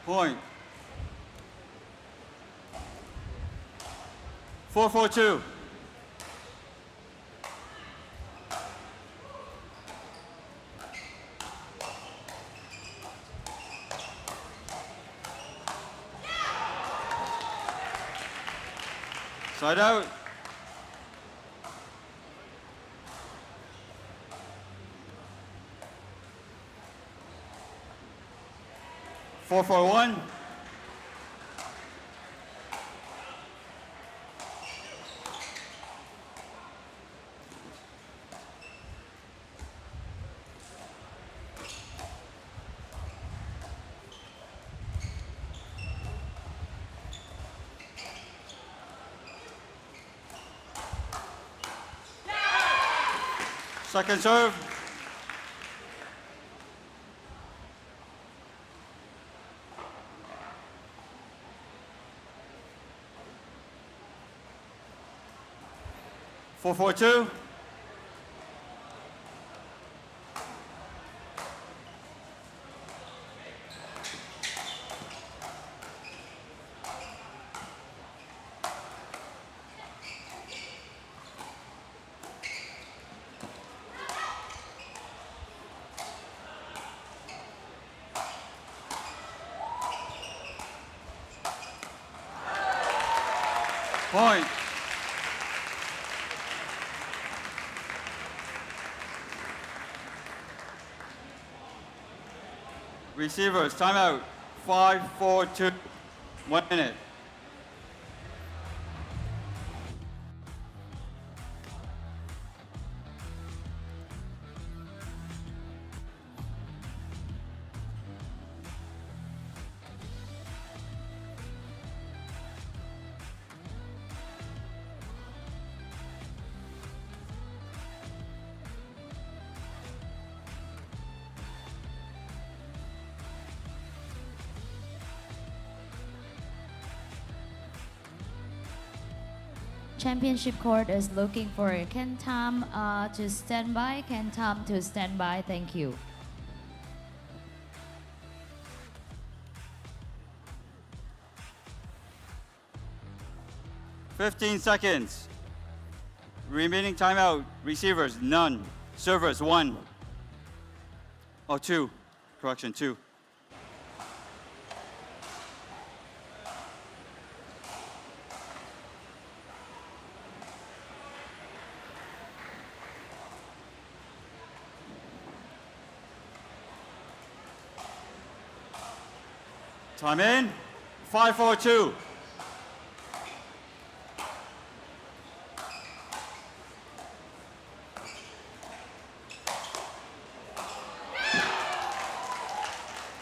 Point. 4-4-2. Side out. Four, 4-1. Second serve. 4-4-2. Point. Receivers, timeout. 5-4-2. 1 minute. Championship court is looking for Ken Tam to stand by. Ken Tam to stand by. Thank you. 15 seconds. Remaining timeout. Receivers, none. Servers, 1. Oh, 2. Correction, 2. Time in. 5-4-2.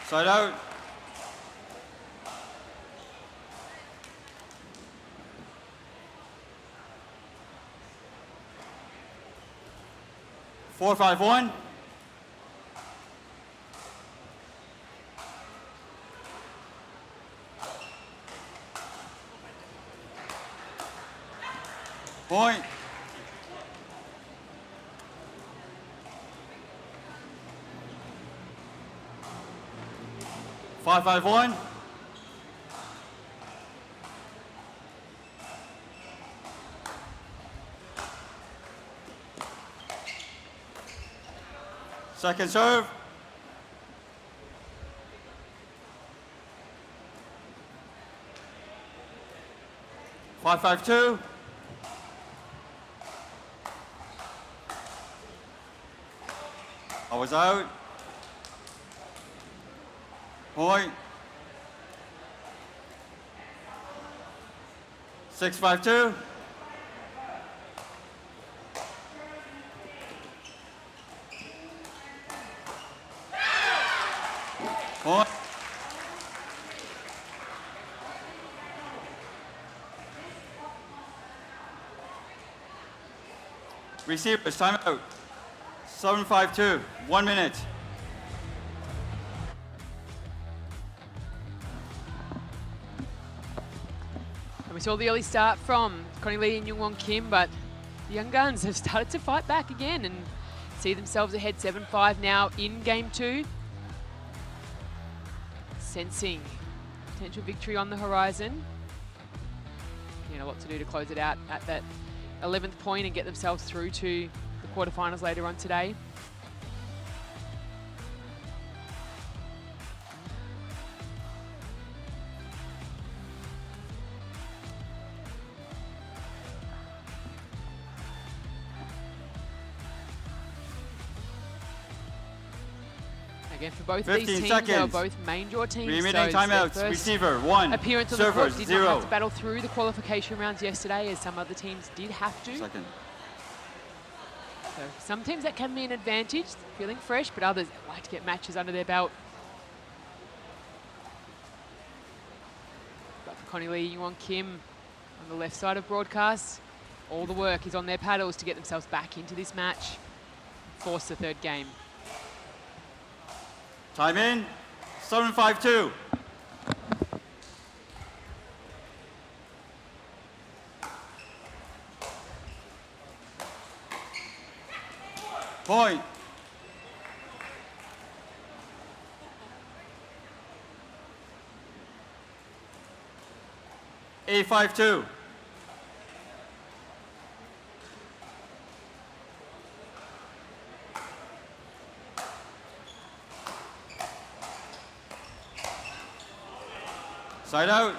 Side out. Four, 5, 1. Point. Five, 5, 1. Second serve. 5-5-2. I was out. Point. 6-5-2. Point. Receivers, timeout. 7-5-2, 1 minute. And we saw the early start from Connie Lee and Youngwon Kim, but the Young Guns have started to fight back again and see themselves ahead 7-5 now in game 2. Sensing potential victory on the horizon. A lot to do to close it out at that 11th point and get themselves through to the quarterfinals later on today. Again, for both these teams, they are both main draw teams. Remaining timeouts. Receiver, 1. Appearance on Servers, the court. Did 0. not have to battle through the qualification rounds yesterday, as some other teams did have to. Second. So some teams that can be an advantage, feeling fresh, but others like to get matches under their belt. But for Connie Lee, Youngwon Kim on the left side of broadcast, all the work is on their paddles to get themselves back into this match, force the third game. Time in. 7-5-2. Point. A 5-2. Side out.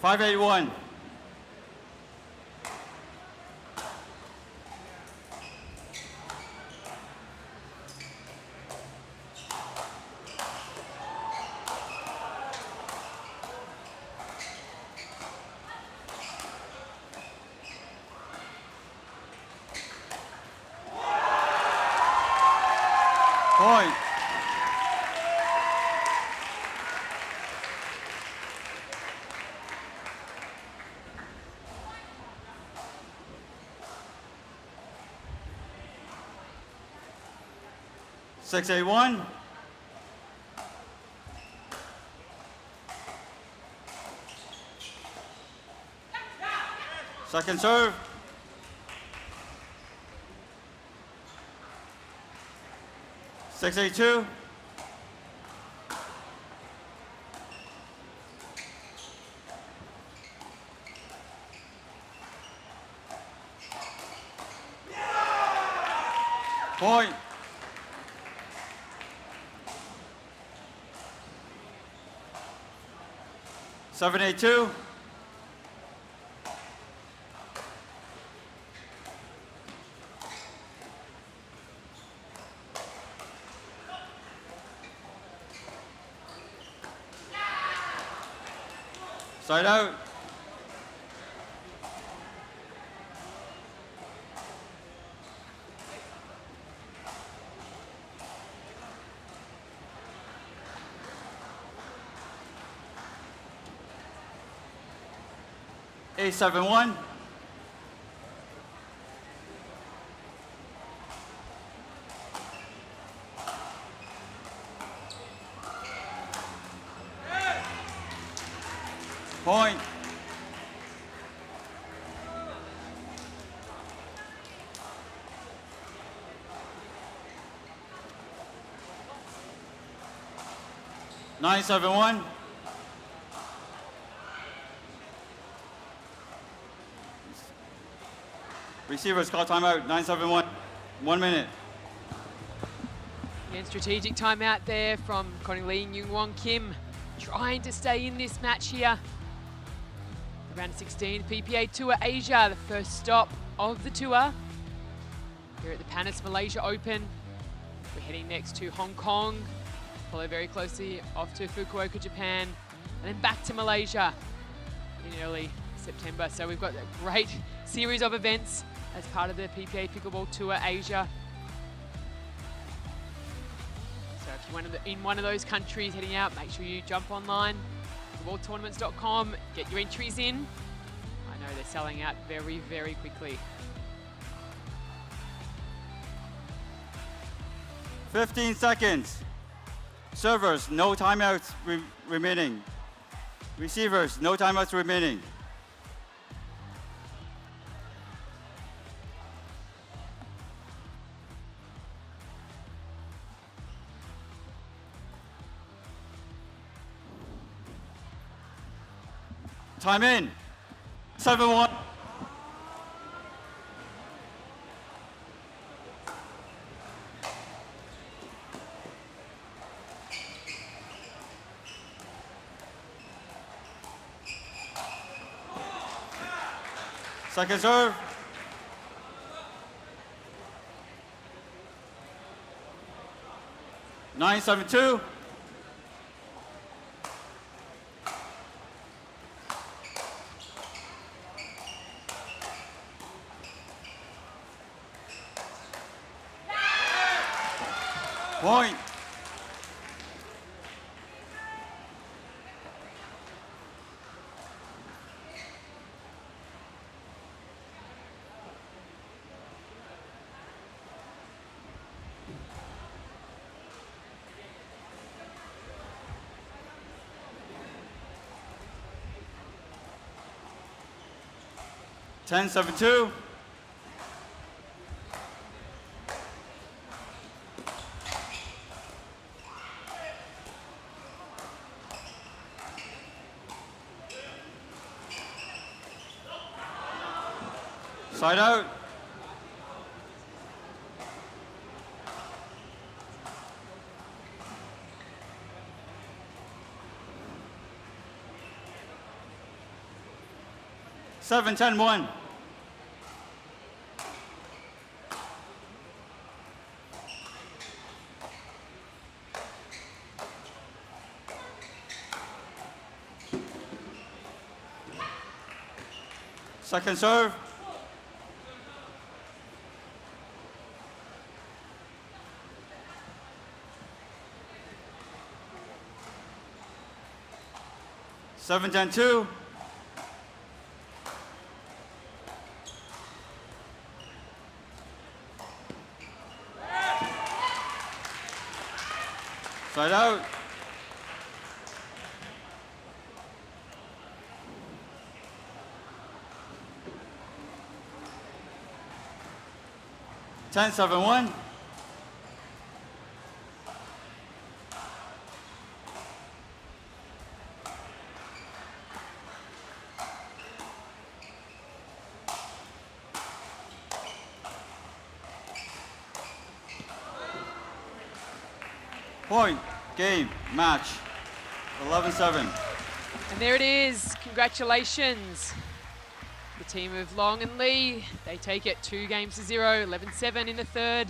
Five, 8-1. Point. Six, 8-1. Second serve. Six, 8, 2. Point. Seven, 8, 2. Side out. Eight, 7, 1. Point. Nine, 7, 1. Receivers call timeout. 9, 7, 1. 1 minute. Again, strategic timeout there from Connie Lee and Yung Won Kim, trying to stay in this match here. Round 16, PPA Tour Asia, the first stop of the tour. Here at the Panas Malaysia Open. We're heading next to Hong Kong, follow very closely off to Fukuoka, Japan, and then back to Malaysia in early September. So we've got a great series of events as part of the PPA Pickleball Tour Asia. So if you're in one of those countries heading out, make sure you jump online, pickleballtournaments.com, get your entries in. I know they're selling out very, very quickly. 15 seconds. Servers, no timeouts remaining. Receivers, no timeouts remaining. Time in. 7, 1. Second serve. Nine, 7, 2. Point. Ten, 7, 2. Side out. Seven, 10, 1. Second serve. Seven, 10, 2. Side out. 10-7-1. Point, game, match, 11-7. And there it is. Congratulations. The team of Long and Lee, they take it 2-0, 11-7 in the third.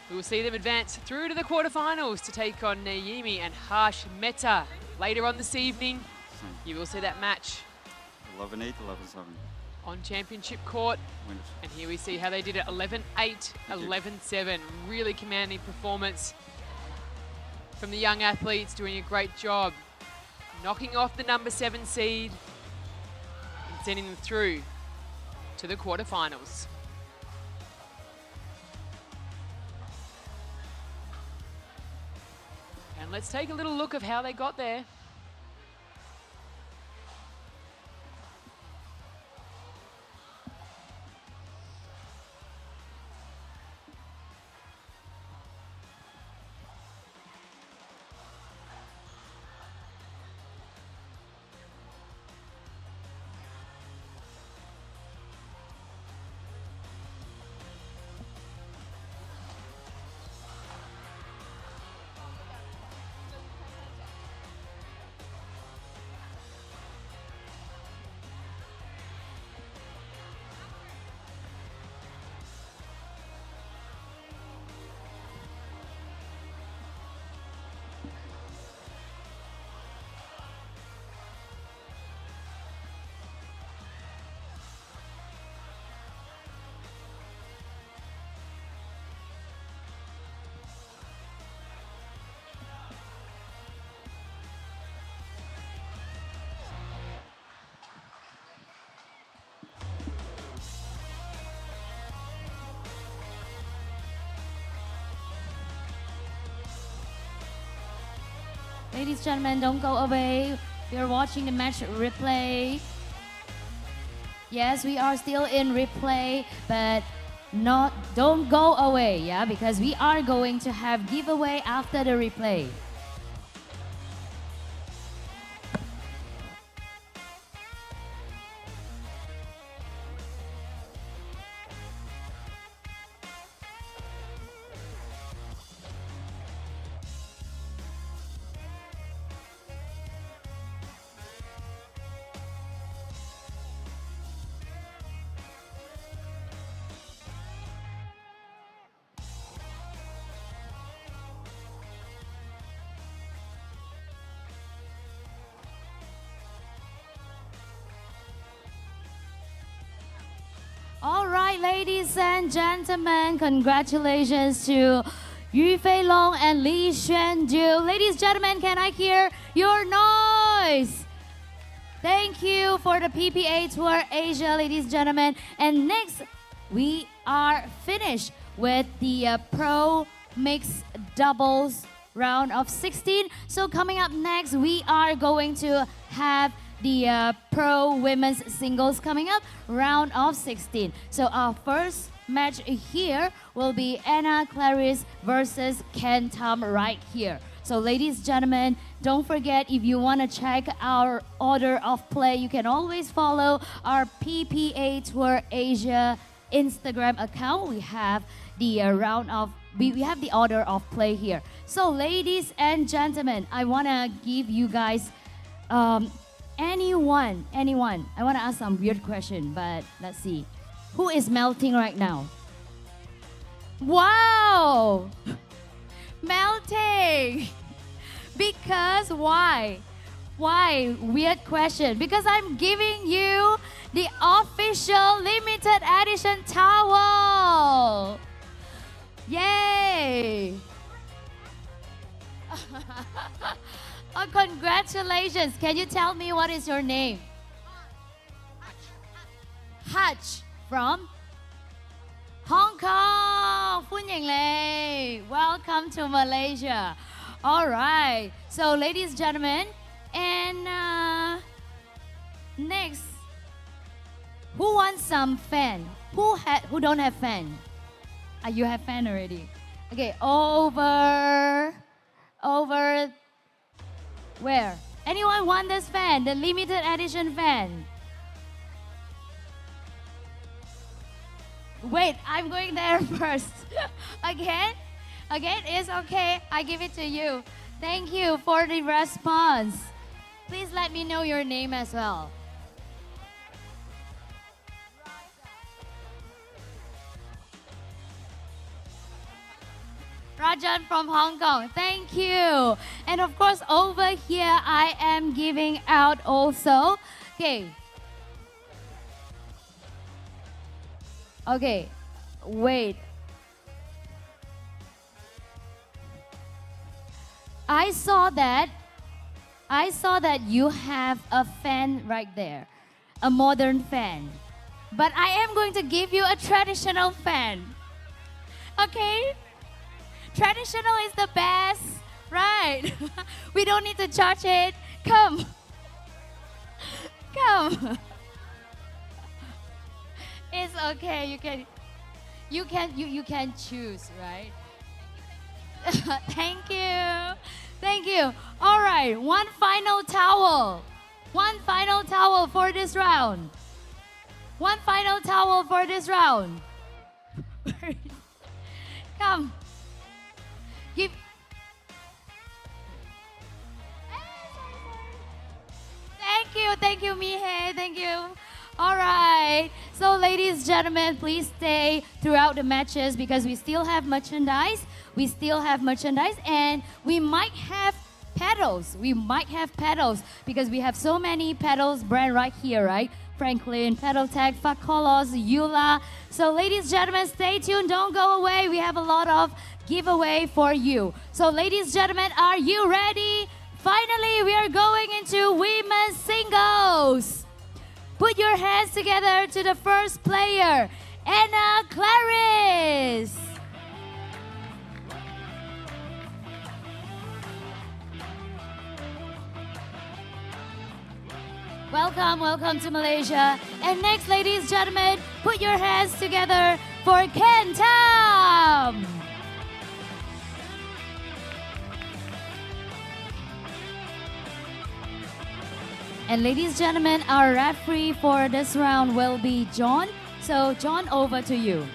We will see them advance through to the quarterfinals to take on Naomi and Harsh Mehta later on this evening. You will see that match 11-8, 11-7. on championship court. Winners. And here we see how they did it, 11-8, 11-7. Really commanding performance from the young athletes, doing a great job knocking off the number 7 seed and sending them through to the quarterfinals. And let's take a little look of how they got there. Ladies and gentlemen, don't go away. We are watching the match replay. Yes, we are still in replay, but don't go away, yeah, because we are going to have giveaway after the replay. All right, ladies and gentlemen, congratulations to Yu Fei Long and Li Xuanju. Ladies and gentlemen, can I hear your noise? Thank you for the PPA Tour Asia, ladies and gentlemen. And next, we are finished with the Pro Mixed Doubles round of 16. So coming up next, we are going to have the Pro Women's Singles coming up, round of 16. So our first match here will be Anna Clarice versus Ken Tam right here. So ladies and gentlemen, don't forget, if you want to check our order of play, you can always follow our PPA Tour Asia Instagram account. We have the we have the order of play here. So ladies and gentlemen, I want to give you guys anyone. I want to ask some weird question, but let's see. Who is melting right now? Wow! Melting! Because why? Why? Weird question. Because I'm giving you the official limited edition towel! Yay! Oh, congratulations. Can you tell me what is your name? Hutch from Hong Kong. Phu Nhing Lei. Welcome to Malaysia. All right. So, ladies and gentlemen, and next, who wants some fan? Who don't have fan? You have fan already. Okay, over. Where? Anyone want this fan? The limited edition fan. Wait, I'm going there first. Again? Again, it's okay. I give it to you. Thank you for the response. Please let me know your name as well. Rajan from Hong Kong, thank you. And of course, over here, I am giving out also. Okay. Okay, wait. I saw that you have a fan right there, a modern fan. But I am going to give you a traditional fan. Okay? Traditional is the best, right? We don't need to charge it. Come. Come. It's okay. You can choose, right? Thank you. Thank you. All right, one final towel. One final towel for this round. One final towel for this round. Come. Give. Thank you, Mihe. Thank you. All right. So, ladies and gentlemen, please stay throughout the matches because we still have merchandise. We still have merchandise, and we might have pedals. We might have pedals because we have so many pedals brand right here, right? Franklin, Pedal Tech, Fakolos, Eula. So, ladies and gentlemen, stay tuned. Don't go away. We have a lot of giveaway for you. So, ladies and gentlemen, are you ready? Finally, we are going into women's singles. Put your hands together to the first player, Anna Clarice. Welcome, welcome to Malaysia. And next, ladies and gentlemen, put your hands together for Ken Tam. And ladies and gentlemen, our referee for this round will be John. So John, over to you.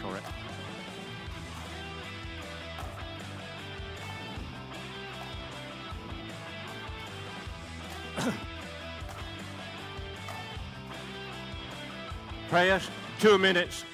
Correct. Players, 2 minutes.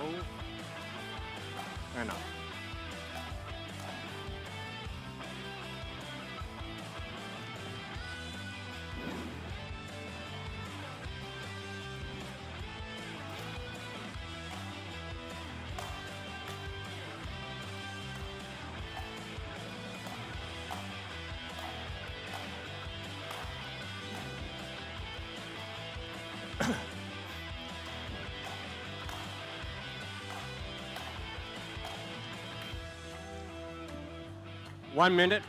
Hold. And up. One minute.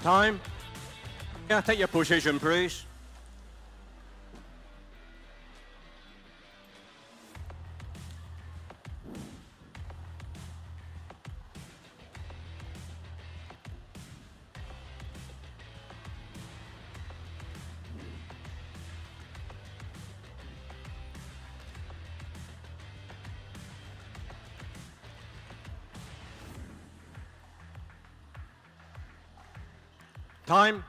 Time. Yeah, take your position, please. Time.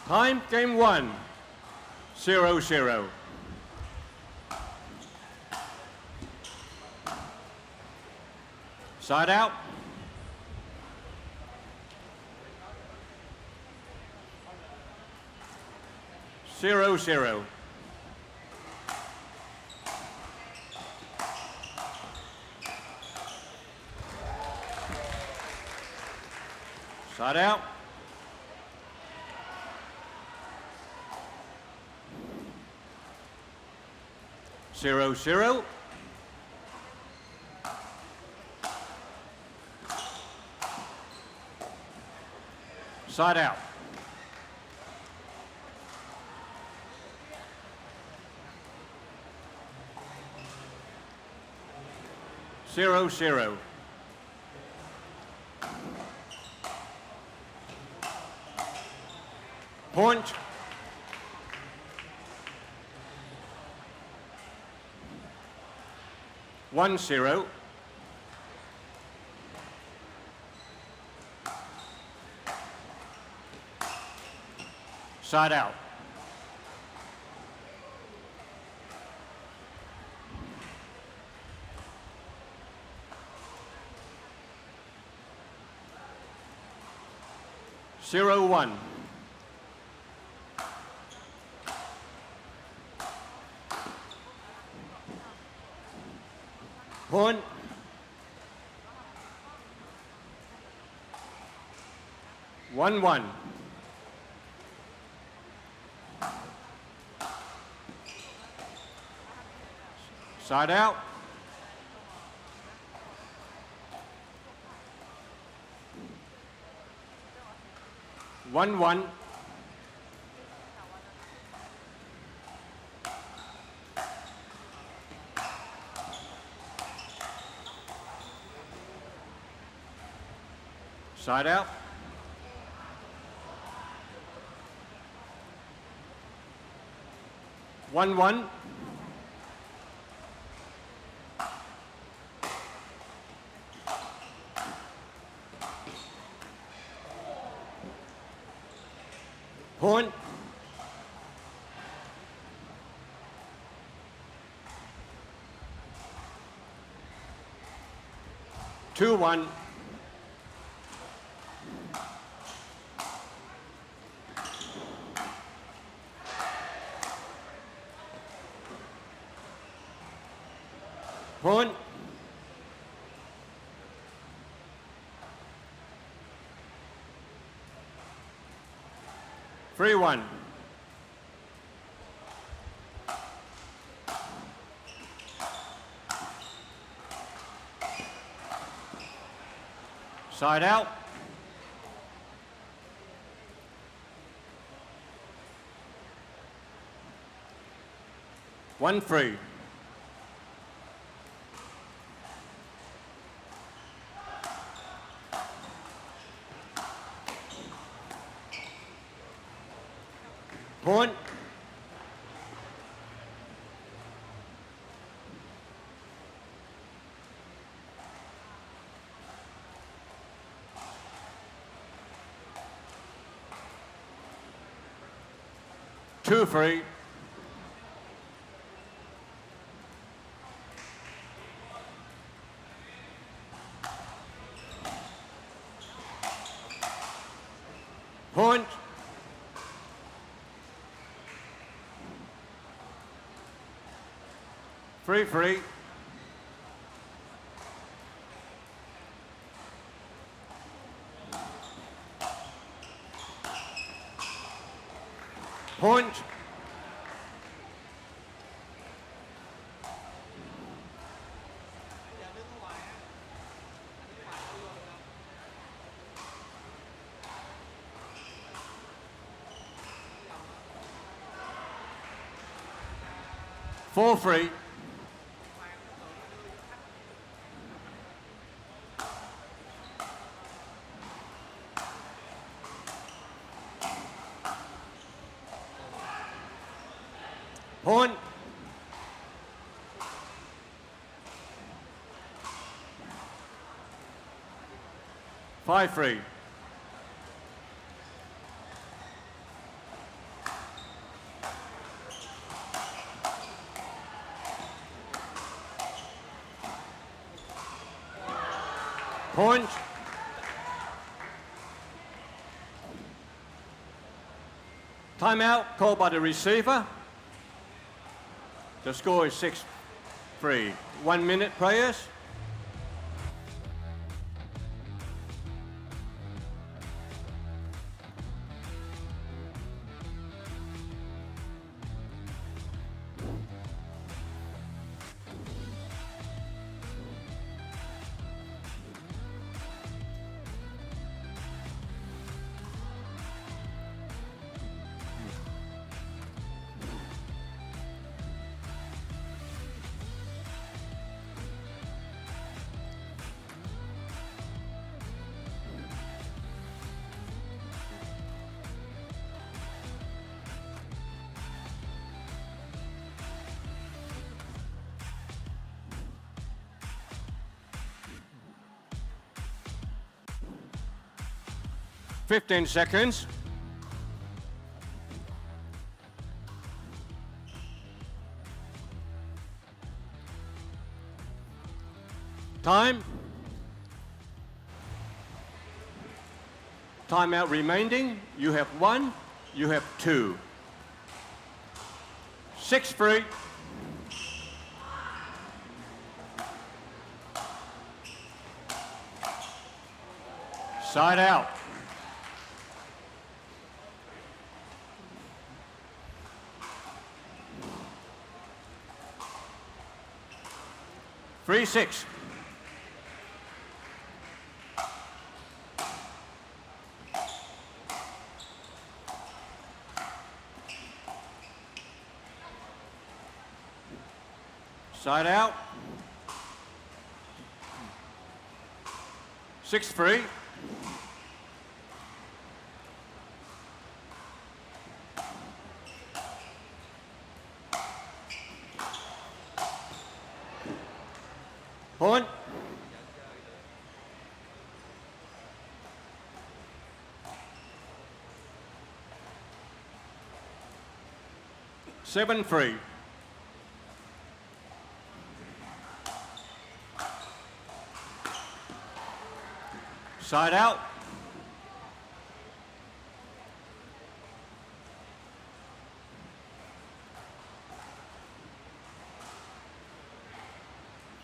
Time, game 1. 0-0. Side out. Zero, zero. Side out. Zero, zero. Side out. Zero, zero. Point. One, zero. Side out. Zero, one. Point. One, one. Side out. One, one. Side out. One, one. Point. 2-1. Point. Three one. Side out. One free. Point. Two free. Point. Free. Point. Four free. Point. Five free. Point. Timeout called by the receiver. The score is 6-3. 1 minute, players. Fifteen seconds. Time. Timeout remaining. You have 1, you have 2. 6-3. Side out. Three, 6. Side out. 6-3. Point. Seven, 3. Side out.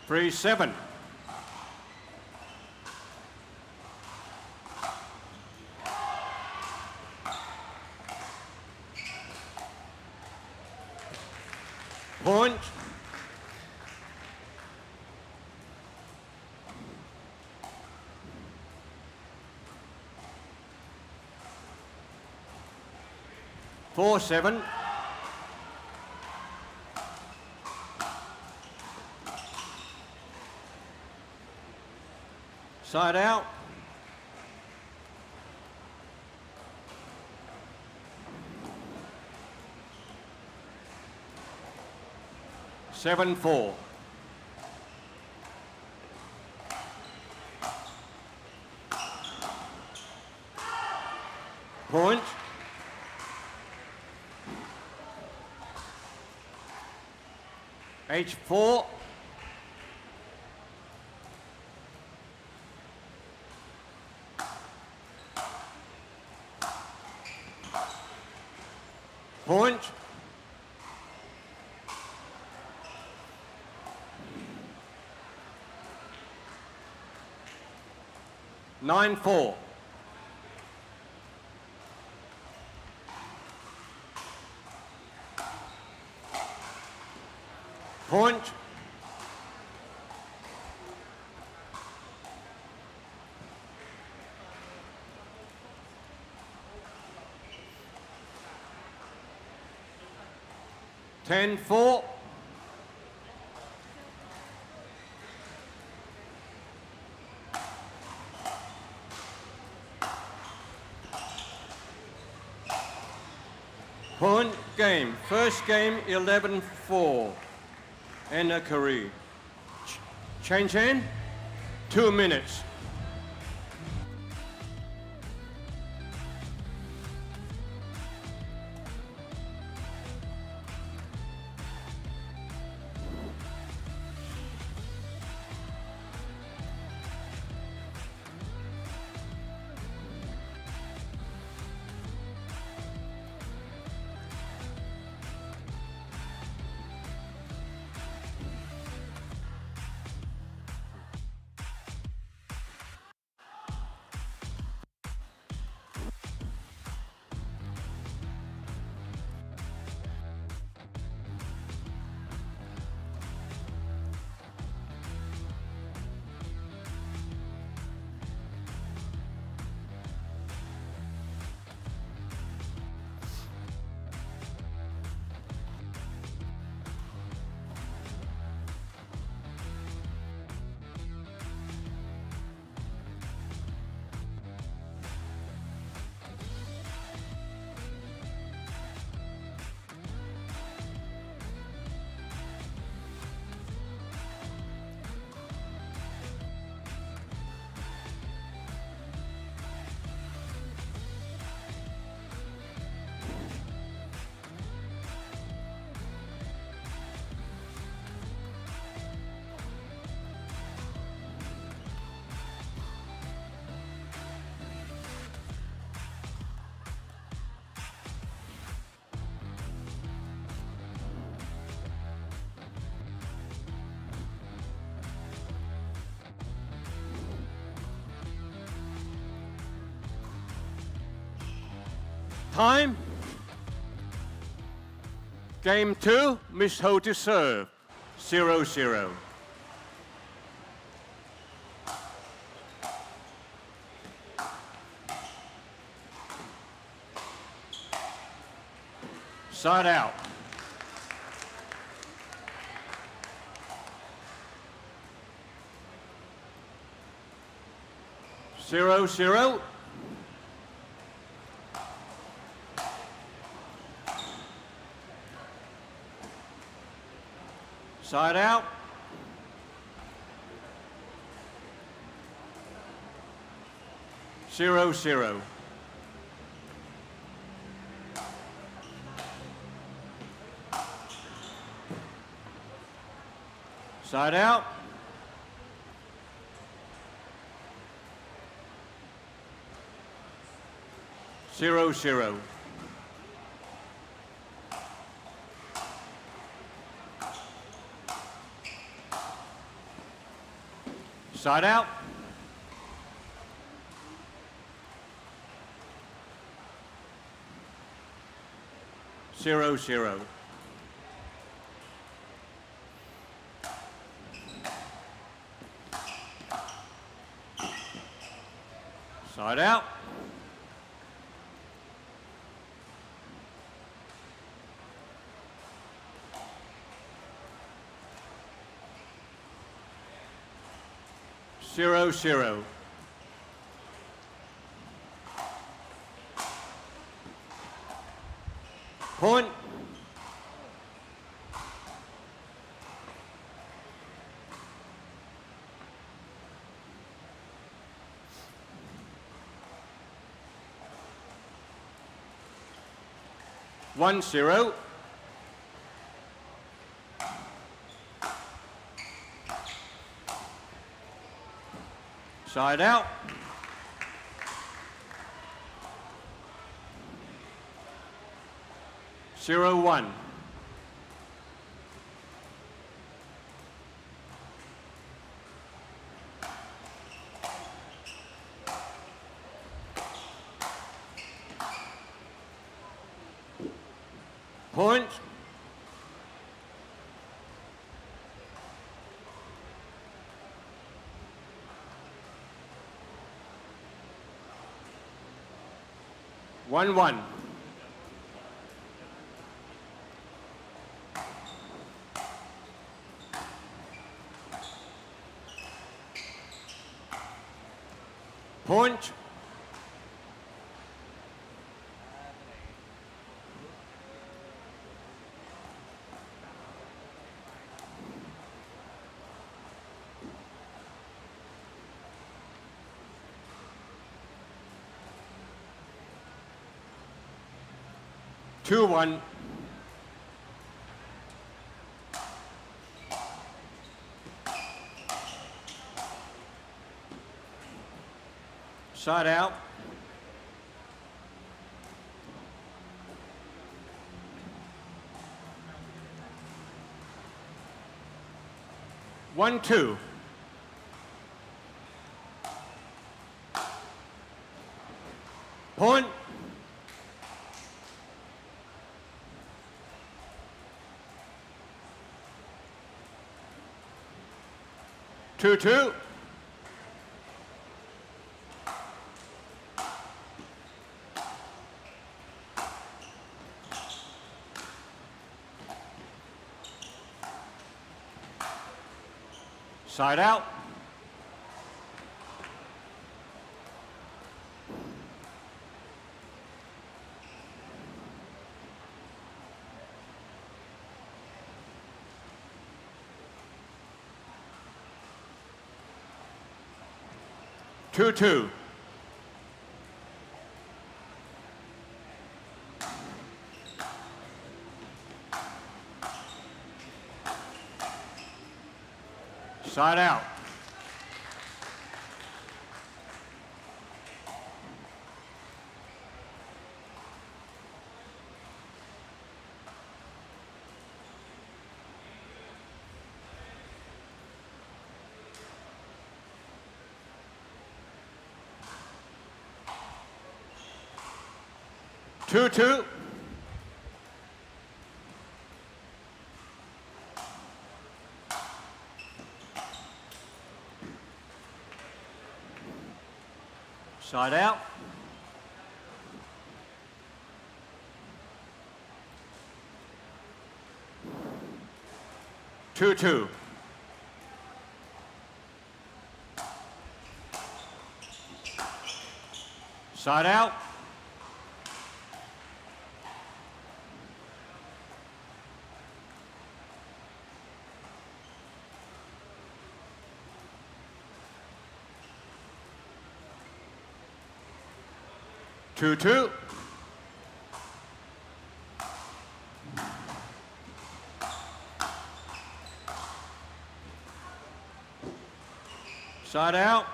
Three, 7. Point. Four, 7. Side out. Seven, 4. Point. H4. Point. Nine, 4. Point. Ten, 4. Point game. First game 11-4. Anna Curry. Change hand. 2 minutes. Time. Game 2, Miss Ho to serve. 0-0. Side out. 0-0. Side out. 0-0. Side out. 0-0. Side out. 0-0. Side out. 0-0. Point. One zero. Side out. Zero one. Point. One one. Point. Two one. Side out. One two. Point. Two two. Side out. Two two. Side out. Two two. Side out. Two two. Side out. Two two. Side out.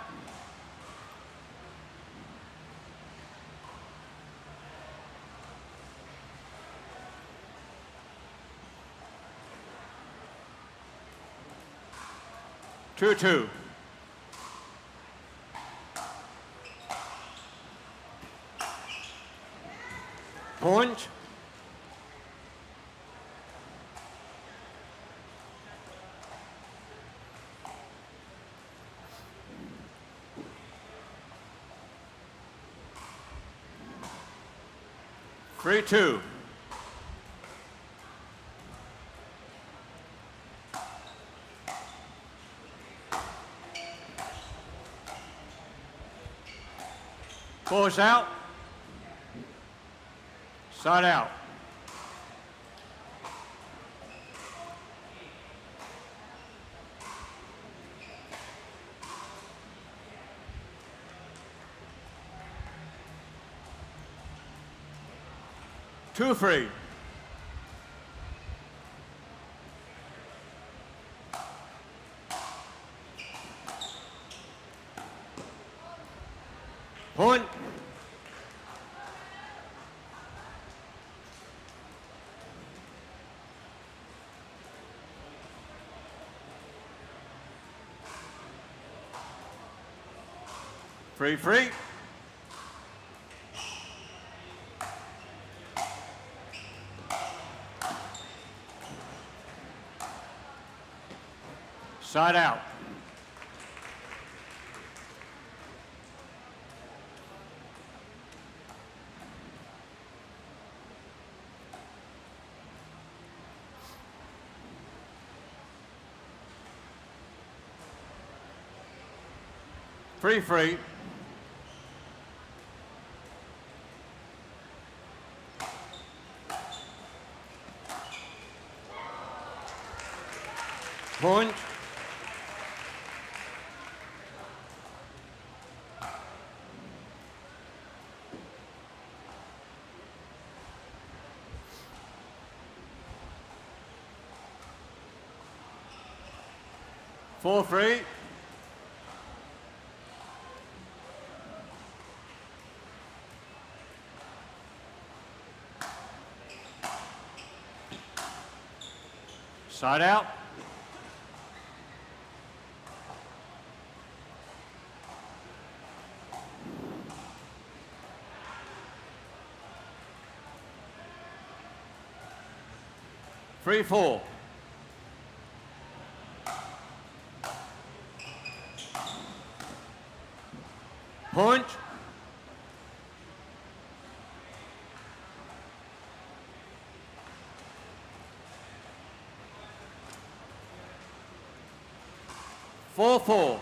2-2. Point. Three, two. Force out. Side out. Two, free. Point. Free, free. Side out. Free, free. Point. Four, free. Side out. Free, four. Point. Four, four.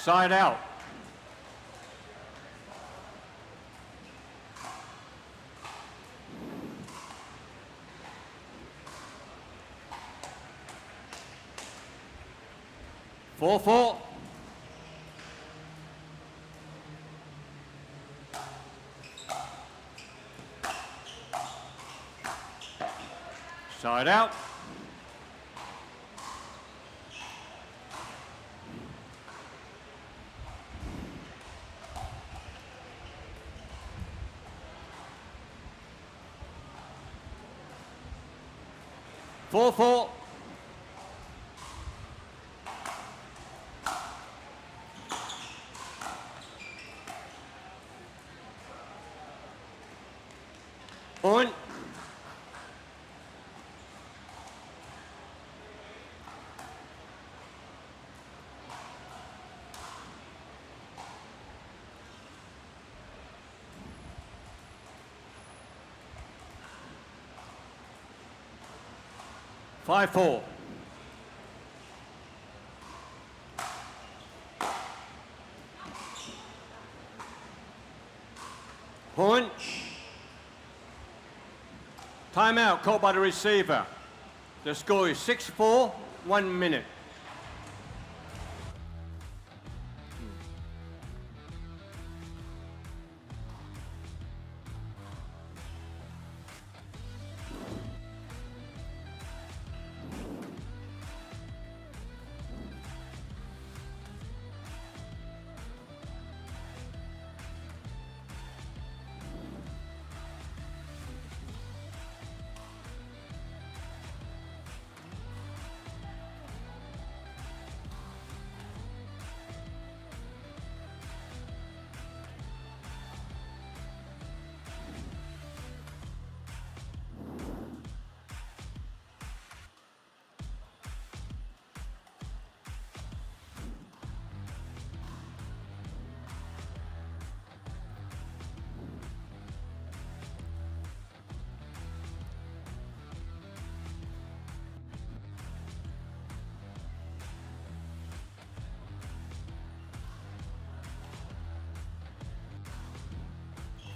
Side out. Four, four. Side out. Four, four. Point. Five, four. Point. Timeout called by the receiver. The score is 6-4, 1 minute.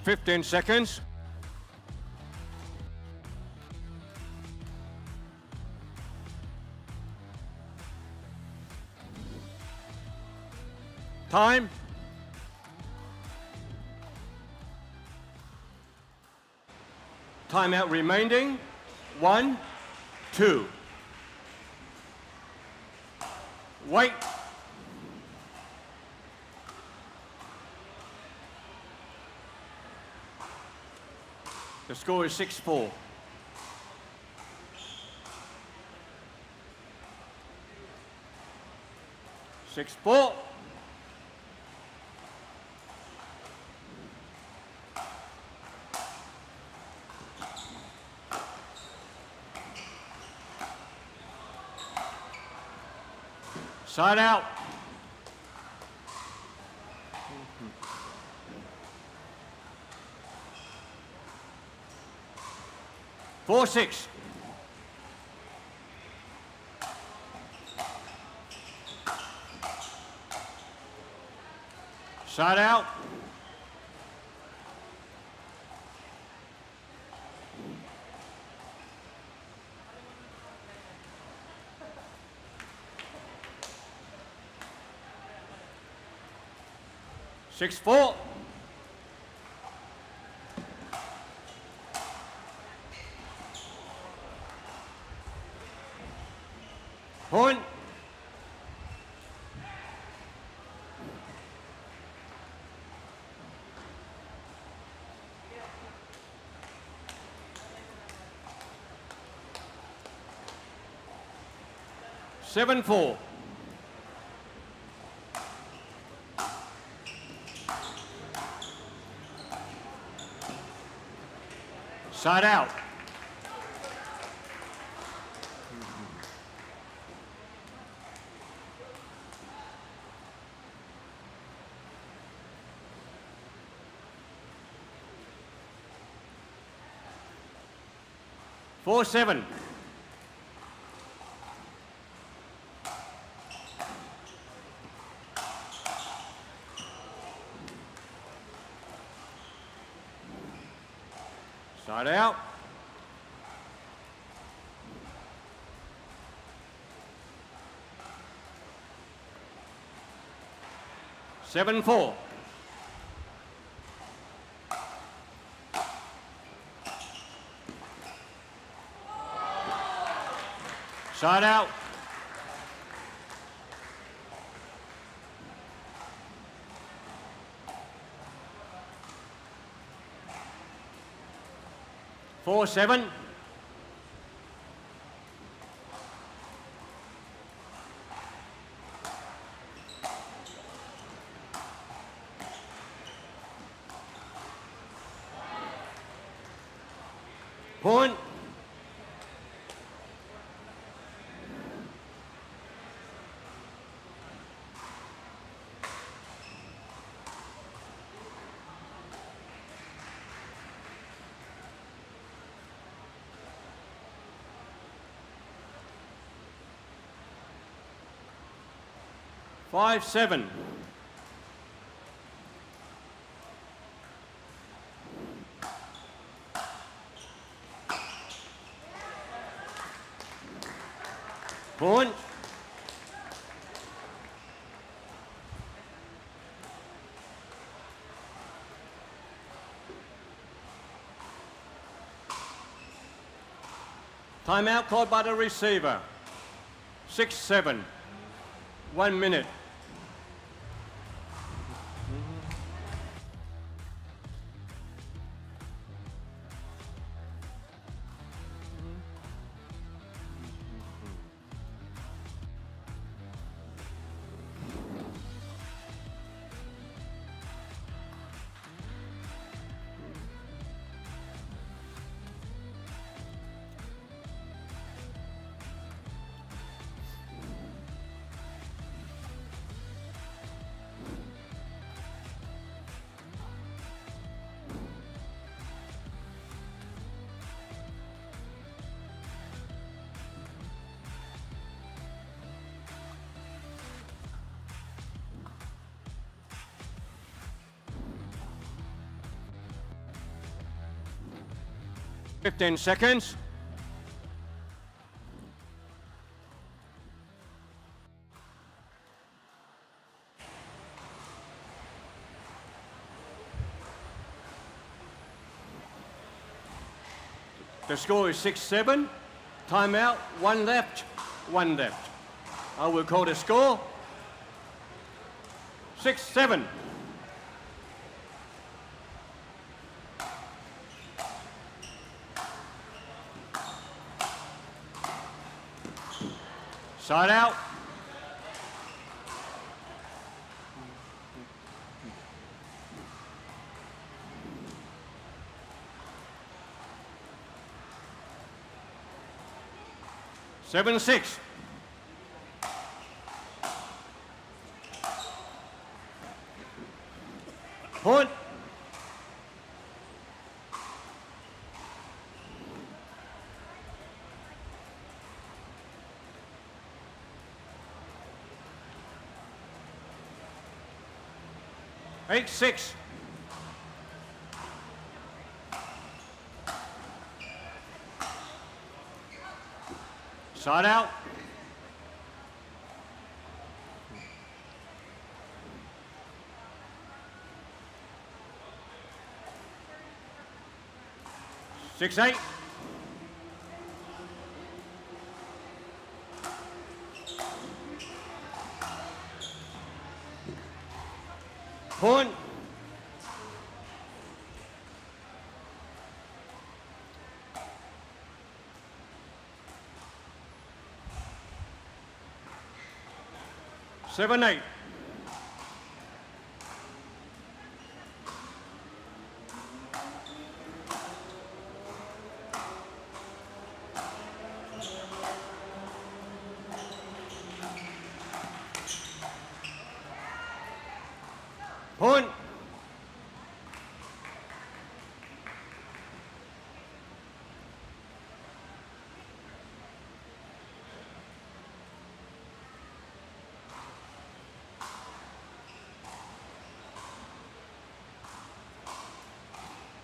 15 seconds. Time. Timeout remaining. 1, 2. Wait. The score is 6-4. Six, 4. Side out. Four, 6. Side out. Six, 4. Point. Seven, 4. Side out. Four, 7. Side out. Seven, 4. Side out. Four, 7. Point. Five, 7. Point. Timeout called by the receiver. 6-7. 1 minute. 15 seconds. The score is 6-7. Timeout, one left, one left. I will call the score. 6-7. Side out. 7-6. Point. Eight, 6. Side out. Six, 8. Point. Seven, 8. Point.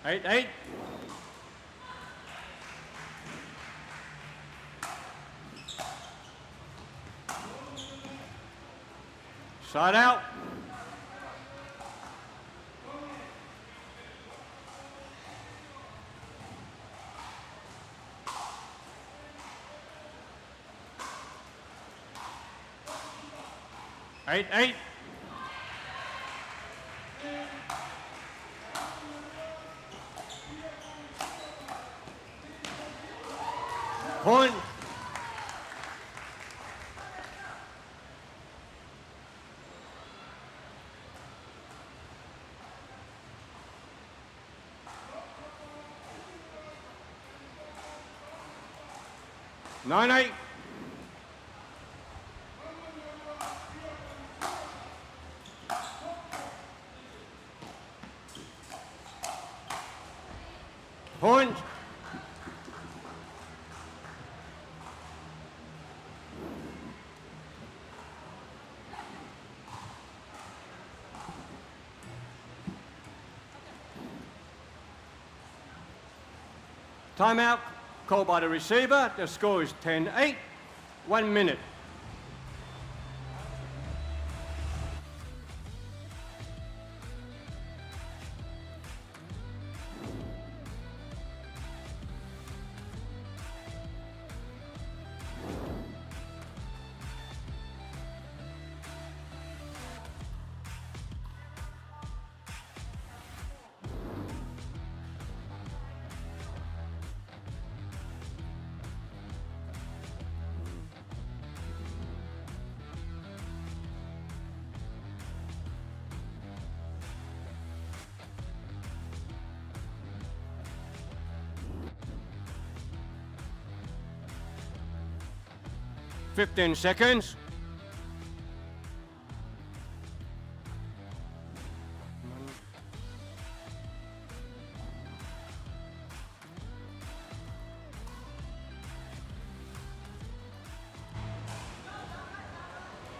Eight, 8. Side out. Eight, 8. Point. Nine, 8. Point. Timeout called by the receiver. The score is 10-8. 1 minute. Fifteen seconds.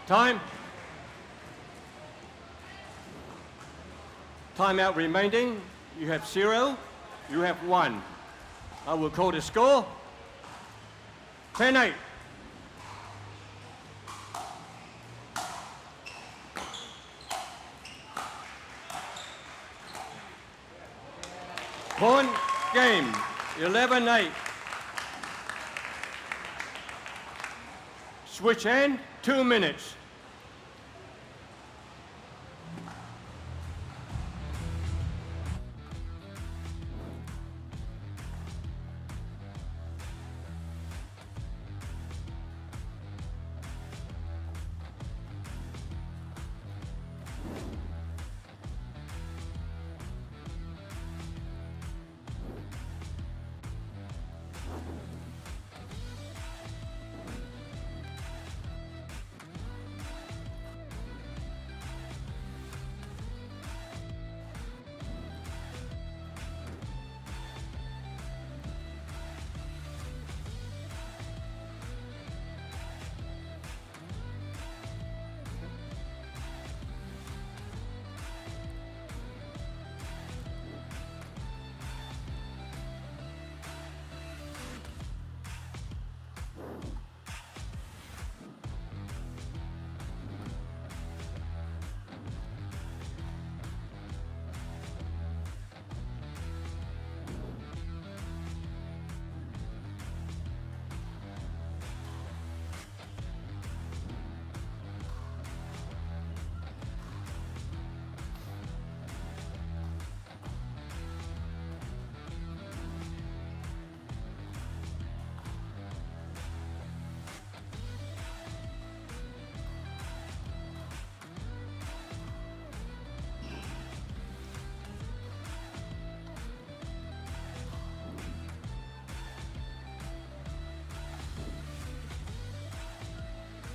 Time. Timeout remaining. You have 0. You have 1. I will call the score. 10-8. Point game, 11-8. Switch hand, 2 minutes.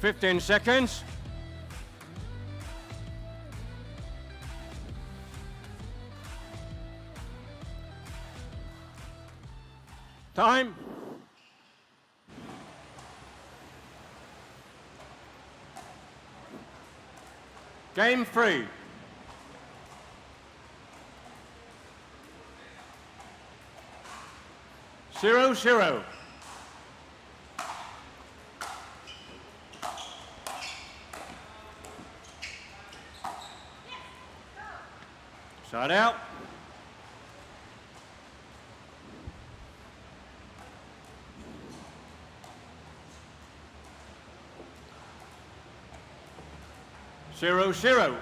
Fifteen seconds. Time. Game 3. Zero, zero. Side out. Zero, zero.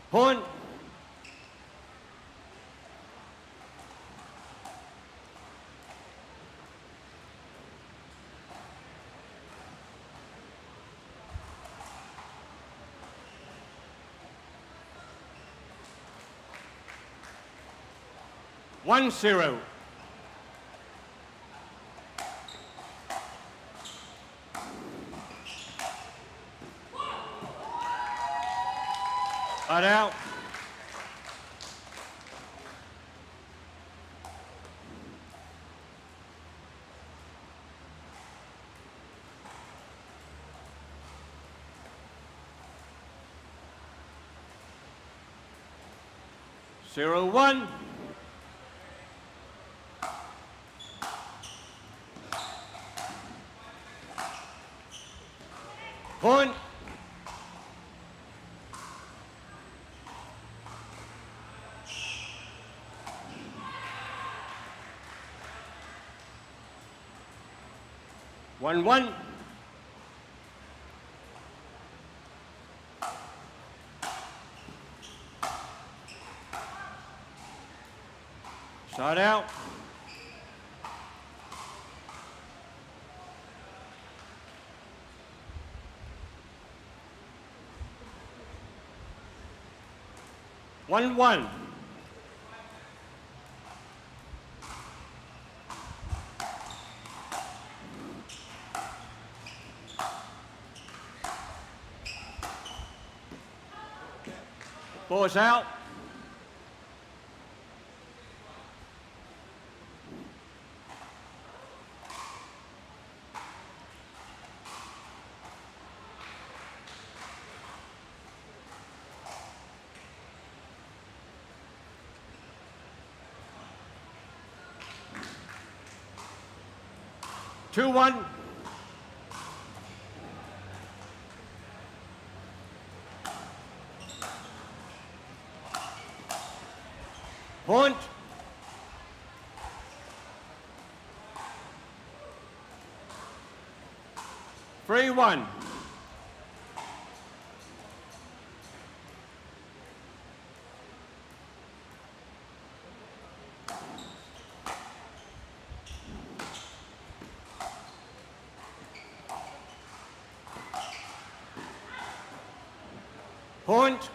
Point. One, zero. Right out. Zero, one. Point. One, one. Side out. One, one. Ball's out. 2-1. Point. 3-1. Point.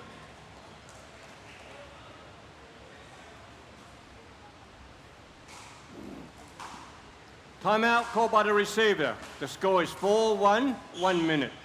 Timeout called by the receiver. The score is 4-1, 1 minute. –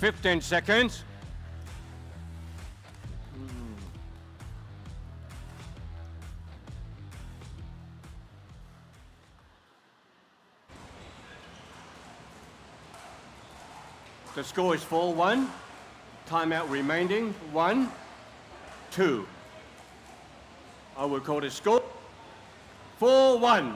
15 seconds. The score is 4-1. Timeout remaining 1, 2. I will call the score 4-1.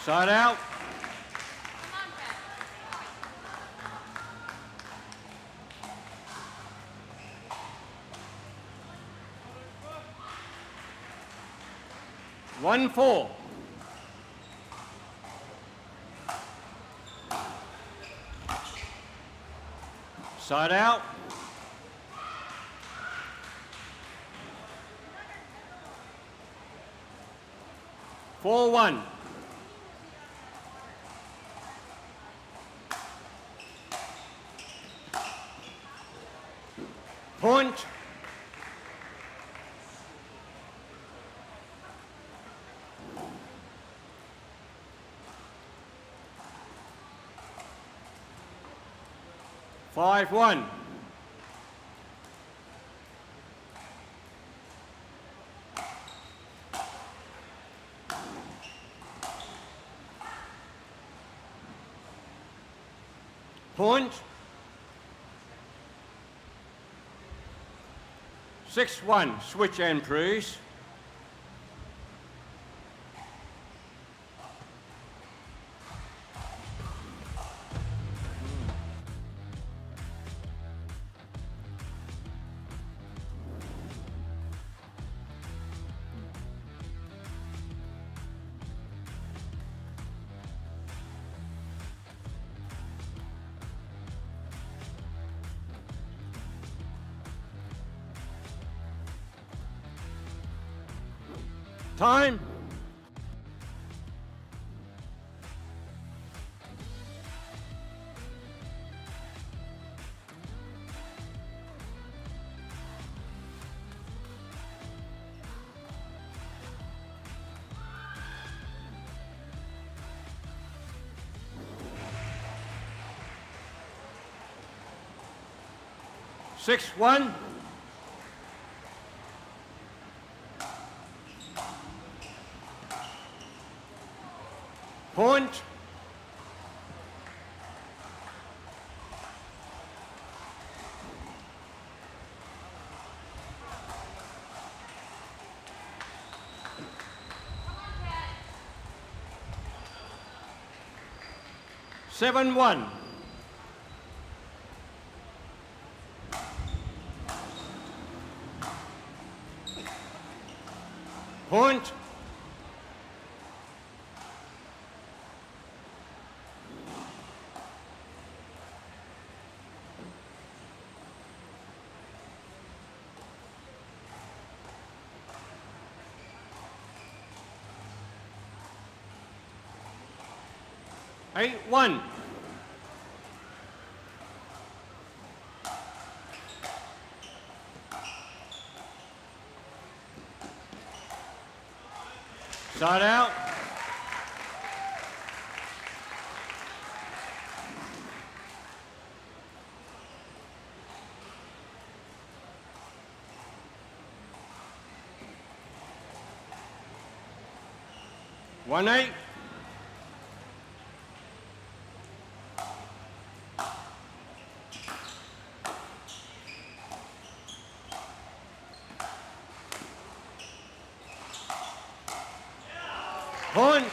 Side out. One, 4. Side out. Four, 1. Point. Five, 1. Point. 6-1. Switch end, please. Time. Six, 1. Point. Seven, 1. Point. 8-1. Side out. One eight. Point.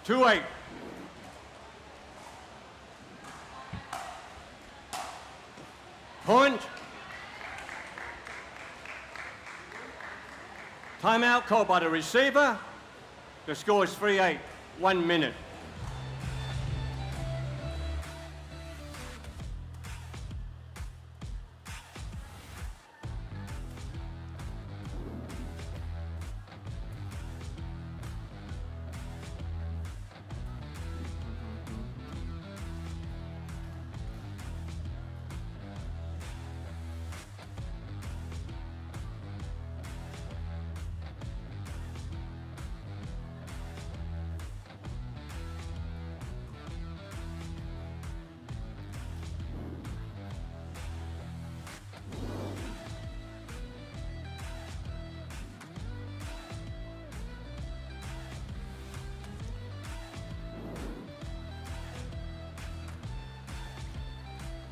Two eight. Point. Timeout called by the receiver. The score is 3-8, 1 minute.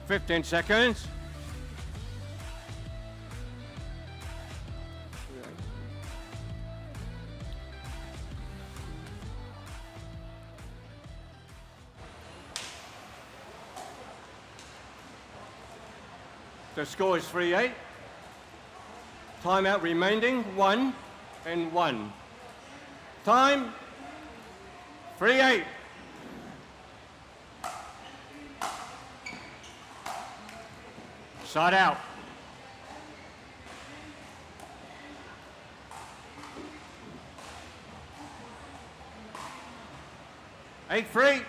Fifteen seconds. The score is 3-8. Timeout remaining 1 and 1. Time 3-8. Side out. Eight free.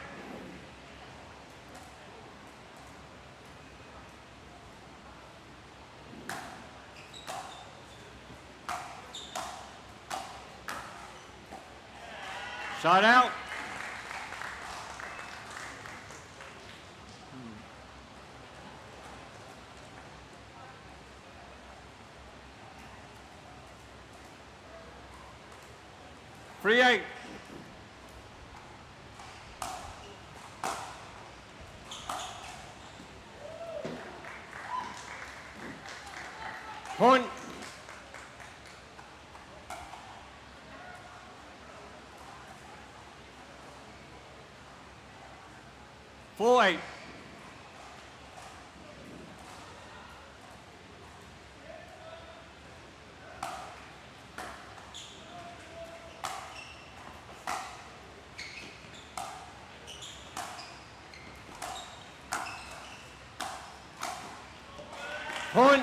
Side out. Free eight. Point. Four eight. Point.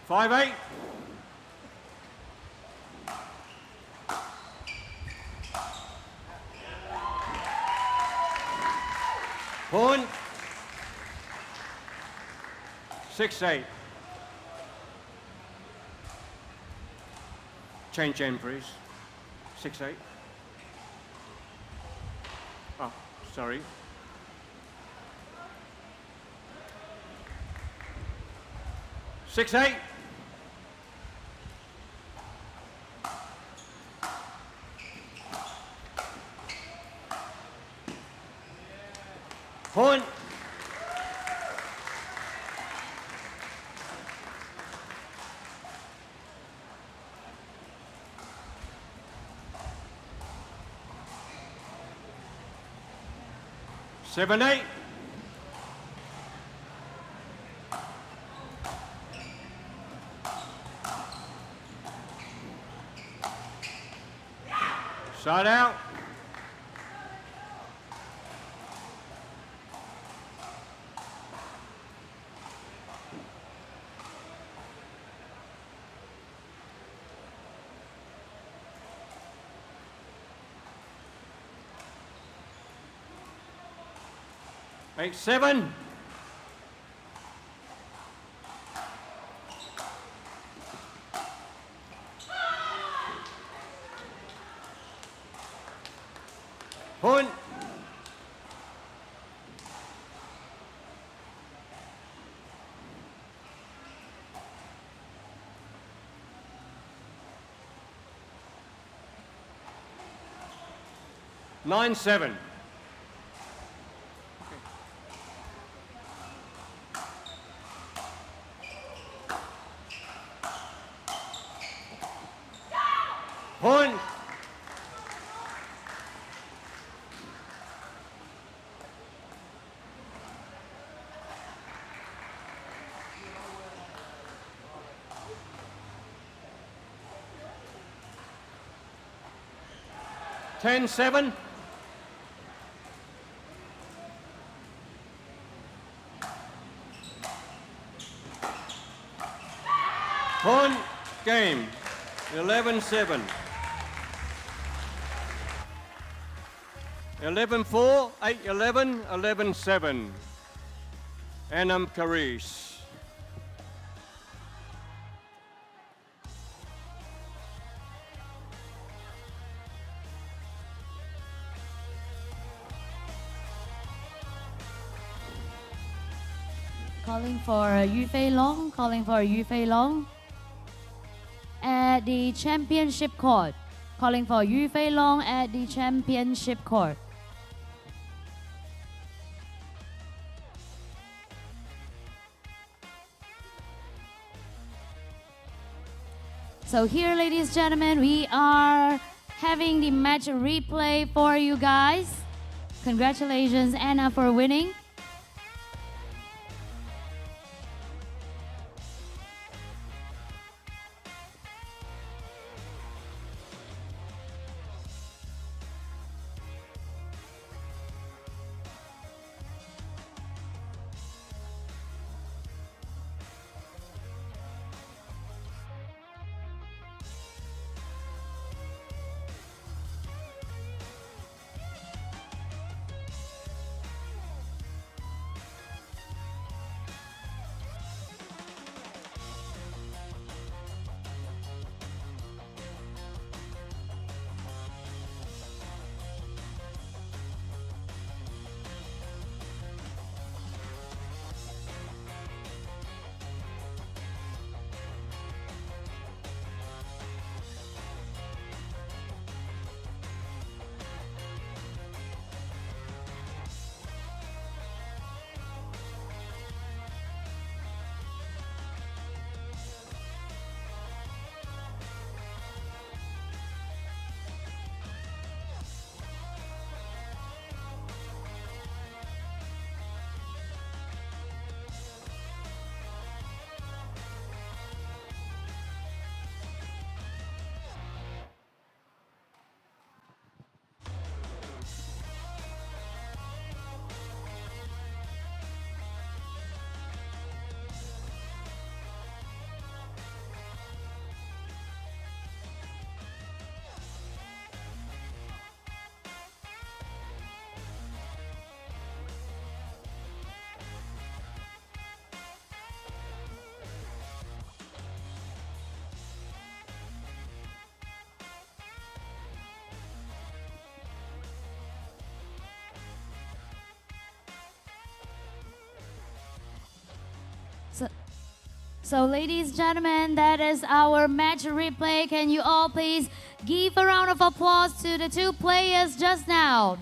Five eight. Point. 6-8. Change end, please. 6-8. Oh, sorry. Six eight. Point. 7-8. Side out. Eight, 7. Point. Nine, 7. Point. Ten, 7. Point. Game. 11-7. 11-4, 8-11, 11-7. Anam Karis. Calling for Yu Fei Long, calling for Yu Fei Long at the championship court. Calling for Yu Fei Long at the championship court. So here, ladies and gentlemen, we are having the match replay for you guys. Congratulations, Anna, for winning. So ladies and gentlemen, that is our match replay. Can you all please give a round of applause to the two players just now?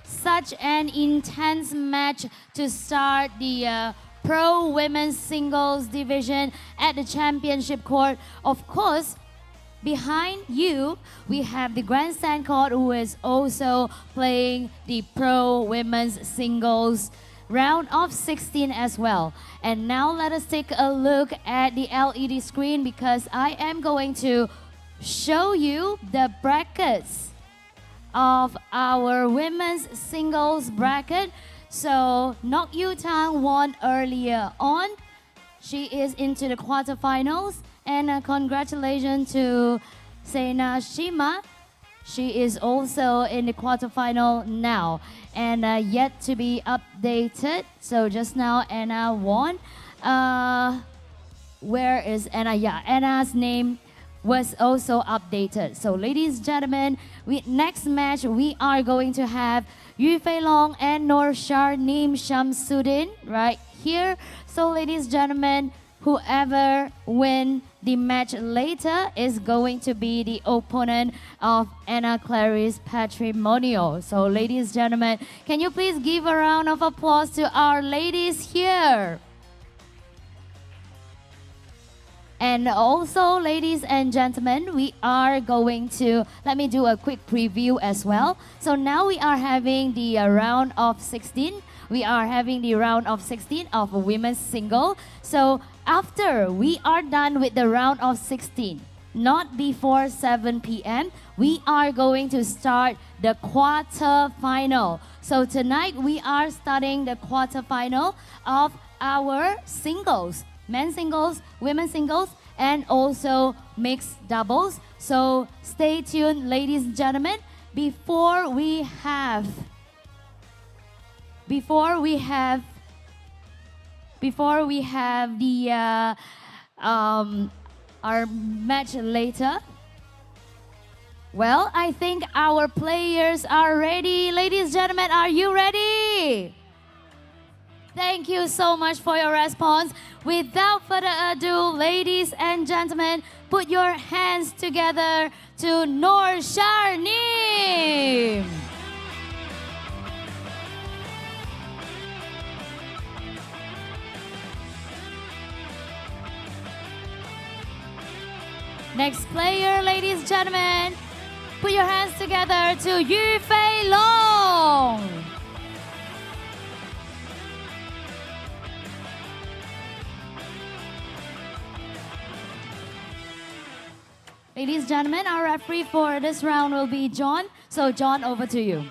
Such an intense match to start the pro women's singles division at the championship court. Of course, behind you, we have the grandstand court who is also playing the pro women's singles round of 16 as well. And now let us take a look at the LED screen because I am going to show you the brackets of our women's singles bracket. So Nok Yu Tang won earlier on. She is into the quarterfinals. And congratulations to Seina Shima. She is also in the quarterfinal now and yet to be updated. So just now Anna won. Where is Anna? Yeah, Anna's name was also updated. So ladies and gentlemen, next match we are going to have Yu Fei Long and Noor Sharnim Shamsuddin right here. So ladies and gentlemen, whoever win the match later is going to be the opponent of Anna Clarice Patrimonial. So ladies and gentlemen, can you please give a round of applause to our ladies here? And also, ladies and gentlemen, we are going to, let me do a quick preview as well. So now we are having the round of 16. We are having the round of 16 of women's single. So after we are done with the round of 16, not before 7 p.m., we are going to start the quarter final. So tonight we are starting the quarter final of our singles. Men's singles, women's singles, and also mixed doubles. So stay tuned, ladies and gentlemen. Before we have the our match later. Well, I think our players are ready. Ladies and gentlemen, are you ready? Thank you so much for your response. Without further ado, ladies and gentlemen, put your hands together to Noor Sharnim. Next player, ladies and gentlemen, put your hands together to Yu Fei Long. Ladies and gentlemen, our referee for this round will be John. So John, over to you.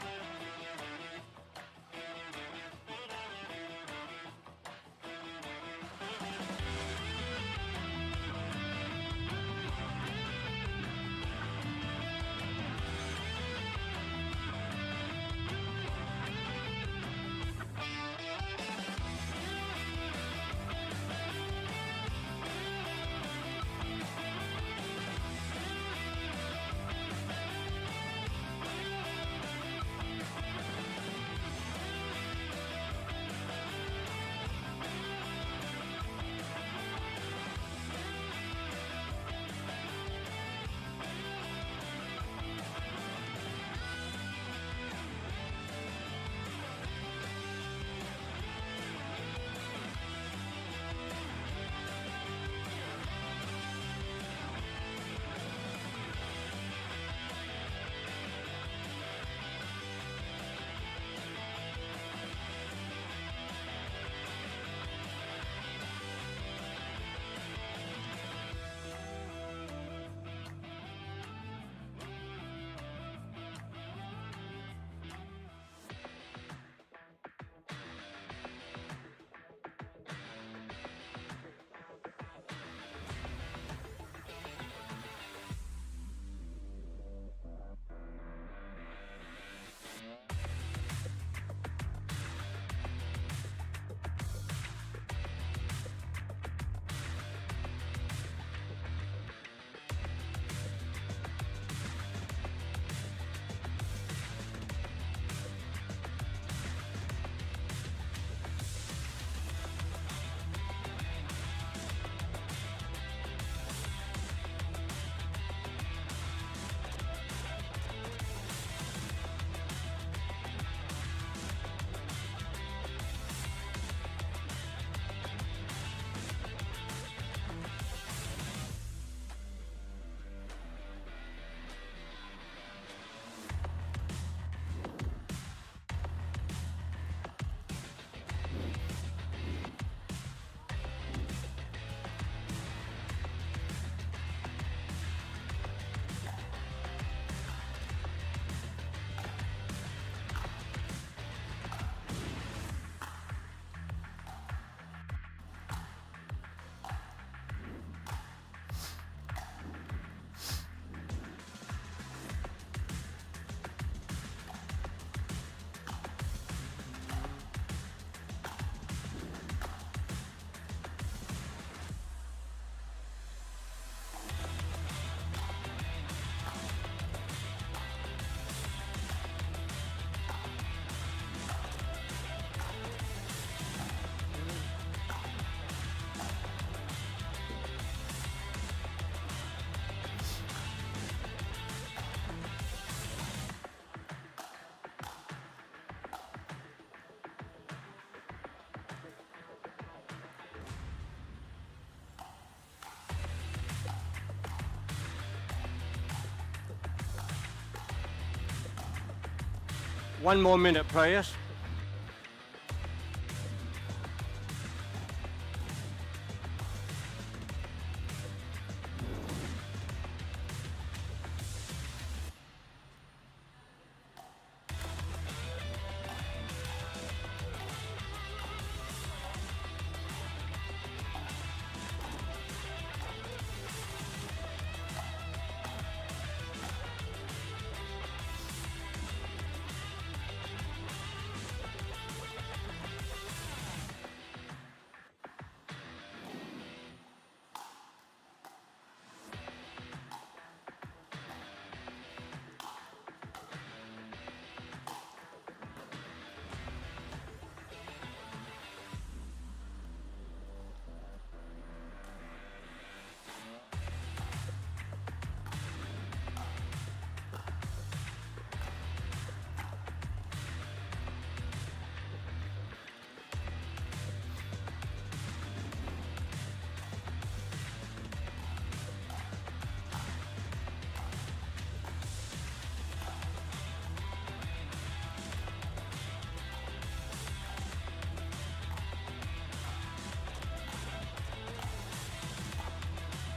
1 more minute, players.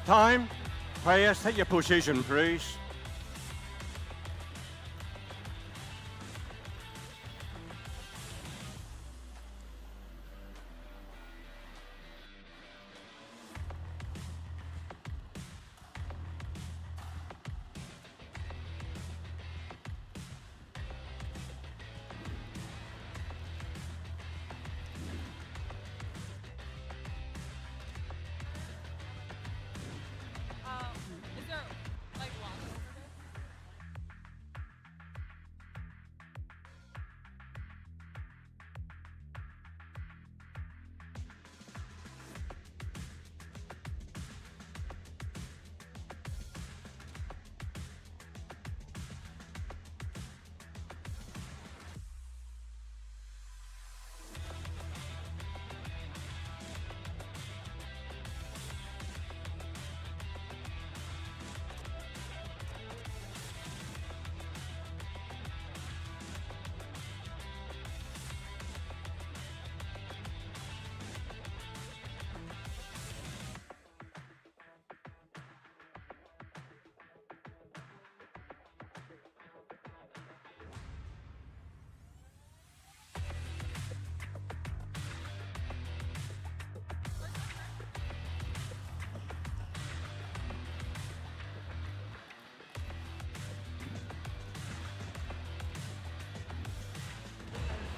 Time. Players, take your position, please. Is there like lockers over there?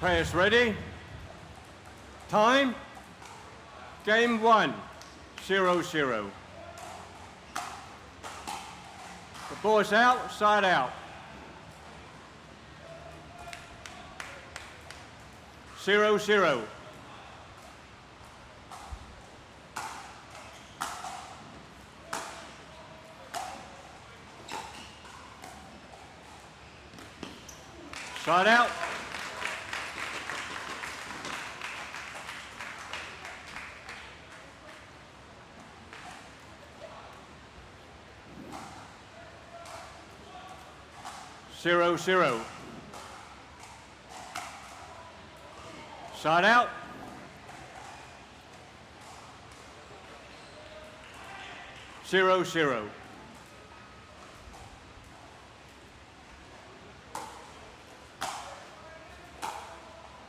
Players ready? Time. Game 1, 0-0. The ball's out, side out. 0-0. Side out. Zero, zero. Side out. Zero, zero.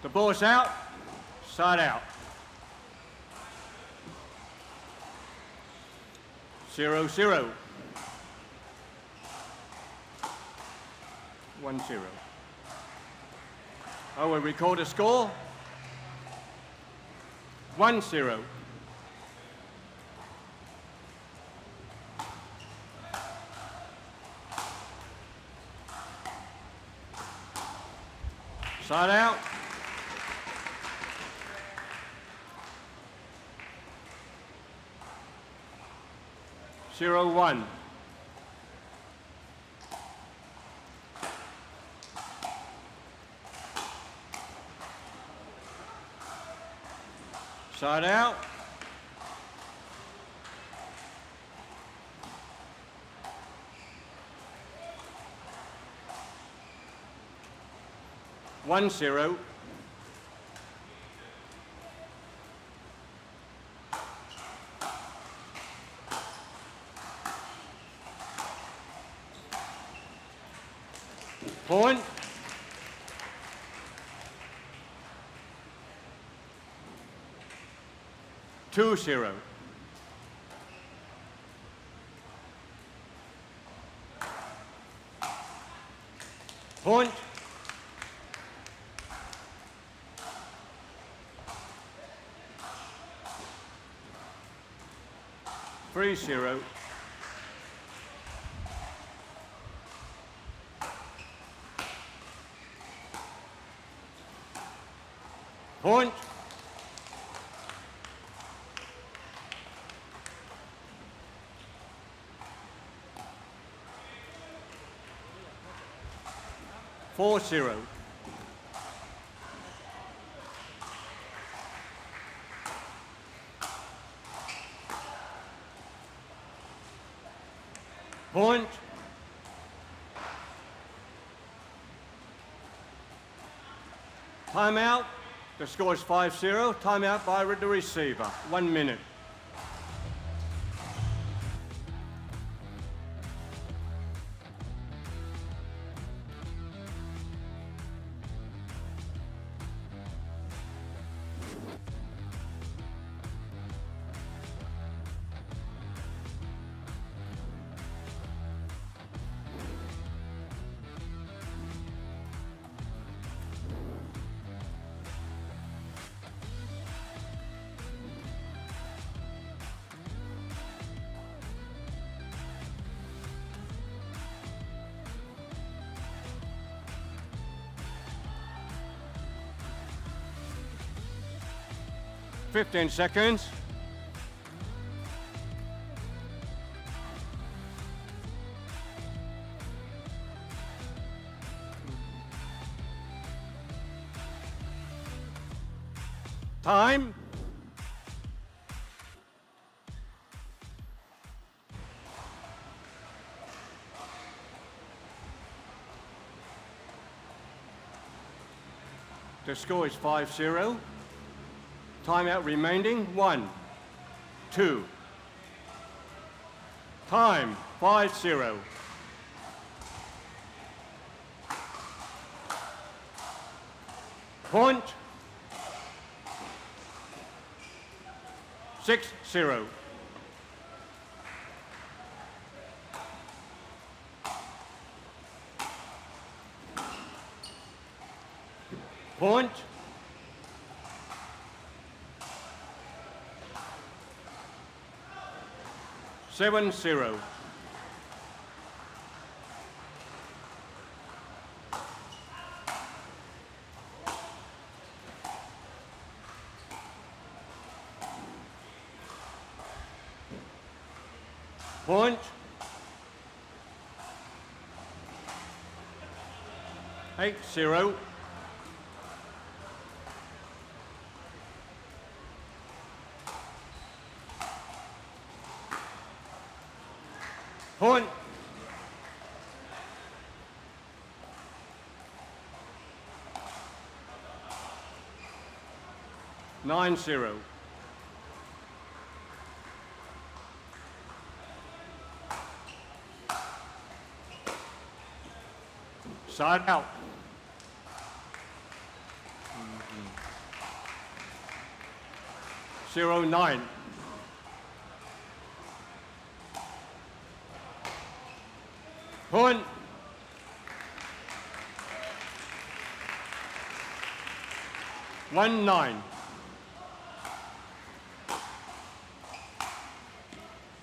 The ball's out. Side out. 0-0. 1-0. I will record a score. 1-0. Side out. 0-1. Side out. 1-0. Point. Two zero. Point. Three zero. Point. Four zero. Point. Timeout. The score is 5-0. Timeout by the receiver. 1 minute. Fifteen seconds. Time. The score is 5-0. Timeout remaining, 1, 2. Time, 5-0. Point, 6-0. Point, 7-0. Point. 8-0. Point. 9-0. Side out. 0-9. Point. 1-9.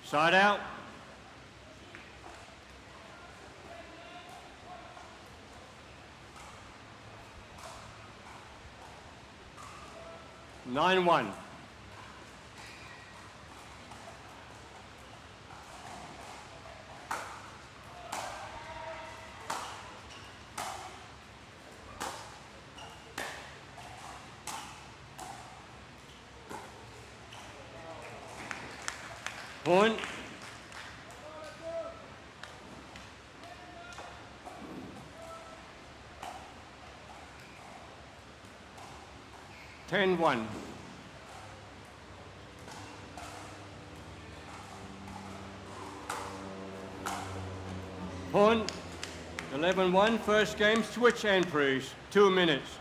Side out. 9-1. Point. 10-1. Point, 11-1, first game, switch entries, 2 minutes.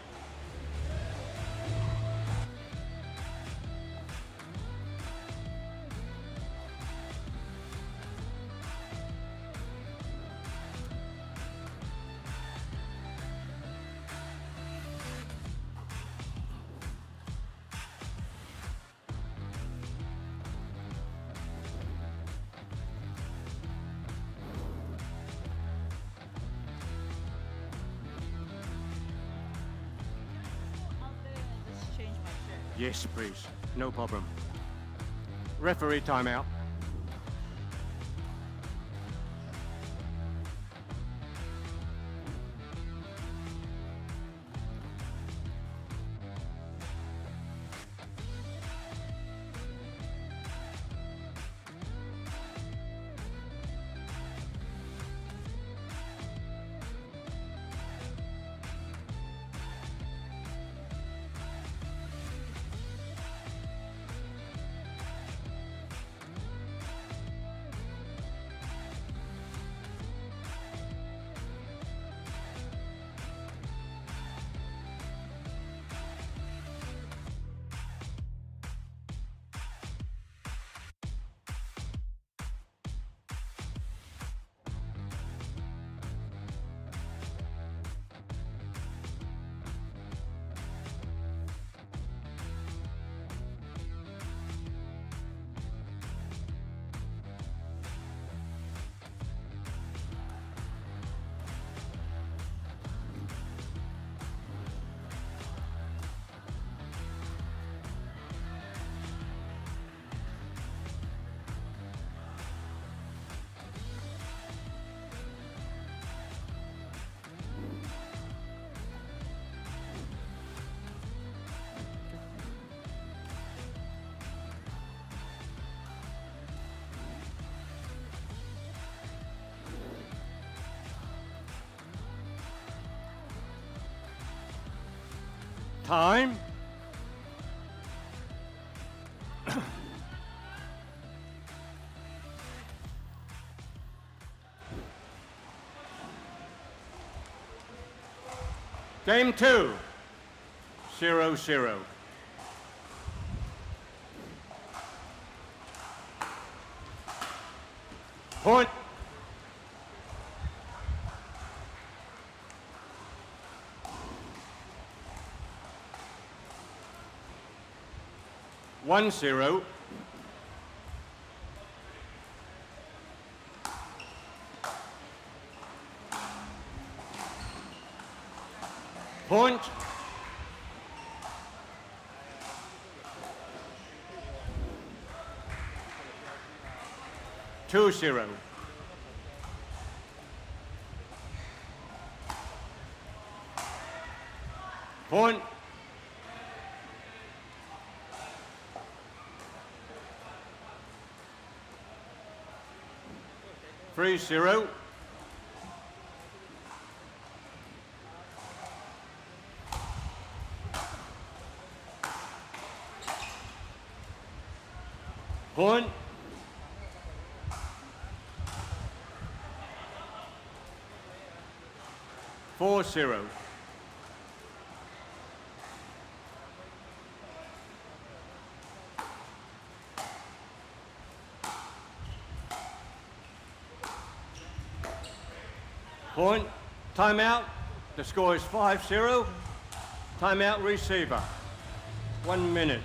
Yes, please. No problem. Referee timeout. Time. Game 2, 0-0. Point. One zero. Point. Two zero. Point. Three zero. Point. Four zero. Point. Timeout. The score is 5-0. Timeout receiver. 1 minute.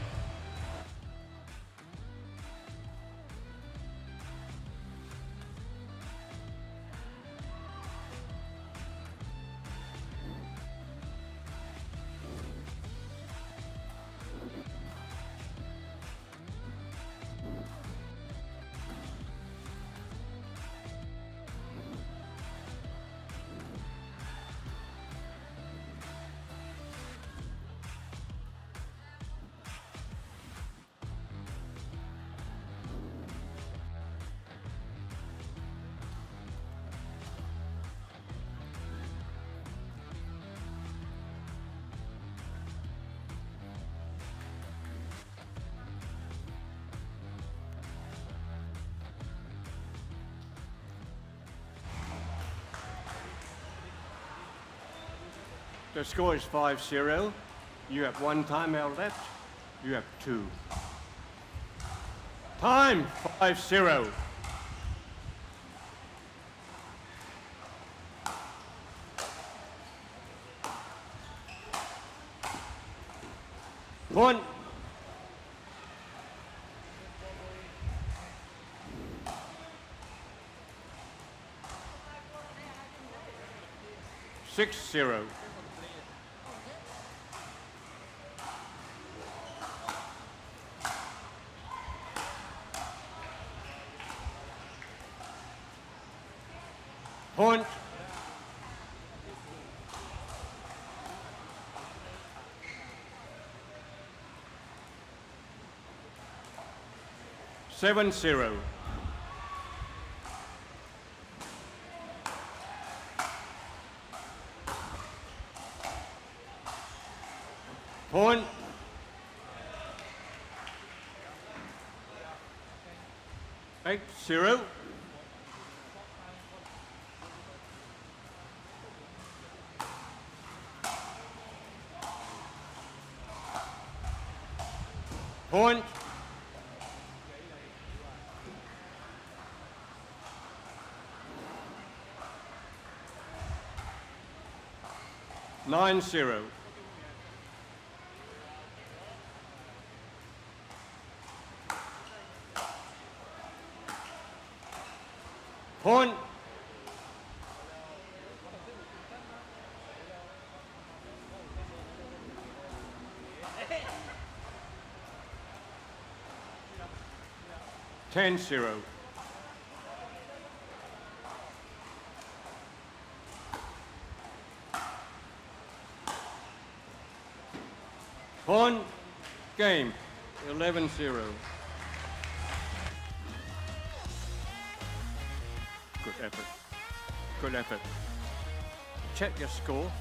The score is 5-0. You have 1 timeout left. You have 2. Time, 5-0. Point. Six zero. Point. Seven zero. Point. Eight zero. Point. 9-0. Point. Ten zero. Point. Game. 11-0. Good effort. Good effort. Check your score.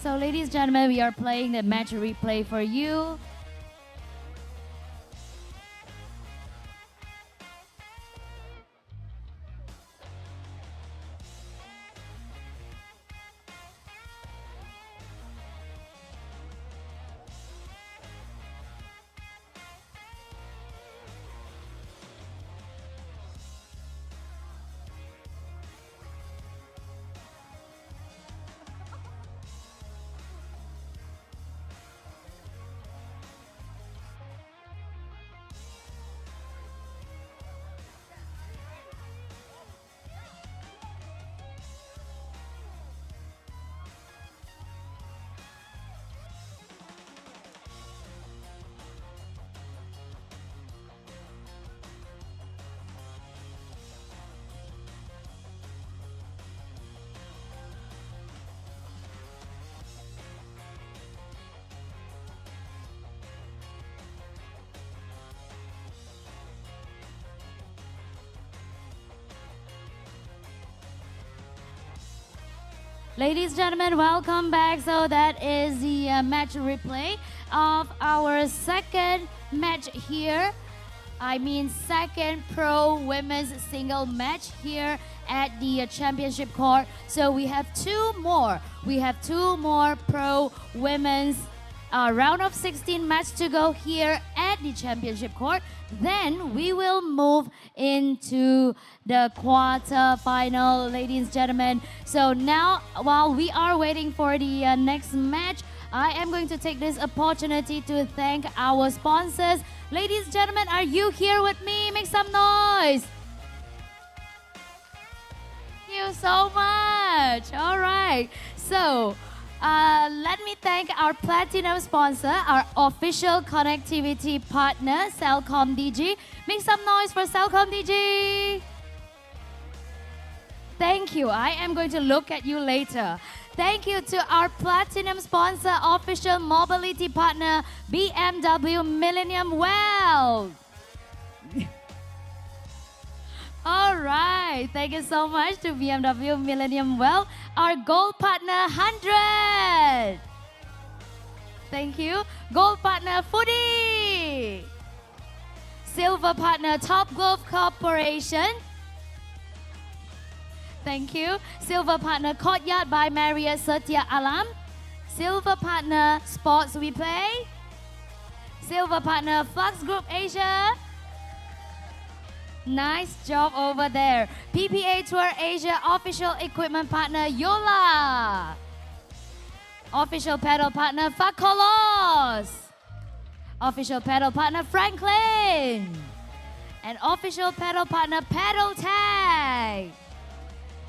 So ladies and gentlemen, we are playing the match replay for you. Ladies and gentlemen, welcome back. So that is the match replay of our second match here. I mean second pro women's single match here at the championship court. So we have two more. We have two more pro women's round of 16 match to go here at the championship court. Then we will move into the quarter final, ladies and gentlemen. So now, while we are waiting for the next match, I am going to take this opportunity to thank our sponsors. Ladies and gentlemen, are you here with me? Make some noise. Thank you so much. All right. So, let me thank our platinum sponsor, our official connectivity partner, Celcom DG. Make some noise for Celcom DG. Thank you. I am going to look at you later. Thank you to our platinum sponsor, official mobility partner, BMW Millennium Wealth. All right. Thank you so much to BMW Millennium Wealth, our gold partner, 100. Thank you. Gold partner, Foodie. Silver partner, Top Glove Corporation. Thank you. Silver partner, Courtyard by Marriott Setia Alam. Silver partner, Sports We Play. Silver partner, Flux Group Asia. Nice job over there. PPA Tour Asia official equipment partner, Yola. Official pedal partner, Fakolos. Official pedal partner, Franklin. And official pedal partner, Pedal Tag.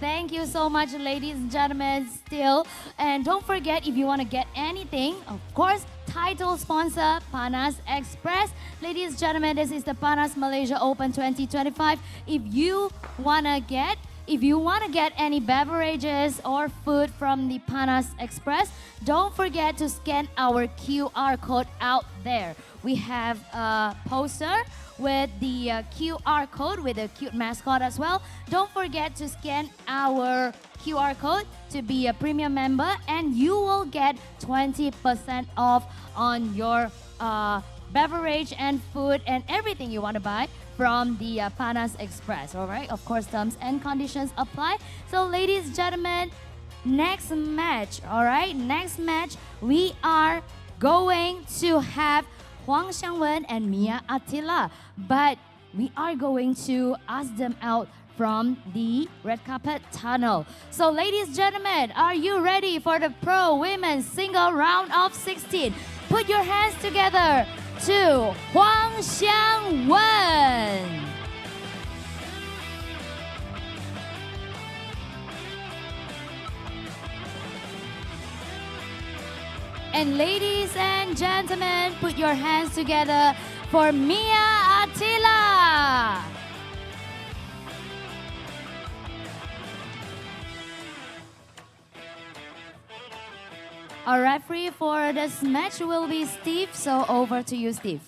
Thank you so much, ladies and gentlemen, still. And don't forget, if you want to get anything, of course, title sponsor, Panas Express. Ladies and gentlemen, this is the Panas Malaysia Open 2025. If you want to get any beverages or food from the Panas Express, don't forget to scan our QR code out there. We have a poster with the QR code with a cute mascot as well. Don't forget to scan our QR code to be a premium member, and you will get 20% off on your beverage and food and everything you want to buy from the Panas Express. All right, of course, terms and conditions apply. So, ladies and gentlemen, next match. All right, next match we are going to have Huang Xiangwen and Mia Attila, but we are going to ask them out from the red carpet tunnel. So, ladies and gentlemen, are you ready for the pro women's single round of 16? Put your hands together to Huang Xiangwen. And ladies and gentlemen, put your hands together for Mia Attila. Our referee for this match will be Steve, so over to you, Steve.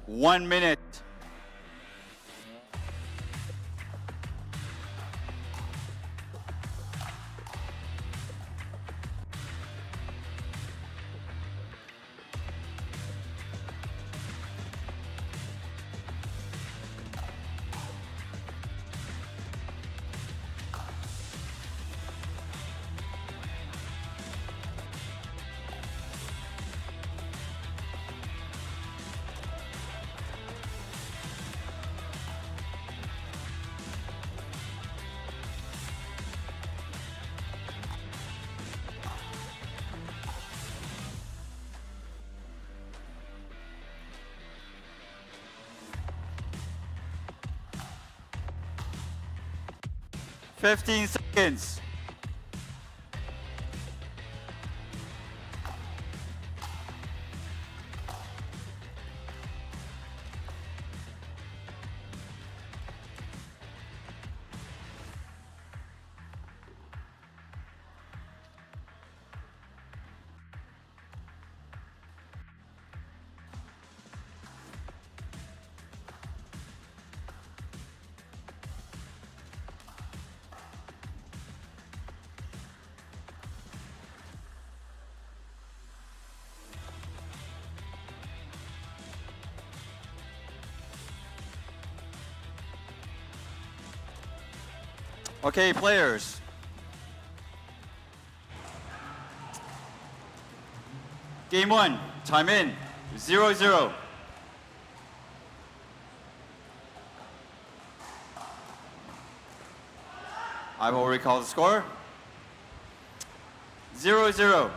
1 minute. Fifteen seconds. Okay, players. Game 1, time in, 0-0. I will recall the score. 0-0.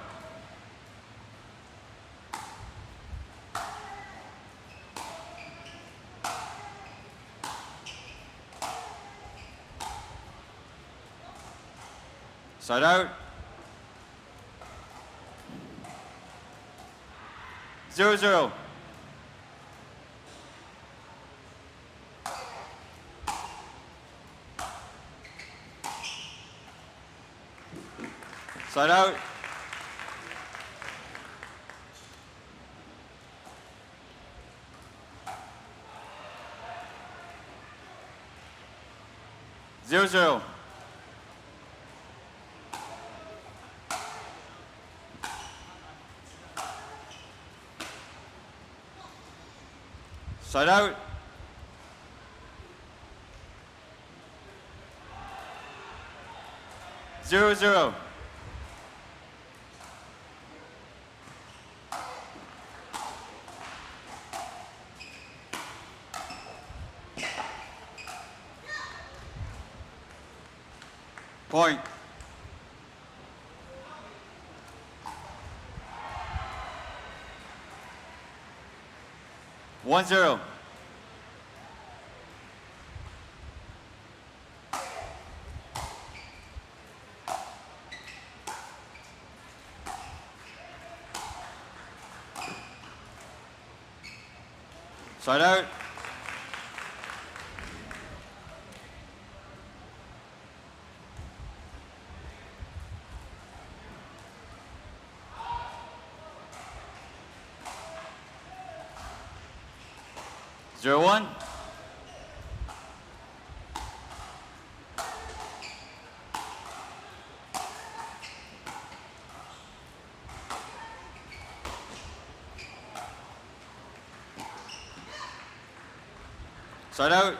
Side out. 0-0. Side out. 0-0. Side out. 0-0. Point. 1-0. Side out. 0-1. Side out.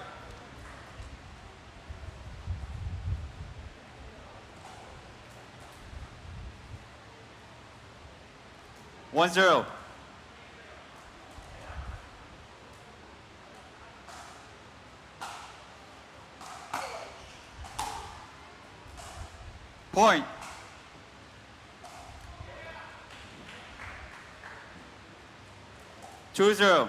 1-0. Point. 2-0.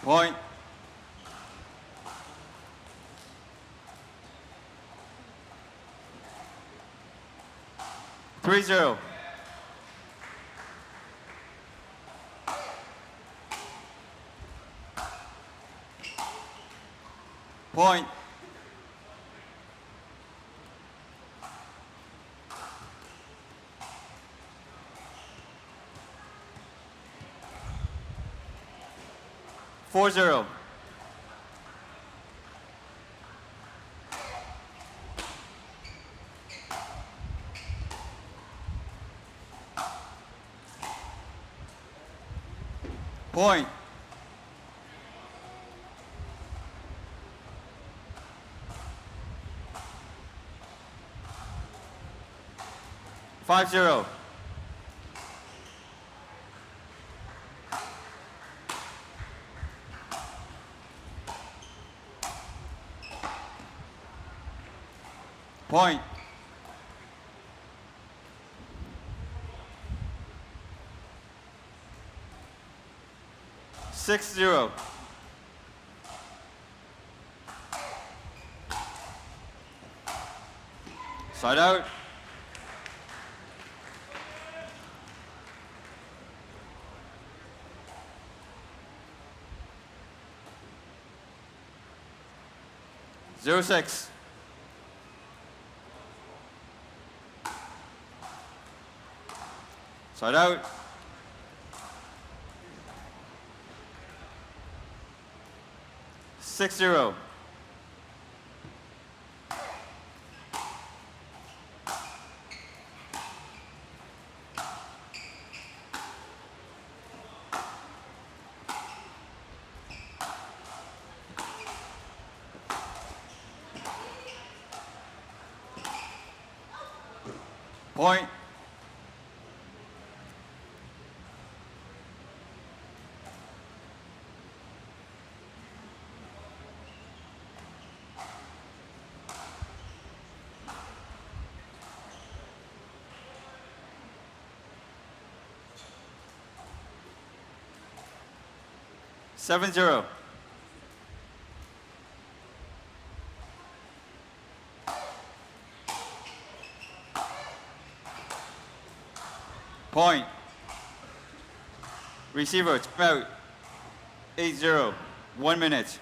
Point. 3-0. Point. 4-0. Point. Five zero. Point. Six zero. Side out. Zero six. Side out. Six zero. Point. Seven zero. Point. Receiver, timeout. 8-0. 1 minute.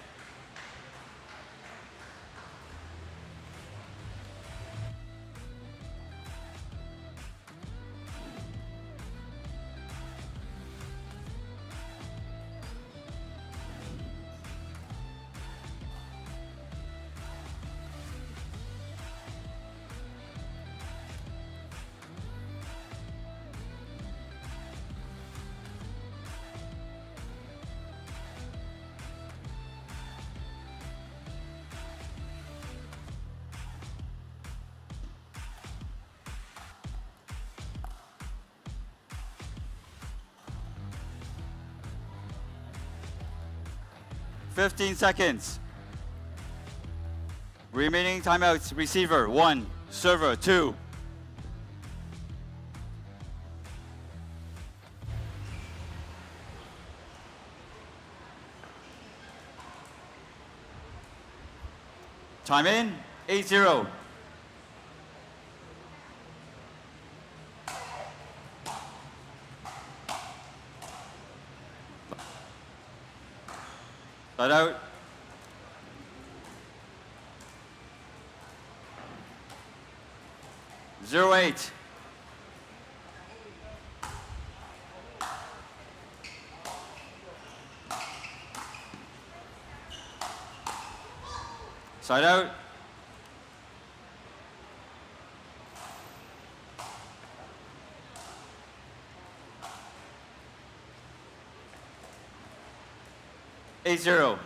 Fifteen seconds. Remaining timeouts, receiver 1, server 2. Time in, 8-0. Side out. Zero eight. Side out. Eight zero.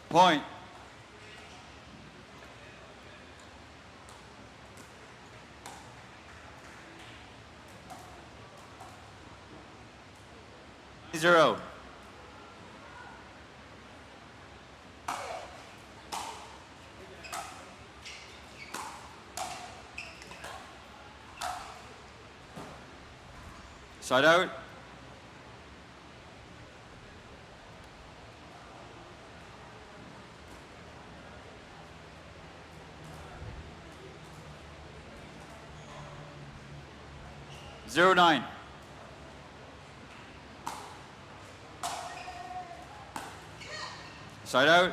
Point. Zero. Side out. Zero nine. Side out.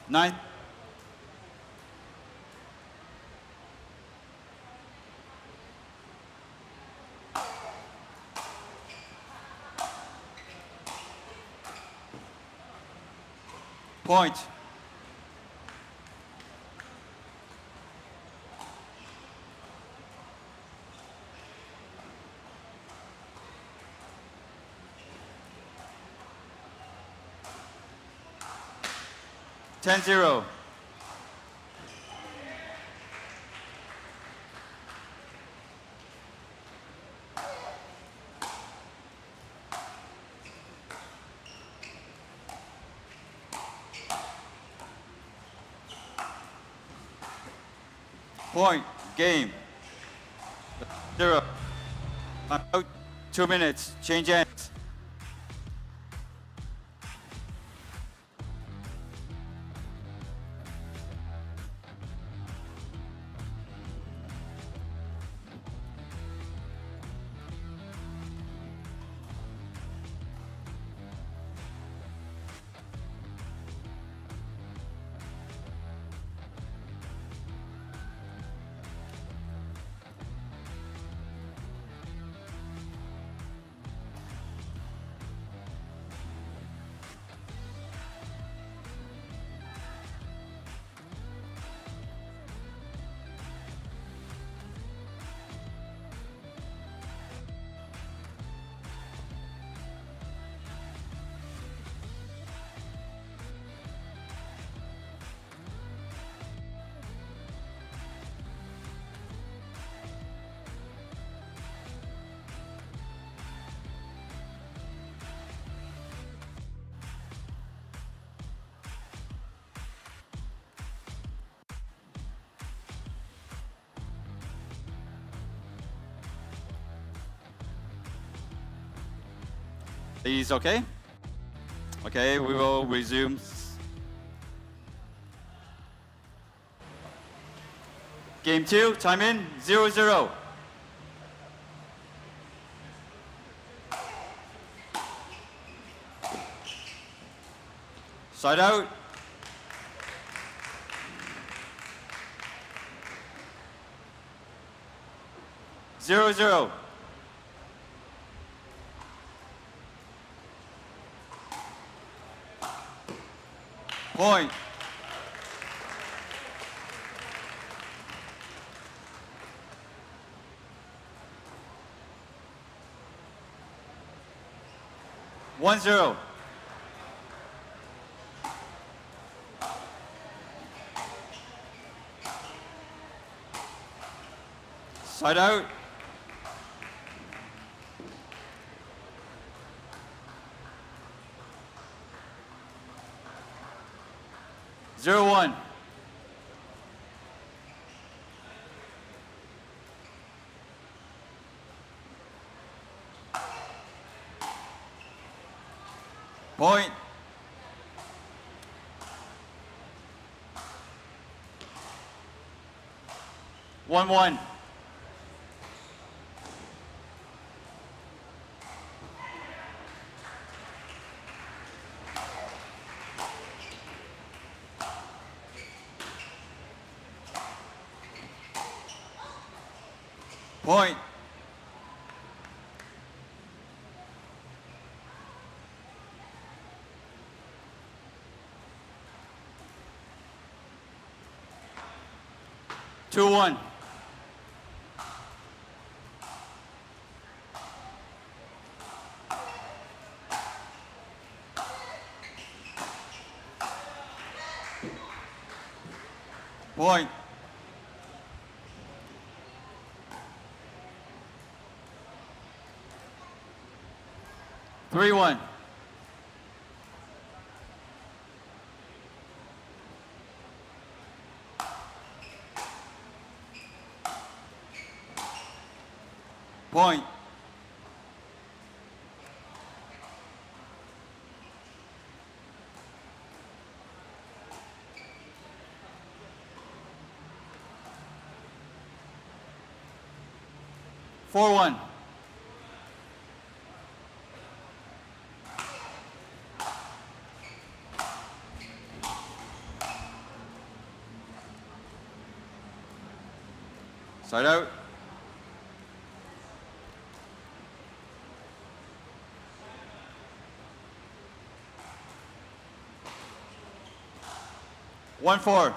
9. Point. Ten zero. Point. Game. 0. I'm out. 2 minutes. Change ends. Is okay? Okay, we will resume. Game 2, time in, 0-0. Side out. Zero, zero. Point. One zero. Side out. Zero one. Point. One one. Point. Two one. Point. Three one. Point. Four one. Side out. One, four.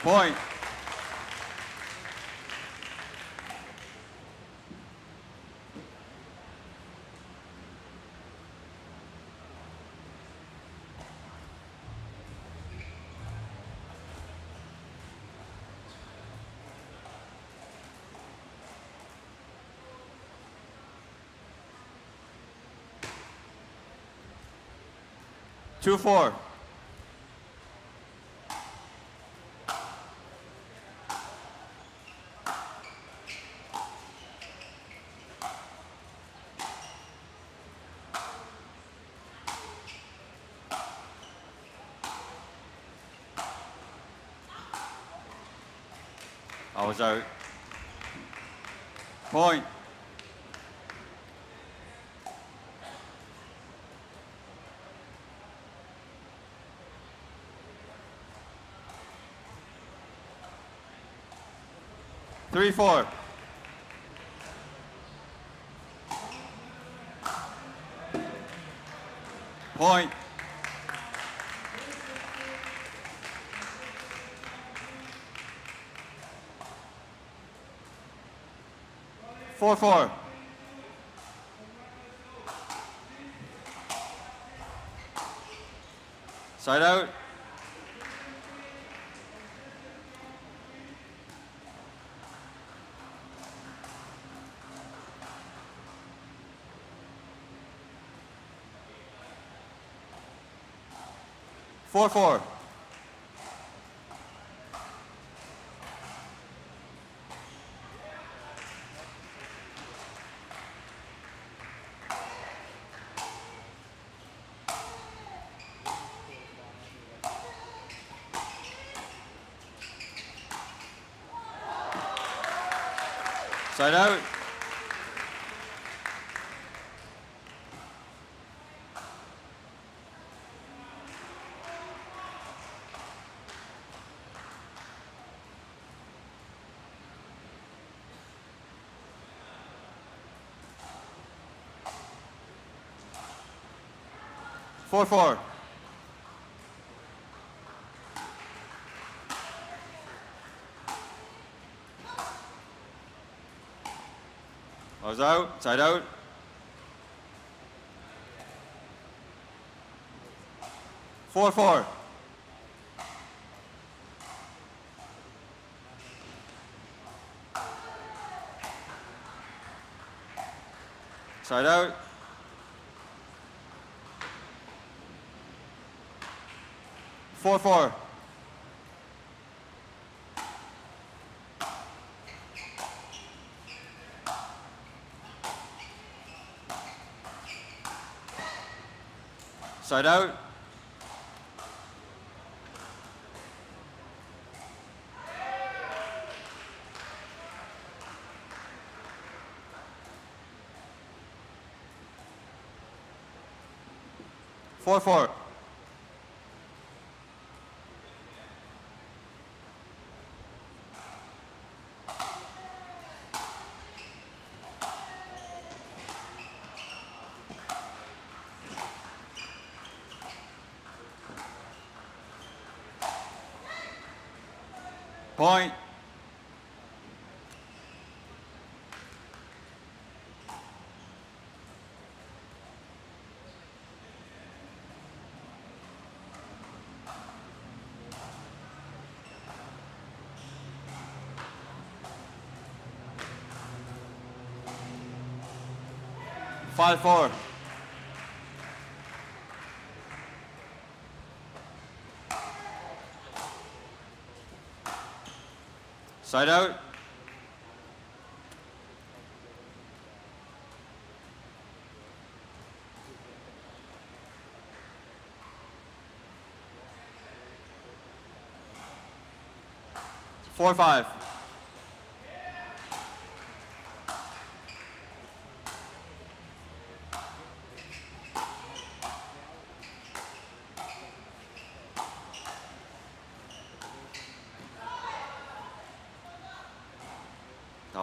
Point. Two, four. I was out. Point. Three, four. Point. Four, four. Side out. Four, four. Side out. Four, four. I was out, side out. Four, four. Side out. Four, four. Side out. Four, four. Point. Five, four. Side out. Four, five.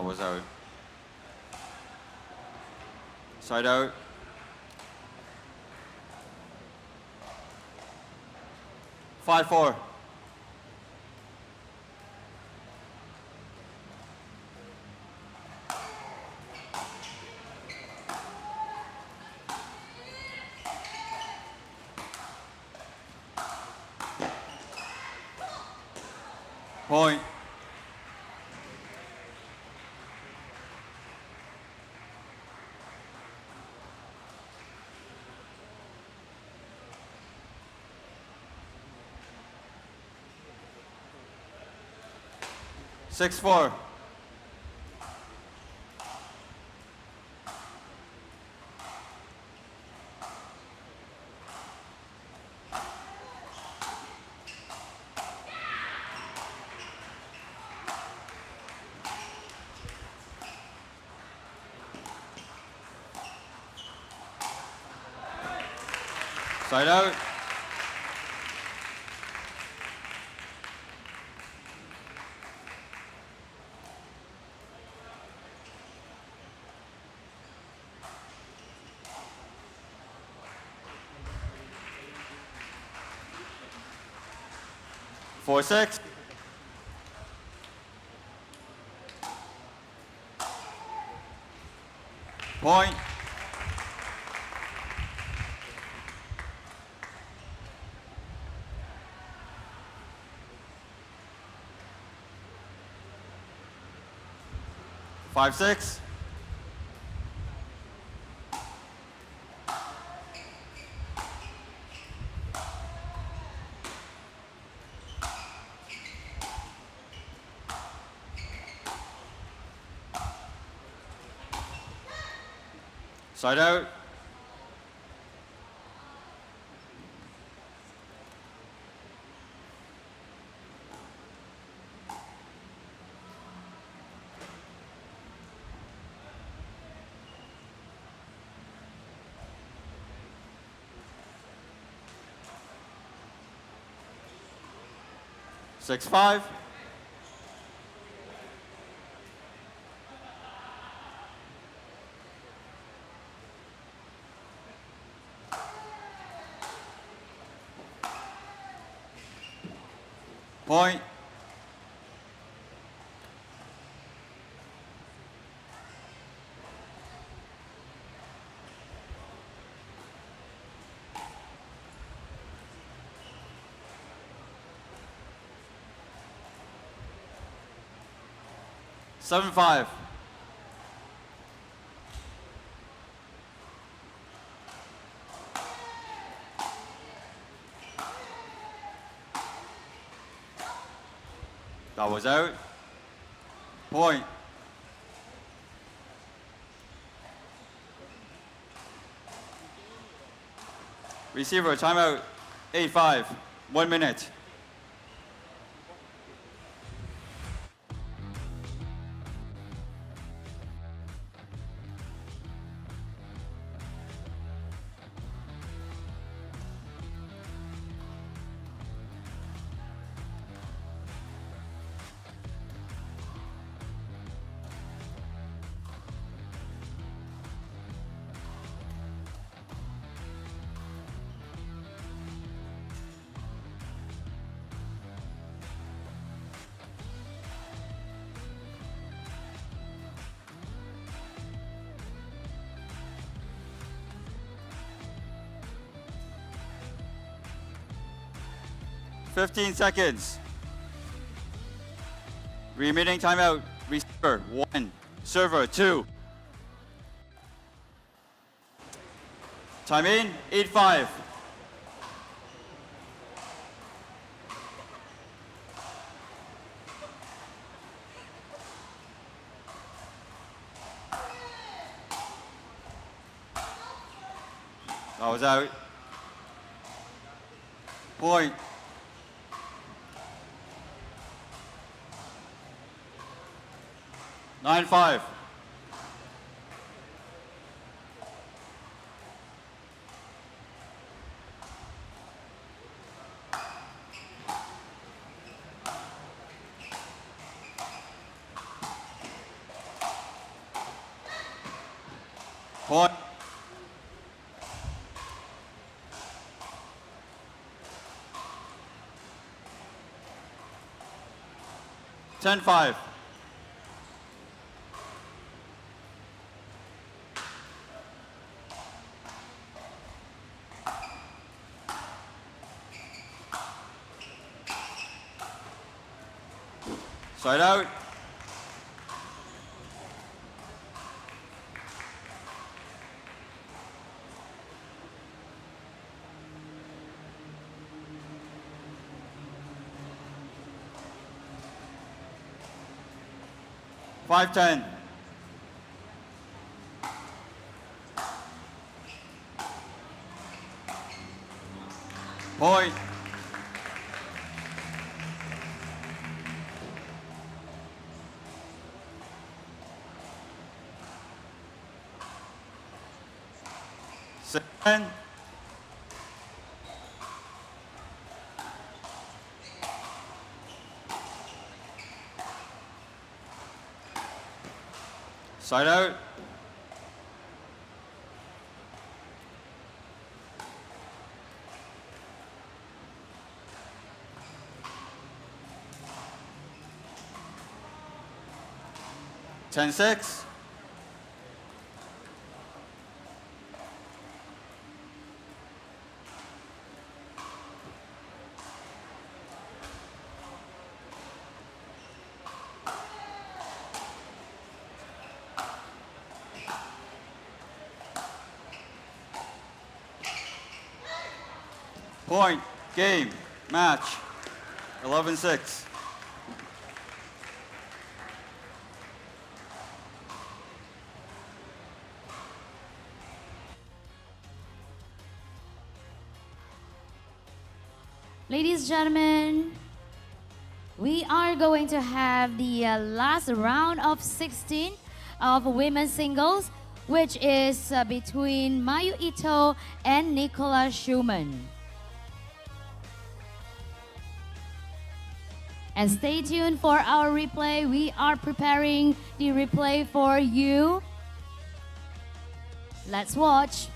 That was out. Side out. Five, 4. Point. Six, 4. Side out. Four, 6. Point. Five, 6. Side out. Six, 5. Point. Seven, 5. That was out. Point. Receiver, timeout. 8-5. 1 minute. Fifteen seconds. Remaining timeout. Receiver, 1. Server, 2. Time in, 8-5. That was out. Point. Nine, 5. Point. Ten five. Side out. Five ten. Point. Seven. Side out. Ten six. Point, game, match, 11-6. Ladies and gentlemen, we are going to have the last round of 16 of women's singles, which is between Mayu Ito and Nicola Schumann. And stay tuned for our replay. We are preparing the replay for you. Let's watch.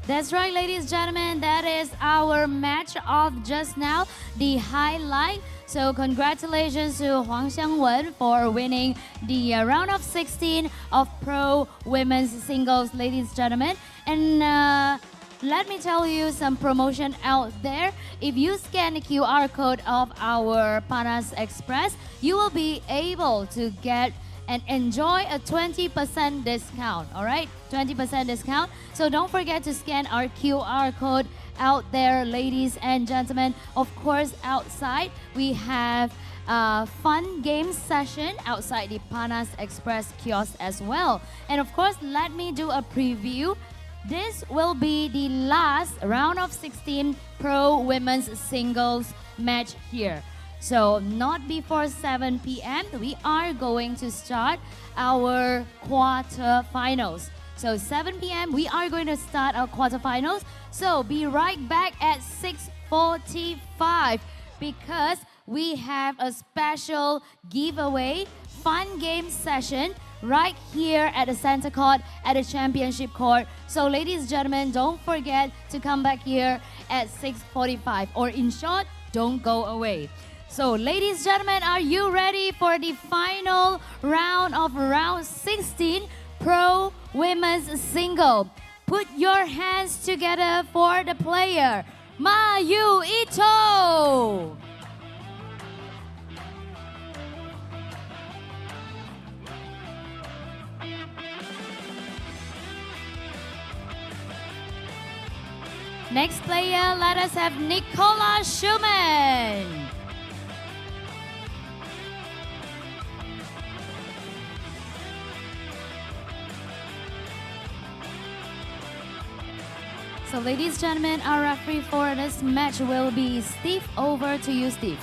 That's right, ladies and gentlemen. That is our match of just now, the highlight. So congratulations to Huang Xiangwen for winning the round of 16 of Pro Women's Singles, ladies and gentlemen. And let me tell you some promotion out there. If you scan the QR code of our Panas Express, you will be able to get and enjoy a 20% discount, all right? 20% discount. So don't forget to scan our QR code out there, ladies and gentlemen. Of course, outside we have a fun game session outside the Panas Express kiosk as well. And of course, let me do a preview. This will be the last round of 16 pro women's singles match here. So not before 7 p.m. we are going to start our quarterfinals. So 7 p.m. we are going to start our quarterfinals. So be right back at 6:45 because we have a special giveaway fun game session right here at the center court at the championship court. So ladies and gentlemen, don't forget to come back here at 6:45, or in short, don't go away. So ladies and gentlemen, are you ready for the final round of round 16 pro women's single? Put your hands together for the player, Mayu Ito. Next player, let us have Nicola Schumann. So ladies and gentlemen, our referee for this match will be Steve. Over to you, Steve.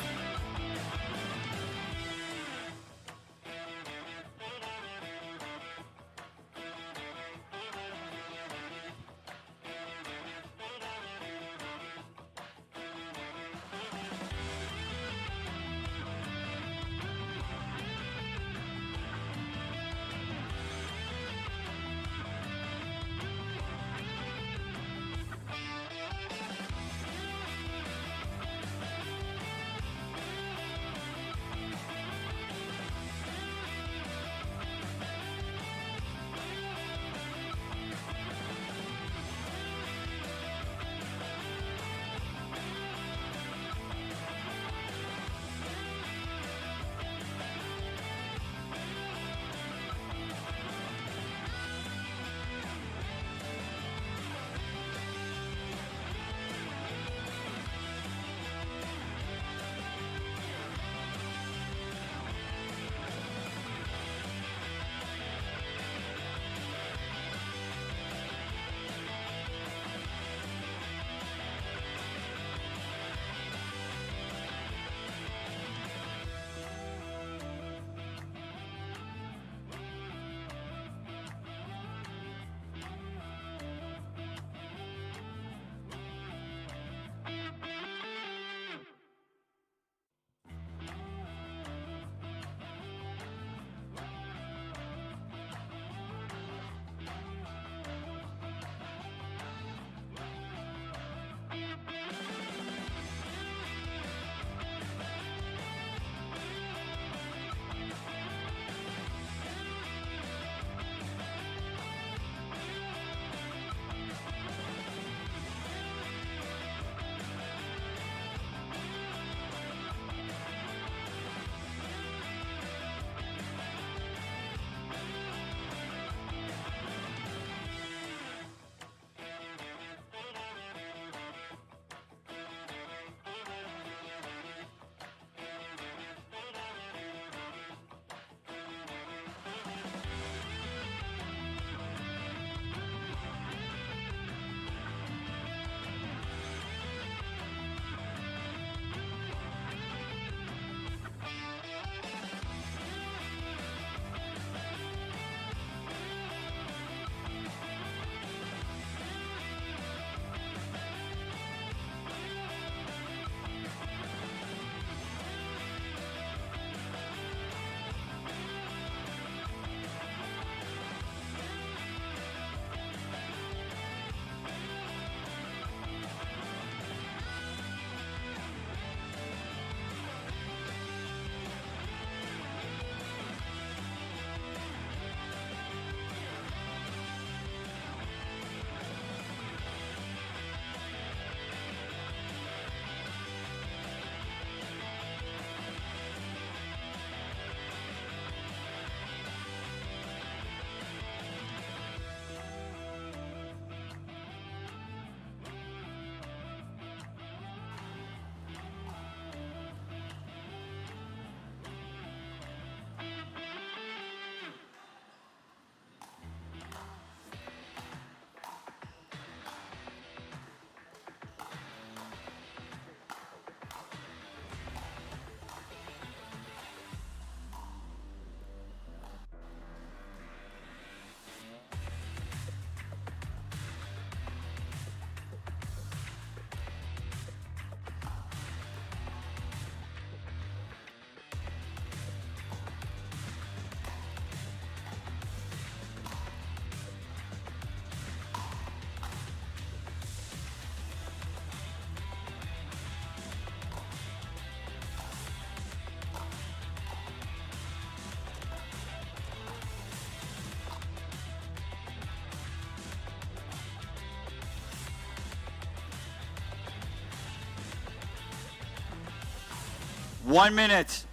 1 minute.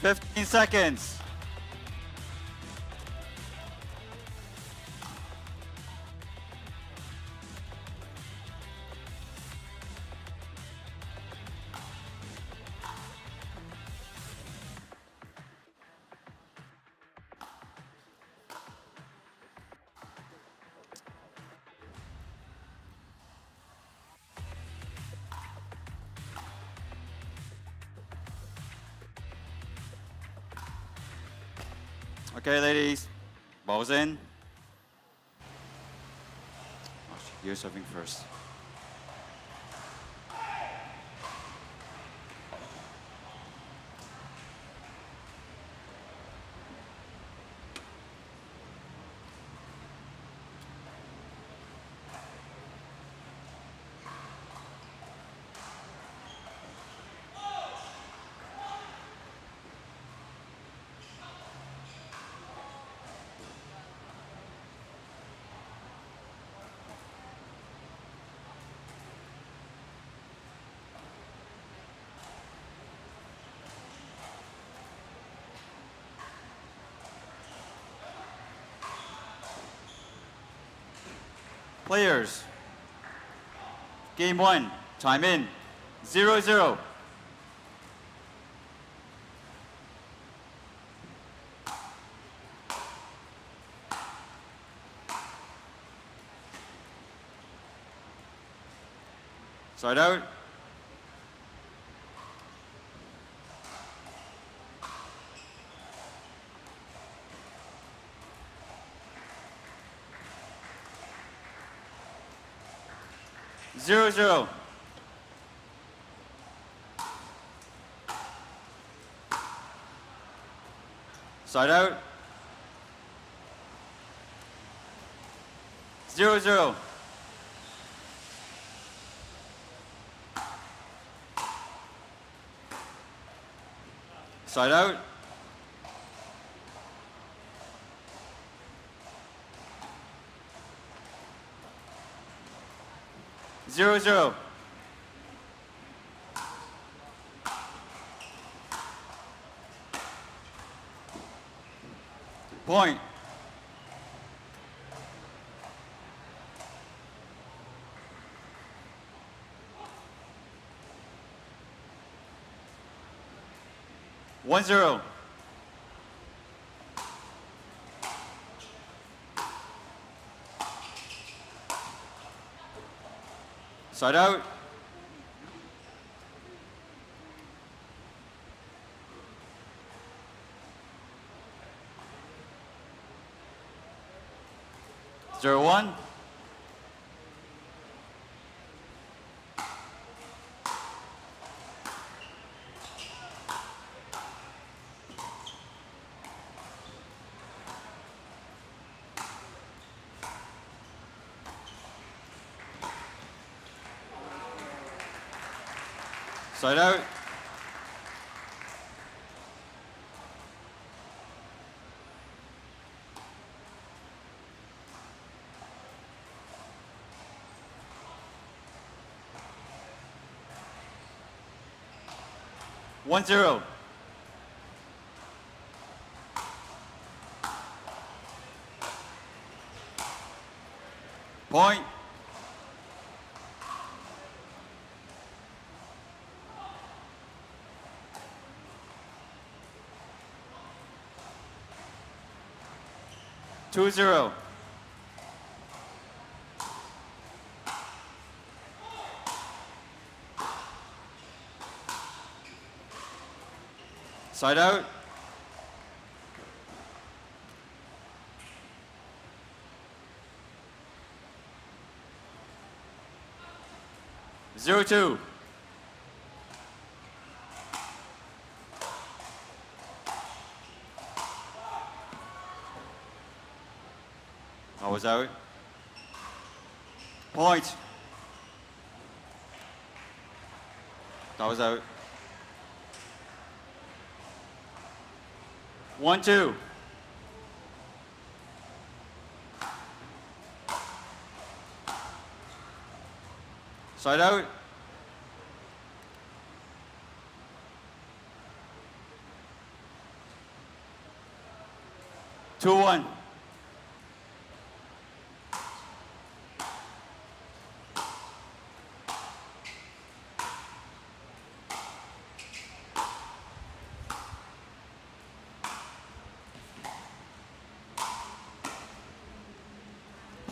Fifteen seconds. Okay, ladies, balls in. You're serving first. Players, game 1, time in, 0-0. Side out. Zero, zero. Side out. 0-0. Side out. 0-0. Point. One zero. Side out. Zero one. Side out. One zero. Point. Two zero. Side out. Zero two. I was out. Point. That was out. 1-2. Side out. Two one.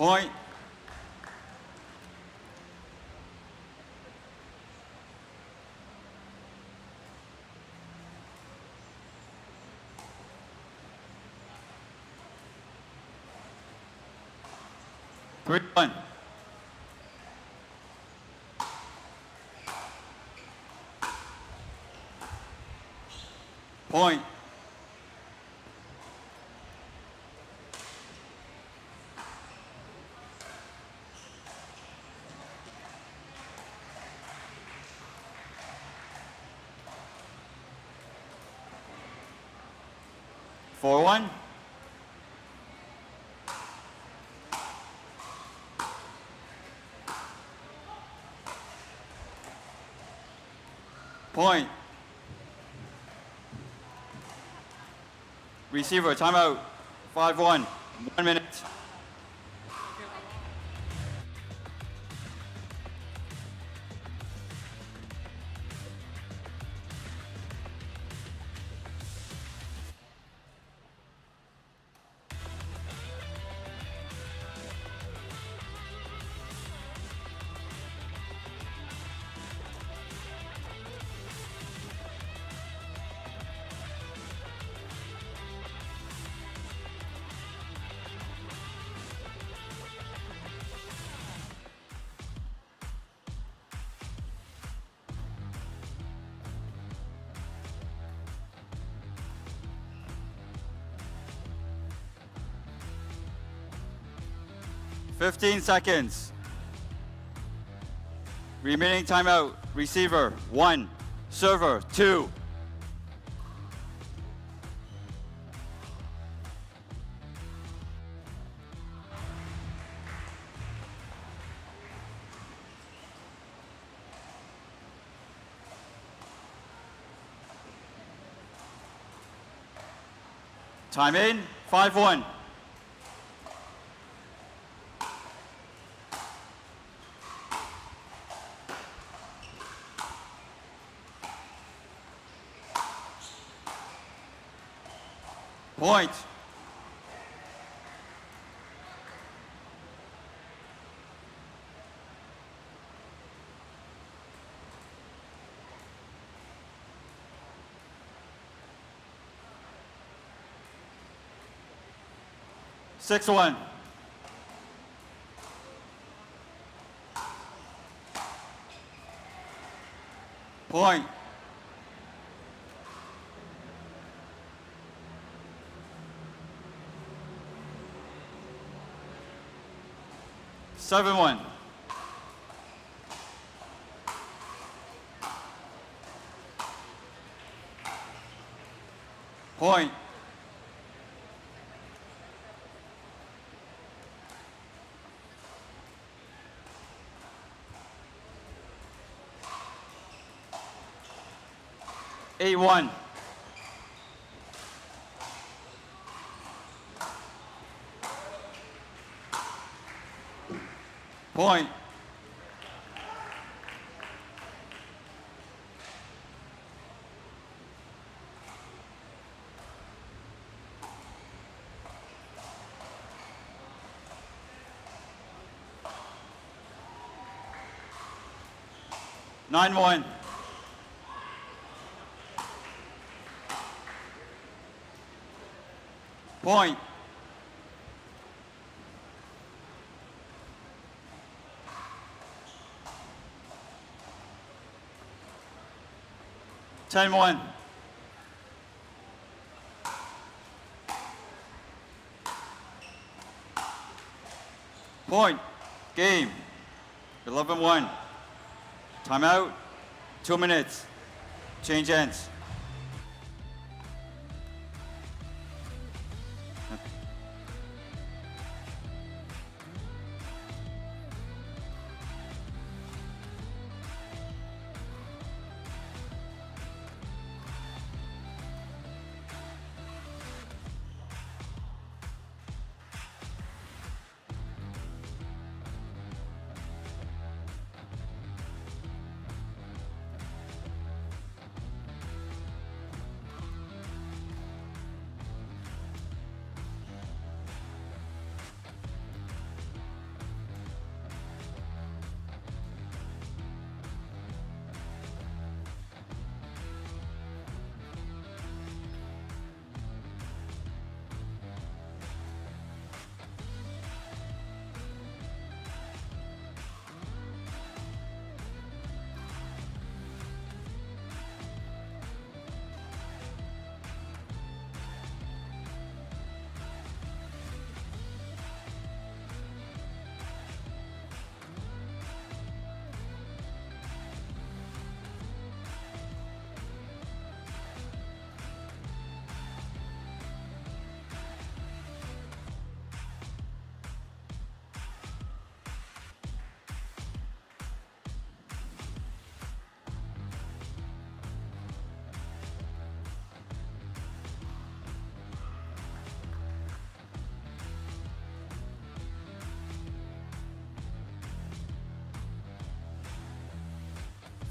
Point. Three one. Point. Four one. Point. Receiver, timeout. 5-1. 1 minute. Fifteen seconds. Remaining timeout. Receiver, 1. Server, 2. Time in, 5-1. Point. Six one. Point. Seven one. Point. Eight one. Point. Nine one. Point. Ten one. Point. Game. 11-1. Timeout. 2 minutes. Change ends.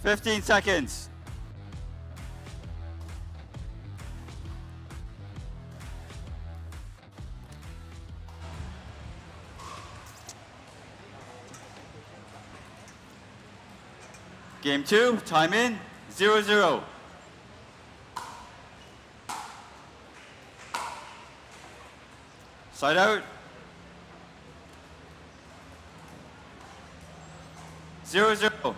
Fifteen seconds. Game 2, time in, 0-0. Side out. 0-0.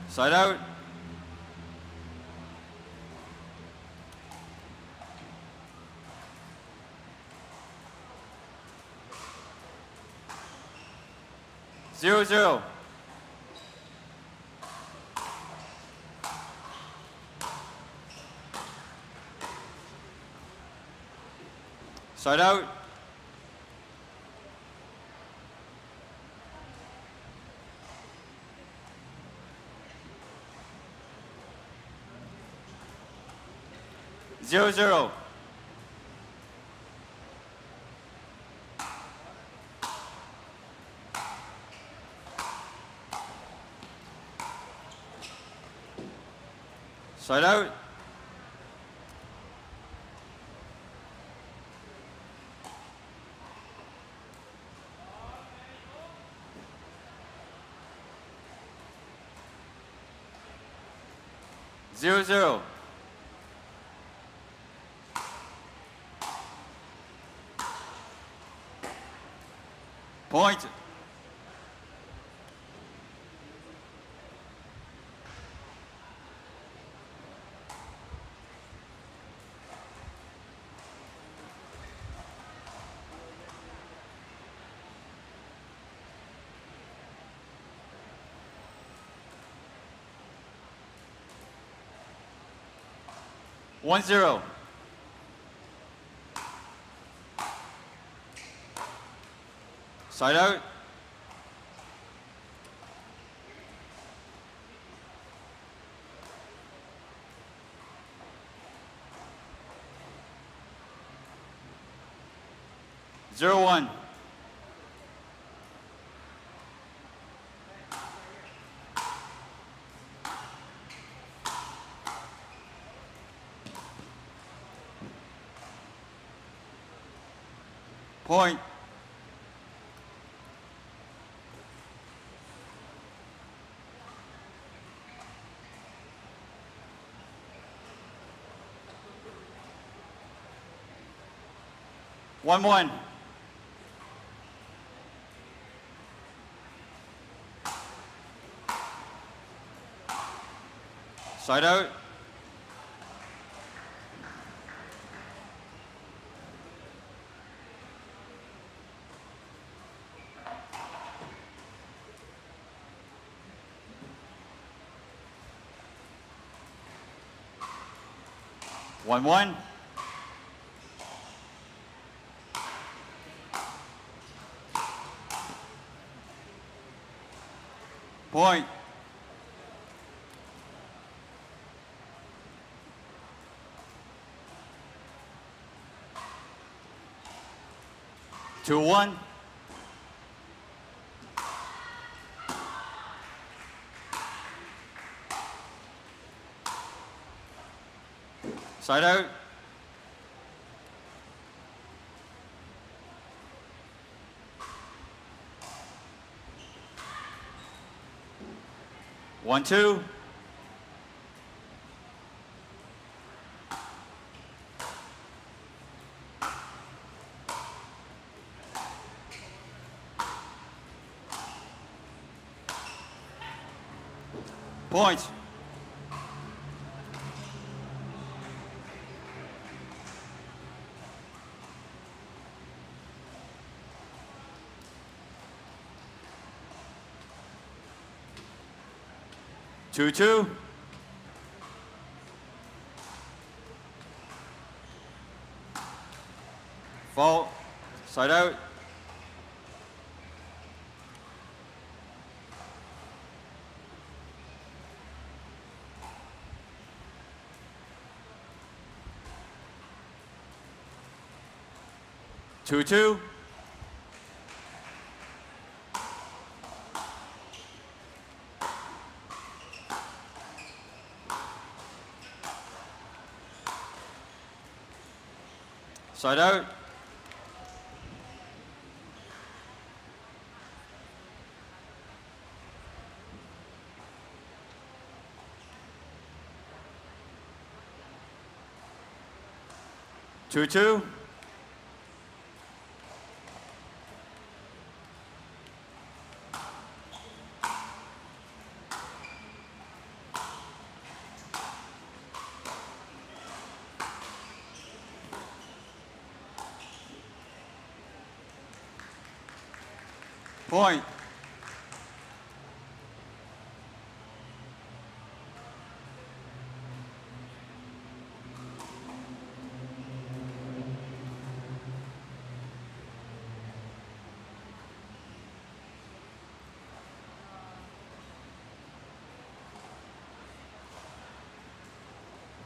Side out. 0-0. Side out. 0-0. Side out. 0-0. Point. One zero. Side out. Zero one. Point. 1-1. Side out. One, one. Point. Two, one. Side out. One, two. Point. Two, two. Fault. Side out. Two, two. Side out. Two, two. Point.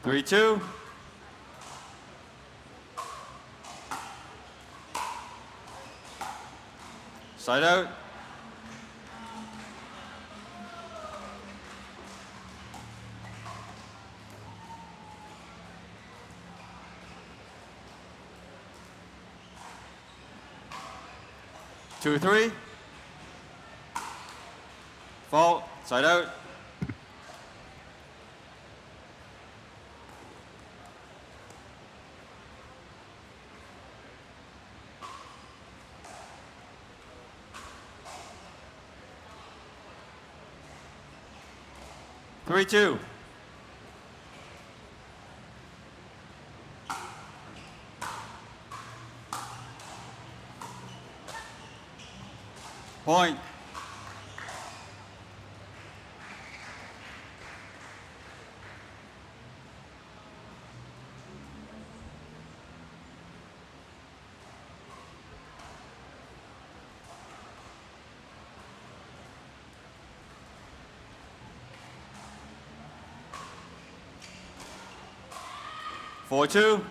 Three, two. Side out. Two, three. Fault. Side out. Three, two. Point. Four, two.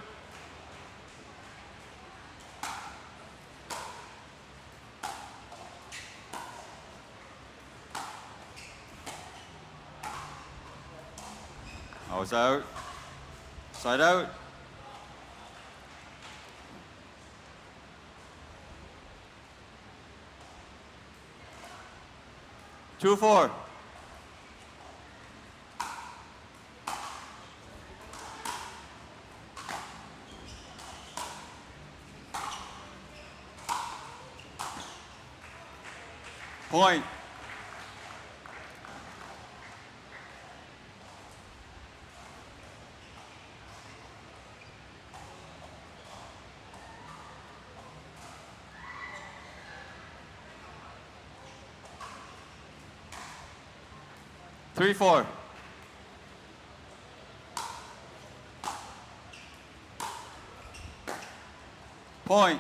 I was out. Side out. Two, four. Point. Three, four. Point.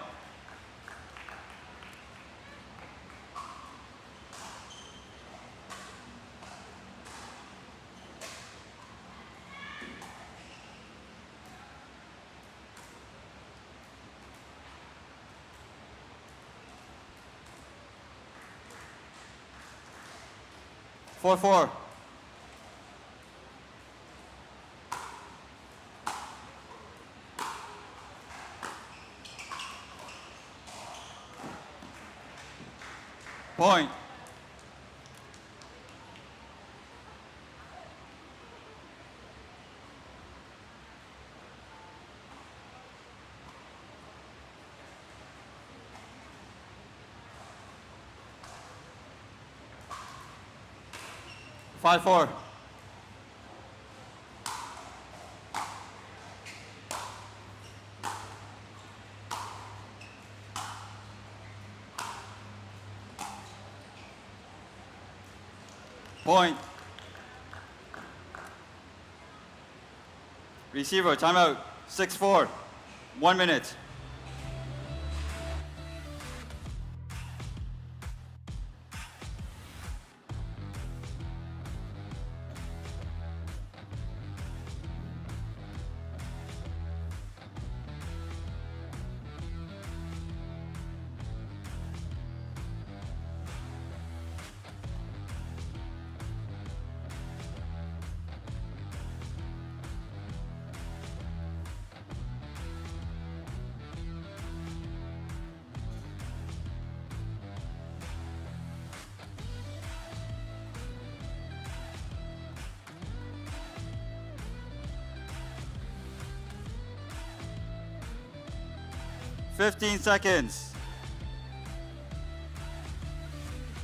Four, four. Point. Five, four. Point. Receiver, timeout. 6-4. 1 minute. Fifteen seconds.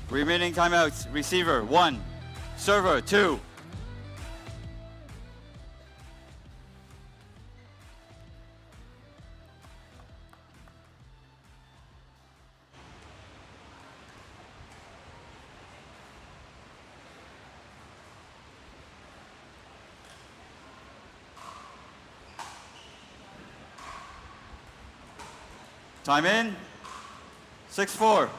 Remaining timeouts. Receiver, 1. Server, 2. Time in. 6-4.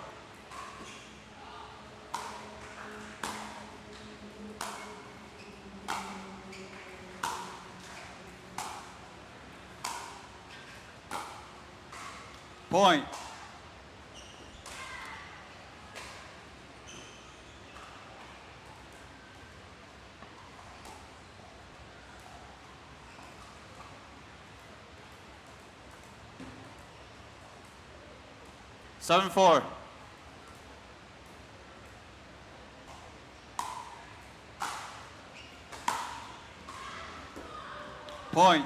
Point. Seven, 4. Point.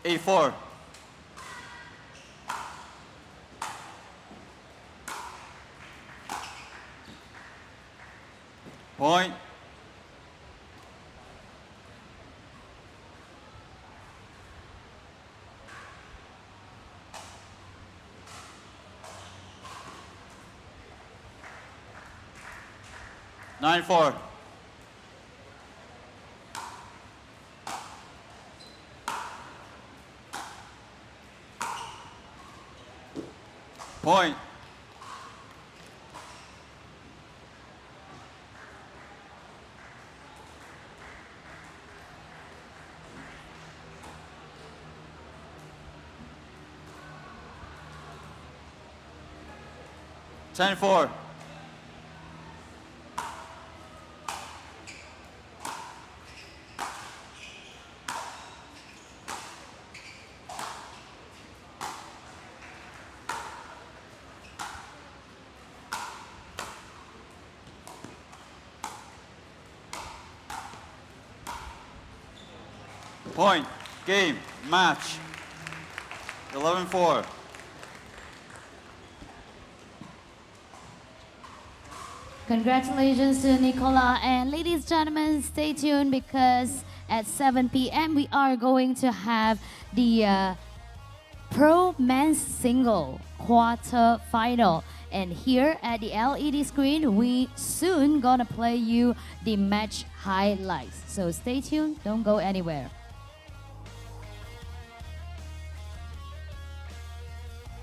Eight, 4. Point. Nine, 4. Point. Ten, 4. Point. Game. Match. 11-4. Congratulations to Nicola. And ladies and gentlemen, stay tuned because at 7 p.m. we are going to have the Pro Men's Single quarter final. And here at the LED screen, we soon gonna play you the match highlights. So stay tuned, don't go anywhere.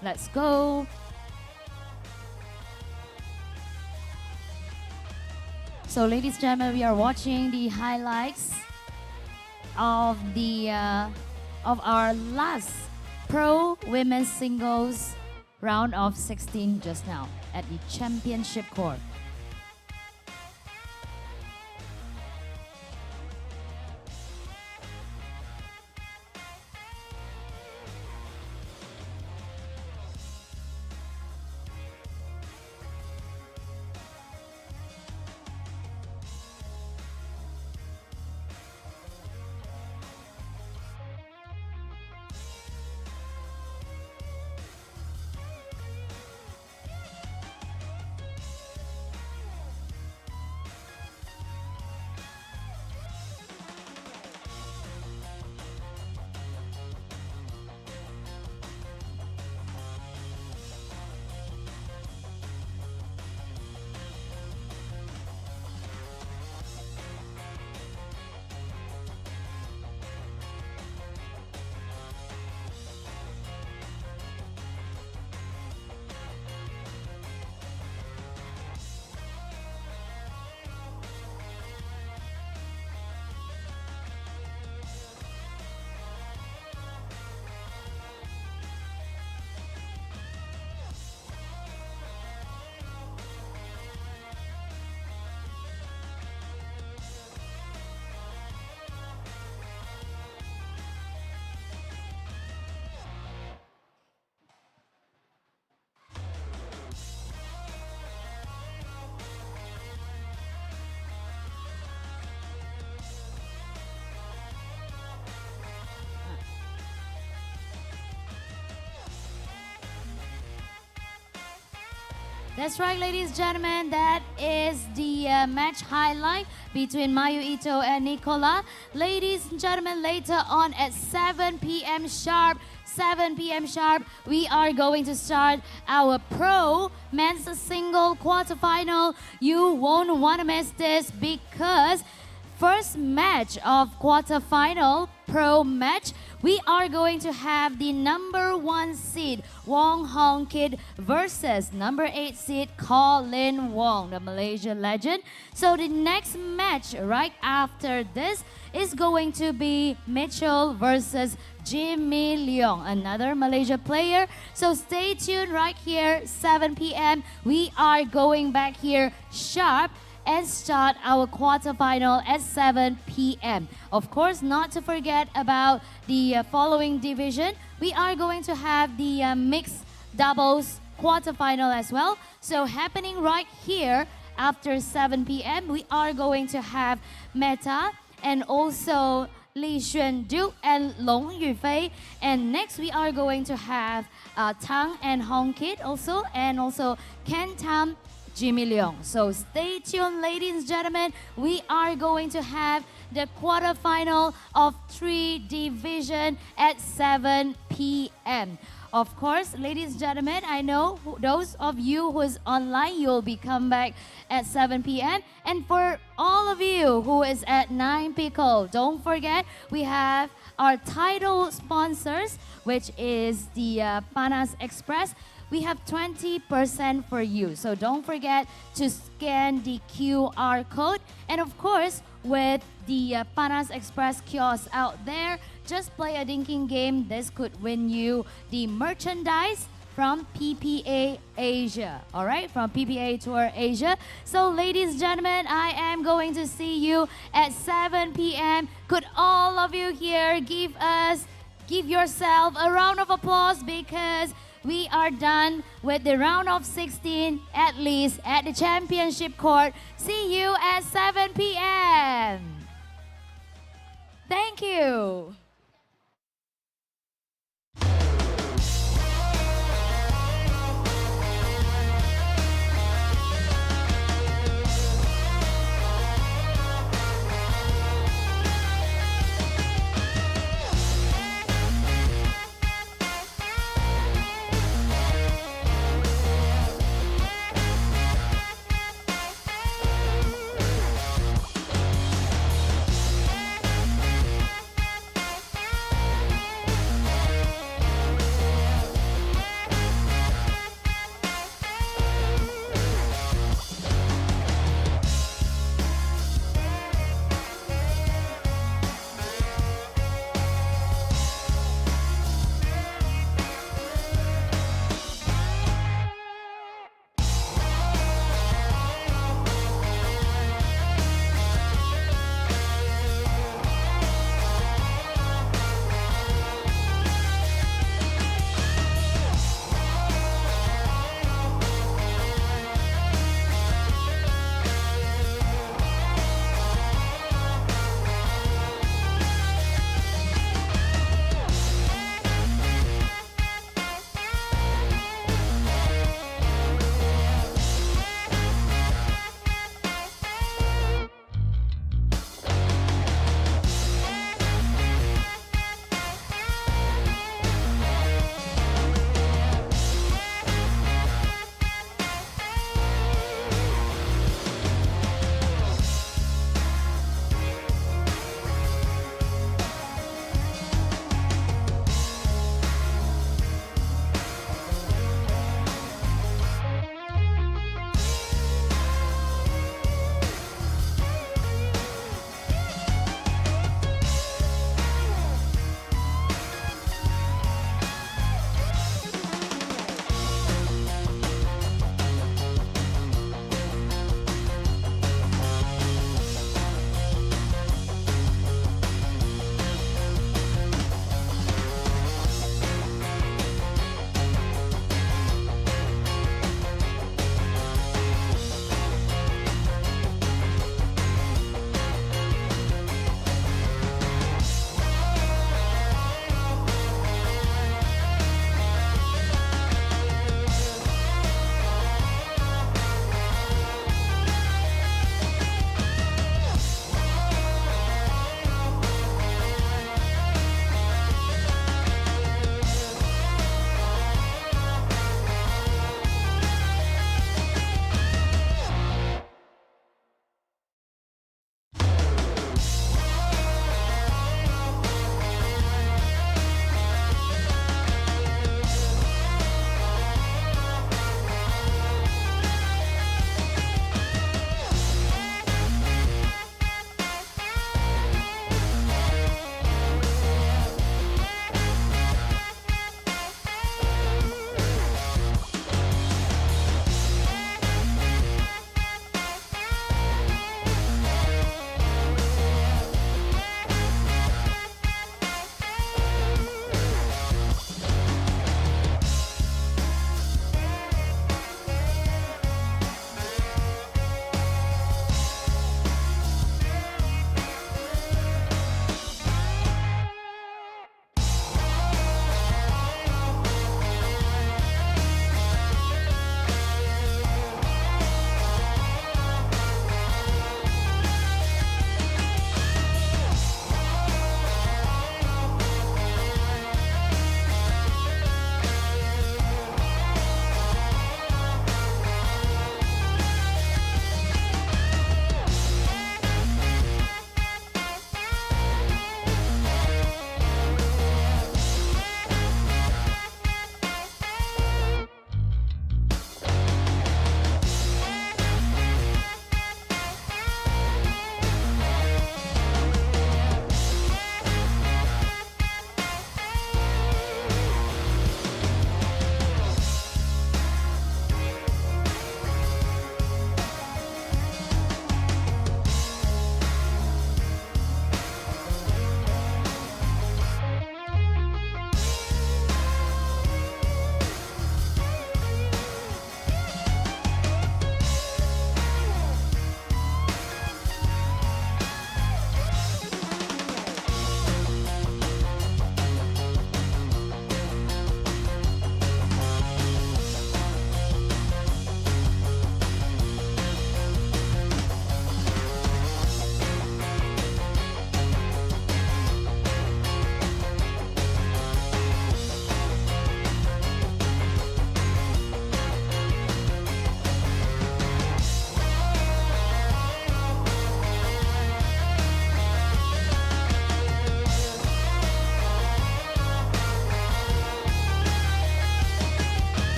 Let's go. So ladies and gentlemen, we are watching the highlights of our last Pro Women's Singles round of 16 just now at the championship court. That's right, ladies and gentlemen. That is the match highlight between Mayu Ito and Nicola. Ladies and gentlemen, later on at 7 p.m. sharp, we are going to start our Pro Men's Single quarterfinal. You won't want to miss this because first match of quarterfinal Pro match, we are going to have the number 1 seed Wong Hong Kid versus number 8 seed Colin Wong, the Malaysian legend. So the next match right after this is going to be Mitchell versus Jimmy Leong, another Malaysia player. So stay tuned right here, 7 p.m. We are going back here sharp and start our quarterfinal at 7 p.m. Of course, not to forget about the following division. We are going to have the mixed doubles quarterfinal as well. So happening right here after 7 p.m. we are going to have Meta and also Li Xuan Du and Long Yufei. And next we are going to have Tang and Hong Kid also, and also Ken Tam, Jimmy Leong. So stay tuned, ladies and gentlemen. We are going to have the quarterfinal of 3 division at 7 p.m. Of course, ladies and gentlemen, I know those of you who is online, you'll be come back at 7 p.m. And for all of you who is at 9 Pickle, don't forget we have our title sponsors, which is the Panas Express. We have 20% for you. So don't forget to scan the QR code. And of course, with the Panas Express kiosk out there, just play a dinking game. This could win you the merchandise from PPA Asia. All right, from PPA Tour Asia. So ladies and gentlemen, I am going to see you at 7 p.m. Could all of you here give yourself a round of applause because we are done with the round of 16, at least at the championship court. See you at 7 p.m. Thank you.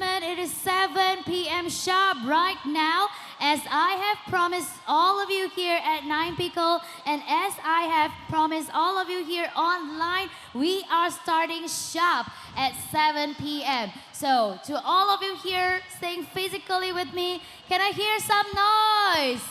gentlemen, it is 7 p.m. sharp right now. As I have promised all of you here at 9 Pickle, and as I have promised all of you here online, we are starting sharp at 7 p.m. So to all of you here staying physically with me, can I hear some noise?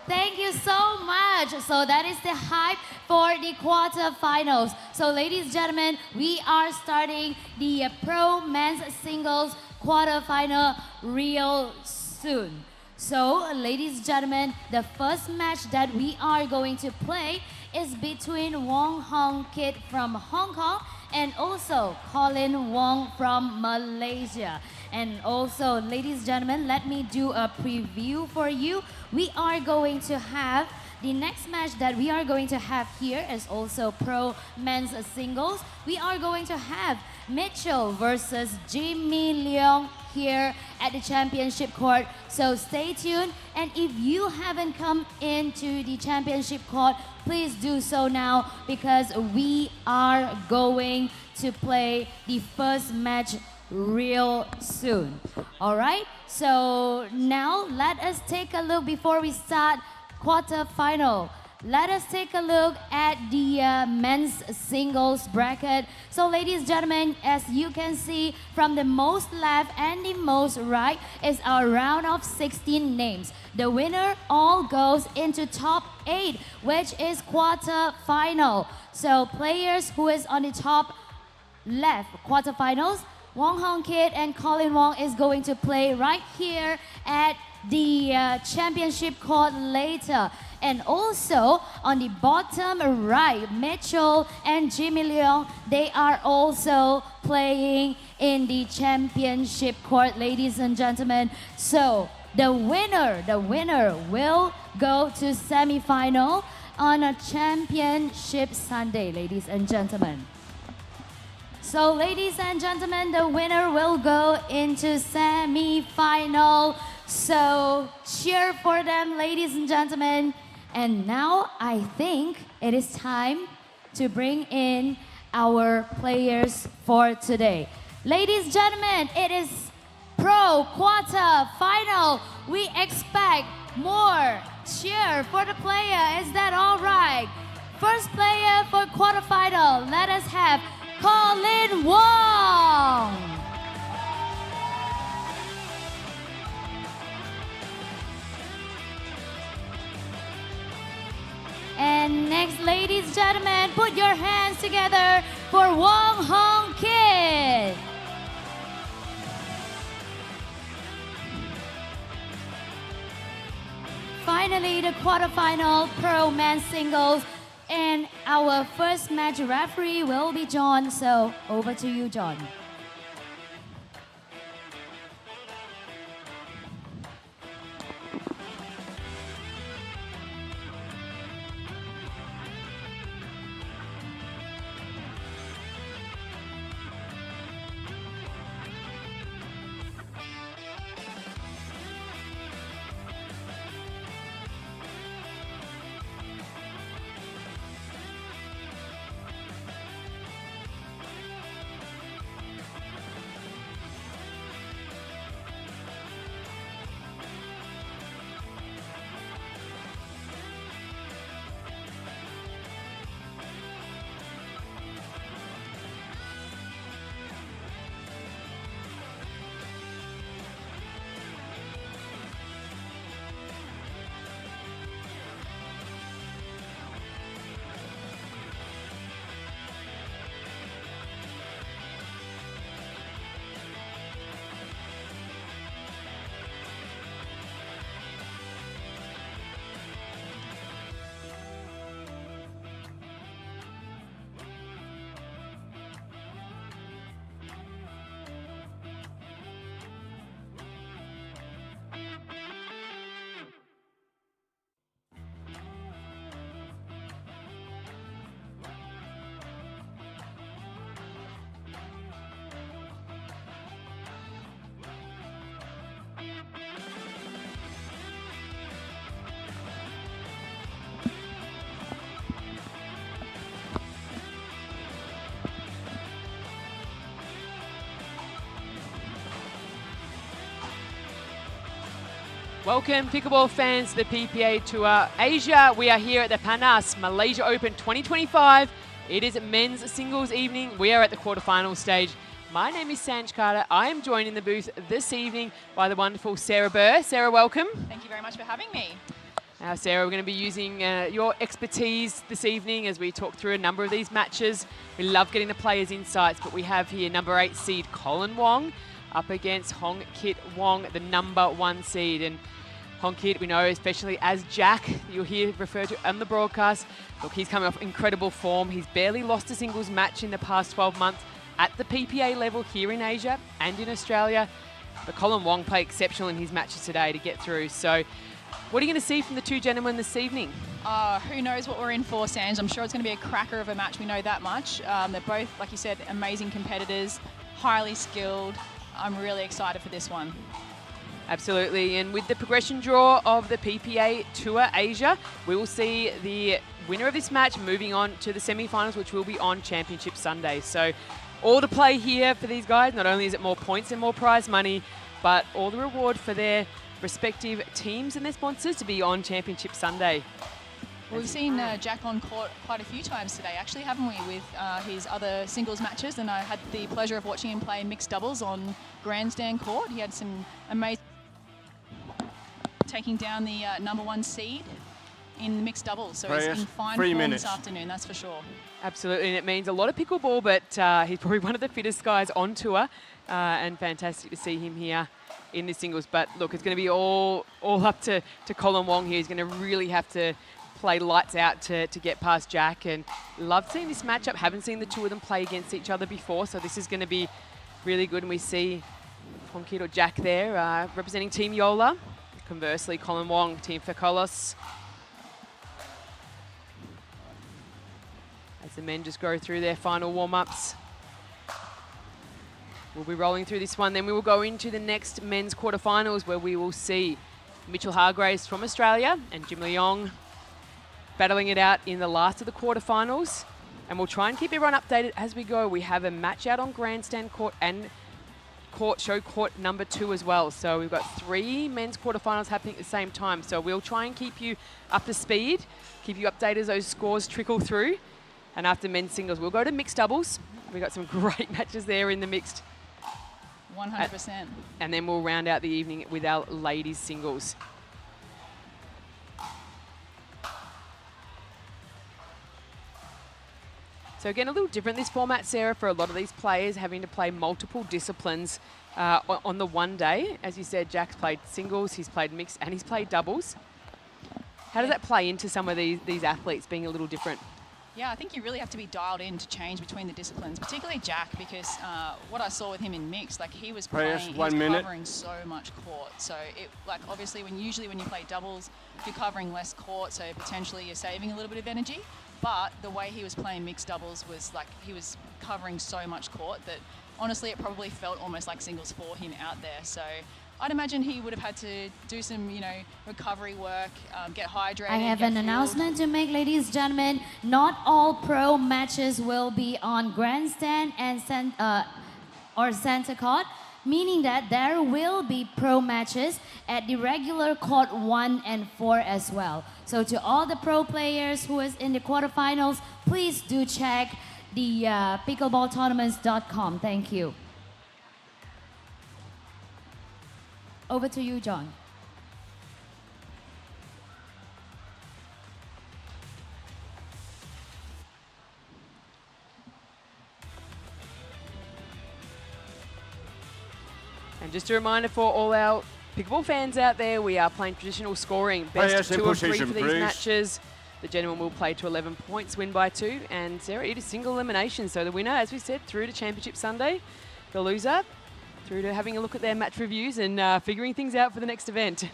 Thank you so much. So that is the hype for the quarterfinals. So ladies and gentlemen, we are starting the pro men's singles quarterfinal real soon. So ladies and gentlemen, the first match that we are going to play is between Wong Hong Kit from Hong Kong and also Colin Wong from Malaysia. And also, ladies and gentlemen, let me do a preview for you. We are going to have the next match that we are going to have here is also pro men's singles. We are going to have Mitchell versus Jimmy Leong here at the championship court. So stay tuned. And if you haven't come into the championship court, please do so now because we are going to play the first match real soon. All right, so now let us take a look before we start quarterfinal. Let us take a look at the men's singles bracket. So ladies and gentlemen, as you can see from the most left and the most right is our round of 16 names. The winner all goes into top 8, which is quarterfinal. So players who is on the top left quarterfinals, Wong Hong Kit and Colin Wong is going to play right here at the championship court later. And also on the bottom right, Mitchell and Jimmy Leong, they are also playing in the championship court, ladies and gentlemen. So the winner will go to semi-final on a championship Sunday, ladies and gentlemen. So ladies and gentlemen, the winner will go into semi-final. So cheer for them, ladies and gentlemen. And now I think it is time to bring in our players for today. Ladies and gentlemen, it is pro quarter final. We expect more cheer for the player. Is that all right? First player for quarterfinal, let us have Colin Wong. And next, ladies and gentlemen, put your hands together for Wong Hong Kit. Finally, the quarterfinal pro men's singles. And our first match referee will be John. So over to you, John. Welcome, pickleball fans, to the PPA Tour Asia. We are here at the Panas Malaysia Open 2025. It is men's singles evening. We are at the quarterfinal stage. My name is Sanj Carter. I am joined in the booth this evening by the wonderful Sarah Burr. Sarah, welcome. Thank you very much for having me. Now, Sarah, we're going to be using your expertise this evening as we talk through a number of these matches. We love getting the players' insights, but we have here number 8 seed Colin Wong up against Hong Kit Wong, the number 1 seed. And Hong Kit, we know, especially as Jack, you'll hear referred to on the broadcast. Look, he's coming off incredible form. He's barely lost a singles match in the past 12 months at the PPA level here in Asia and in Australia. But Colin Wong played exceptional in his matches today to get through. So what are you going to see from the two gentlemen this evening? Who knows what we're in for, Sanj. I'm sure it's going to be a cracker of a match. We know that much. They're both, like you said, amazing competitors, highly skilled. I'm really excited for this one. Absolutely, and with the progression draw of the PPA Tour Asia, we will see the winner of this match moving on to the semi-finals, which will be on Championship Sunday. So all to play here for these guys. Not only is it more points and more prize money, but all the reward for their respective teams and their sponsors to be on Championship Sunday. Well, we've seen Jack on court quite a few times today, actually, haven't we, with his other singles matches, and I had the pleasure of watching him play mixed doubles on grandstand court. He had some amazing... taking down the number 1 seed in mixed doubles, so he's in fine form this afternoon, that's for sure. Absolutely, and it means a lot of pickleball, but he's probably one of the fittest guys on tour, and fantastic to see him here in the singles. But look, it's going to be all up to Colin Wong here. He's going to really have to play lights out to get past Jack, and love seeing this matchup. Haven't seen the two of them play against each other before, so this is going to be really good. And we see Hong Kit or Jack there representing Team Yola. Conversely, Colin Wong, Team Fakolos. As the men just go through their final warm-ups. We'll be rolling through this one. Then we will go into the next men's quarterfinals, where we will see Mitchell Hargraves from Australia and Jim Leong battling it out in the last of the quarterfinals. And we'll try and keep everyone updated as we go. We have a match out on grandstand court and show court number 2 as well. So we've got 3 men's quarterfinals happening at the same time. So we'll try and keep you up to speed, keep you updated as those scores trickle through. And after men's singles, we'll go to mixed doubles. We've got some great matches there in the mixed. 100%. And then we'll round out the evening with our ladies singles. So again, a little different this format, Sarah, for a lot of these players having to play multiple disciplines on the one day. As you said, Jack's played singles, he's played mixed, and he's played doubles. How does that play into some of these athletes being a little different? Yeah, I think you really have to be dialed in to change between the disciplines, particularly Jack, because what I saw with him in mixed, like he was playing, he was covering so much court. So it, like obviously usually when you play doubles, you're covering less court, so potentially you're saving a little bit of energy. But the way he was playing mixed doubles was like he was covering so much court that honestly it probably felt almost like singles for him out there. So I'd imagine he would have had to do some, recovery work, get hydrated. I have an announcement to make, ladies and gentlemen. Not all pro matches will be on grandstand and center court, meaning that there will be pro matches at the regular court 1 and 4 as well. So to all the pro players who is in the quarterfinals, please do check the pickleballtournaments.com. Thank you. Over to you, John. And just a reminder for all our pickleball fans out there, we are playing traditional scoring. Best 2 or 3 for these matches. The gentleman will play to 11 points, win by 2. And Sarah, it is single elimination. So the winner, as we said, through to Championship Sunday. The loser, through to having a look at their match reviews and figuring things out for the next event.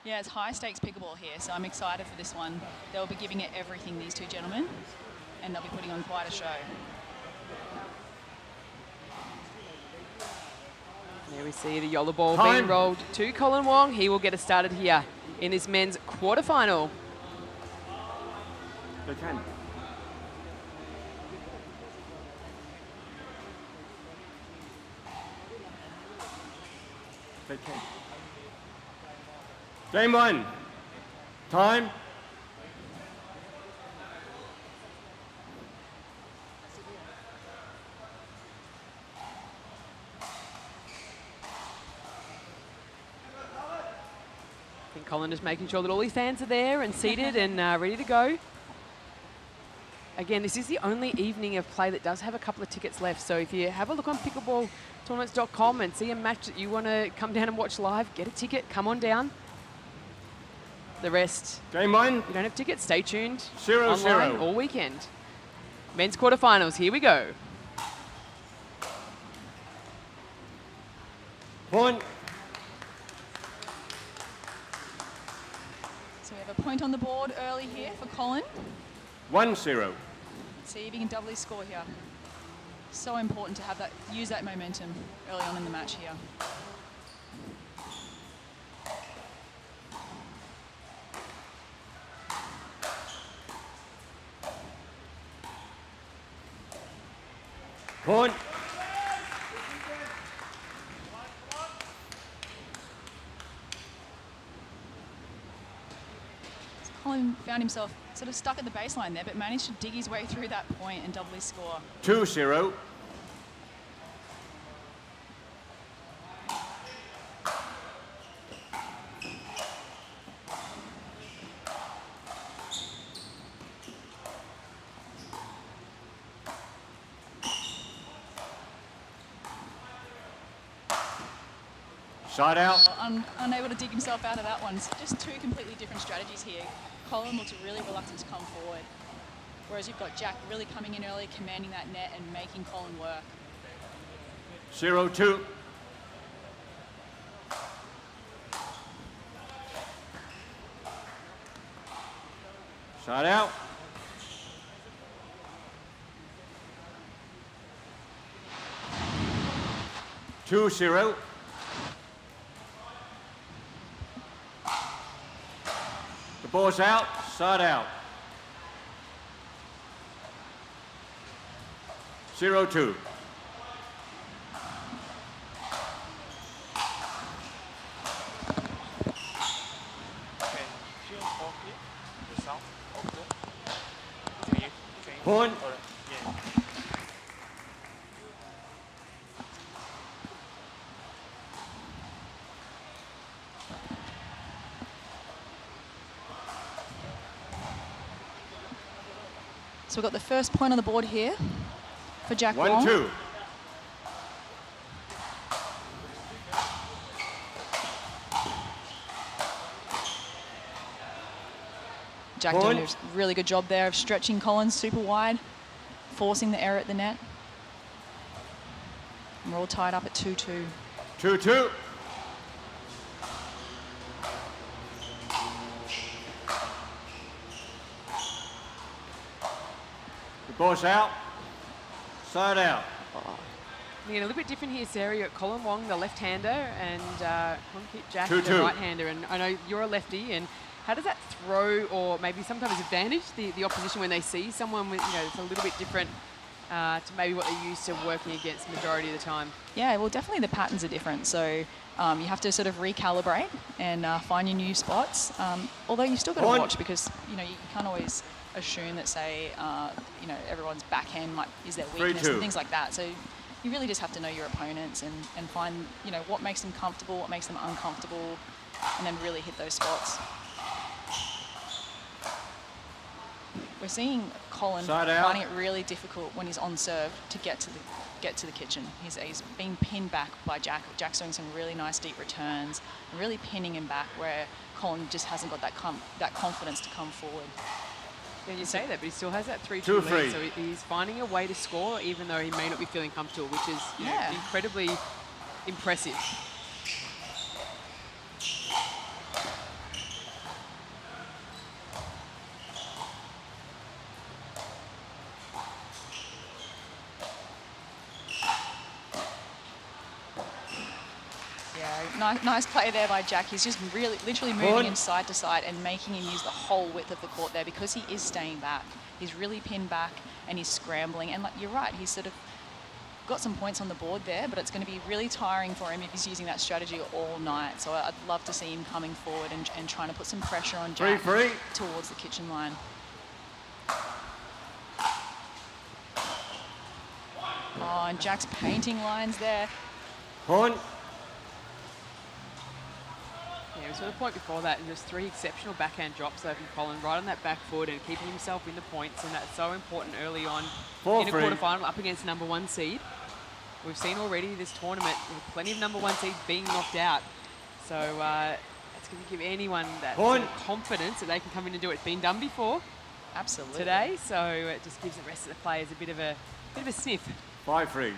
Yeah, it's high stakes pickleball here, so I'm excited for this one. They'll be giving it everything, these two gentlemen, and they'll be putting on quite a show. There we see the Yola ball being rolled to Colin Wong. He will get us started here in this men's quarterfinal. They can. They can. Game 1. Time. I think Colin is making sure that all his fans are there and seated and ready to go. Again, this is the only evening of play that does have a couple of tickets left. So if you have a look on pickleballtournaments.com and see a match that you want to come down and watch live, get a ticket, come on down. The rest, Game 1. If you don't have tickets, stay tuned 0-0. online all weekend. Men's quarterfinals, here we go. Point. So we have a point on the board early here for Colin. 1-0. See if he can double his score here. So important to have that, use that momentum early on in the match here. Point. Colin found himself sort of stuck at the baseline there, but managed to dig his way through that point and double his score. 2-0. Side out. Unable to dig himself out of that one. So just two completely different strategies here. Colin looks really reluctant to come forward, whereas you've got Jack really coming in early, commanding that net and making Colin work. 0-2. Side out. Two 0. The ball's out, side out. 0-2. Point. So we've got the first point on the board here for Jack Wong. 1-2. Jack doing a really good job there of stretching Colin super wide, forcing the error at the net. And we're all tied up at 2-2. 2-2. The ball's out, side out. Again, a little bit different here, Sarah. You've got Colin Wong, the left-hander, and Jack, 2-2. the right-hander. And I know you're a lefty, and how does that throw or maybe sometimes advantage the opposition when they see someone with, it's a little bit different to maybe what they're used to working against majority of the time? Yeah, well, definitely the patterns are different. So you have to sort of recalibrate and find your new spots. Although you still got to watch because, you can't always assume that, say, everyone's backhand is their weakness and things like that. So you really just have to know your opponents and find, what makes them comfortable, what makes them uncomfortable, and then really hit those spots. We're seeing Colin finding it really difficult when he's on serve to get to the kitchen. He's been pinned back by Jack. Jack's doing some really nice deep returns, really pinning him back where Colin just hasn't got that confidence to come forward. Yeah, you say that, but he still has that 3-2 2-3. lead, so he's finding a way to score even though he may not be feeling comfortable, which is incredibly impressive. Nice play there by Jack. He's just literally moving him side to side and making him use the whole width of the court there because he is staying back. He's really pinned back and he's scrambling. And you're right, he's sort of got some points on the board there, but it's going to be really tiring for him if he's using that strategy all night. So I'd love to see him coming forward and trying to put some pressure on Jack towards the kitchen line. Oh, and Jack's painting lines there. Point. Yeah, we saw the point before that, and just 3 exceptional backhand drops there from Colin, right on that back foot and keeping himself in the points, and that's so important early on in a quarterfinal up against number 1 seed. We've seen already this tournament with plenty of number 1 seeds being knocked out, so it's going to give anyone that sort of confidence that they can come in and do it. It's been done before. Absolutely. Today, so it just gives the rest of the players a bit of a sniff. 5-3.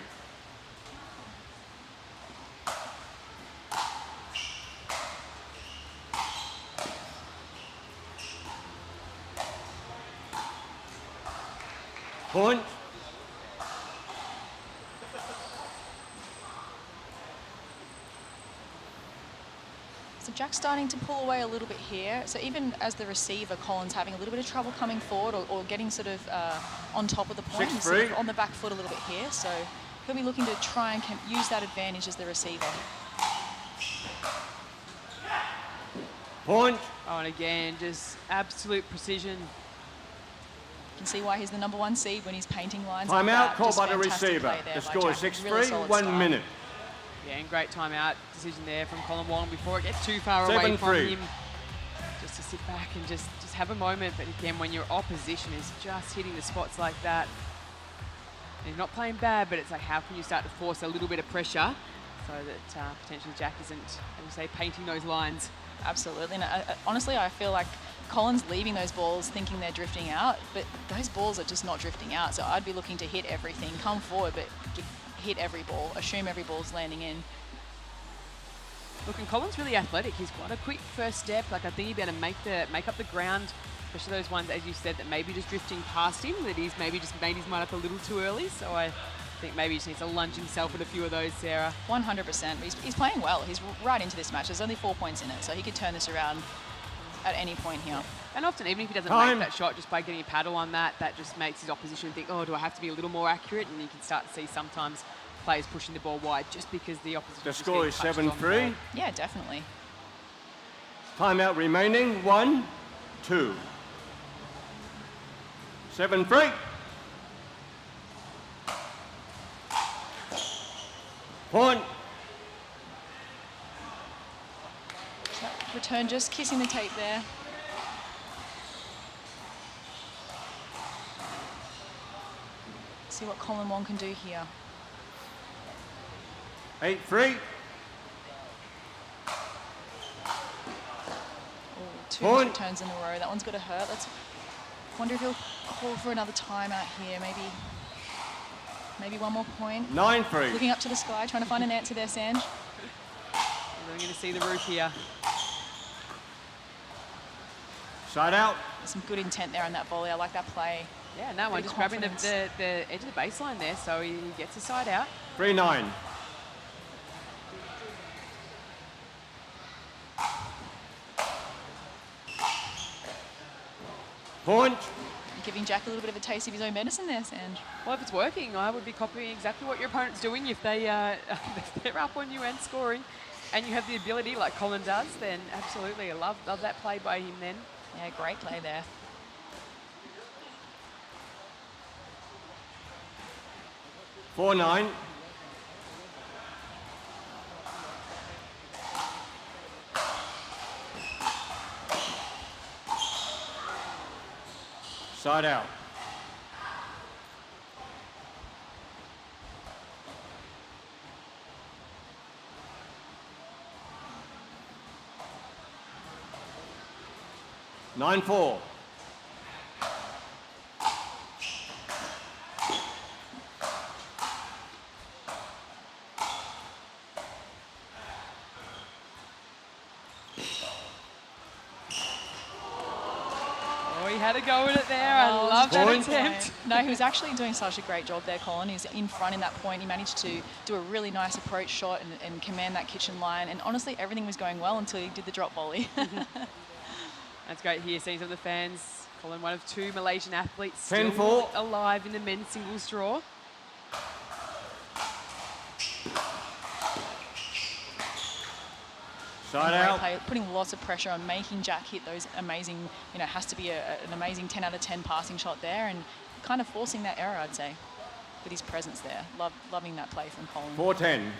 Point. So Jack's starting to pull away a little bit here. So even as the receiver, Colin's having a little bit of trouble coming forward or getting sort of on top of the point. He's sort of on the back foot a little bit here. So he'll be looking to try and use that advantage as the receiver. Point. Oh, and again, just absolute precision. You can see why he's the number 1 seed when he's painting lines. Timeout called just by the fantastic receiver. play there The by score is Jack. 6-3, Really solid 1 start. minute. Yeah, and great timeout decision there from Colin Wong before it gets too far away from 7-3. him. Just to sit back and just have a moment. But again, when your opposition is just hitting the spots like that, and you're not playing bad, but it's like, how can you start to force a little bit of pressure so that potentially Jack isn't, as you say, painting those lines? Absolutely. And honestly, I feel like Colin's leaving those balls thinking they're drifting out, but those balls are just not drifting out. So I'd be looking to hit everything, come forward, but hit every ball, assume every ball's landing in. Look, and Colin's really athletic. He's got a quick first step. Like, I think he'd be able to make up the ground, especially those ones, as you said, that maybe just drifting past him, that he's maybe just made his mind up a little too early. So I think maybe he just needs to lunge himself at a few of those, Sarah. 100%. He's playing well. He's right into this match. There's only 4 points in it, so he could turn this around at any point here. And often, even if he doesn't make that shot, just by getting a paddle on that, that just makes his opposition think, oh, do I have to be a little more accurate? And you can start to see sometimes players pushing the ball wide just because the opposition. The score is 7-3. Yeah, definitely. Timeout remaining, 1, 2. 7-3. Point. Return just kissing the tape there. See what Colin Wong can do here. 8-3. Two returns in a row. That one's got to hurt. Let's wonder if he'll call for another timeout here. Maybe one more point. 9-3. Looking up to the sky, trying to find an answer there, Sanj. We're going to see the roof here. Side out. Some good intent there on that volley. I like that play. Yeah, and that one just grabbing the edge of the baseline there, so he gets the side out. 3-9. Point. Giving Jack a little bit of a taste of his own medicine there, Sanj. Well, if it's working, I would be copying exactly what your opponent's doing. If they're up on you and scoring, and you have the ability like Colin does, then absolutely, I love that play by him then. Yeah, great play there. 4-9. Side out. Nine four. Had to go with it there. I love that attempt. No, he was actually doing such a great job there, Colin. He was in front in that point. He managed to do a really nice approach shot and command that kitchen line. And honestly, everything was going well until he did the drop volley. That's great here, seeing some of the fans. Colin, one of 2 Malaysian athletes 10-4. still alive in the men's singles draw. Side and great out. play, putting lots of pressure on, making Jack hit those amazing, has to be an amazing 10 out of 10 passing shot there, and kind of forcing that error, I'd say, with his presence there. Loving that play from Colin. 4-10.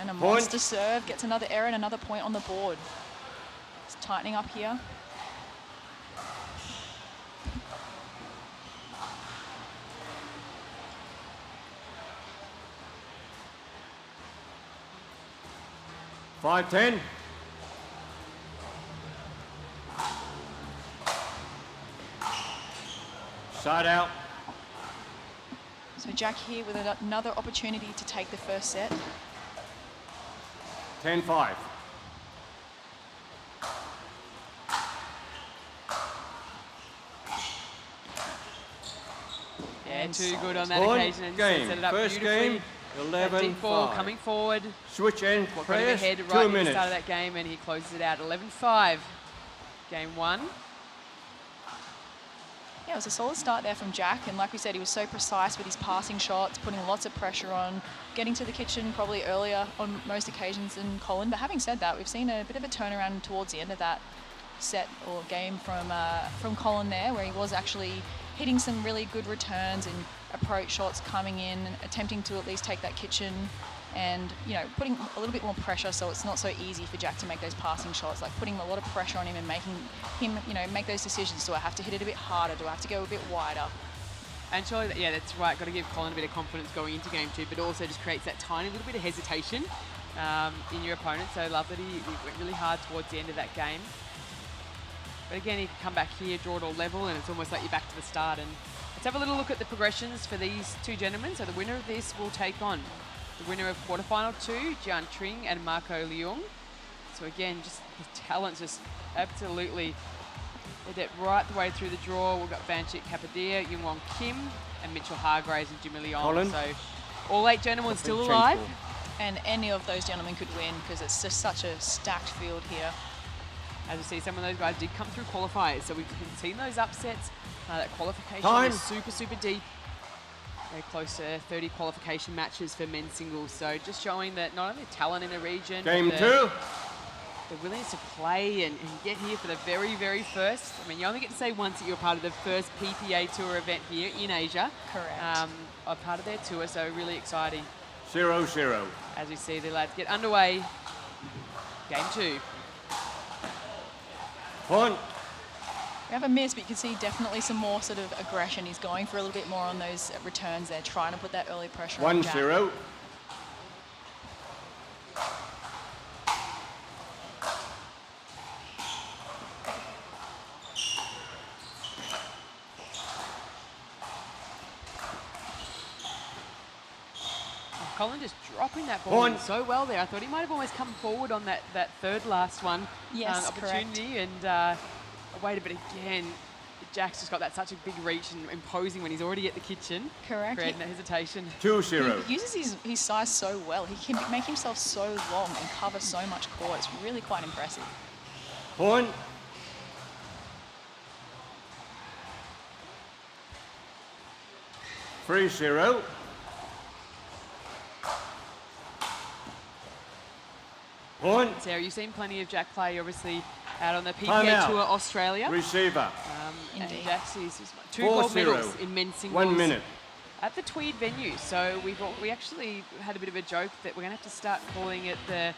And a Point. monster serve, gets another error and another point on the board. It's tightening up here. Five, 10. Side out. So Jack here with another opportunity to take the first set. 10-5. Yeah, too good on that Point. occasion and Game. set it up First beautifully. game, 11-5. Ball coming forward. Switch end Got him press, ahead 2 right at the minutes. start of that game, and he closes it out 11-5. Game 1. Yeah, it was a solid start there from Jack, and like we said, he was so precise with his passing shots, putting lots of pressure on, getting to the kitchen probably earlier on most occasions than Colin. But having said that, we've seen a bit of a turnaround towards the end of that set or game from Colin there, where he was actually hitting some really good returns and approach shots coming in, attempting to at least take that kitchen, and putting a little bit more pressure, so it's not so easy for Jack to make those passing shots, like putting a lot of pressure on him and making him make those decisions. Do I have to hit it a bit harder? Do I have to go a bit wider? And surely, yeah, that's right. Got to give Colin a bit of confidence going into game 2, but also just creates that tiny little bit of hesitation in your opponent. So love that he went really hard towards the end of that game. But again, he can come back here, draw it all level, and it's almost like you're back to the start. And let's have a little look at the progressions for these two gentlemen. So the winner of this will take on the winner of quarterfinal 2, Jian Tring and Marco Leung. So again, just the talent just absolutely did it right the way through the draw. We've got Vanchit Kapadia, Youngwon Kim, and Mitchell Hargraves and Jimmy Leong. Colin. So all 8 gentlemen still alive. And any of those gentlemen could win because it's just such a stacked field here. As you see, some of those guys did come through qualifiers, so we've seen those upsets. That qualification Time. was super, super deep. They're close to 30 qualification matches for men's singles, so just showing that not only talent in the region, Game but 2. the willingness to play and get here for the very, very first. I mean, you only get to say once that you're part of the first PPA Tour event here in Asia. Correct. A part of their tour, so really exciting. 0-0. As we see the lads get underway. Game 2. Point. We have a miss, but you can see definitely some more sort of aggression. He's going for a little bit more on those returns there, trying to put that early pressure on Jack. 1-0. Colin just dropping that ball Point. in so well there. I thought he might have almost come forward on that third last one. Yes, opportunity and waited, but again, Jack's just got that such a big reach and imposing when he's already at the kitchen. Correct. Creating that hesitation. 2-0. He uses his size so well. He can make himself so long and cover so much court. It's really quite impressive. Point. Three 0. Point. Sarah, you've seen plenty of Jack play, obviously, out on the Time PPA out. Tour Australia. Receiver. And Indeed. Jack's he's 2 4-0. gold medals in men's singles. 1 minute. At the Tweed venue. So we actually had a bit of a joke that we're going to have to start calling it the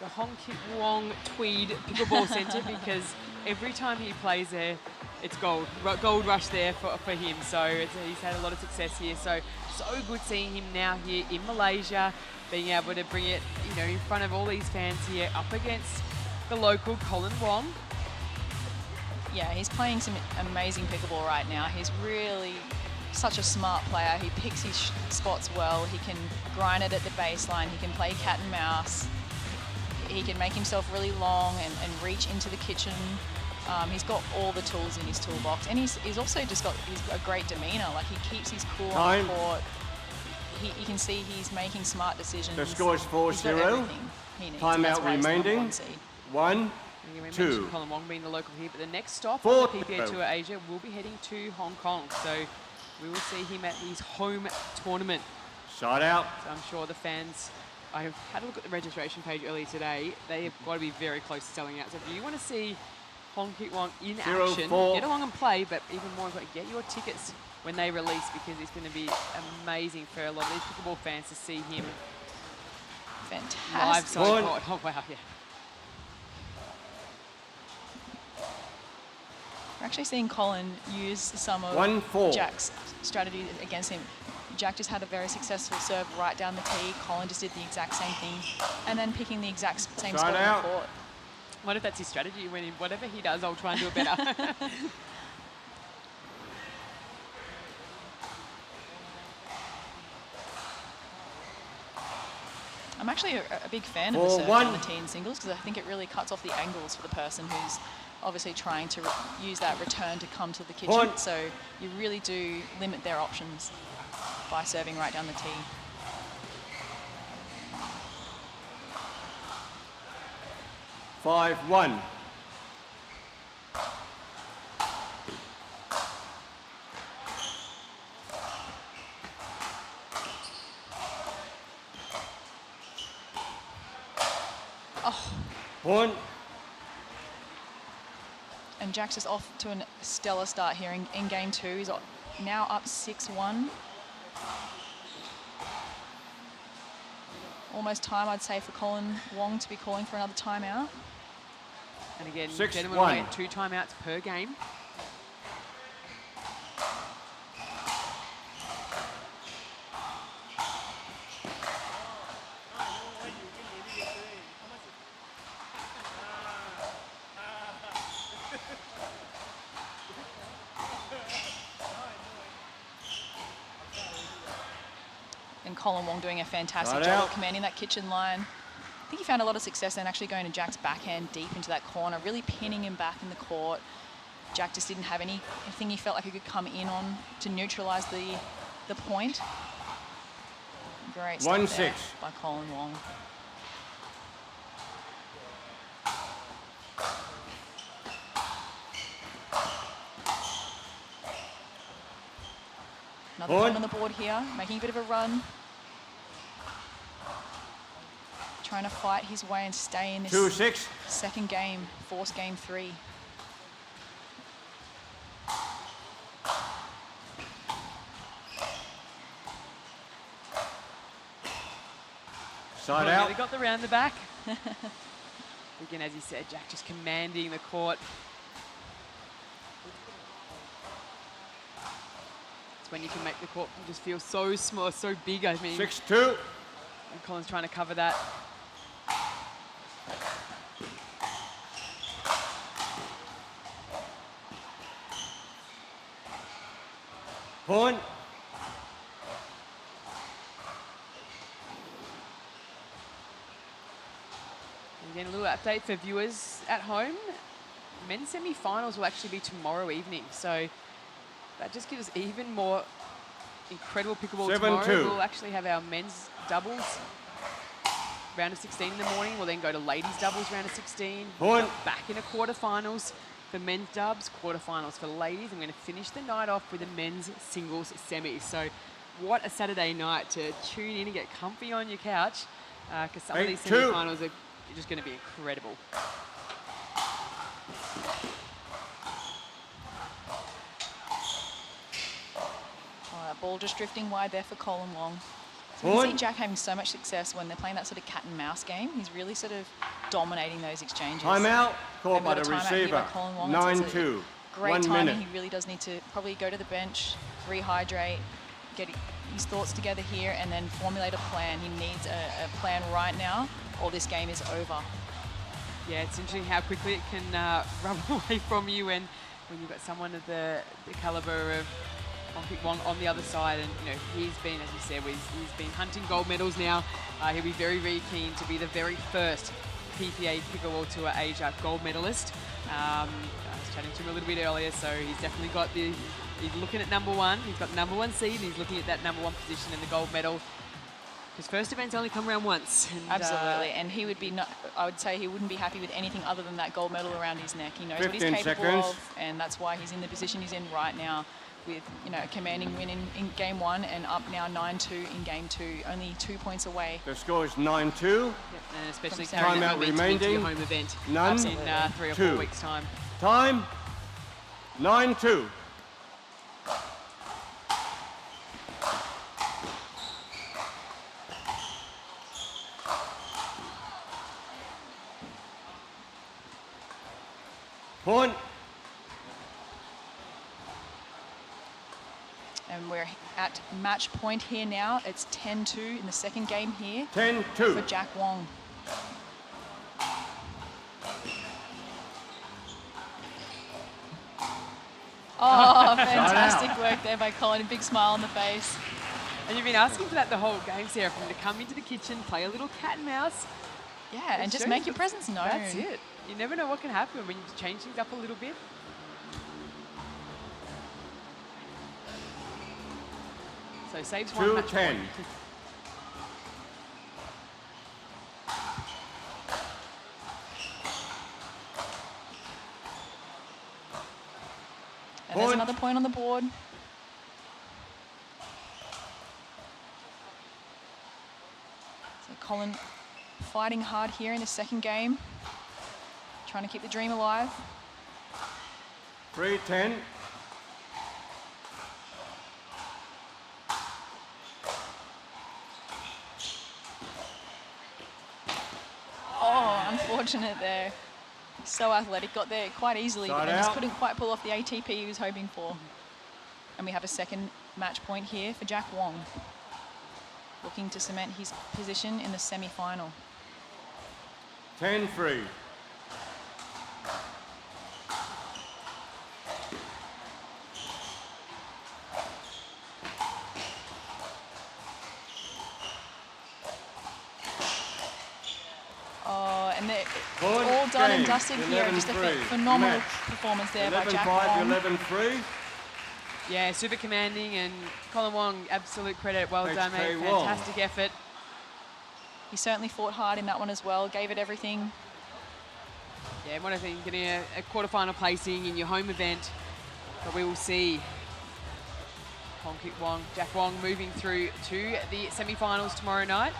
Hong Kit Wong Tweed Pickleball Centre because every time he plays there, it's gold rush there for him. So he's had a lot of success here. So good seeing him now here in Malaysia, being able to bring it, in front of all these fans here, up against the local Colin Wong. Yeah, he's playing some amazing pickleball right now. He's really such a smart player. He picks his spots well. He can grind it at the baseline. He can play cat and mouse. He can make himself really long and reach into the kitchen. He's got all the tools in his toolbox, and he's also just got a great demeanor. Like he keeps his cool on the court. You can see he's making smart decisions. The score is 4-0. Timeout remaining. 1-2. Colin Wong being the local here, but the next stop 4-0. on the PPA Tour Asia will be heading to Hong Kong. So we will see him at his home tournament. Side out. So I'm sure the fans, I had a look at the registration page earlier today. They have got to be very close to selling out. So if you want to see Hong Kik Wong in action, 0-4. get along and play, but even more important, get your tickets when they release, because it's going to be amazing for a lot of these pickleball fans to see him live Fantastic. side court. Oh, wow, yeah. We're actually seeing Colin use some of 1-4. Jack's strategy against him. Jack just had a very successful serve right down the tee. Colin just did the exact same thing, and then picking the exact same spot on the court. What if that's his strategy? When whatever he does, I'll try and do it better. I'm actually a big fan of the serve on the tee in singles, because I think it really cuts off the angles for the person who's obviously trying to use that return to come to the kitchen. Point. So you really do limit their options by serving right down the tee. Five, 1. Oh. Point. And Jack's just off to a stellar start here in game 2. He's now up 6-1. Almost time, I'd say, for Colin Wong to be calling for another timeout. And again, 6-1. gentlemen will get 2 timeouts per game. And Colin Wong doing a fantastic Right job out. of commanding that kitchen line. I think he found a lot of success in actually going to Jack's backhand deep into that corner, really pinning him back in the court. Jack just didn't have anything he felt like he could come in on to neutralise the point. Great stuff 1-6. there by Colin Wong. Another point on the board here, making a bit of a run. Trying to fight his way and stay in this 2-6. second game, force game 3. Side Well, out. They got the round the back. Again, as you said, Jack just commanding the court. It's when you can make the court just feel so small, so big. I mean, 6-2. And Colin's trying to cover that. Point. Again, a little update for viewers at home. Men's semi-finals will actually be tomorrow evening, so that just gives us even more incredible pickleball 7-2. tomorrow. We'll actually have our men's doubles round of 16 in the morning. We'll then go to ladies doubles round of 16. Point. Back into quarterfinals for men's dubs, quarterfinals for ladies. I'm going to finish the night off with a men's singles semi. So what a Saturday night to tune in and get comfy on your couch, because some of these 8-2. semi-finals are just going to be incredible. Oh, that ball just drifting wide there for Colin Wong. So you Point. can see Jack having so much success when they're playing that sort of cat and mouse game. He's really sort of dominating those exchanges. Timeout. Called They've by got the a timeout here receiver. by Colin Wong. It's a 9-2. Great 1 timing. minute. He really does need to probably go to the bench, rehydrate, get his thoughts together here, and then formulate a plan. He needs a plan right now, or this game is over. Yeah, it's interesting how quickly it can run away from you when you've got someone of the caliber of Hong Kik Wong on the other side. And you know, he's been, as you said, he's been hunting gold medals now. He'll be very, very keen to be the very first PPA Pickleball Tour Asia gold medalist. I was chatting to him a little bit earlier, so he's definitely got he's looking at #1. He's got the #1 seed, and he's looking at that #1 position in the gold medal. His first events only come around once. And, Absolutely, and he would be, I would say he wouldn't be happy with anything other than that gold medal around his neck. He knows what he's 15 capable seconds. of, and that's why he's in the position he's in right now. with, you know, a commanding win in game 1 and up now 9-2 in game 2, only 2 points away. The score is 9-2. And especially carrying that momentum into your home event None. in 3 or 4 weeks' time. Time, 9-2. Point. And we're at match point here now. It's 10-2 in the second game here. 10-2. For Jack Wong. Oh, fantastic work there by Colin. A big smile on the face. And you've been asking for that the whole game, Sarah, for him to come into the kitchen, play a little cat and mouse. Yeah, and just make your presence known. That's it. You never know what can happen when you change things up a little bit. So saves one match 2-10. point. And there's another point on the board. So Colin fighting hard here in the second game. Trying to keep the dream alive. 3-10. Oh, unfortunate there. So athletic, got there quite easily, but then just out. couldn't quite pull off the ATP he was hoping for. And we have a second match point here for Jack Wong, looking to cement his position in the semi-final. 10-3. Oh, and they're Point all done and game. dusted here. Just a 11-3. phenomenal Match. performance there by Jack 11-5, Wong. 11-3. Yeah, super commanding, and Colin Wong, absolute credit. Well done, mate. HK Wong. Fantastic effort. He certainly fought hard in that one as well, gave it everything. Yeah, what I think, getting a quarterfinal placing in your home event, but we will see Jack Wong moving through to the semi-finals tomorrow night.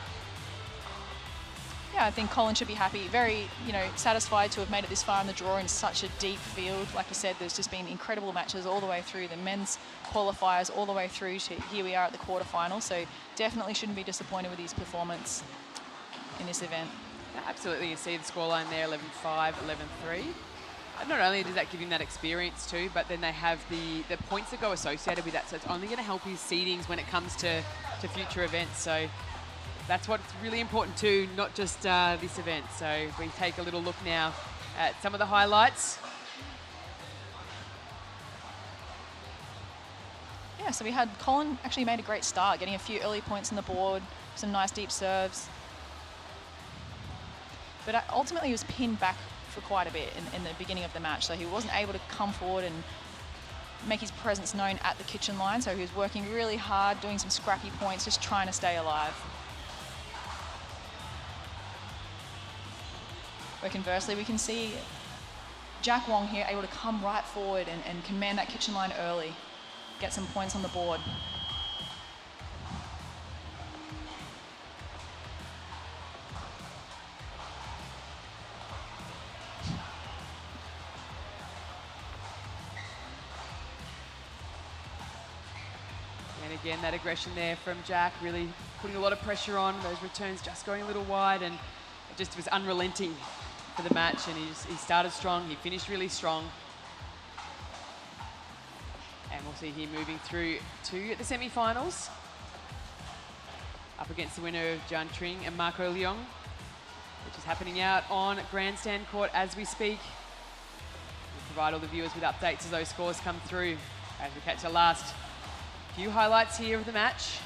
Yeah, I think Colin should be happy, very, you know, satisfied to have made it this far in the draw in such a deep field. Like you said, there's just been incredible matches all the way through the men's qualifiers, all the way through to here we are at the quarterfinal. So definitely shouldn't be disappointed with his performance in this event. Absolutely, you see the scoreline there, 11-5, 11-3. Not only does that give him that experience too, but then they have the points that go associated with that. So it's only going to help his seedings when it comes to future events. So that's what's really important too, not just this event. So we take a little look now at some of the highlights. Yeah, so we had Colin actually made a great start, getting a few early points on the board, some nice deep serves. But ultimately he was pinned back for quite a bit in the beginning of the match, so he wasn't able to come forward and make his presence known at the kitchen line. So he was working really hard, doing some scrappy points, just trying to stay alive. But conversely, we can see Jack Wong here able to come right forward and command that kitchen line early, get some points on the board. And again, that aggression there from Jack, really putting a lot of pressure on. Those returns just going a little wide, and it just was unrelenting for the match. And he started strong, he finished really strong. And we'll see him moving through to the semi-finals, up against the winner of Jian Tring and Marco Leong, which is happening out on Grandstand Court as we speak. We'll provide all the viewers with updates as those scores come through as we catch the last few highlights here of the match.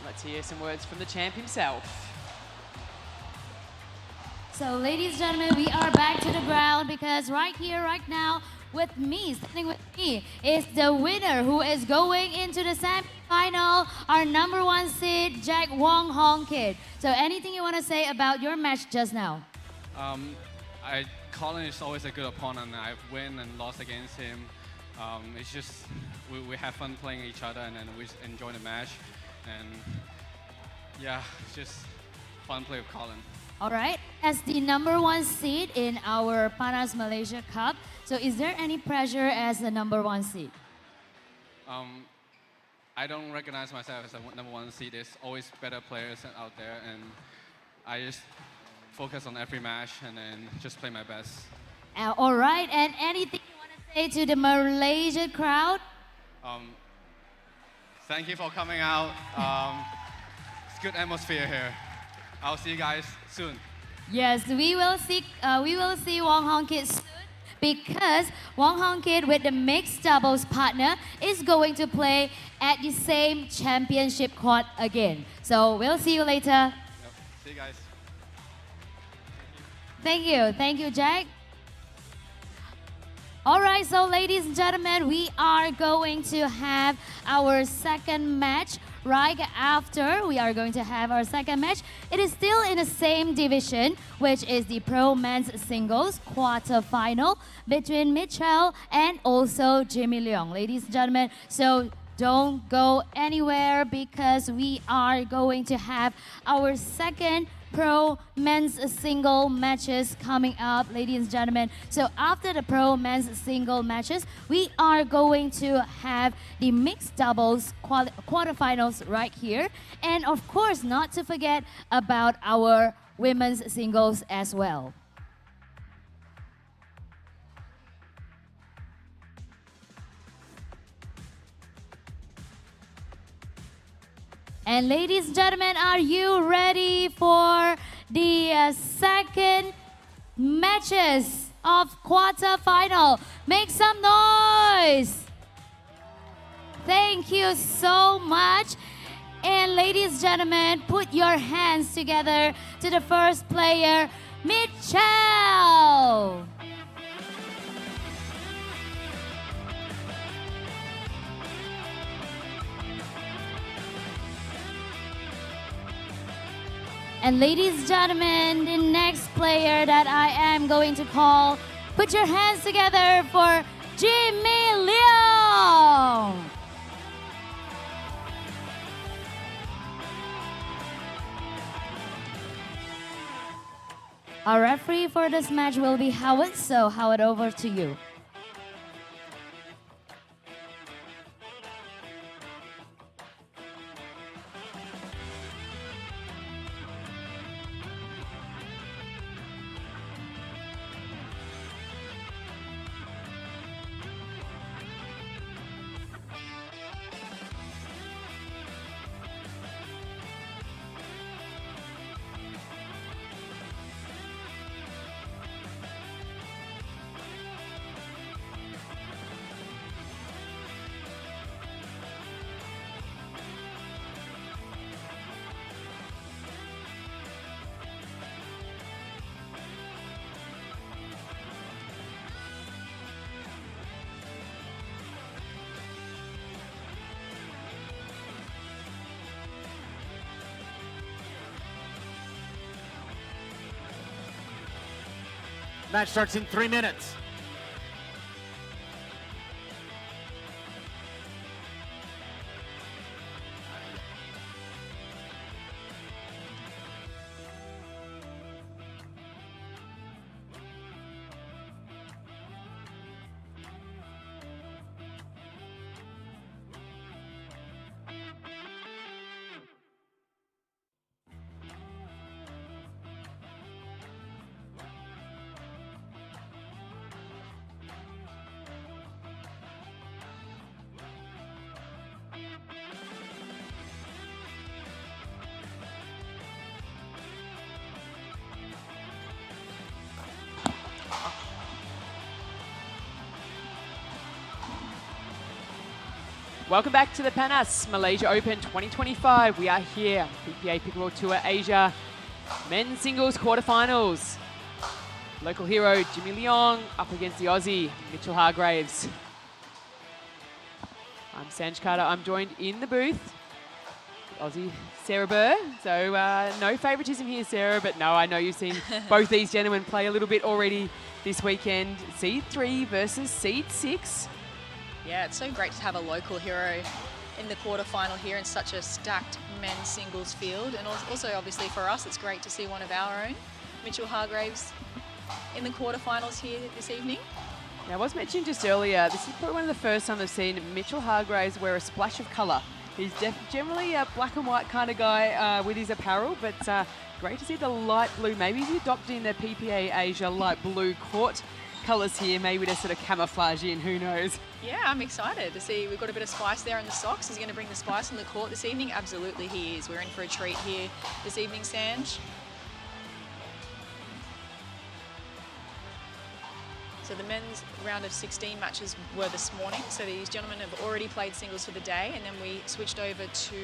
Let's hear some words from the champ himself. So, ladies and gentlemen, we are back to the ground because right here, right now, with me, standing with me, is the winner who is going into the semi-final, our number 1 seed, Jack Wong Hong Kid. So, anything you want to say about your match just now? Colin is always a good opponent. I've won and lost against him. It's just we have fun playing each other, and then we enjoy the match. And yeah, it's just fun play with Colin. All right, as the number 1 seed in our Panas Malaysia Cup, so is there any pressure as the number 1 seed? I don't recognize myself as a number 1 seed. There's always better players out there, and I just focus on every match and then just play my best. All right, and anything you want to say to the Malaysian crowd? Thank you for coming out. It's good atmosphere here. I'll see you guys soon. Yes, we will see Wong Hong Kid soon because Wong Hong Kid with the mixed doubles partner is going to play at the same championship court again. So we'll see you later. Yep. See you guys. Thank you, Jack. All right, so ladies and gentlemen, we are going to have our second match. Right after we are going to have our second match, it is still in the same division, which is the Pro Men's Singles quarter-final between Mitchell and also Jimmy Leong. Ladies and gentlemen, so don't go anywhere because we are going to have our second Pro Men's Single matches coming up, ladies and gentlemen. So after the Pro Men's Single matches, we are going to have the mixed doubles quarterfinals right here. And of course, not to forget about our women's singles as well. And ladies and gentlemen, are you ready for the second matches of quarter-final? Make some noise! Thank you so much. And ladies and gentlemen, put your hands together to the first player, Mitchell! And ladies and gentlemen, the next player that I am going to call, put your hands together for Jimmy Leong. Our referee for this match will be Howard, so Howard, over to you. Match starts in 3 minutes. Welcome back to the Panas Malaysia Open 2025. We are here, PPA Pickleball Tour Asia, men's singles quarterfinals. Local hero Jimmy Leong up against the Aussie Mitchell Hargraves. I'm Sanj Carter. I'm joined in the booth, Aussie Sarah Burr. So no favouritism here, Sarah, but no, I know you've seen both these gentlemen play a little bit already this weekend. Seed 3 versus Seed 6. Yeah, it's so great to have a local hero in the quarterfinal here in such a stacked men's singles field. And also, obviously, for us, it's great to see one of our own, Mitchell Hargraves, in the quarterfinals here this evening. Now, I was mentioning just earlier, this is probably one of the first times I've seen Mitchell Hargraves wear a splash of colour. He's generally a black and white kind of guy with his apparel, but great to see the light blue. Maybe he's adopting the PPA Asia light blue court colours here, maybe to sort of camouflage in, who knows. Yeah, I'm excited to see. We've got a bit of spice there in the socks. Is he going to bring the spice on the court this evening? Absolutely he is. We're in for a treat here this evening, Sanj. So the men's round of 16 matches were this morning. So these gentlemen have already played singles for the day, and then we switched over to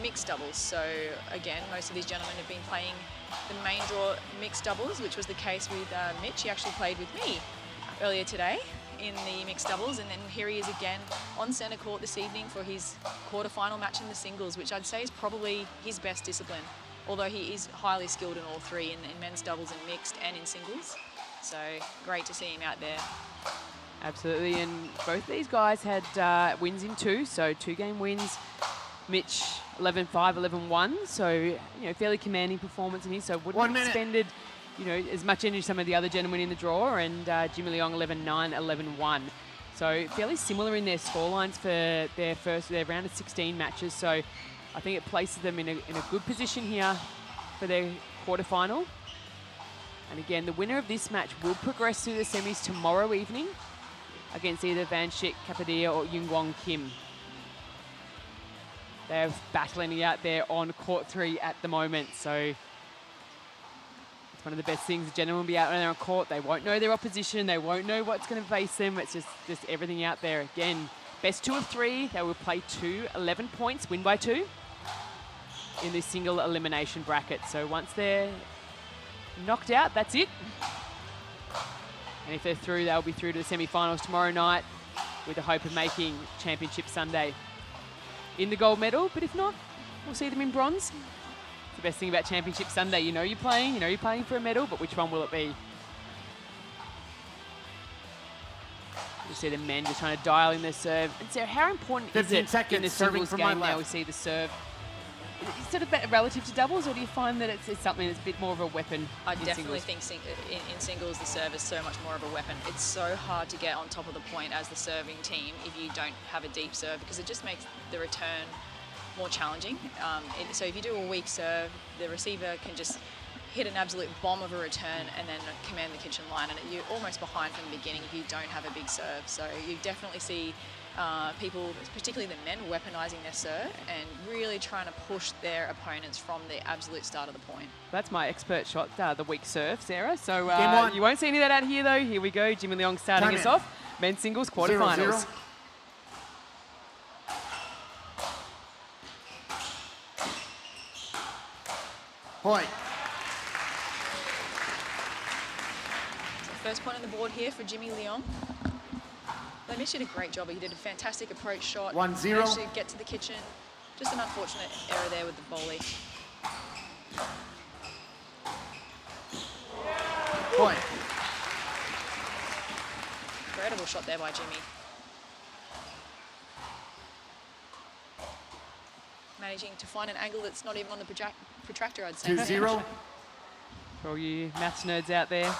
mixed doubles. So again, most of these gentlemen have been playing the main draw mixed doubles, which was the case with Mitch. He actually played with me earlier today in the mixed doubles, and then here he is again on centre court this evening for his quarterfinal match in the singles, which I'd say is probably his best discipline, although he is highly skilled in all three, in men's doubles and mixed and in singles. So great to see him out there. Absolutely, and both these guys had wins in 2, so 2-game wins. Mitch 11-5, 11-1, so you know, fairly commanding performance in here. So wouldn't have expended, you know, as much energy as some of the other gentlemen in the draw, and Jimmy Leong 11-9, 11-1. So fairly similar in their scorelines for their round of 16 matches. So I think it places them in a good position here for their quarterfinal. And again, the winner of this match will progress through the semis tomorrow evening against either Van Schik, Kapadia or Yungwon Kim. They're battling it out there on court 3 at the moment. So it's one of the best things. The gentlemen will be out there on court. They won't know their opposition. They won't know what's going to face them. It's just everything out there. Again, best 2 of 3. They will play 11 points, win by 2 in this single elimination bracket. So once they're knocked out, that's it. And if they're through, they'll be through to the semi-finals tomorrow night with the hope of making Championship Sunday in the gold medal. But if not, we'll see them in bronze. It's the best thing about Championship Sunday. You know you're playing for a medal, but which one will it be? You see the men just trying to dial in their serve. And Sarah, how important is it in the singles game now we see the serve? Is it sort of relative to doubles, or do you find that it's something that's a bit more of a weapon? I definitely think in singles the serve is so much more of a weapon. It's so hard to get on top of the point as the serving team if you don't have a deep serve, because it just makes the return more challenging. So if you do a weak serve, the receiver can just hit an absolute bomb of a return and then command the kitchen line, and you're almost behind from the beginning if you don't have a big serve. So you definitely see people, particularly the men, weaponising their serve and really trying to push their opponents from the absolute start of the point. That's my expert shot, the weak serve, Sarah. So you won't see any of that out here, though. Here we go. Jimmy Leong starting us off. Men's singles quarterfinals. 0-0. Point. So first point on the board here for Jimmy Leong. Mitch did a great job. He did a fantastic approach shot. 1-0. Managed to get to the kitchen. Just an unfortunate error there with the volley. Point. Incredible shot there by Jimmy. Managing to find an angle that's not even on the protractor, I'd say. 2-0. For all you maths nerds out there.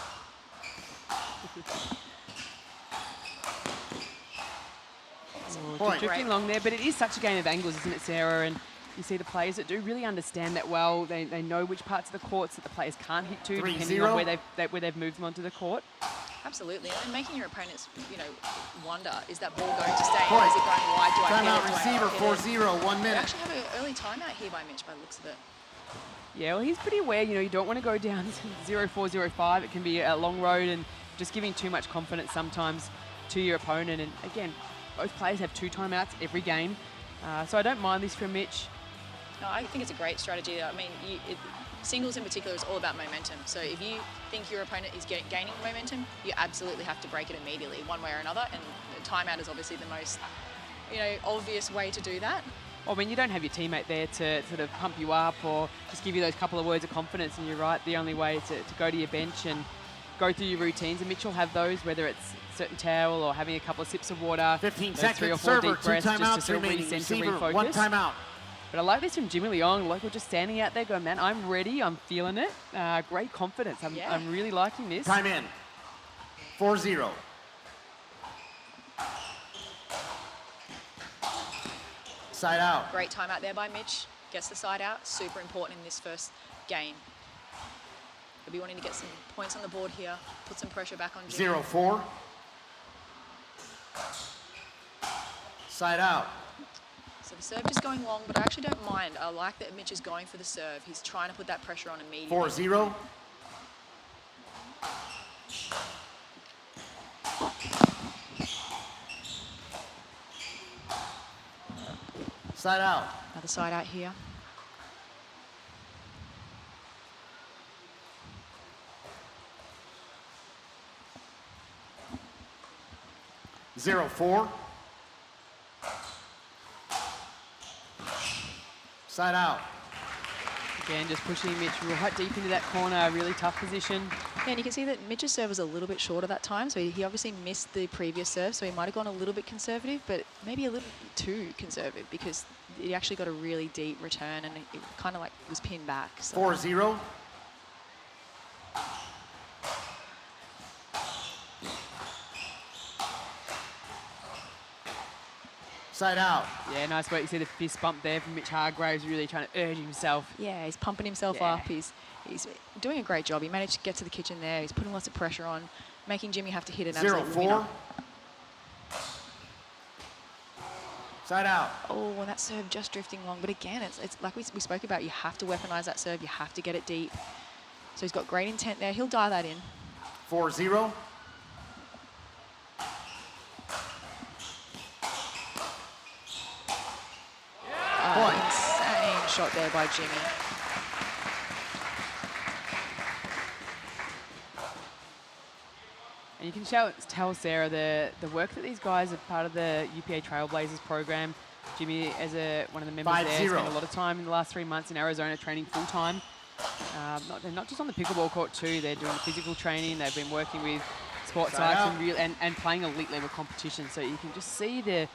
Drifting along there, but it is such a game of angles, isn't it, Sarah? And you see the players that do really understand that well. They know which parts of the courts that the players can't hit to, depending on where they've moved them onto the court. Absolutely, and making your opponents, wonder, is that ball going to stay? Or is it going wide? Do I hit it? Receiver, 4-0, 1 minute. We actually have an early timeout here by Mitch, by the looks of it. Yeah, well, he's pretty aware. You don't want to go down 0-4, 0-5. It can be a long road, and just giving too much confidence sometimes to your opponent. And again, both players have 2 timeouts every game, so I don't mind this from Mitch. No, I think it's a great strategy. I mean, singles in particular is all about momentum. So if you think your opponent is gaining momentum, you absolutely have to break it immediately, one way or another. And the timeout is obviously the most, obvious way to do that. Well, I mean, you don't have your teammate there to sort of pump you up or just give you those couple of words of confidence, and you're right, the only way to go to your bench and go through your routines, and Mitch will have those, whether it's a certain towel or having a couple of sips of water, 15 those seconds, 3 or 4 server, deep 2 breaths just to timeouts sort of remaining, recenter, receiver, refocus. 1 timeout. But I like this from Jimmy Leong. Local just standing out there going, man, I'm ready, I'm feeling it. Great confidence. I'm really liking this. Time in. 4-0. Side out. Great timeout there by Mitch. Gets the side out. Super important in this first game. He'll be wanting to get some points on the board here. Put some pressure back on Jimmy. 0-4. Side out. So the serve just going long, but I actually don't mind. I like that Mitch is going for the serve. He's trying to put that pressure on immediately. 4-0. Side out. Another side out here. Zero, 4. Side out. Again, just pushing Mitch right deep into that corner, really tough position. Yeah, and you can see that Mitch's serve was a little bit shorter that time, so he obviously missed the previous serve, so he might have gone a little bit conservative, but maybe a little too conservative because he actually got a really deep return and it kind of like was pinned back. So. 4-0. Side out. Yeah, nice work. You see the fist bump there from Mitch Hargraves, really trying to urge himself. Yeah, he's pumping himself up. He's doing a great job. He managed to get to the kitchen there. He's putting lots of pressure on, making Jimmy have to hit an absolute winner. 0-4. Side out. Oh, and that serve just drifting long. But again, it's like we spoke about. You have to weaponize that serve. You have to get it deep. So he's got great intent there. He'll dial that in. 4-0. Insane shot there by Jimmy. And you can tell Sarah the work that these guys are part of the UPA Trailblazers program. Jimmy, as one of the members there, spent a lot of time in the last 3 months in Arizona training full time. Not just on the pickleball court too, they're doing physical training. They've been working with sports science and playing elite level competition. So you can just see the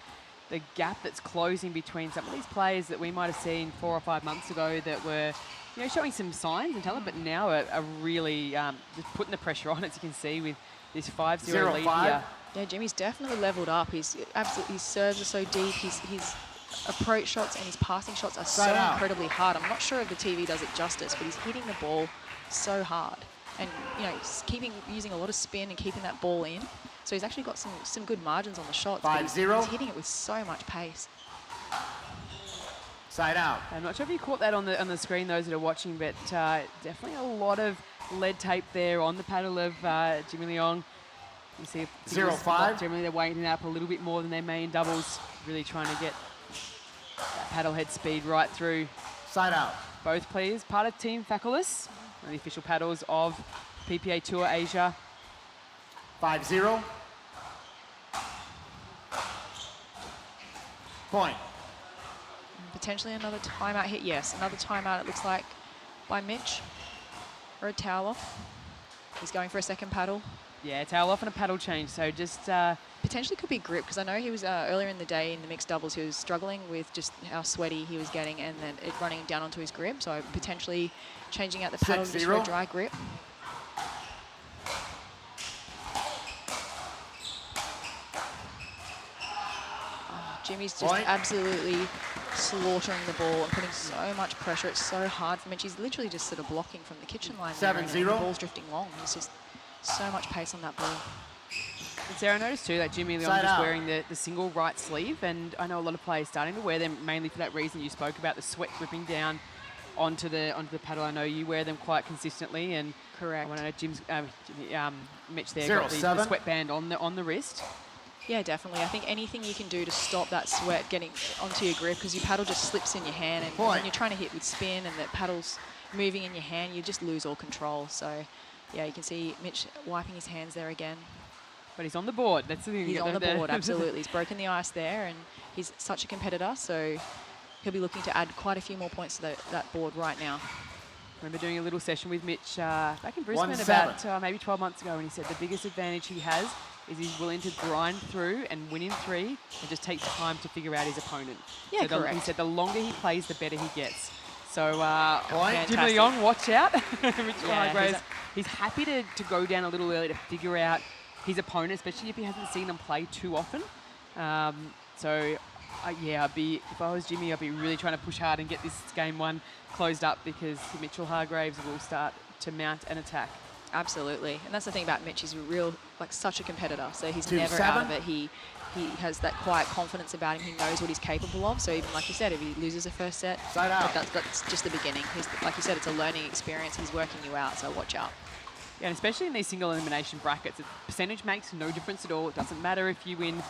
gap that's closing between some of these players that we might have seen 4 or 5 months ago that were, showing some signs and talent, but now are really just putting the pressure on, as you can see with this 5-0 lead here. Yeah, Jimmy's definitely leveled up. His serves are so deep. His approach shots and his passing shots are so incredibly hard. I'm not sure if the TV does it justice, but he's hitting the ball so hard, and he's using a lot of spin and keeping that ball in. So he's actually got some good margins on the shots. 5-0. He's hitting it with so much pace. Side out. I'm not sure if you caught that on the screen, those that are watching, but definitely a lot of lead tape there on the paddle of Jimmy Leong. You see 0-5. Generally they're weighting it up a little bit more than they may in doubles, really trying to get that paddle head speed right through. Side out. Both players part of Team Faculous, one of the official paddles of PPA Tour Asia. 5-0. Point. Potentially another timeout hit. Yes, another timeout it looks like by Mitch. Or a towel off. He's going for a second paddle. Yeah, towel off and a paddle change. So just... potentially could be grip, because I know he was earlier in the day in the mixed doubles, he was struggling with just how sweaty he was getting and then it running down onto his grip. So potentially changing out the paddle just for a dry grip. Jimmy's just absolutely slaughtering the ball and putting so much pressure. It's so hard for Mitch. He's literally just sort of blocking from the kitchen line. 7-0. The ball's drifting long. There's just so much pace on that ball. And Sarah, I noticed too that Jimmy Leong just wearing the single right sleeve, and I know a lot of players starting to wear them mainly for that reason you spoke about, the sweat dripping down onto the paddle. I know you wear them quite consistently, and correct. I know Mitch there got the sweatband on the wrist. Yeah, definitely. I think anything you can do to stop that sweat getting onto your grip, because your paddle just slips in your hand, and when you're trying to hit with spin and the paddle's moving in your hand, you just lose all control. So, yeah, you can see Mitch wiping his hands there again. But he's on the board. That's the thing. He's on the board, absolutely. He's broken the ice there, and he's such a competitor, so he'll be looking to add quite a few more points to that board right now. I remember doing a little session with Mitch back in Brisbane 1-7. about maybe 12 months ago, and he said the biggest advantage he has is he's willing to grind through and win in 3 and just take time to figure out his opponent. Yeah, so correct. He said the longer he plays, the better he gets. So Jim Fantastic. Leong, watch out. Mitchell Yeah, Hargraves, he's happy to go down a little early to figure out his opponent, especially if he hasn't seen them play too often. Yeah, if I was Jimmy, I'd be really trying to push hard and get this game 1 closed up, because Mitchell Hargraves will start to mount an attack. Absolutely, and that's the thing about Mitch. He's such a competitor. So he's 2-7. never out of it. He has that quiet confidence about him. He knows what he's capable of. So even like you said, if he loses a first set, that's just the beginning. Like you said, it's a learning experience. He's working you out. So watch out. Yeah, and especially in these single elimination brackets, the percentage makes no difference at all. It doesn't matter if you win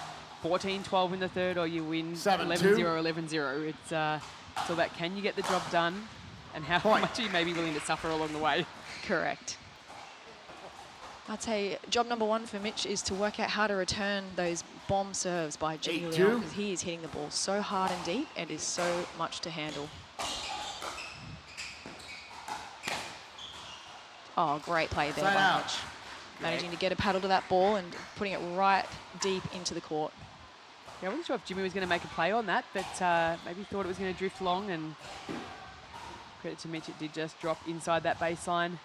14-12 in the third or you win 11-0, 11-0. It's all about, can you get the job done, and how much are you maybe willing to suffer along the way. Correct. I'd say job number 1 for Mitch is to work out how to return those bomb serves by Jimmy Leong, because he is hitting the ball so hard and deep. It is so much to handle. Oh, great play there by Mitch. Managing to get a paddle to that ball and putting it right deep into the court. Yeah, I wasn't sure if Jimmy was going to make a play on that, but maybe thought it was going to drift long, and credit to Mitch, it did just drop inside that baseline.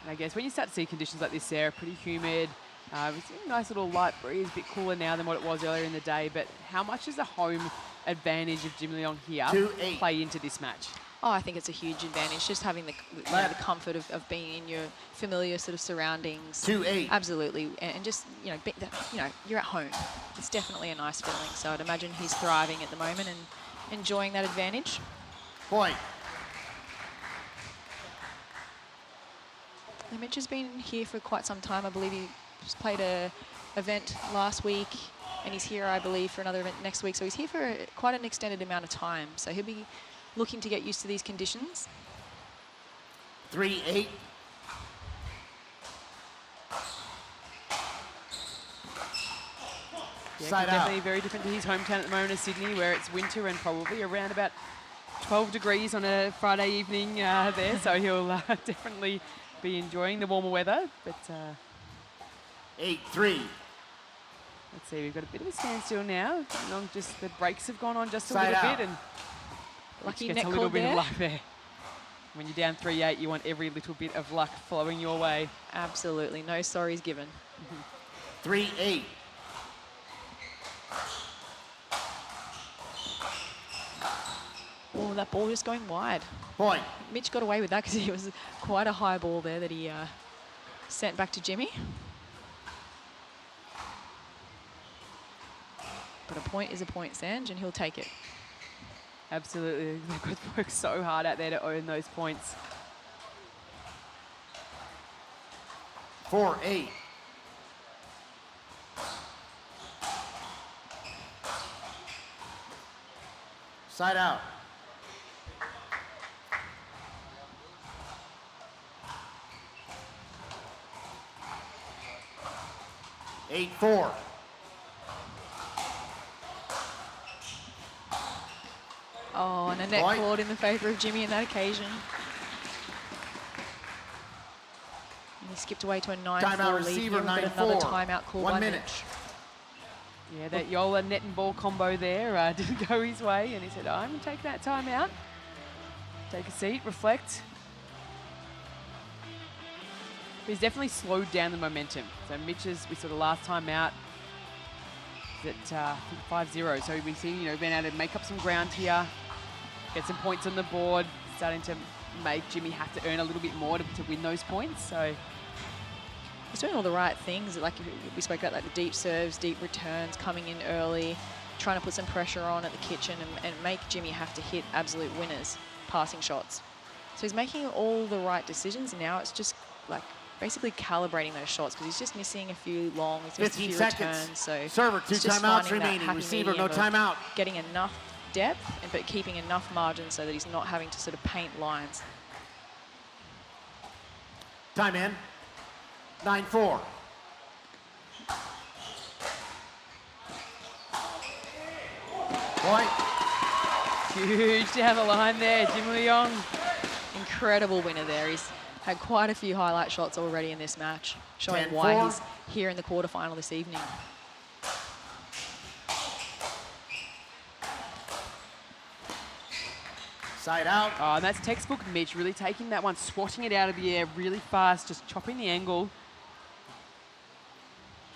And I guess when you start to see conditions like this, Sarah, pretty humid, it's a nice little light breeze, a bit cooler now than what it was earlier in the day, but how much does the home advantage of Jim Leong here play into this match? Oh, I think it's a huge advantage, just having the comfort of being in your familiar sort of surroundings. 2-8. Absolutely, and just you're at home. It's definitely a nice feeling. So I'd imagine he's thriving at the moment and enjoying that advantage. Point. And Mitch has been here for quite some time. I believe he just played a event last week, and he's here, I believe, for another event next week. So he's here for quite an extended amount of time. So he'll be looking to get used to these conditions. 3-8. Yeah, Side definitely out. very different to his hometown at the moment of Sydney, where it's winter and probably around about 12 degrees on a Friday evening there. So he'll definitely be enjoying the warmer weather. But 8-3. let's see, we've got a bit of a standstill now. Just the brakes have gone on just a Side little out. bit, and Lucky gets net a little cord bit there. of luck there. When you're down 3-8, you want every little bit of luck flowing your way. Absolutely, no sorries given. 3-8. Oh, that ball just going wide. Point. Mitch got away with that because it was quite a high ball there that he sent back to Jimmy. But a point is a point, Sanj, and he'll take it. Absolutely. They've got to work so hard out there to earn those points. 4-8. Side out. 8-4. Oh, and a net Point. cord in the favour of Jimmy on that occasion. And he skipped away to a 9-4 Timeout lead receiver, here, but another 9-4. timeout called 1 by minute. Mitch. Yeah, that Yola net and ball combo there didn't go his way, and he said, I'm going to take that time out. Take a seat, reflect. But he's definitely slowed down the momentum. So Mitch's, we saw the last time out at 5-0. So we've seen, been able to make up some ground here, get some points on the board, starting to make Jimmy have to earn a little bit more to win those points. So He's doing all the right things. Like we spoke about, like the deep serves, deep returns, coming in early, trying to put some pressure on at the kitchen and make Jimmy have to hit absolute winners, passing shots. So he's making all the right decisions. Now it's just like basically calibrating those shots because he's just missing a few long, he's missed a 15 few seconds. returns. So Server, 2 it's just timeouts finding that remaining. happy Receiver, no medium of timeout. getting enough depth, but keeping enough margin so that he's not having to sort of paint lines. Time in. 9-4. Point. Huge down the line there, Jim Leong. Incredible winner there. He's had quite a few highlight shots already in this match, showing 10-4. why he's here in the quarterfinal this evening. Side out. Oh, and that's textbook Mitch, really taking that one, swatting it out of the air really fast, just chopping the angle.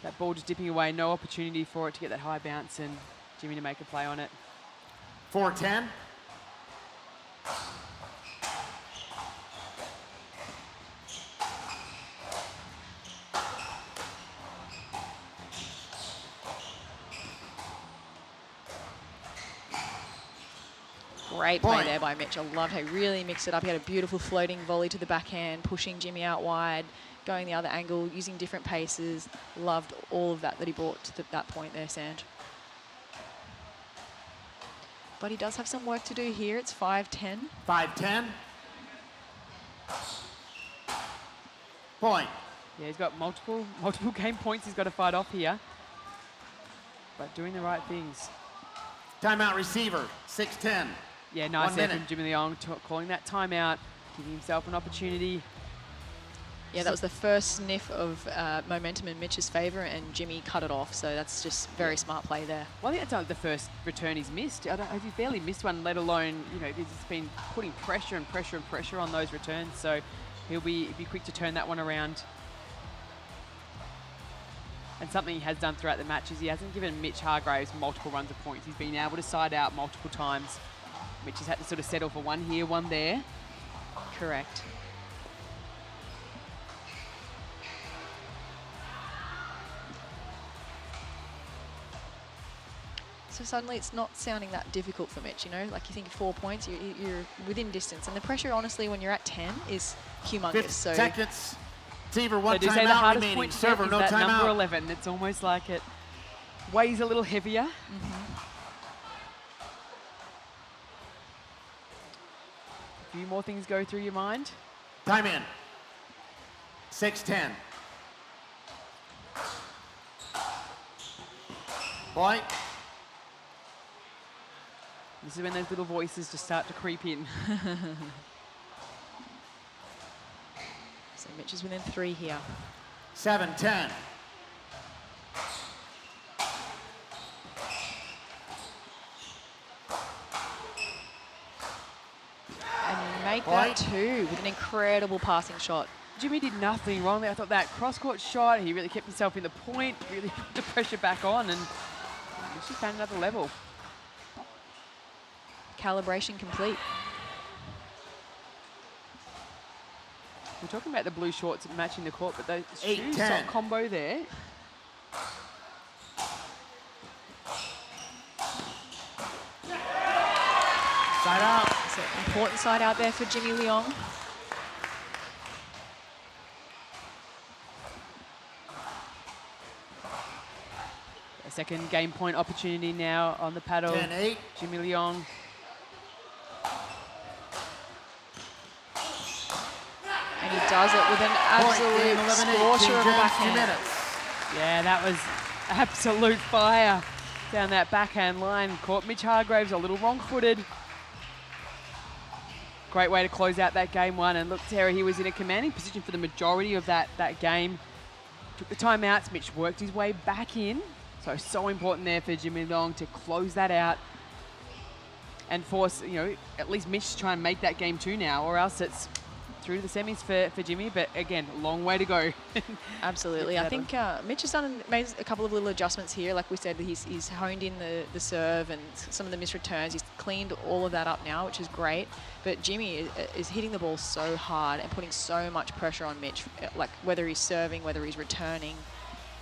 That ball just dipping away, no opportunity for it to get that high bounce and Jimmy to make a play on it. 4-10. Great play there by Mitch. I loved how he really mixed it up. He had a beautiful floating volley to the backhand, pushing Jimmy out wide, going the other angle, using different paces. Loved all of that he brought to that point there, Sand. But he does have some work to do here. It's 5-10. 5-10. Point. Yeah, he's got multiple game points he's got to fight off here. But doing the right things. Timeout receiver, 6-10. Yeah, nice 1 there minute. from Jimmy Leong, calling that timeout, giving himself an opportunity. Yeah, that was the first sniff of momentum in Mitch's favour, and Jimmy cut it off. So that's just very smart play there. Well, I think that's not the first return he's missed. He's barely missed one, let alone, you know, he's been putting pressure and pressure and pressure on those returns. So he'll be quick to turn that one around. And something he has done throughout the match is he hasn't given Mitch Hargraves multiple runs of points. He's been able to side out multiple times. Mitch has had to sort of settle for one here, one there. Correct. So suddenly it's not sounding that difficult for Mitch, you know? Like you think 4 points, you're within distance. And the pressure, honestly, when you're at 10 is humongous. 50 so seconds. Receiver, 1 They do say the timeout hardest remaining. point Server, is no that number timeout. 11. It's almost like it weighs a little heavier. A few more things go through your mind. Time in. 6-10. Point. This is when those little voices just start to creep in. So Mitch is within 3 here. 7-10. And make that 2 with an incredible passing shot. Jimmy did nothing wrong there. I thought that cross-court shot, he really kept himself in the point, really put the pressure back on, and she found another level. Calibration complete. We're talking about the blue shorts matching the court, but the 8-10. shoe sock combo there. Side out. So important side out there for Jimmy Leong. A second game point opportunity now on the paddle. 10-8. Jimmy Leong. And he does it with an absolute scorcher of a backhand. Yeah, that was absolute fire down that backhand line. Caught Mitch Hargraves a little wrong-footed. Great way to close out that game 1. And look, Sarah, he was in a commanding position for the majority of that game. Took the timeouts. Mitch worked his way back in. So important there for Jimmy Leong to close that out and force, you know, at least Mitch to try and make that game 2 now, or else it's through the semis for Jimmy. But again, long way to go. Absolutely. I think Mitch has made a couple of little adjustments here. Like we said, he's honed in the serve and some of the missed returns. He's cleaned all of that up now, which is great. But Jimmy is hitting the ball so hard and putting so much pressure on Mitch, like whether he's serving, whether he's returning.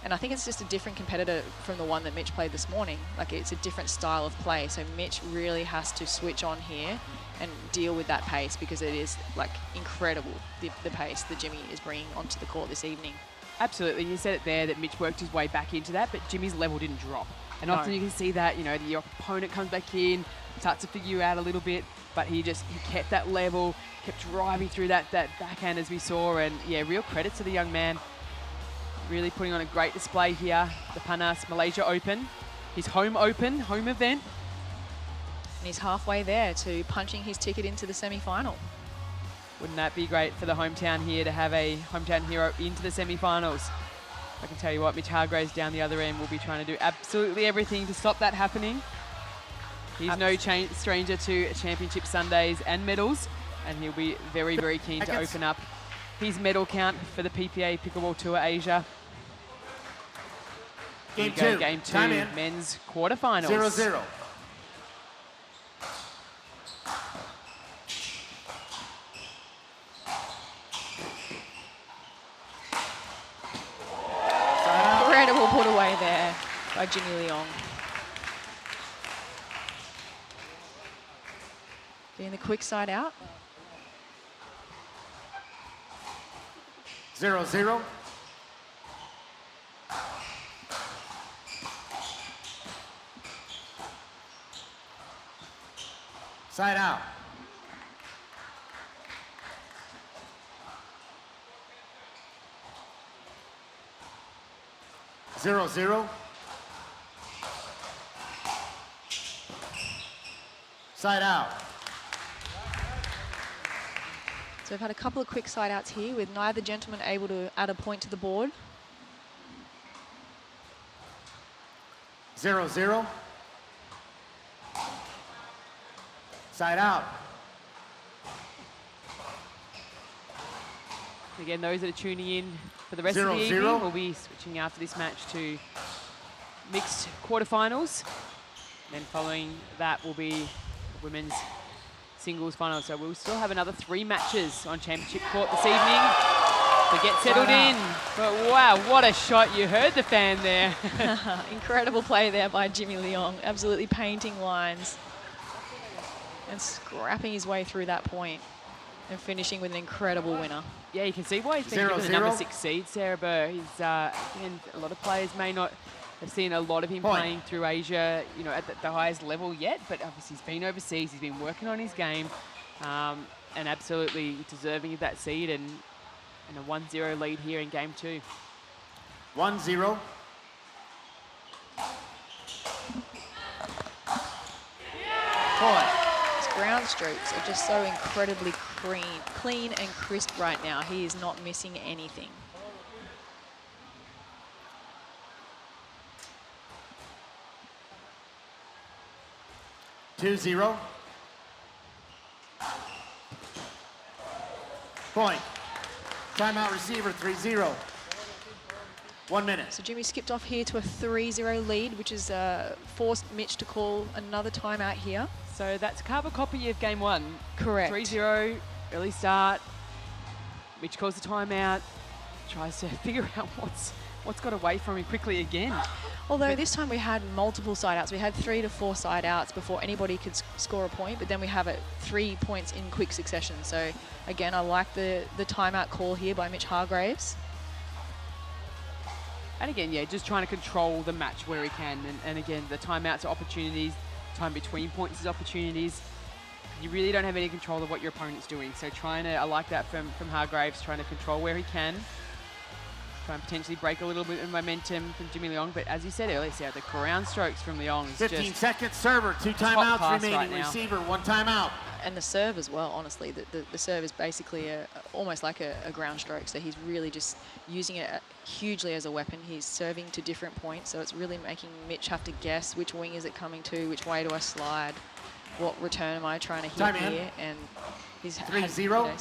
And I think it's just a different competitor from the one that Mitch played this morning. Like, it's a different style of play. So Mitch really has to switch on here and deal with that pace, because it is like incredible, the pace that Jimmy is bringing onto the court this evening. Absolutely. You said it there that Mitch worked his way back into that, but Jimmy's level didn't drop. And often you can see that, you know, your opponent comes back in, starts to figure you out a little bit, but he kept that level, kept driving through that backhand as we saw. And yeah, real credit to the young man. Really putting on a great display here. The Panas Malaysia Open, his home open, home event. And he's halfway there to punching his ticket into the semi-final. Wouldn't that be great for the hometown here to have a hometown hero into the semi-finals? I can tell you what, Mitch Hargraves down the other end will be trying to do absolutely everything to stop that happening. He's no stranger to championship Sundays and medals, and he'll be very, very keen to open up his medal count for the PPA Pickleball Tour Asia. Game two. Game 2, Time in. men's quarterfinals. 0-0. Incredible put away there by Jimmy Leong. Getting the quick side out. 0-0. Side out. 0-0. Side out. So we've had a couple of quick side outs here with neither gentleman able to add a point to the board. 0-0. Side out. Again, those that are tuning in for the rest of the evening will be switching after this match to mixed quarterfinals. Then following that will be women's singles final. So we'll still have another 3 matches on championship court this evening to get settled in. But wow, what a shot. You heard the fan there. Incredible play there by Jimmy Leong. Absolutely painting lines and scrapping his way through that point and finishing with an incredible winner. Yeah, you can see why he's been given the number 6 seed, Sarah Burr. He's, again, a lot of players may not have seen a lot of him playing through Asia, you know, at the highest level yet, but obviously he's been overseas, he's been working on his game, and absolutely deserving of that seed, and a 1-0 lead here in game 2. 1-0. His ground strokes are just so incredibly clean and crisp right now. He is not missing anything. Two 0. Point. Timeout receiver, 3-0. 1 minute. So Jimmy skipped off here to a 3-0 lead, which has forced Mitch to call another timeout here. So that's carbon copy of game 1. Correct. 3-0, early start. Mitch calls the timeout, tries to figure out what's got away from him quickly again. Although this time we had multiple side outs. We had 3 to 4 side outs before anybody could score a point, but then we have 3 points in quick succession. So again, I like the timeout call here by Mitch Hargraves. And again, yeah, just trying to control the match where he can. And again, the timeouts are opportunities, time between points is opportunities. You really don't have any control of what your opponent's doing. So I like that from Hargraves, trying to control where he can. Try and potentially break a little bit of momentum from Jimmy Leong. But as you said earlier, Sarah, the ground strokes from Leong is 15 just seconds, server, 2 timeouts remaining, right now. receiver, 1 timeout. And the serve as well, honestly. The serve is basically almost like a ground stroke. So he's really just using it hugely as a weapon. He's serving to different points. So it's really making Mitch have to guess which wing is it coming to, which way do I slide, what return am I trying to hit here. And he's had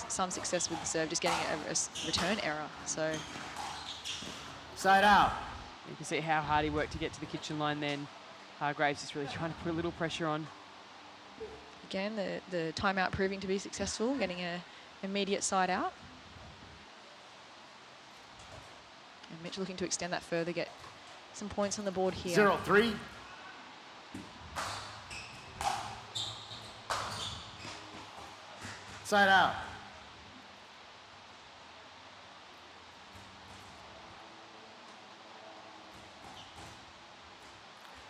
some success with the serve, just getting a return error. So side out. You can see how hard he worked to get to the kitchen line then. Hargraves is really trying to put a little pressure on. Again, the timeout proving to be successful, getting an immediate side out. And Mitch looking to extend that further, get some points on the board here. 0-3. Side out.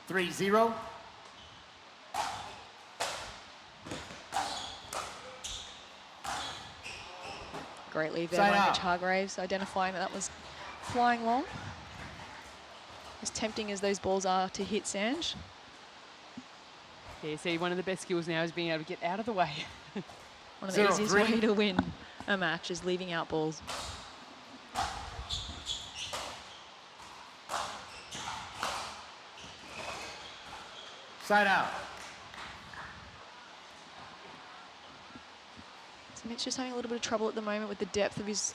Three, 0. Great lead there Side by out. Mitch Hargraves, identifying that was flying long. As tempting as those balls are to hit Sanj. Yeah, see, one of the best skills now is being able to get out of the way. One of the easiest way to win a match is leaving out balls. Side out. So Mitch just having a little bit of trouble at the moment with the depth of his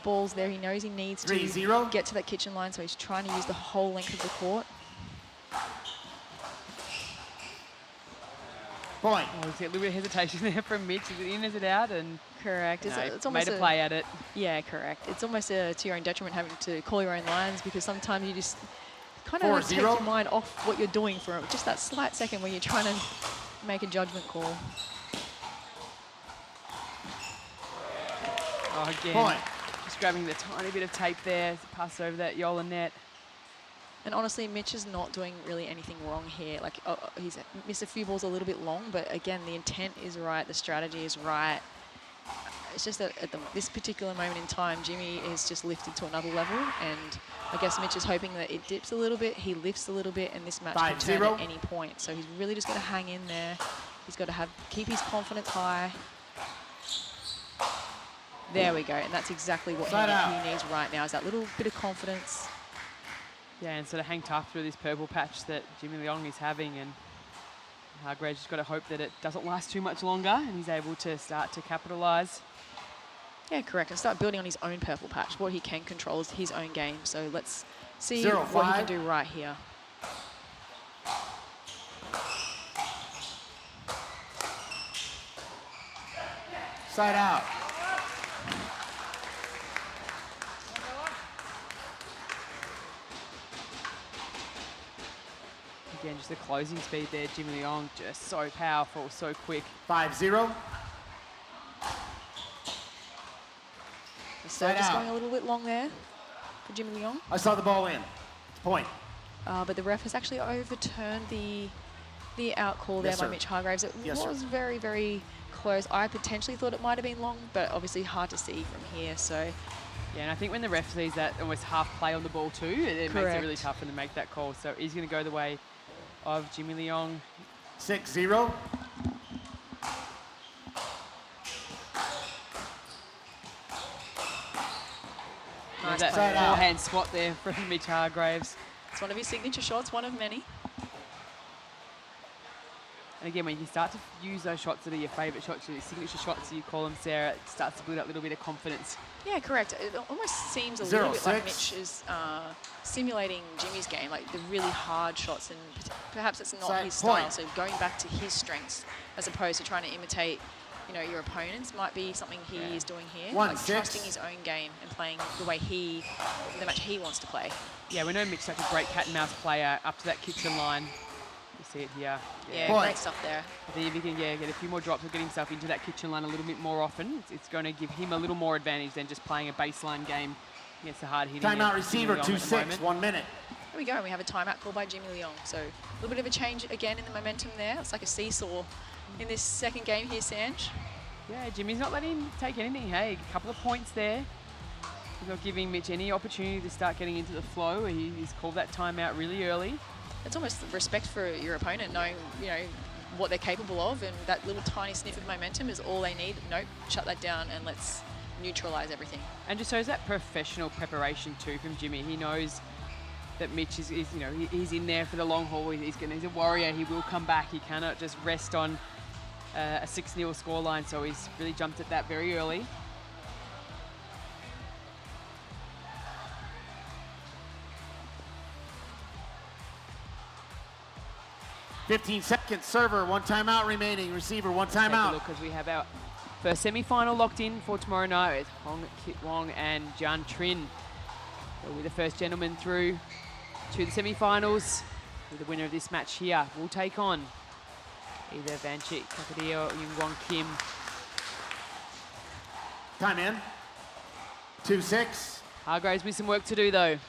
balls there. He knows he needs to 3-0. get to that kitchen line, so he's trying to use the whole length of the court. Point. Oh, there's a little bit of hesitation there from Mitch. Is it in, is it out? And correct. No, It's almost made a play at it. Yeah, correct. It's almost to your own detriment having to call your own lines, because sometimes you just kind of 4-0. take your mind off what you're doing for just that slight second where you're trying to make a judgment call. Oh, again, Point. just grabbing the tiny bit of tape there as it passed over that Yola net. And honestly, Mitch is not doing really anything wrong here. Like, he's missed a few balls a little bit long, but again, the intent is right, the strategy is right. It's just that at this particular moment in time, Jimmy is just lifted to another level, and I guess Mitch is hoping that it dips a little bit, he lifts a little bit, and this match can turn at any point. So he's really just got to hang in there. He's got to keep his confidence high. There we go, and that's exactly what he needs right now, is that little bit of confidence. Yeah, and sort of hang tough through this purple patch that Jimmy Leong is having, and Hargraves just got to hope that it doesn't last too much longer and he's able to start to capitalise. Yeah, correct, and start building on his own purple patch. What he can control is his own game, so let's see 0-5. what he can do right here. Side out. Again, just the closing speed there, Jimmy Leong, just so powerful, so quick. 5-0. So just going a little bit long there for Jimmy Leong. I saw the ball in. It's point. But the ref has actually overturned the out call there Yes, by sir. Mitch Hargraves. It Yes, was sir. very, very close. I potentially thought it might have been long, but obviously hard to see from here. So Yeah, and I think when the ref sees that almost half play on the ball too, it makes it really tough for them to make that call. So he's going to go the way of Jimmy Leong. 6-0. Nice that forehand swat there from Mitch Hargraves. it's one of his signature shots, one of many. And again, when you start to use those shots that are your favourite shots, your signature shots, you call them, Sarah, it starts to build up a little bit of confidence. Yeah, correct. It almost seems a little bit like Mitch is simulating Jimmy's game, like the really hard shots, and perhaps it's not his style. So going back to his strengths as opposed to trying to imitate, your opponents might be something he is doing here. Like trusting his own game and playing the way the match he wants to play. Yeah, we know Mitch's such a great cat and mouse player up to that kitchen line. You see it here. Yeah, great stuff there. I think if he can get a few more drops or get himself into that kitchen line a little bit more often, it's going to give him a little more advantage than just playing a baseline game against the hard hitting. Timeout receiver, 2-6, 1 minute. There we go, we have a timeout called by Jimmy Leong. So a little bit of a change again in the momentum there. It's like a seesaw in this second game here, Sanj. Yeah, Jimmy's not letting him take anything. Hey, a couple of points there. He's not giving Mitch any opportunity to start getting into the flow. He's called that timeout really early. It's almost respect for your opponent, knowing what they're capable of, and that little tiny sniff of momentum is all they need. Nope, shut that down and let's neutralize everything. And just shows that professional preparation too from Jimmy. He knows that Mitch is he's in there for the long haul. He's a warrior. He will come back. He cannot just rest on a 6-0 scoreline. So he's really jumped at that very early. $15 seconds. Server, 1 timeout remaining. Receiver, 1 Take a timeout. look as we have our first semi-final locked in for tomorrow night. It's Hong Kit Wong and Jan Trin. So we're the first gentleman through to the semi-finals. The winner of this match here will take on either Vanchik Kakadeo or Yungwon Kim. Time in. 2-6. Hargraves with some work to do though.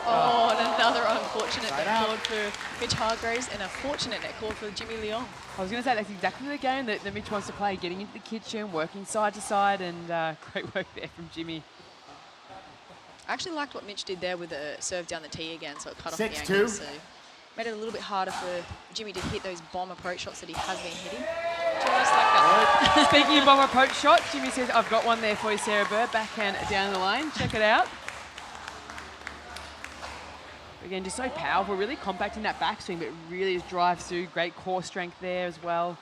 Oh, and another unfortunate net called for Mitch Hargraves and a fortunate net called for Jimmy Leong. I was going to say that's exactly the game that Mitch wants to play, getting into the kitchen, working side to side, and great work there from Jimmy. I actually liked what Mitch did there with the serve down the tee again, so it cut off 6-2. the angle. So made it a little bit harder for Jimmy to hit those bomb approach shots that he has been hitting. Just like that. Speaking of bomb approach shot, Jimmy says, I've got one there for you, Sarah Bird. Backhand down the lane. Check it out. Again, just so powerful, really compacting that backswing, but really just drives through. Great core strength there as well.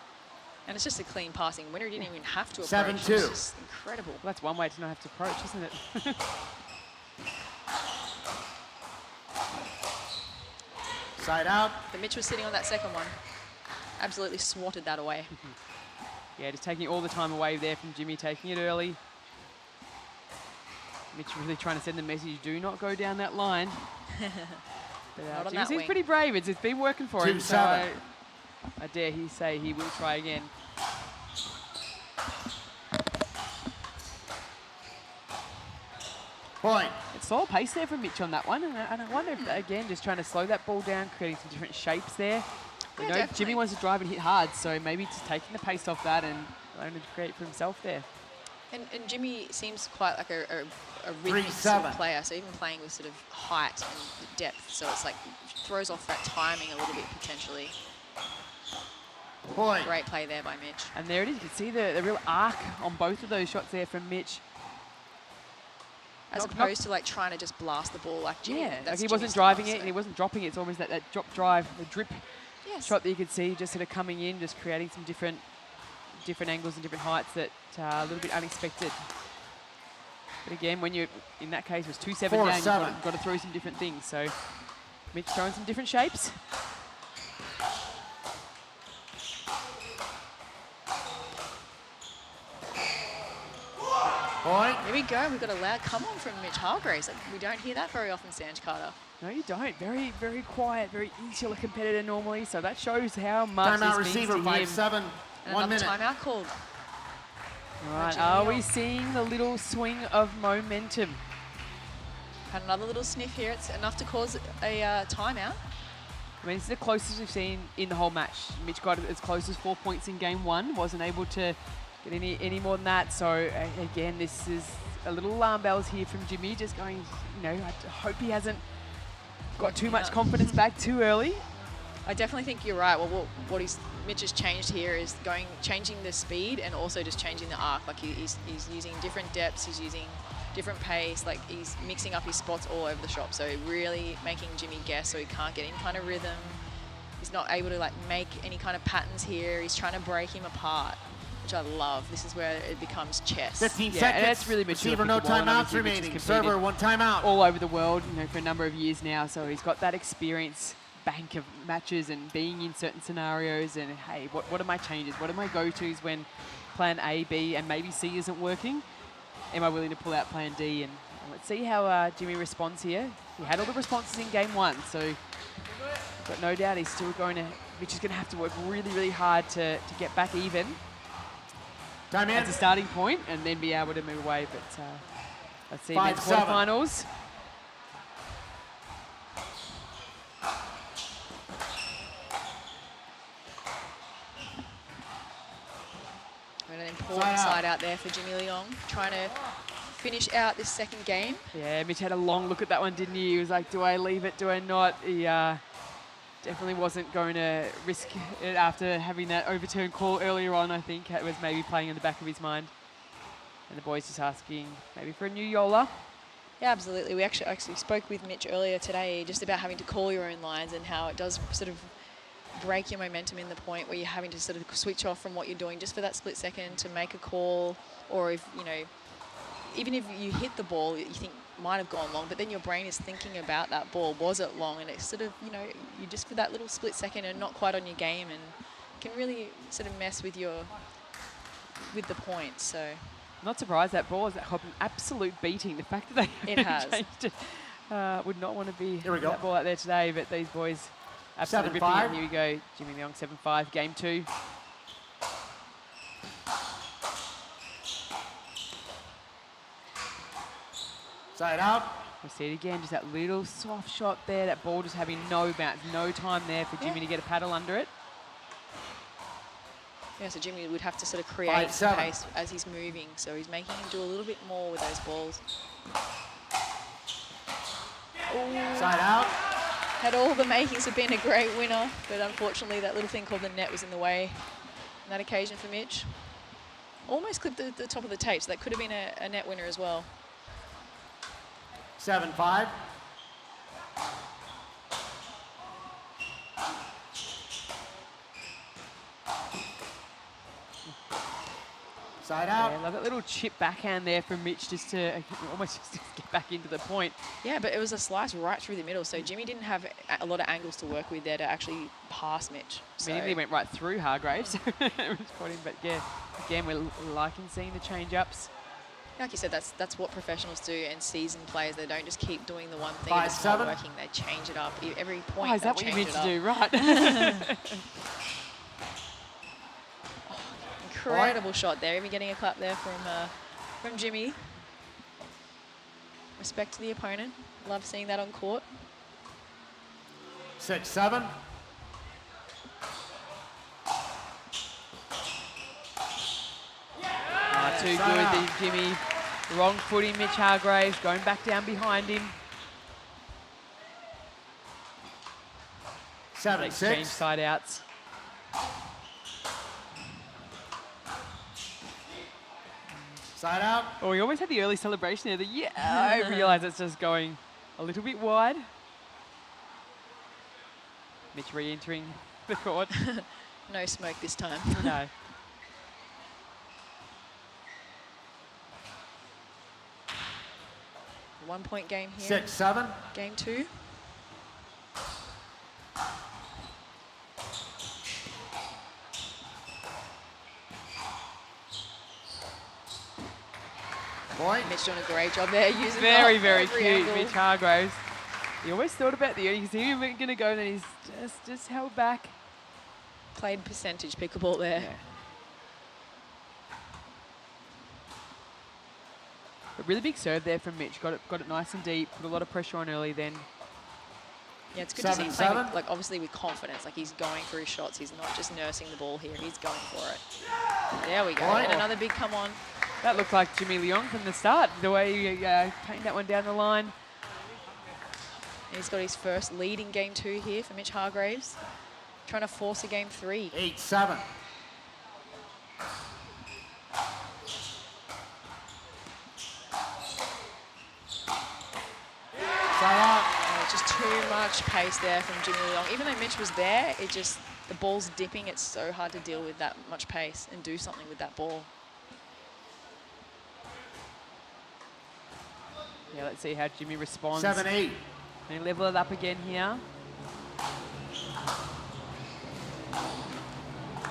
And it's just a clean passing winner. He didn't even have to approach. 7-2. It's just incredible. Well, that's one way to not have to approach, isn't it? Side out. But Mitch was sitting on that second one. Absolutely swatted that away. Yeah, just taking all the time away there from Jimmy, taking it early. Mitch really trying to send the message, do not go down that line. But Not on Jimmy that seems wing. pretty brave. It's been working for him, so 2-7. I dare he say he will try again. Point. It's slow pace there from Mitch on that one, and I wonder if, again, just trying to slow that ball down, creating some different shapes there. I Yeah, know definitely. Jimmy wants to drive and hit hard, so maybe just taking the pace off that and allowing him to create for himself there. And Jimmy seems quite like a rhythmic sort of 3-7. player, so even playing with sort of height and depth, so it's like throws off that timing a little bit potentially. Point. Great play there by Mitch. And there it is. You can see the real arc on both of those shots there from Mitch. As Not- opposed to like trying to just blast the ball like Jimmy. Yeah, like that's he Jimmy's wasn't driving style, it and so- he wasn't dropping it. It's almost that drop drive, the drip Yes. shot that you could see just sort of coming in, just creating some different angles and different heights that are a little bit unexpected. But again, when you're, in that case, it was 2-7 down, 4-7. you've got to throw some different things. So Mitch throwing some different shapes. Point. Here we go. We've got a loud come on from Mitch Hargraves. Like, we don't hear that very often, Sanj Carter. No, you don't. Very, very quiet, very insular competitor normally. So that shows how much Timeout this means receiver, to him. 5-7. And 1 another minute. timeout called. All right, Jimmy are we Leong. seeing the little swing of momentum? Had another little sniff here. It's enough to cause a timeout. I mean, it's the closest we've seen in the whole match. Mitch got as close as 4 points in game one, wasn't able to get any more than that. So again, this is a little alarm bells here from Jimmy, just going, you know, I hope he hasn't got too much confidence back too early. I definitely think you're right. Well, what Mitch has changed here is changing the speed and also just changing the arc. Like he's using different depths, he's using different pace, like he's mixing up his spots all over the shop. So really making Jimmy guess so he can't get any kind of rhythm. He's not able to like make any kind of patterns here. He's trying to break him apart, which I love. This is where it becomes chess. 15 Yeah, seconds. and that's really mature Receiver, no pickleball, and timeouts obviously Mitch has remaining. competed Server, 1 timeout. all over the world, you know, for a number of years now. So he's got that experience bank of matches and being in certain scenarios. And hey, what are my changes? What are my go-tos when plan A, B, and maybe C isn't working? Am I willing to pull out plan D? And let's see how Jimmy responds here. He had all the responses in game one, so got no doubt he's still going to, Mitch is going to have to work really, really hard to get back even. Time in. As a starting point, and then be able to move away. But let's see, 5-7. men's quarterfinals. And an important side out there for Jimmy Leong, trying to finish out this second game. Yeah, Mitch had a long look at that one, didn't he? He was like, do I leave it, do I not? He definitely wasn't going to risk it after having that overturned call earlier on, I think. It was maybe playing in the back of his mind. And the boys just asking maybe for a new Yola. Yeah, absolutely. We actually spoke with Mitch earlier today just about having to call your own lines and how it does sort of break your momentum in the point where you're having to sort of switch off from what you're doing just for that split second to make a call, or if, you know, even if you hit the ball, you think, might have gone long, but then your brain is thinking about that ball. Was it long? And it's sort of, you know, you just for that little split second and not quite on your game, and can really sort of mess with the points. So Not surprised that ball has had an absolute beating. The fact that they changed it, would not want to be that ball out there today, but these boys absolutely ripping it. Here we go, Jimmy Leong, 7-5, game 2. Side out. We see it again, just that little soft shot there. That ball just having no bounce, no time there for Jimmy to get a paddle under it. Yeah, so Jimmy would have to sort of create some pace as he's moving. So he's making him do a little bit more with those balls. Ooh. Side out. Had all the makings of being a great winner, but unfortunately that little thing called the net was in the way on that occasion for Mitch. Almost clipped the top of the tape, so that could have been a net winner as well. 7-5. Side out. Yeah, love that little chip backhand there from Mitch just to almost just get back into the point. Yeah, but it was a slice right through the middle, so Jimmy didn't have a lot of angles to work with there to actually pass Mitch. So. I mean, he went right through Hargraves. It was caught him, but yeah, again, we're liking seeing the change-ups. Like you said, that's what professionals do, and seasoned players, they don't just keep doing the one thing that's not working, they change it up. Every point, is that what you meant to do? Right. Incredible shot there, even getting a clap there from Jimmy. Respect to the opponent. Love seeing that on court. 6-7. Too good, Jimmy. Wrong footing, Mitch Hargraves going back down behind him. 7-6. Exchange side outs. Side out. Oh, we always had the early celebration there. Yeah, I realise it's just going a little bit wide. Mitch re-entering the court. No smoke this time. No. One-point game here. 6-7. Game 2. Point. Mitch doing a great job there, using very cute, angle. Mitch Hargraves. He always thought about you can see him going to go, and then he's just held back. Played percentage pickleball there. Yeah. A really big serve there from Mitch. Got it nice and deep. Put a lot of pressure on early then. Yeah, it's good to see him playing, like obviously with confidence. Like he's going for his shots. He's not just nursing the ball here. He's going for it. There we go. And another big come on. That looked like Jimmy Leong from the start. The way he painted that one down the line. He's got his first lead in game 2 here for Mitch Hargraves. Trying to force a game 3. 8-7. Just too much pace there from Jimmy Leong. Even though Mitch was there, the ball's dipping. It's so hard to deal with that much pace and do something with that ball. Yeah, let's see how Jimmy responds. 7-8. Can he level it up again here?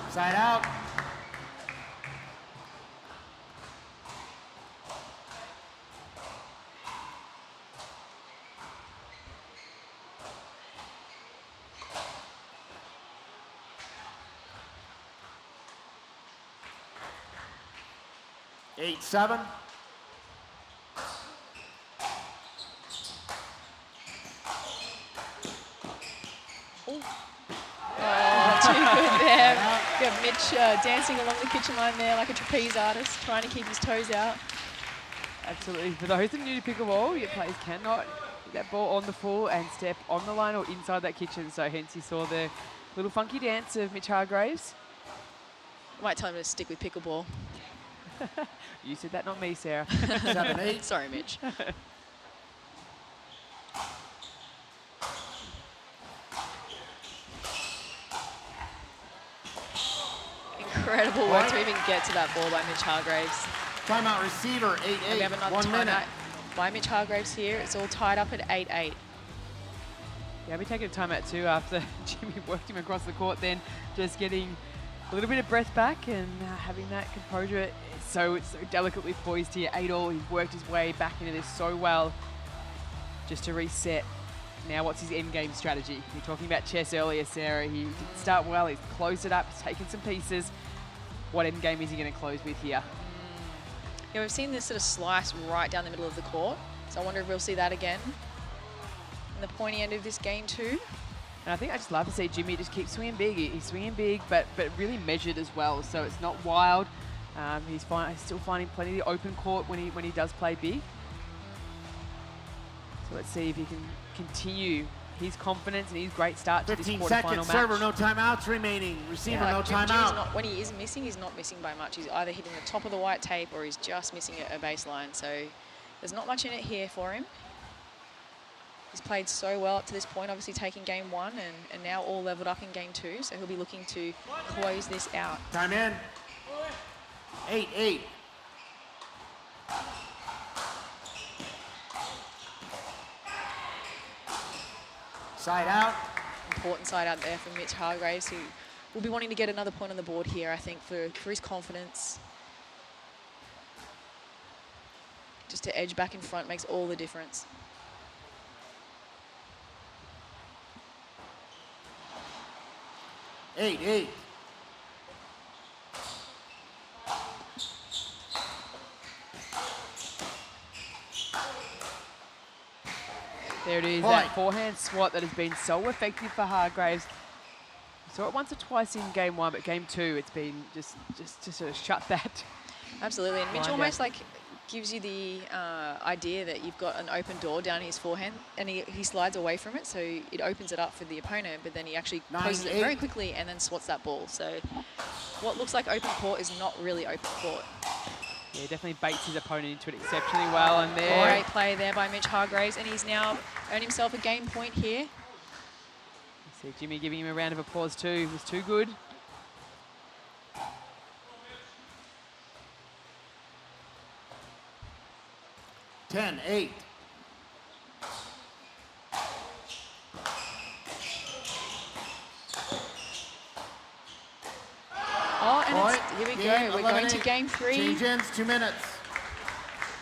Side out. Eight, 7. Too good there. Got Mitch dancing along the kitchen line there like a trapeze artist, trying to keep his toes out. Absolutely. For those that are new to pickleball, your players cannot get that ball on the full and step on the line or inside that kitchen. So hence you saw the little funky dance of Mitch Hargraves. Might tell him to stick with pickleball. You said that, not me, Sarah. 7-8. Sorry, Mitch. Incredible work to even get to that ball by Mitch Hargraves. Timeout receiver, 8-8. We have another 1 timeout. minute. by Mitch Hargraves here. It's all tied up at 8-8. Yeah, I'll be taking a timeout too after Jimmy worked him across the court, then just getting a little bit of breath back and having that composure. It's so delicately poised here. 8-all, he's worked his way back into this so well. Just to reset. Now what's his end game strategy? You were talking about chess earlier, Sarah. He didn't start well, he's closed it up, he's taken some pieces. What end game is he going to close with here? Yeah, we've seen this sort of slice right down the middle of the court. So I wonder if we'll see that again in the pointy end of this game too. And I think I just love to see Jimmy just keep swinging big. He's swinging big, but really measured as well. So it's not wild. He's still finding plenty of open court when he does play big. So let's see if he can continue his confidence and his great start to this quarterfinal match. 15 seconds, server, no timeouts remaining. Receiver, no timeout. When he is missing, he's not missing by much. He's either hitting the top of the white tape or he's just missing a baseline. So there's not much in it here for him. He's played so well up to this point, obviously taking game 1 and now all leveled up in game 2. So he'll be looking to close this out. Time in. 8-8. Side out. Important side out there from Mitch Hargraves, who will be wanting to get another point on the board here, I think, for his confidence. Just to edge back in front makes all the difference. Eight. There it is, that forehand swat that has been so effective for Hargraves. We saw it once or twice in game 1, but game 2, it's been just to sort of shut that. Absolutely, and Mitch almost like gives you the idea that you've got an open door down his forehand, and he slides away from it, so it opens it up for the opponent, but then he actually closes it very quickly and then swats that ball. So what looks like open court is not really open court. Yeah, definitely baits his opponent into it exceptionally well. And there, great play there by Mitch Hargraves, and he's now earned himself a game point here. See Jimmy giving him a round of applause too. It was too good. 10-8. Oh, and here we go. We're going to game 3. Change ends, 2 minutes.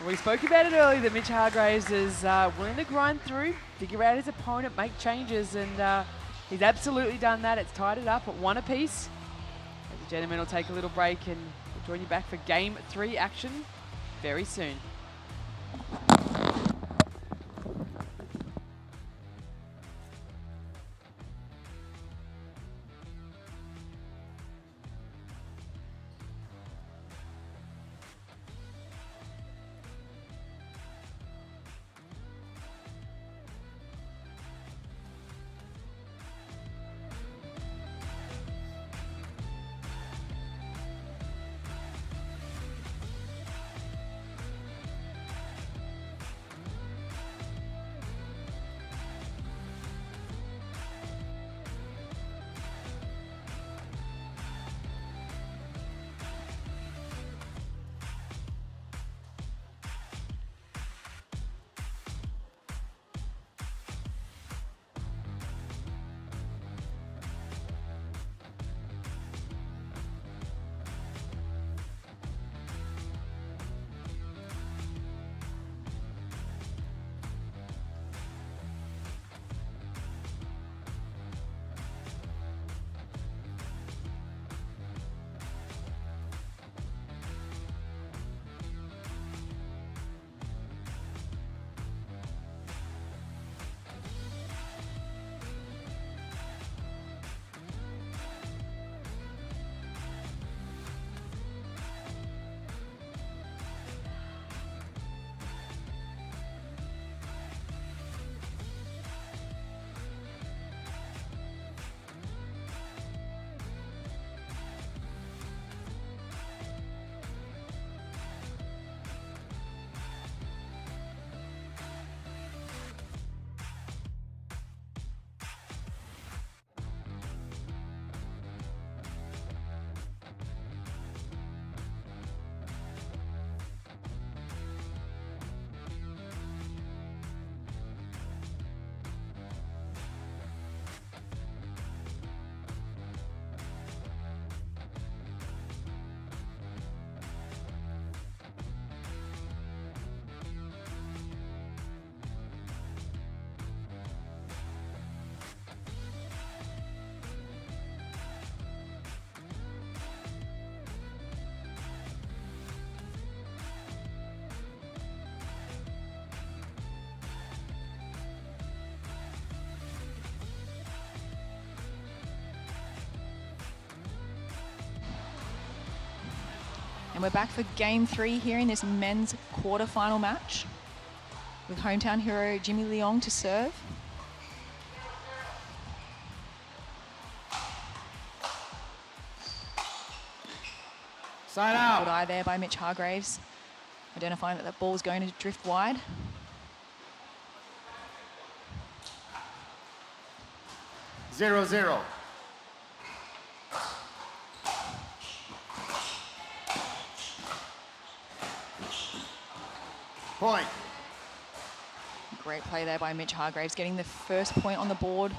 We spoke about it earlier that Mitch Hargraves is willing to grind through, figure out his opponent, make changes, and he's absolutely done that. It's tied it up at 1 apiece. Ladies and gentlemen, we'll take a little break and we'll join you back for game 3 action very soon. And we're back for game 3 here in this men's quarterfinal match with hometown hero Jimmy Leong to serve. Side out. Good eye there by Mitch Hargraves, identifying that that ball is going to drift wide. Zero, zero. Point. Great play there by Mitch Hargraves, getting the first point on the board.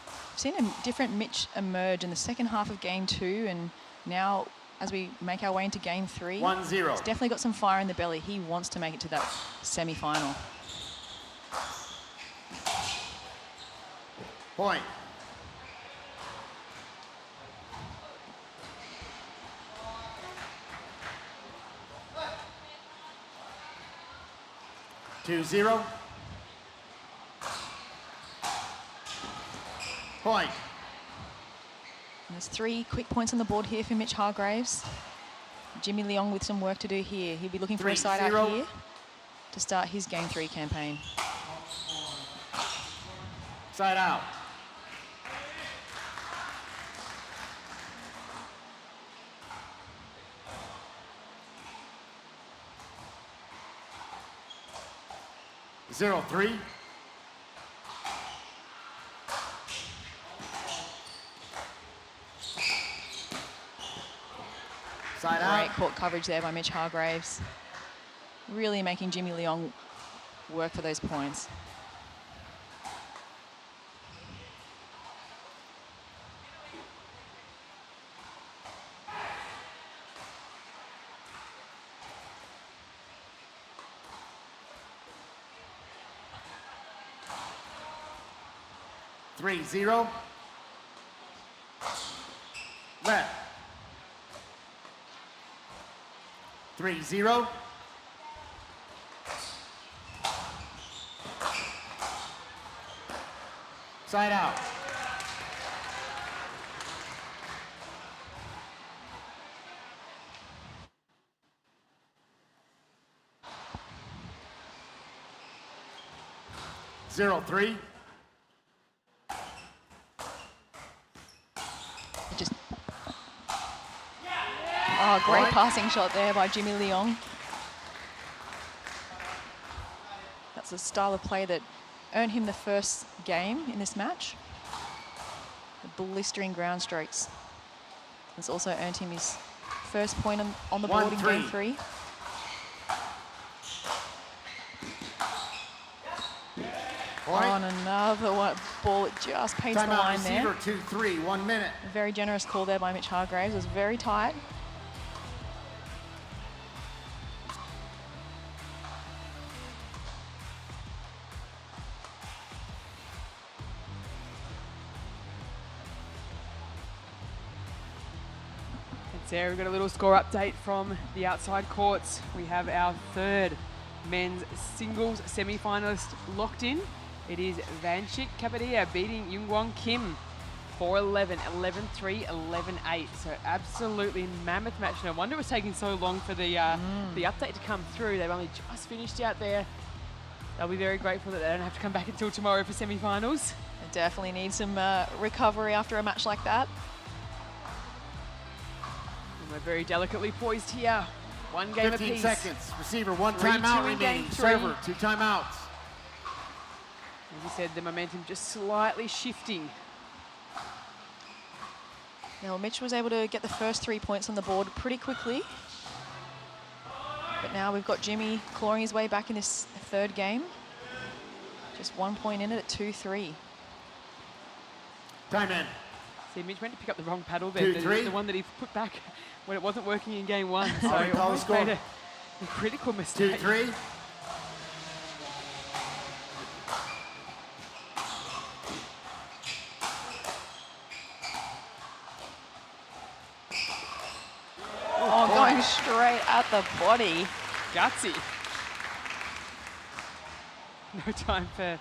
I've seen a different Mitch emerge in the second half of game 2, and now as we make our way into game 3, 1-0. He's definitely got some fire in the belly. He wants to make it to that semi-final. Point. Two, zero. Point. And there's 3 quick points on the board here for Mitch Hargraves. Jimmy Leong with some work to do here. He'll be looking for a side out here to start his game 3 campaign. Side out. Zero, three. Side out. Great court coverage there by Mitch Hargraves. Really making Jimmy Leong work for those points. Three, zero. Left. 3-0. Side out. Zero, three. Oh, great passing shot there by Jimmy Leong. That's a style of play that earned him the first game in this match. The blistering ground strokes. It's also earned him his first point on the board in game 3. Point. On another one, ball, it just paints the line there. Receiver, 2-3, 1 minute. A very generous call there by Mitch Hargraves. It was very tight. There, we've got a little score update from the outside courts. We have our third men's singles semi-finalist locked in. It is Vanchik Kapadia beating Youngwon Kim 4-11, 11-3, 11-8. So absolutely mammoth match. No wonder it was taking so long for the update to come through. They've only just finished out there. They'll be very grateful that they don't have to come back until tomorrow for semi-finals. They definitely need some recovery after a match like that. We're very delicately poised here. One game 15 apiece. seconds. Receiver, 1 timeout remaining. Server, 2 timeouts. As you said, the momentum just slightly shifting. Now, Mitch was able to get the first 3 points on the board pretty quickly. But now we've got Jimmy clawing his way back in this third game. Just 1 point in it at 2-3. Time in. See, Mitch went to pick up the wrong paddle there. The one that he put back when it wasn't working in game 1. So he almost made a critical mistake. 2-3. Oh, going straight at the body. Gutsy. No time for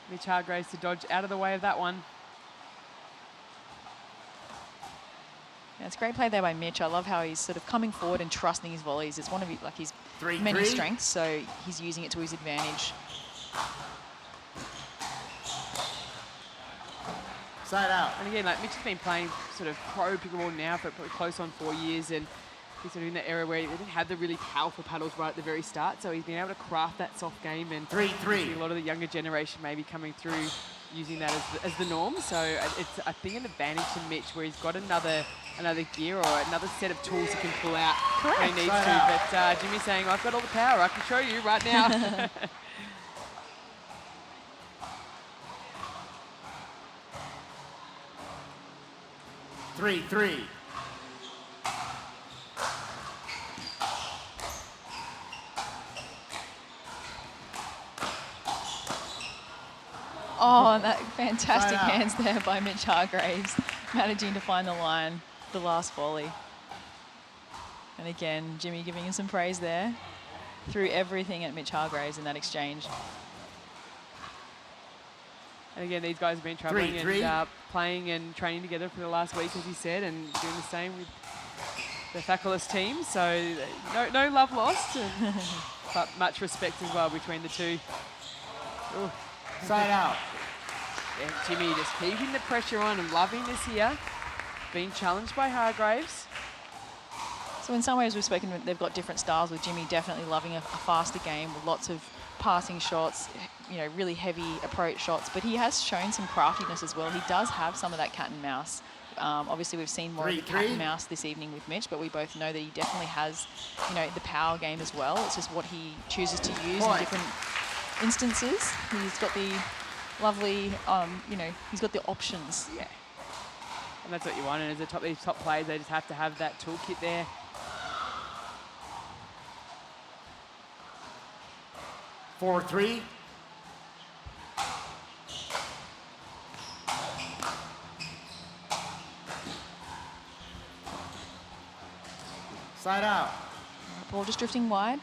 Mitch Hargraves to dodge out of the way of that one. Yeah, it's great play there by Mitch. I love how he's sort of coming forward and trusting his volleys. It's one of his many strengths, so he's using it to his advantage. Side out. And again, like Mitch has been playing sort of pro pickleball now for probably close on 4 years, and he's sort of in that era where he didn't have the really powerful paddles right at the very start, so he's been able to craft that soft game, and 3-3. a lot of the younger generation maybe coming through using that as the norm. So it's, I think, an advantage to Mitch where he's got another gear or another set of tools he can pull out when he needs to. But Jimmy's saying, I've got all the power, I can show you right now. 3-3. Oh, and that fantastic hands there by Mitch Hargraves, managing to find the line, the last volley. And again, Jimmy giving him some praise there. Threw everything at Mitch Hargraves in that exchange. And again, these guys have been travelling and playing and training together for the last week, as he said, and doing the same with the Faculous team. So no love lost, but much respect as well between the two. Ooh. Side out. Yeah, Jimmy just keeping the pressure on and loving this here. Being challenged by Hargraves. So in some ways we've spoken, they've got different styles, with Jimmy definitely loving a faster game with lots of passing shots, you know, really heavy approach shots, but he has shown some craftiness as well. He does have some of that cat and mouse. Obviously we've seen more of the cat and mouse this evening with Mitch, but we both know that he definitely has, you know, the power game as well. It's just what he chooses to use in different instances. He's got the lovely, you know, he's got the options. Yeah. And that's what you want, and as these top players, they just have to have that toolkit there. 4-3. Side out. Ball just drifting wide.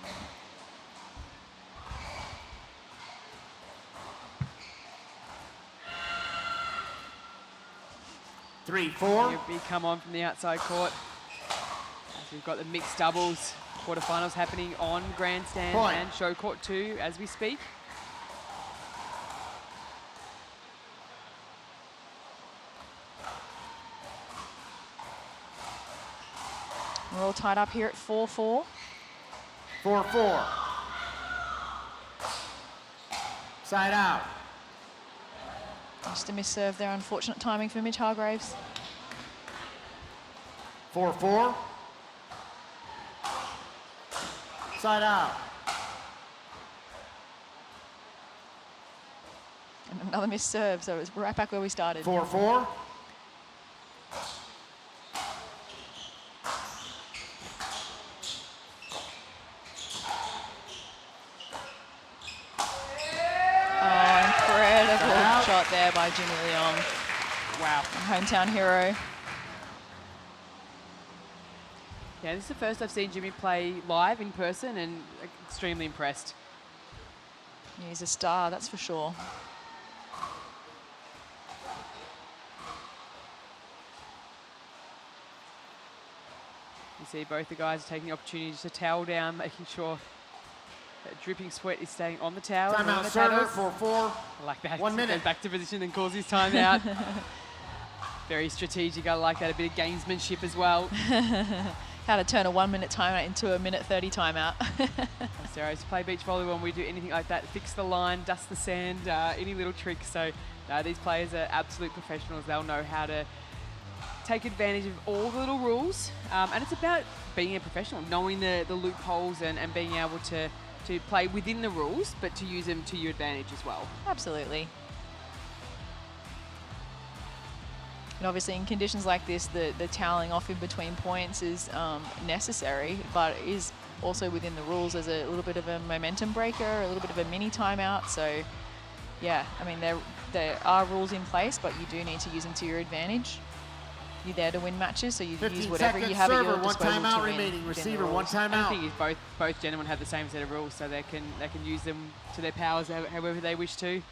Three, four. Big come on from the outside court. As we've got the mixed doubles quarterfinals happening on Grandstand and Show Court 2 as we speak. We're all tied up here at 4-4. 4-4. Side out. Just a miss serve there, unfortunate timing for Mitch Hargraves. 4-4. Side out. And another missed serve, so it's right back where we started. 4-4. Oh, incredible shot there by Jimmy Leong. Wow. Hometown hero. Yeah, this is the first I've seen Jimmy play live in person, and extremely impressed. Yeah, he's a star, that's for sure. You see both the guys are taking the opportunity just to towel down, making sure that dripping sweat is staying on the towel. Timeout server, 4-4. I like that. 1 minute. Goes back to position and calls his timeout. Very strategic. I like that. A bit of gamesmanship as well. How to turn a 1 minute timeout into a minute 30 timeout. Sarah, to play beach volleyball and we do anything like that, fix the line, dust the sand, any little tricks. So these players are absolute professionals. They'll know how to take advantage of all the little rules. And it's about being a professional, knowing the loopholes and being able to play within the rules, but to use them to your advantage as well. Absolutely. And obviously in conditions like this, the toweling off in between points is necessary, but it is also within the rules as a little bit of a momentum breaker, a little bit of a mini timeout. So yeah, I mean, there are rules in place, but you do need to use them to your advantage. You're there to win matches, so you use whatever you have at your disposal to win. Remaining. Receiver, one timeout. I think is both gentlemen have the same set of rules, so they can use them to their powers however they wish to.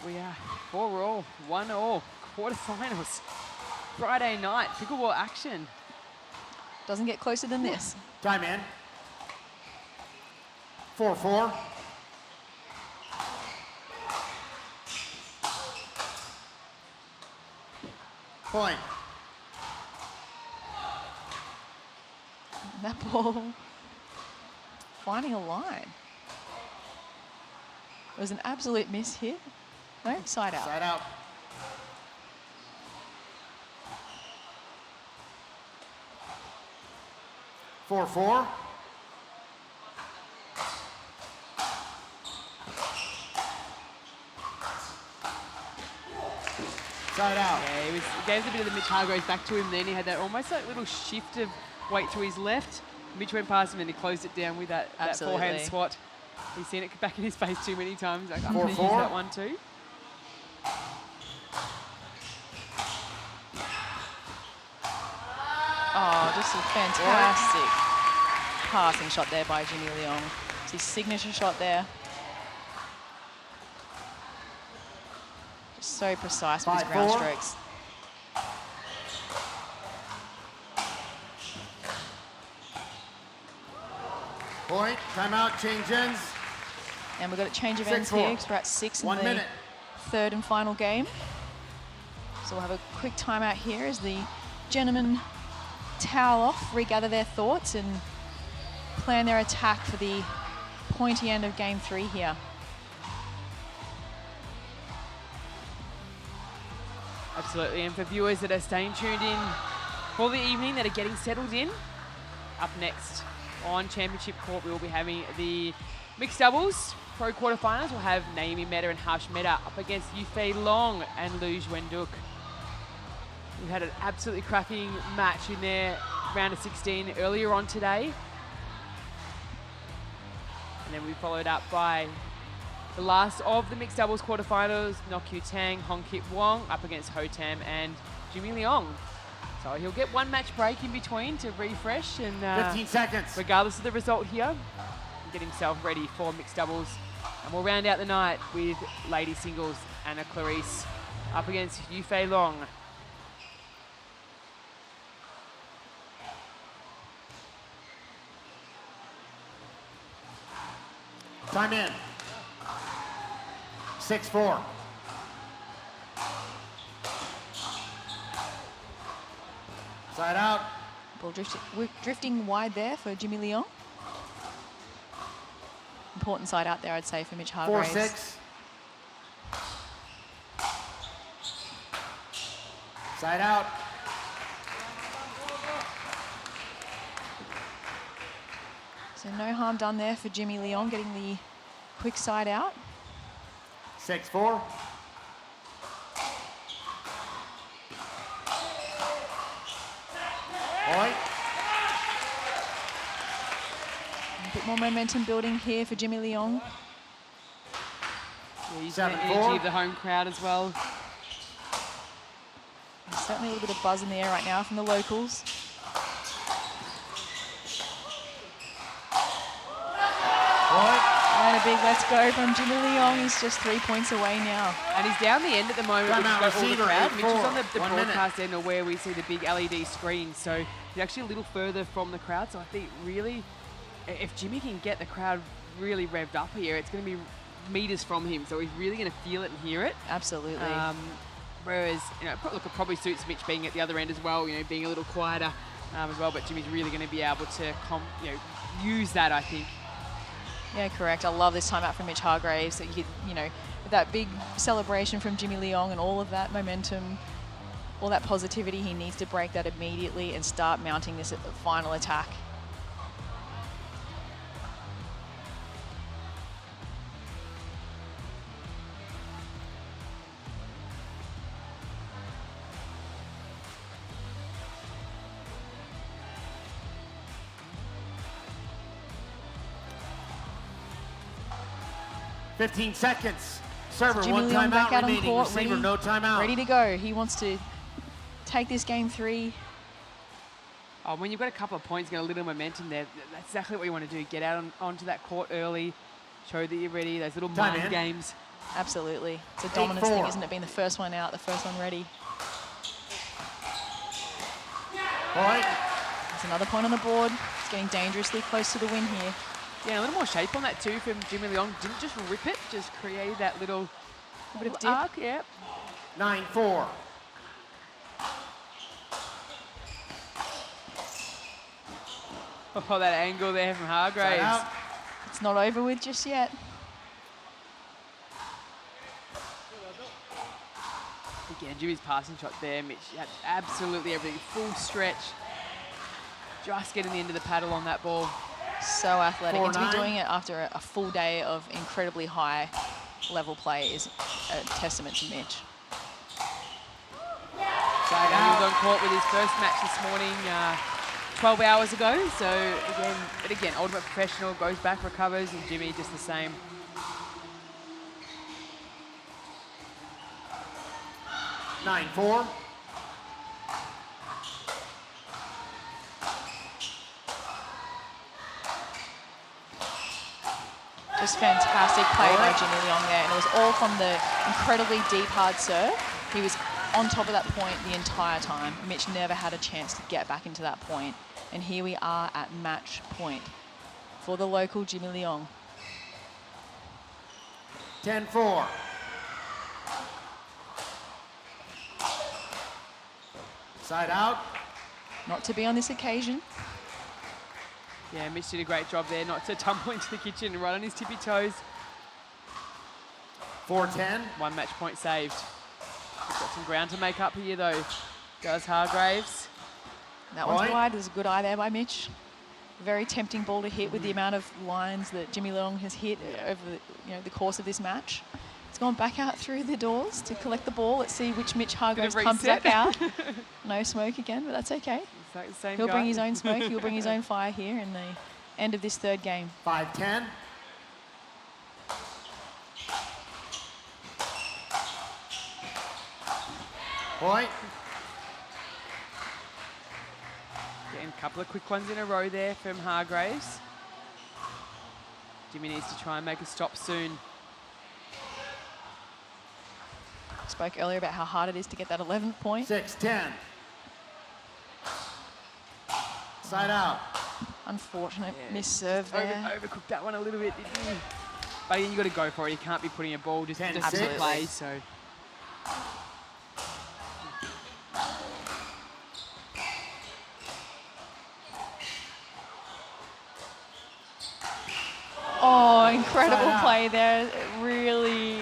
We are 4-all, 1-all. quarterfinals. Friday night, pickleball action. Doesn't get closer than this. Time in. 4-4. Point. That ball finding a line. It was an absolute miss hit. No, side out. Side out. Four. Side out. Yeah, he gave a bit of the Mitch Hargraves back to him then. He had that almost like little shift of weight to his left. Mitch went past him and he closed it down with that forehand swat. He's seen it back in his face too many times. Like, I'm going to use that one too. Oh, just a fantastic passing shot there by Jimmy Leong. It's his signature shot there. Just so precise with his ground strokes. Point, timeout, change ends. And we've got a change of ends here because we're at 6 in the third and final game. So we'll have a quick timeout here as the gentlemen towel off, regather their thoughts and plan their attack for the pointy end of game 3 here. Absolutely, and for viewers that are staying tuned in for the evening, that are getting settled in, up next on Championship Court, we will be having the mixed doubles pro quarterfinals. We'll have Naomi Mehta and Harsh Mehta up against Yufei Long and Luj Wenduk. We've had an absolutely cracking match in their round of 16 earlier on today. And then we followed up by the last of the mixed doubles quarterfinals, Nokyu Tang, Hong Kip Wong up against Ho Tam and Jimmy Leong. So he'll get one match break in between to refresh and 15 seconds. Regardless of the result here, get himself ready for mixed doubles. And we'll round out the night with lady singles, Anna Clarice up against Yufei Long. Time in. 6-4. Side out. Ball drifting wide there for Jimmy Leong. Important side out there, I'd say, for Mitch Hargraves. 4-6. Side out. So no harm done there for Jimmy Leong, getting the quick side out. 6-4. Point. A bit more momentum building here for Jimmy Leong. Yeah, using the energy of the home crowd as well. There's certainly a little bit of buzz in the air right now from the locals. And a big let's go from Jimmy Leong. He's just 3 points away now. And he's down the end at the moment, which is all the receiver, crowd. Mitch is on the 1 minute. broadcast end, or where we see the big LED screen, so he's actually a little further from the crowd. So I think really, if Jimmy can get the crowd really revved up here, it's going to be meters from him. So he's really going to feel it and hear it. Absolutely. Whereas, look, it probably suits Mitch being at the other end as well, being a little quieter as well. But Jimmy's really going to be able to, use that, I think. Yeah, correct. I love this timeout from Mitch Hargraves. So with that big celebration from Jimmy Leong and all of that momentum, all that positivity, he needs to break that immediately and start mounting this final attack. Fifteen seconds. Server, Jimmy one Leong back timeout out on remaining. court, Receiver, no timeout. ready to go. He wants to take this game 3. Oh, when you've got a couple of points, got a little momentum there, that's exactly what you want to do. Get out onto that court early, show that you're ready, those little mind games. Absolutely. It's a dominance thing, isn't it? Being the first one out, the first one ready. Point. There's another point on the board. It's getting dangerously close to the win here. Yeah, a little more shape on that too from Jimmy Leong. Didn't just rip it, just created that little bit of dip. arc. Yep. 9-4. Oh, that angle there from Hargraves. It's not over with just yet. Again, Jimmy's passing shot there, Mitch had absolutely everything, full stretch. Just getting the end of the paddle on that ball. So athletic. And to be 4-9. doing it after a full day of incredibly high level play is a testament to Mitch. So he was on court with his first match this morning, 12 hours ago. So again, ultimate professional, goes back, recovers, and Jimmy just the same. Nine, 4. Just fantastic play by Jimmy Leong there, and it was all from the incredibly deep, hard serve. He was on top of that point the entire time. Mitch never had a chance to get back into that point. And here we are at match point for the local Jimmy Leong. 10-4. Side out. Not to be on this occasion. Yeah, Mitch did a great job there, not to tumble into the kitchen and right on his tippy toes. 4-10. One match point saved. He's got some ground to make up here though. Does Hargraves. That one's wide. There's a good eye there by Mitch. Very tempting ball to hit with the amount of lines that Jimmy Leong has hit over the course of this match. He's gone back out through the doors to collect the ball. Let's see which Mitch Hargraves comes back out. No smoke again, but that's okay. Like the same He'll guy. bring his own smoke. He'll bring his own fire here in the end of this third game. 5-10. Point. Getting a couple of quick ones in a row there from Hargraves. Jimmy needs to try and make a stop soon. Spoke earlier about how hard it is to get that 11th point. 6-10. Side out. Unfortunate miss serve there. Overcooked that one a little bit, didn't you? But you got to go for it. You can't be putting a ball just to play. So. Oh, incredible play there. Really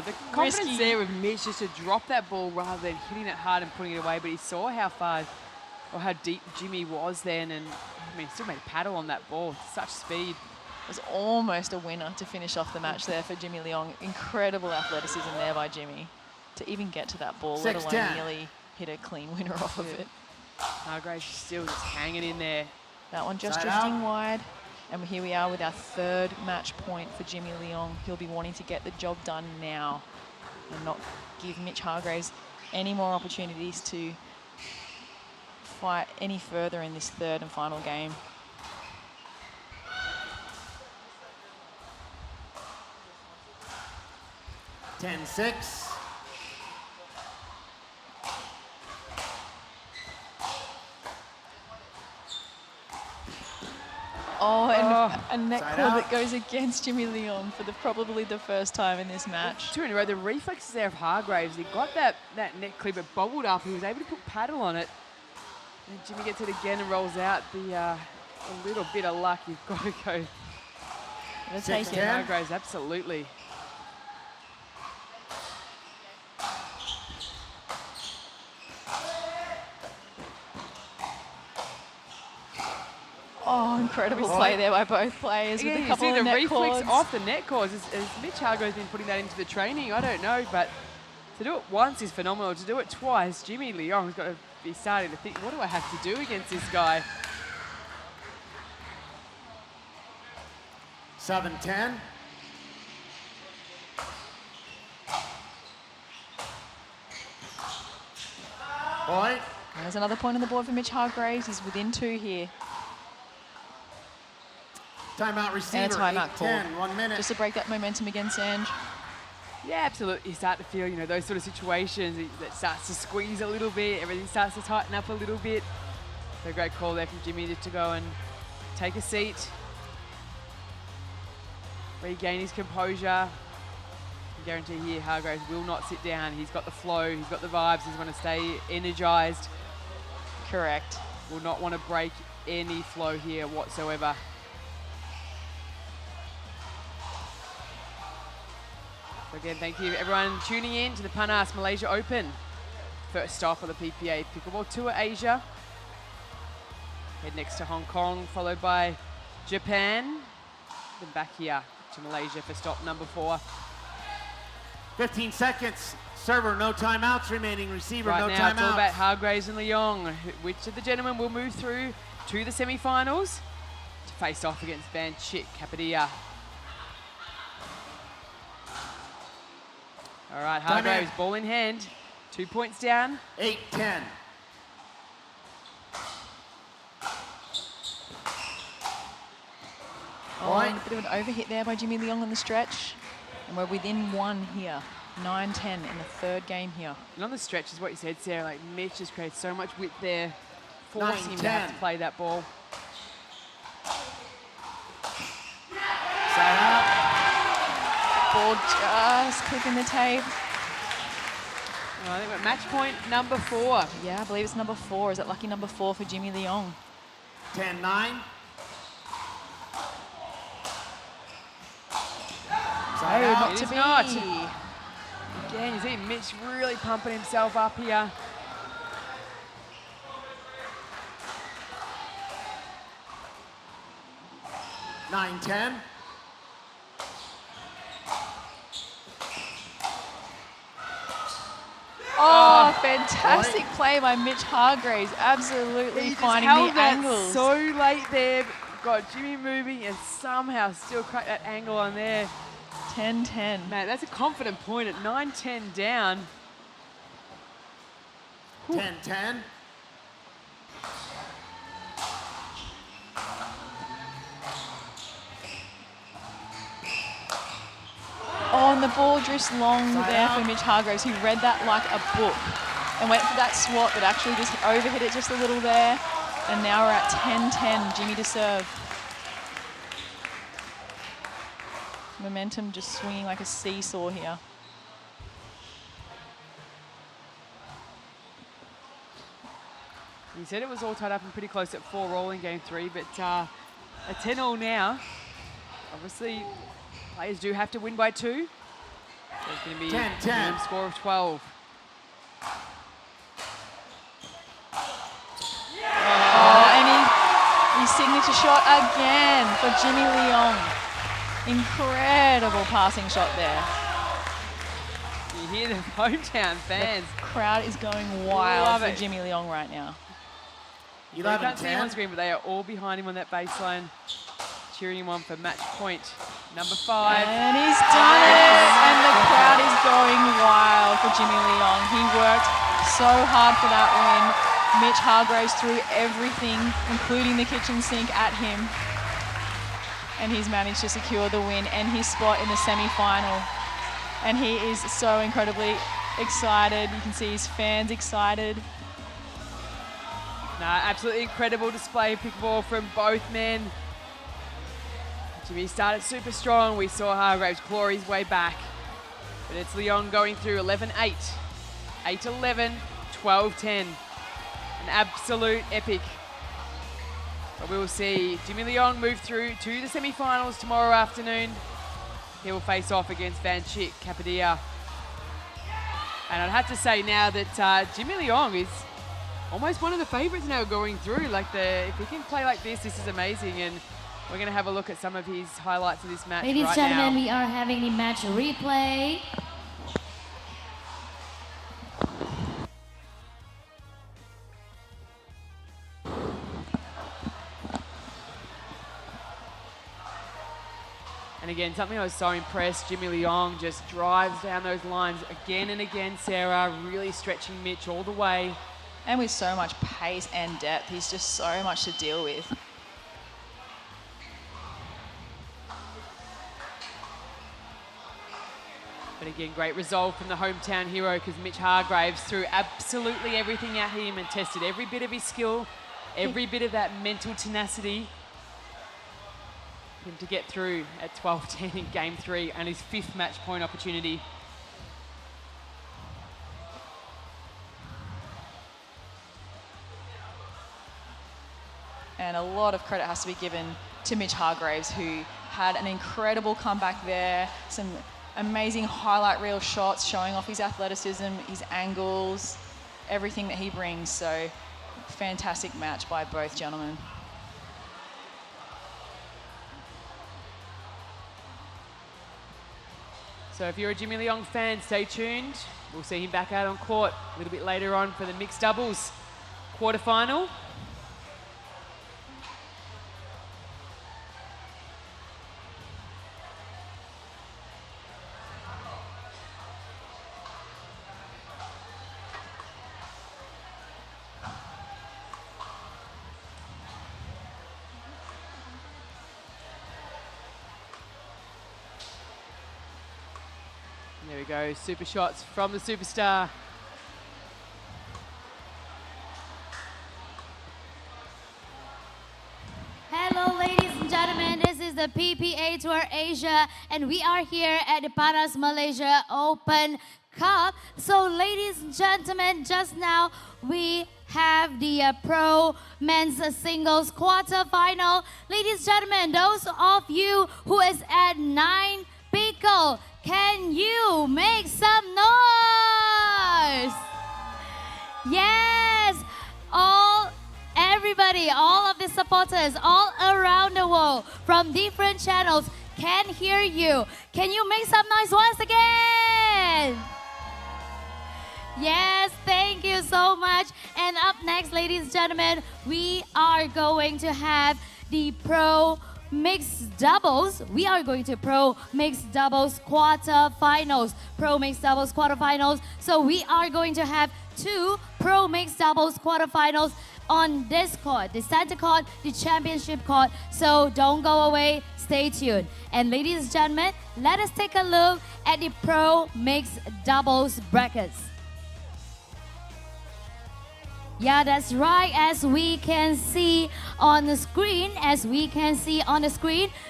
the confidence there with Mitch just to drop that ball rather than hitting it hard and putting it away. But he saw how far or how deep Jimmy was then, and I mean, still made a paddle on that ball. Such speed. It was almost a winner to finish off the match there for Jimmy Leong. Incredible athleticism there by Jimmy to even get to that ball, let alone nearly hit a clean winner off of it. Hargraves still just hanging in there. That one just drifting wide. And here we are with our third match point for Jimmy Leong. He'll be wanting to get the job done now and not give Mitch Hargraves any more opportunities to fight any further in this third and final game. 10-6. Oh, and a net call that goes against Jimmy Leong for probably the first time in this match. Two in a row. The reflexes there of Hargraves. He got that net clip, it bobbled up. He was able to put paddle on it. And Jimmy gets it again and rolls out. A little bit of luck. You've got to go. Let's take it. Hargraves, absolutely. Oh, incredible play there by both players with a couple of net reflex cords. off the net cords. Has Mitch Hargraves been putting that into the training? I don't know, but to do it once is phenomenal. To do it twice, Jimmy Leong's got to be starting to think, what do I have to do against this guy? 7-10. Point. There's another point on the board for Mitch Hargraves. He's within 2 here. Timeout receiver. And a timeout call. 1 minute. Just to break that momentum again, Sanj. Yeah, absolutely. You start to feel, those sort of situations that starts to squeeze a little bit. Everything starts to tighten up a little bit. So a great call there from Jimmy just to go and take a seat, regain his composure. I guarantee here Hargraves will not sit down. He's got the flow, he's got the vibes, he's going to stay energized. Correct. Will not want to break any flow here whatsoever. So again, thank you everyone tuning in to the Panas Malaysia Open. First stop of the PPA Pickleball Tour Asia. Head next to Hong Kong, followed by Japan. Then back here to Malaysia for stop number 4. 15 seconds. Server, no timeouts remaining. Receiver, Right no now, it's all timeouts. about Hargraves and Leong. Which of the gentlemen will move through to the semi-finals to face off against Van Chik Kapadia. All right, Time Hargraves, in. ball in hand. 2 points down. 8-10. Oh, and a bit of an overhit there by Jimmy Leong on the stretch. And we're within 1 here. 9-10 in the 3rd game here. And on the stretch is what you said, Sarah, like Mitch just creates so much width there, forcing him to have to play that ball. Side out. Ball just clicking the tape. I think we're match point number 4. Yeah, I believe it's number 4. Is it lucky number 4 for Jimmy Leong? 10-9. No, not It to is be. not. Again, you see Mitch really pumping himself up here. Nine, 10. Oh, fantastic play by Mitch Hargraves. Absolutely He just finding held the that angles. so late there, got Jimmy moving and somehow still cracked that angle on there. 10-10. Man, that's a confident point at 9-10 down. 10-10. Oh, and the ball drifts long there for Mitch Hargraves. He read that like a book and went for that swat, but actually just overhit it just a little there. And now we're at 10-10, Jimmy to serve. Momentum just swinging like a seesaw here. He said it was all tied up and pretty close at 4-all in game 3, but a 10-all now. Obviously, players do have to win by 2. So it's going to be a 10-10. minimum score of 12. Oh, and his signature shot again for Jimmy Leong. Incredible passing shot there. You hear the hometown fans. The crowd is going Love wild for it. Jimmy Leong right now. You can't see him on screen, but they are all behind him on that baseline, cheering him on for match point number 5. And he's done it! And the crowd is going wild for Jimmy Leong. He worked so hard for that win. Mitch Hargraves threw everything, including the kitchen sink, at him. And he's managed to secure the win and his spot in the semi-final. And he is so incredibly excited. You can see his fans excited. Absolutely incredible display of pickleball from both men. Jimmy started super strong. We saw Hargraves claw his way back. But it's Leong going through 11-8, 8-11, 12-10. An absolute epic. But we will see Jimmy Leong move through to the semi-finals tomorrow afternoon. He will face off against Van Chik Kapadia. And I'd have to say now that Jimmy Leong is almost one of the favourites now going through. If he can play like this is amazing. And we're going to have a look at some of his highlights of this match Ladies and right gentlemen, now. we are having the match replay. And again, something I was so impressed, Jimmy Leong just drives down those lines again and again, Sarah, really stretching Mitch all the way. And with so much pace and depth, he's just so much to deal with. But again, great resolve from the hometown hero because Mitch Hargraves threw absolutely everything at him and tested every bit of his skill Every bit of that mental tenacity for him to get through at 12-10 in game 3 and his 5th match point opportunity. And a lot of credit has to be given to Mitch Hargraves, who had an incredible comeback there, some amazing highlight reel shots showing off his athleticism, his angles, everything that he brings. So fantastic match by both gentlemen. So if you're a Jimmy Leong fan, stay tuned. We'll see him back out on court a little bit later on for the mixed doubles quarterfinal. There we go, super shots from the superstar. Hello, ladies and gentlemen. This is the PPA Tour Asia, and we are here at the Panas Malaysia Open Cup. So, ladies and gentlemen, just now we have the pro men's singles quarterfinal. Ladies and gentlemen, those of you who is at 9 pickle, can you make some noise? Yes, everybody, all of the supporters all around the world from different channels can hear you. Can you make some noise once again? Yes, thank you so much. And up next, ladies and gentlemen, we are going to have the pro mixed doubles. We are going to pro mixed doubles quarterfinals. Pro mixed doubles quarterfinals. So we are going to have 2 pro mixed doubles quarterfinals on this court, the center court, the championship court. So don't go away, stay tuned. And ladies and gentlemen, let us take a look at the pro mixed doubles brackets. Yeah, that's right, as we can see on the screen,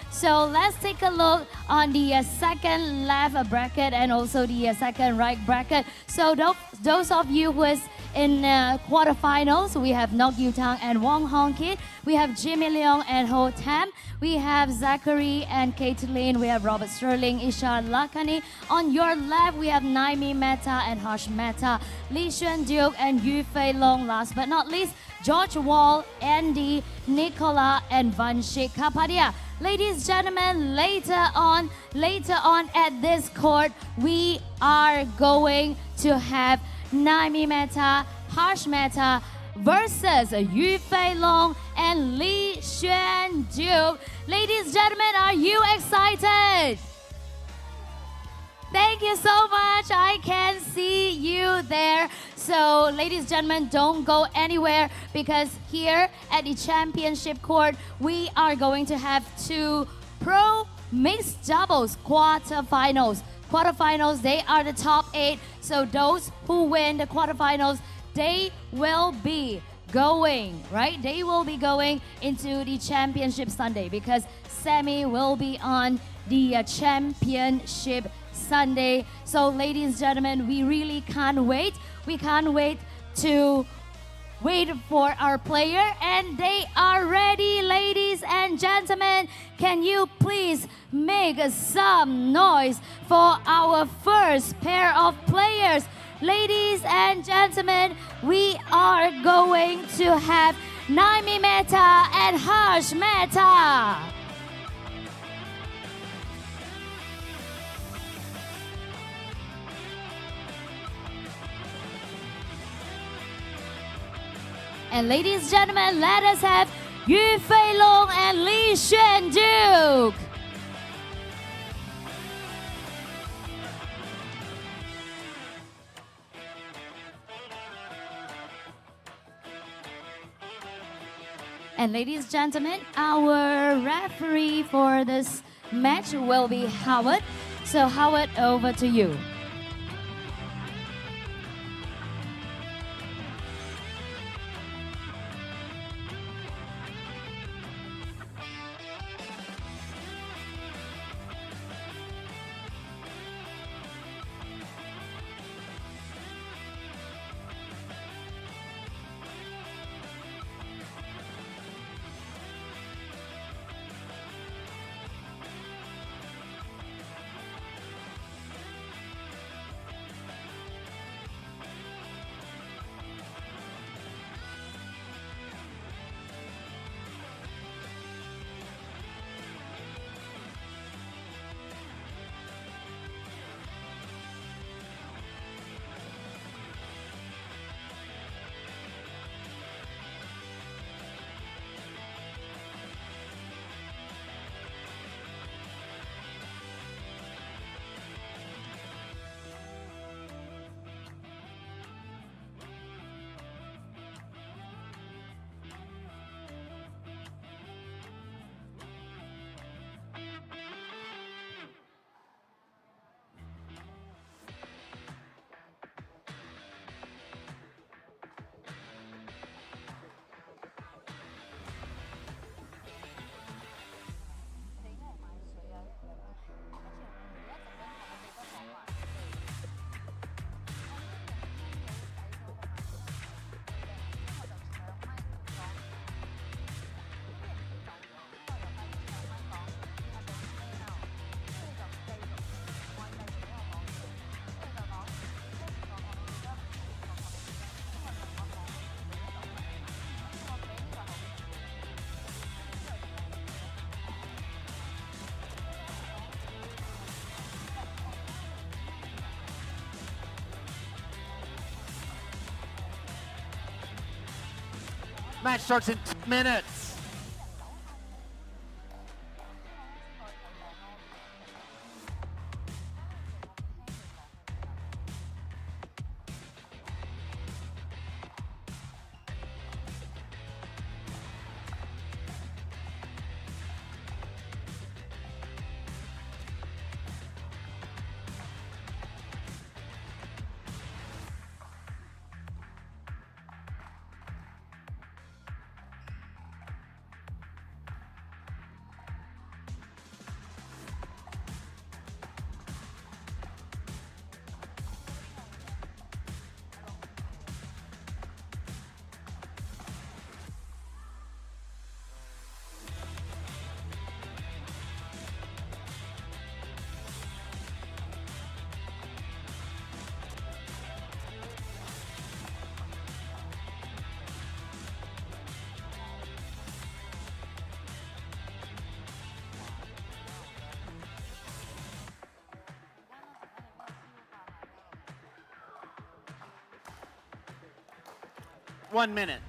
So let's take a look on the second left bracket and also the second right bracket. So those of you who is in quarterfinals, we have Nok Yu Tang and Wong Hong Kit. We have Jimmy Leong and Ho Tam. We have Zachary and Caitlin. We have Robert Sterling, Ishan Lakani. On your left, we have Naimi Mehta and Harsh Mehta, Lee Xuan Duke and Yu Fei Long. Last but not least, George Wall, Andy, Nicola, and Vanshik Kapadia. Ladies and gentlemen, later on at this court, we are going to have Naimi Mehta, Harsh Mehta versus Yu Fei Long and Lee Xuan Duke. Ladies and gentlemen, are you excited? Thank you so much. I can see you there. So, ladies and gentlemen, don't go anywhere because here at the championship court, we are going to have 2 pro mixed doubles quarterfinals. Quarterfinals, they are the top 8. So those who win the quarterfinals, they will be going, right? They will be going into the championship Sunday because semi will be on the championship Sunday. So ladies and gentlemen, we really can't wait. We can't wait to wait for our player, and they are ready, ladies and gentlemen. Can you please make some noise for our first pair of players? Ladies and gentlemen, we are going to have Naimi Mehta and Harsh Mehta. And ladies and gentlemen, let us have Yu Fei Long and Lee Xuan Duke. And ladies and gentlemen, our referee for this match will be Howard. So Howard, over to you. Match starts in 2 minutes. One minute.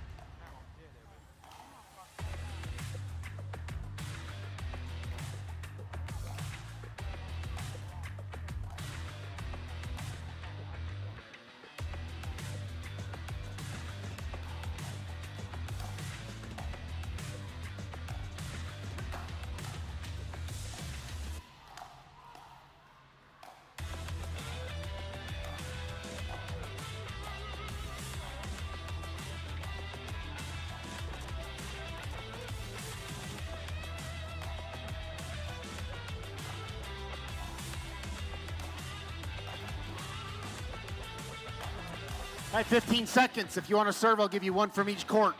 All right, 15 seconds. If you want to serve, I'll give you one from each court.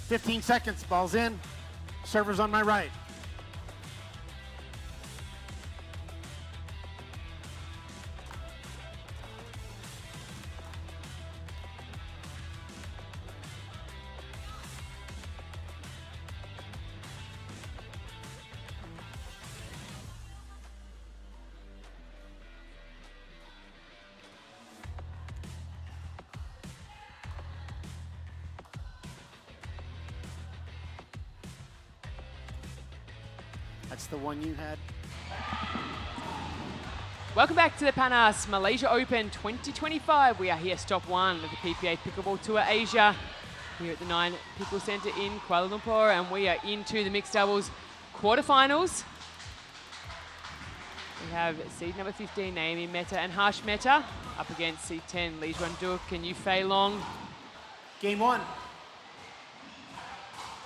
Fifteen seconds, ball's in. Server's on my right. That's the one you had. Welcome back to the Panas Malaysia Open 2025. We are here, stop one of the PPA Pickleball Tour Asia, here at the 9 Pickle Centre in Kuala Lumpur, and we are into the mixed doubles quarterfinals. We have seed number 15, Naomi Mehta and Harsh Mehta, up against seed 10, Lee Juan Duc and Yufei Long. Game one.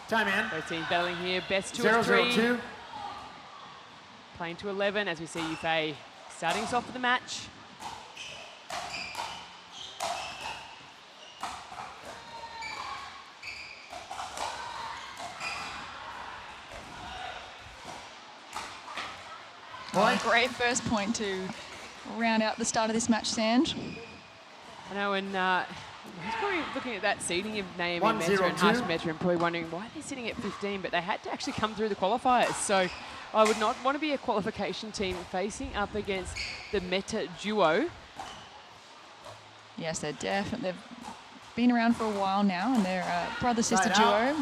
Time in. Both teams battling here, best 2 of 3. 0-0-2. Playing to 11 as we see Yufei starting us off for the match. Great first point to round out the start of this match, Sand. I know, and he's probably looking at that seeding of Naomi 1-0-2. Mehta and Harsh Mehta and probably wondering why they're sitting at 15, but they had to actually come through the qualifiers. So I would not want to be a qualification team facing up against the Mehta duo. Yes, they've been around for a while now, and they're a brother-sister duo.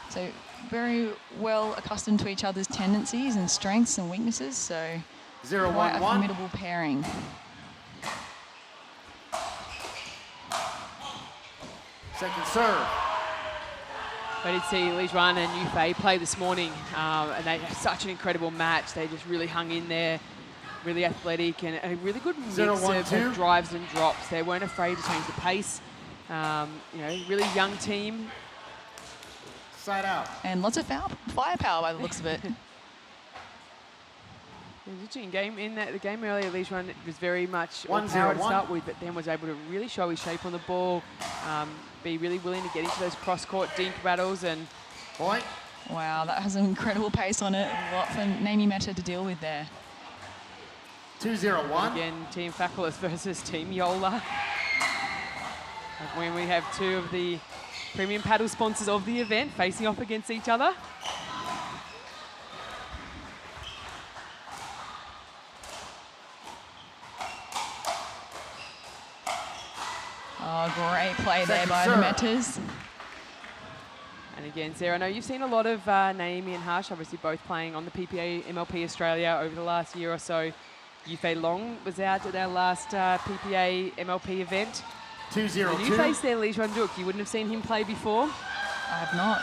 So very well accustomed to each other's tendencies and strengths and weaknesses. So quite a formidable pairing. Second serve. I did see Lee Juan and Yufei play this morning, and they had such an incredible match. They just really hung in there, really athletic, and a really good mix of drives and drops. They weren't afraid to change the pace. You know, really young team. Side out. And lots of firepower by the looks of it. They're interesting game in that the game earlier. Lijuan was very much all 1-0-1. power to start with, but then was able to really show his shape on the ball, be really willing to get into those cross-court dink battles and. Point. Wow, that has an incredible pace on it. A lot for Naomi Meta to deal with there. 2-0-1. Again, Team Faculous versus Team Yola. When we have two of the premium paddle sponsors of the event facing off against each other. Oh, great play there by the Metas. And again, Sarah, I know you've seen a lot of Naomi and Harsh, obviously both playing on the PPA MLP Australia over the last year or so. Yufei Long was out at our last PPA MLP event. 2-0-2. And you faced there, Lijuan Duc. You wouldn't have seen him play before. I have not.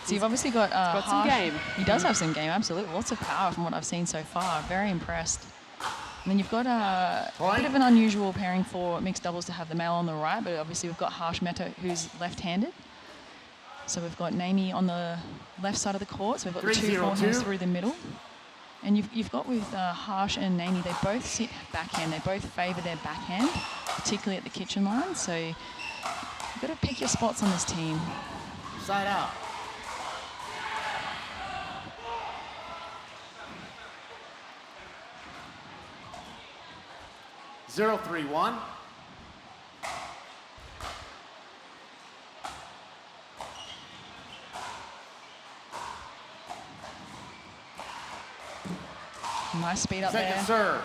So you've obviously got, got some Harsh. game. He does have some game, absolutely. Lots of power from what I've seen so far. Very impressed. And then you've got a bit of an unusual pairing for mixed doubles to have the male on the right, but obviously we've got Harsh Meta, who's left-handed. So we've got Naomi on the left side of the court, so we've got the two forehands through the middle. And you've got with Harsh and Naomi, they both sit backhand. They both favour their backhand, particularly at the kitchen line. So you've got to pick your spots on this team. Side out. Zero, 3-1. Nice speed up there. Second serve.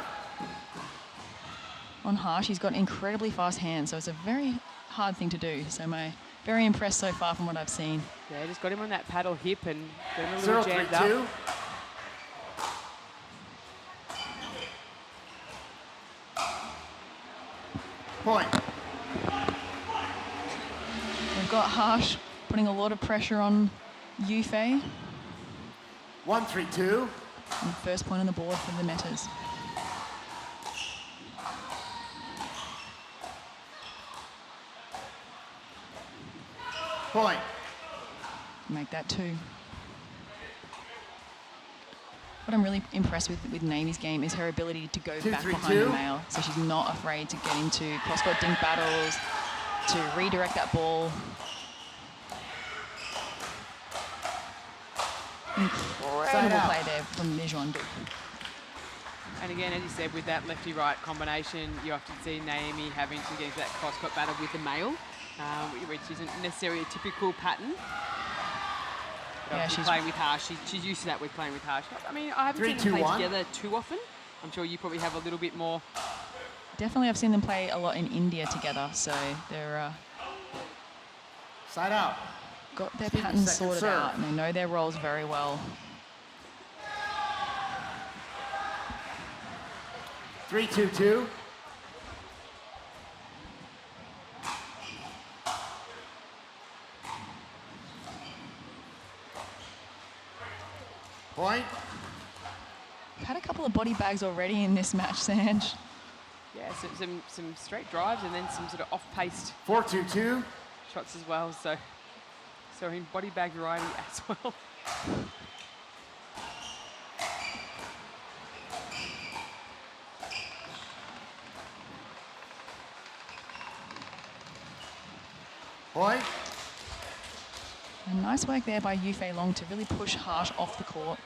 On Harsh, he's got incredibly fast hands, so it's a very hard thing to do. So very impressed so far from what I've seen. Yeah, just got him on that paddle hip and got him a little jammed up. 0-3-2. Point. We've got Harsh putting a lot of pressure on Yufei. 1-3-2. And first point on the board for the Metas. Point. Make that 2. What I'm really impressed with Naomi's game is her ability to go back behind the male. So she's not afraid to get into cross-court dink battles, to redirect that ball. Incredible play there from Lijuan Duc. And again, as you said, with that lefty-right combination, you often see Naomi having to get into that cross-court battle with the male, which isn't necessarily a typical pattern. Yeah, she's playing with Harsh. She's used to that with playing with Harsh. I mean, I haven't seen them play together too often. I'm sure you probably have a little bit more. Definitely, I've seen them play a lot in India together, so they're side out. Got their patterns sorted out, and they know their roles very well. 3-2-2. Point. We've had a couple of body bags already in this match, Sanj. Yeah, some straight drives and then some sort of off-paced 4-2-2 shots as well. So in body bag variety as well. Point. And nice work there by Yufei Long to really push Harsh off the court,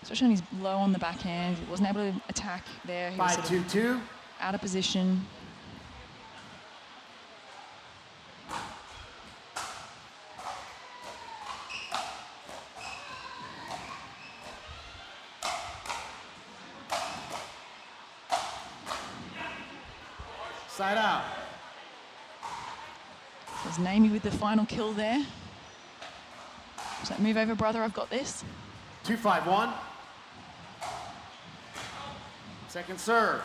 especially when he's low on the backhand. He wasn't able to attack there. He was sort of 5-2-2. out of position. Side out. There's Naomi with the final kill there. So move over, brother, I've got this. 2-5-1. Second serve.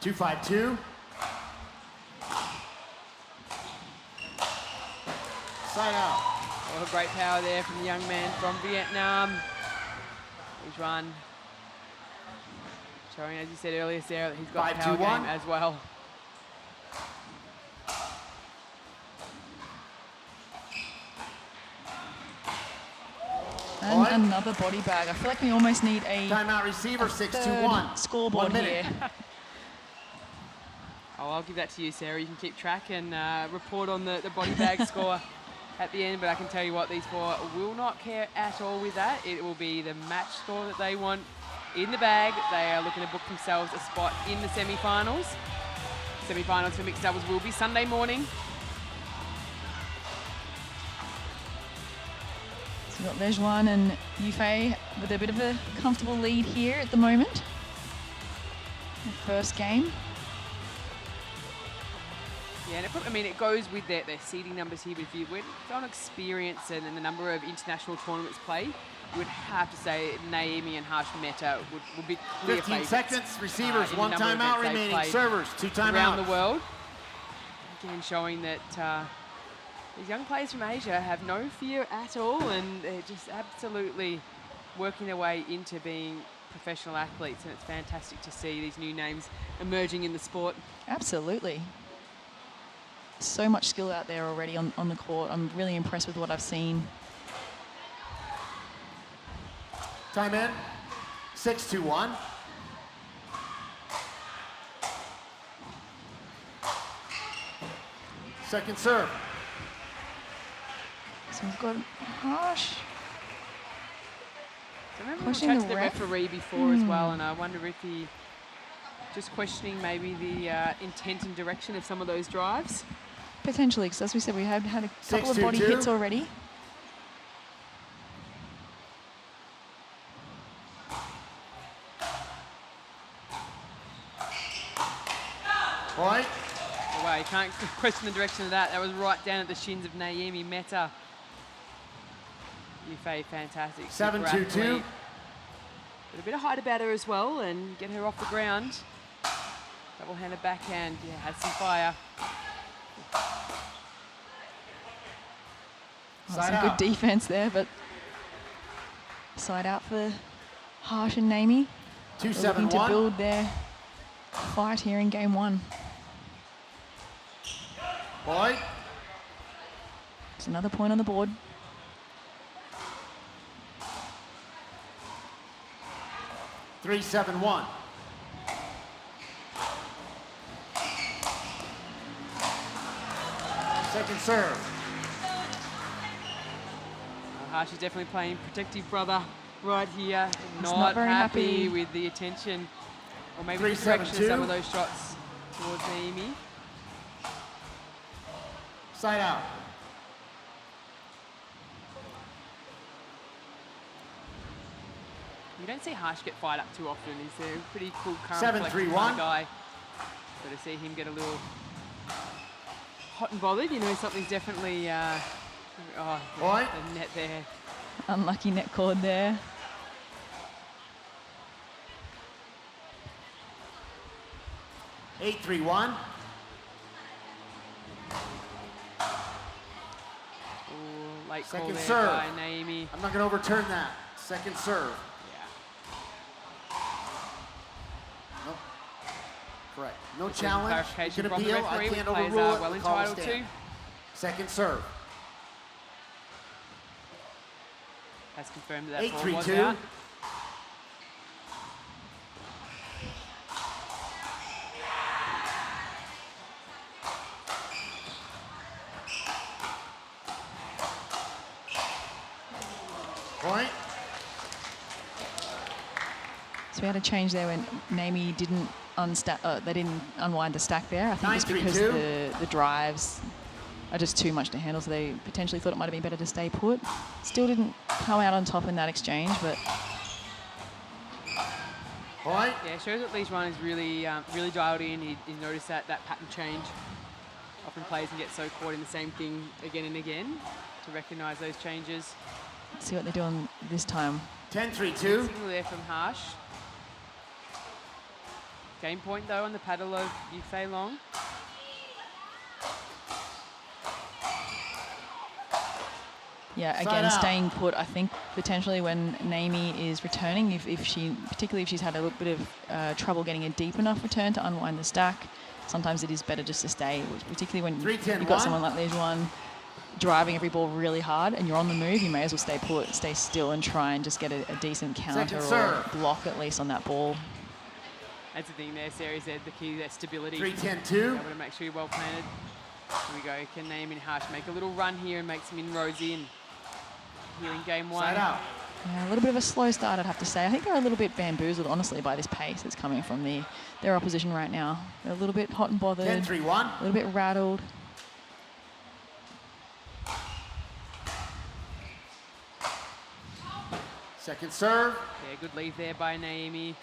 Two, 5-2. Side out. Oh, great power there from the young man from Vietnam. Lijuan showing, as you said earlier, Sarah, that he's got a power game as well. And another body bag. I feel like we almost need a Timeout receiver, a 6-2-1. third scoreboard 1 minute. here. Oh, I'll give that to you, Sarah. You can keep track and report on the body bag score at the end, but I can tell you what, these four will not care at all with that. It will be the match score that they want in the bag. They are looking to book themselves a spot in the semi-finals. Semi-finals for mixed doubles will be Sunday morning. So we've got Lejuan and Yufei with a bit of a comfortable lead here at the moment. The first game. Yeah, and it goes with their seeding numbers here. But if you went on experience and the number of international tournaments played, you would have to say Naomi and Harsh Mehta would be clear 15 favourites, seconds, receivers, in the 1 number of timeout events they've remaining, played servers, 2 timeouts. around the world. Again, showing that these young players from Asia have no fear at all, and they're just absolutely working their way into being professional athletes, and it's fantastic to see these new names emerging in the sport. Absolutely. So much skill out there already on the court. I'm really impressed with what I've seen. Time in, 6-2-1. Second serve. So we've got Harsh. I remember we Questioning chatted to the the ref. referee before as well, and I wonder if he just questioning maybe the intent and direction of some of those drives. Potentially, because as we said, we had a couple of 6-2-2. body hits already. Point. Well, you can't question the direction of that. That was right down at the shins of Naomi Mehta. Yufei, fantastic. 7-2-2. But a bit of height about her as well, and get her off the ground. Double-handed backhand, yeah, has some fire. Some good defense there, but side out for Harsh and Naomi. They're looking to 2-7-1. build their fight here in game one. Point. There's another point on the board. 3-7-1. Second serve. Harsh is definitely playing protective brother right here. He's not very happy. with the attention, or maybe the 3-7-2. direction of some of those shots towards Naomi. Side out. You don't see Harsh get fired up too often. He's a pretty cool, calm, 7-3-1. collected kind of guy. So to see him get a little hot and bothered, you know, something's definitely Point. the net there. Unlucky net cord there. Eight, 3-1. Ooh, late call Second there serve. by Naomi. I'm not going to overturn that. Second serve. Nope. Correct. No Just some challenge. clarification You can from the appeal. I referee, can't which players overrule are it. well The call entitled stands. to. Second serve. Has confirmed that ball was 8-3-2. out. Point. So we had a change there when Naomi didn't they didn't unwind the stack there. I think it's because 9-3-2. the drives are just too much to handle, so they potentially thought it might have been better to stay put. Still didn't come out on top in that exchange, but Point. Yeah, shows that Lee's run is really, really dialed in. He's noticed that pattern change. Often players can get so caught in the same thing again and again to recognise those changes. let's see what they're doing this time. 10-3-2. Signal there from Harsh. Game point though on the paddle of Yufei Long. Yeah, Side again, out. staying put. I think potentially when Naomi is returning, particularly if she's had a little bit of trouble getting a deep enough return to unwind the stack, sometimes it is better just to stay, particularly when 3-10-1. you've got someone like Lejuan driving every ball really hard and you're on the move, you may as well stay put, stay still and try and just get a decent counter or block at least on that ball. That's the thing there, Sarah, is that the key to that stability. 3-10-2. Be able to make sure you're well planted. Here we go. Can Naomi and Harsh make a little run here and make some inroads in here in game 1? Side out. Yeah, a little bit of a slow start, I'd have to say. I think they're a little bit bamboozled, honestly, by this pace that's coming from their opposition right now. They're a little bit hot and bothered, 10-3-1. a little bit rattled. Second serve. Yeah, good lead there by Naomi.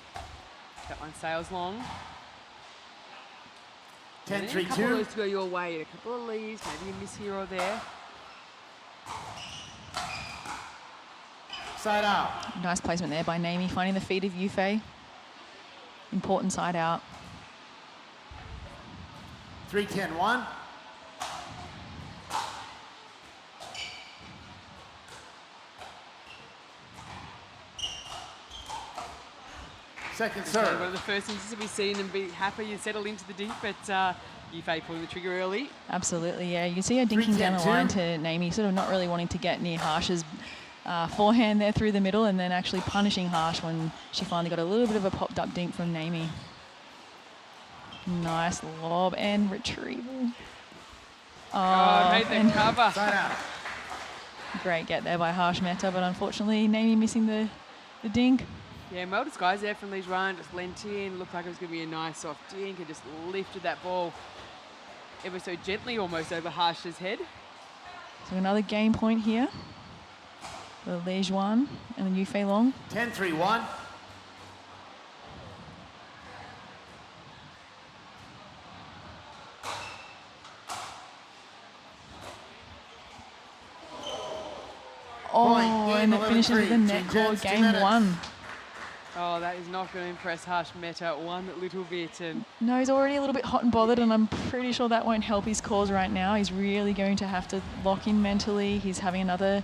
That one sails long. 10-3-2. A couple of those to go your way. A couple of leads, maybe a miss here or there. Side out. Nice placement there by Naomi, finding the feet of Yufei. Important side out. 3-10-1. Second serve. One of the first instances we've seen them be happy and settle into the deep, but Yufei pulling the trigger early. Absolutely, yeah. You can see her dinking down the line to Naomi, sort of not really wanting to get near Harsh's forehand there through the middle, and then actually punishing Harsh when she finally got a little bit of a popped up dink from Naomi. Nice lob and retrieval. Made the cover. Side out. Great get there by Harsh Mehta, but unfortunately Naomi missing the dink. Yeah, well disguised there from Lee's run, just leant in, looked like it was going to be a nice soft dink and just lifted that ball ever so gently almost over Harsh's head. So another game point here for Li Juan and the Yufei Long. 10-3-1. Oh, and it finishes with a net court, game 1. Oh, that is not going to impress Harsh Mehta one little bit. No, he's already a little bit hot and bothered, and I'm pretty sure that won't help his cause right now. He's really going to have to lock in mentally. He's having another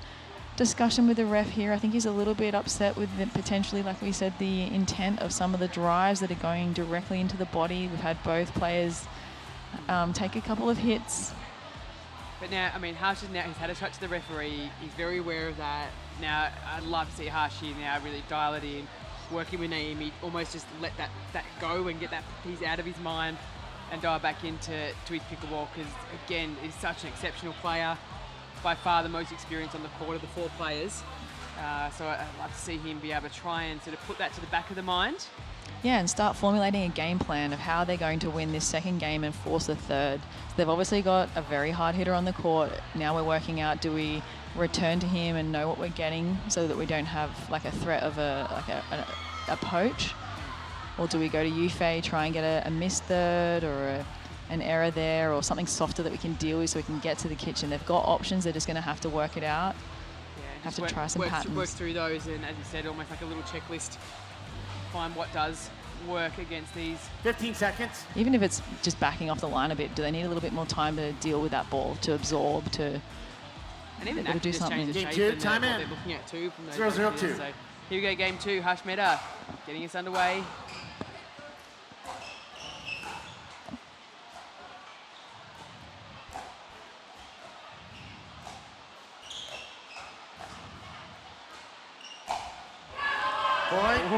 discussion with the ref here. I think he's a little bit upset with potentially, like we said, the intent of some of the drives that are going directly into the body. We've had both players take a couple of hits. But now, I mean, Harsh is now, he's had a touch to the referee. He's very aware of that. Now, I'd love to see Harsh here now really dial it in, working with Naomi, almost just let that go and get that piece out of his mind and dial back into his pickleball, because, again, he's such an exceptional player. By far the most experienced on the court of the 4 players. So I'd love to see him be able to try and sort of put that to the back of the mind. Yeah, and start formulating a game plan of how they're going to win this second game and force the third. So they've obviously got a very hard hitter on the court. Now we're working out, do we return to him and know what we're getting so that we don't have like a threat of a poach? Or do we go to Yufei, try and get a missed third or an error there or something softer that we can deal with so we can get to the kitchen? They've got options, they're just going to have to work it out. Yeah, have to try some patterns. Work through those, and as you said, almost like a little checklist. Find what does work against these. 15 seconds. Even if it's just backing off the line a bit, do they need a little bit more time to deal with that ball, to absorb, to and even that that do just something? change the Game shape 2, and time what in. they're looking at too from those 0-0-2. ideas. So here we go, game 2. Harsh Mehta getting us underway.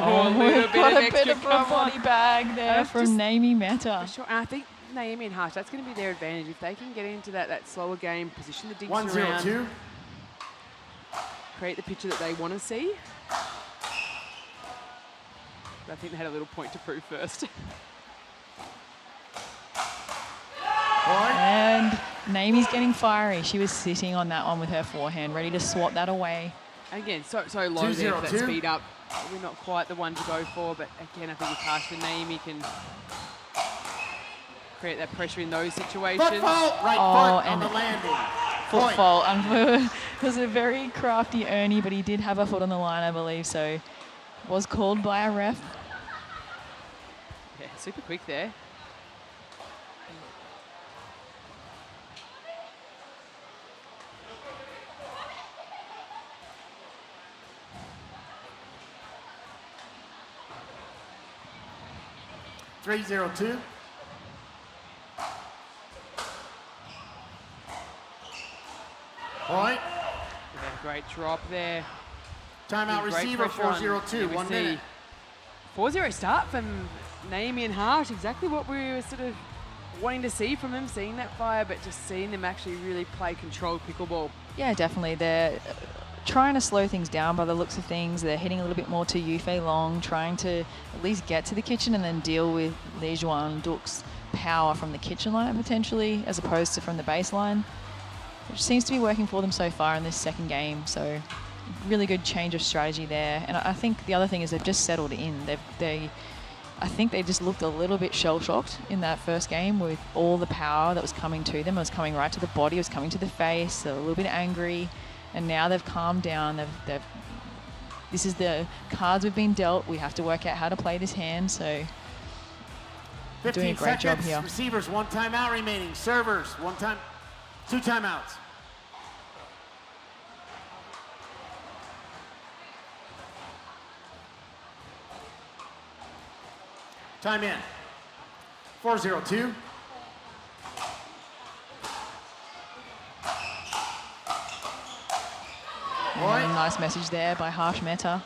Oh, we've got a bit of a body bag there from Naomi Mehta. For sure. And I think Naomi and Harsh, that's going to be their advantage. If they can get into that slower game, position the dinks 1-0-2. around, create the picture that they want to see. But I think they had a little point to prove first. And Naomi's getting fiery. She was sitting on that one with her forehand, ready to swat that away. Again, so low there for that speed up. Probably not quite the one to go for, but again, I think it's Harsh and Naomi can create that pressure in those situations. Foot fault, right foot on the landing. Foot fault. It was a very crafty Ernie, but he did have a foot on the line, I believe, so was called by a ref. Yeah, super quick there. $3-0-2. Yeah, great drop there. Timeout Great receiver, pressure on. 4:02, And we 1 see minute. 4-0 start from Naomi and Hart. Exactly what we were sort of wanting to see from them, seeing that fire, but just seeing them actually really play controlled pickleball. Yeah, definitely. They're trying to slow things down by the looks of things. They're hitting a little bit more to Yufei Long, trying to at least get to the kitchen and then deal with Li Juan Duc's power from the kitchen line potentially, as opposed to from the baseline, which seems to be working for them so far in this second game. So really good change of strategy there. And I think the other thing is they've just settled in. I think they just looked a little bit shell-shocked in that first game with all the power that was coming to them. It was coming right to the body, it was coming to the face, a little bit angry. And now they've calmed down. This is the cards we've been dealt. We have to work out how to play this hand. So 15 doing a great job seconds. here. Receivers, 1 timeout remaining. Servers, 2 timeouts. Time in. 4:02. Nice message there by Harsh Mehta,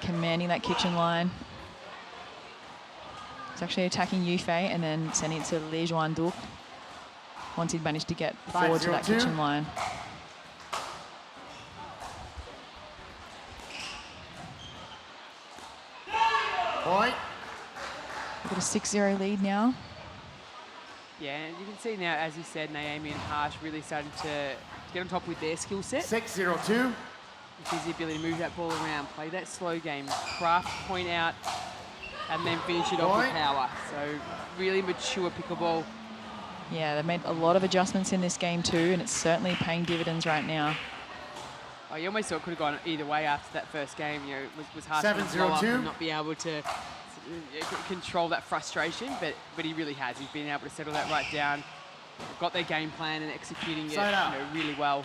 commanding that kitchen line. He's actually attacking Yufei and then sending it to Li Juan Duc once he'd managed to get forward to that 5:02. kitchen line. Point. We've got a 6-0 lead now. Yeah, and you can see now, as you said, Naomi and Harsh really starting to get on top with their skill set. 6:02. Which is the ability to move that ball around, play that slow game, craft point out, and then finish it off with power. So really mature pickleball. Yeah, they've made a lot of adjustments in this game too, and it's certainly paying dividends right now. Oh, you almost thought it could have gone either way after that first game. You know, was Harsh to blow up 7:02. and not be able to control that frustration, but he really has. He's been able to settle that right down, got their game plan and executing it really well.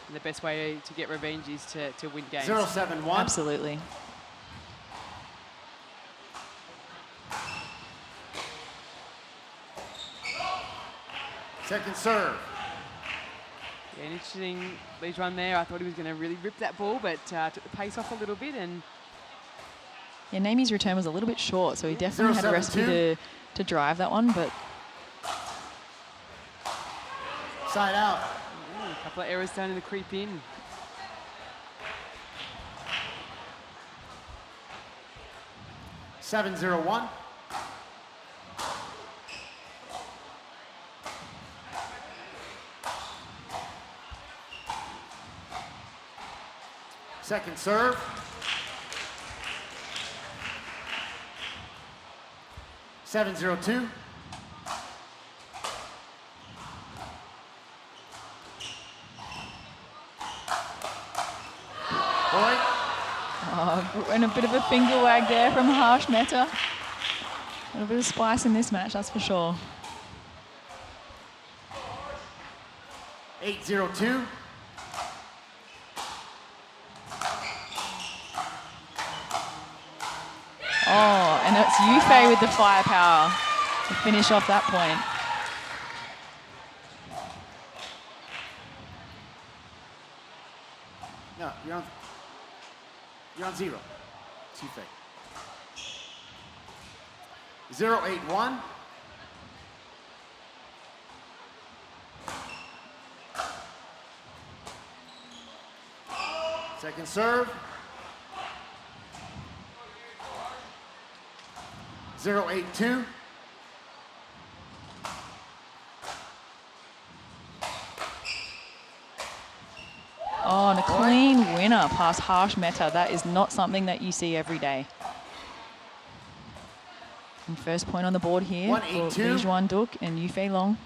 And the best way to get revenge is to win games. 0-7-1. Absolutely. Second serve. Yeah, an interesting lead run there. I thought he was going to really rip that ball, but took the pace off a little bit. And yeah, Naomi's return was a little bit short, so he definitely had a recipe to drive that one, but side out. A couple of errors down in the creep in. 7-0-1. Second serve. Seven 0-2. Oh, and a bit of a finger wag there from Harsh Mehta. A little bit of spice in this match, that's for sure. 8-0-2. Oh, and it's Yufei with the firepower to finish off that point. No, you're on 0. It's Yufei. 0-8-1. Second serve. 0-8-2. Oh, and a clean winner past Harsh Mehta. That is not something that you see every day. And first point on the board here for Li Juan Duc and Yufei Long.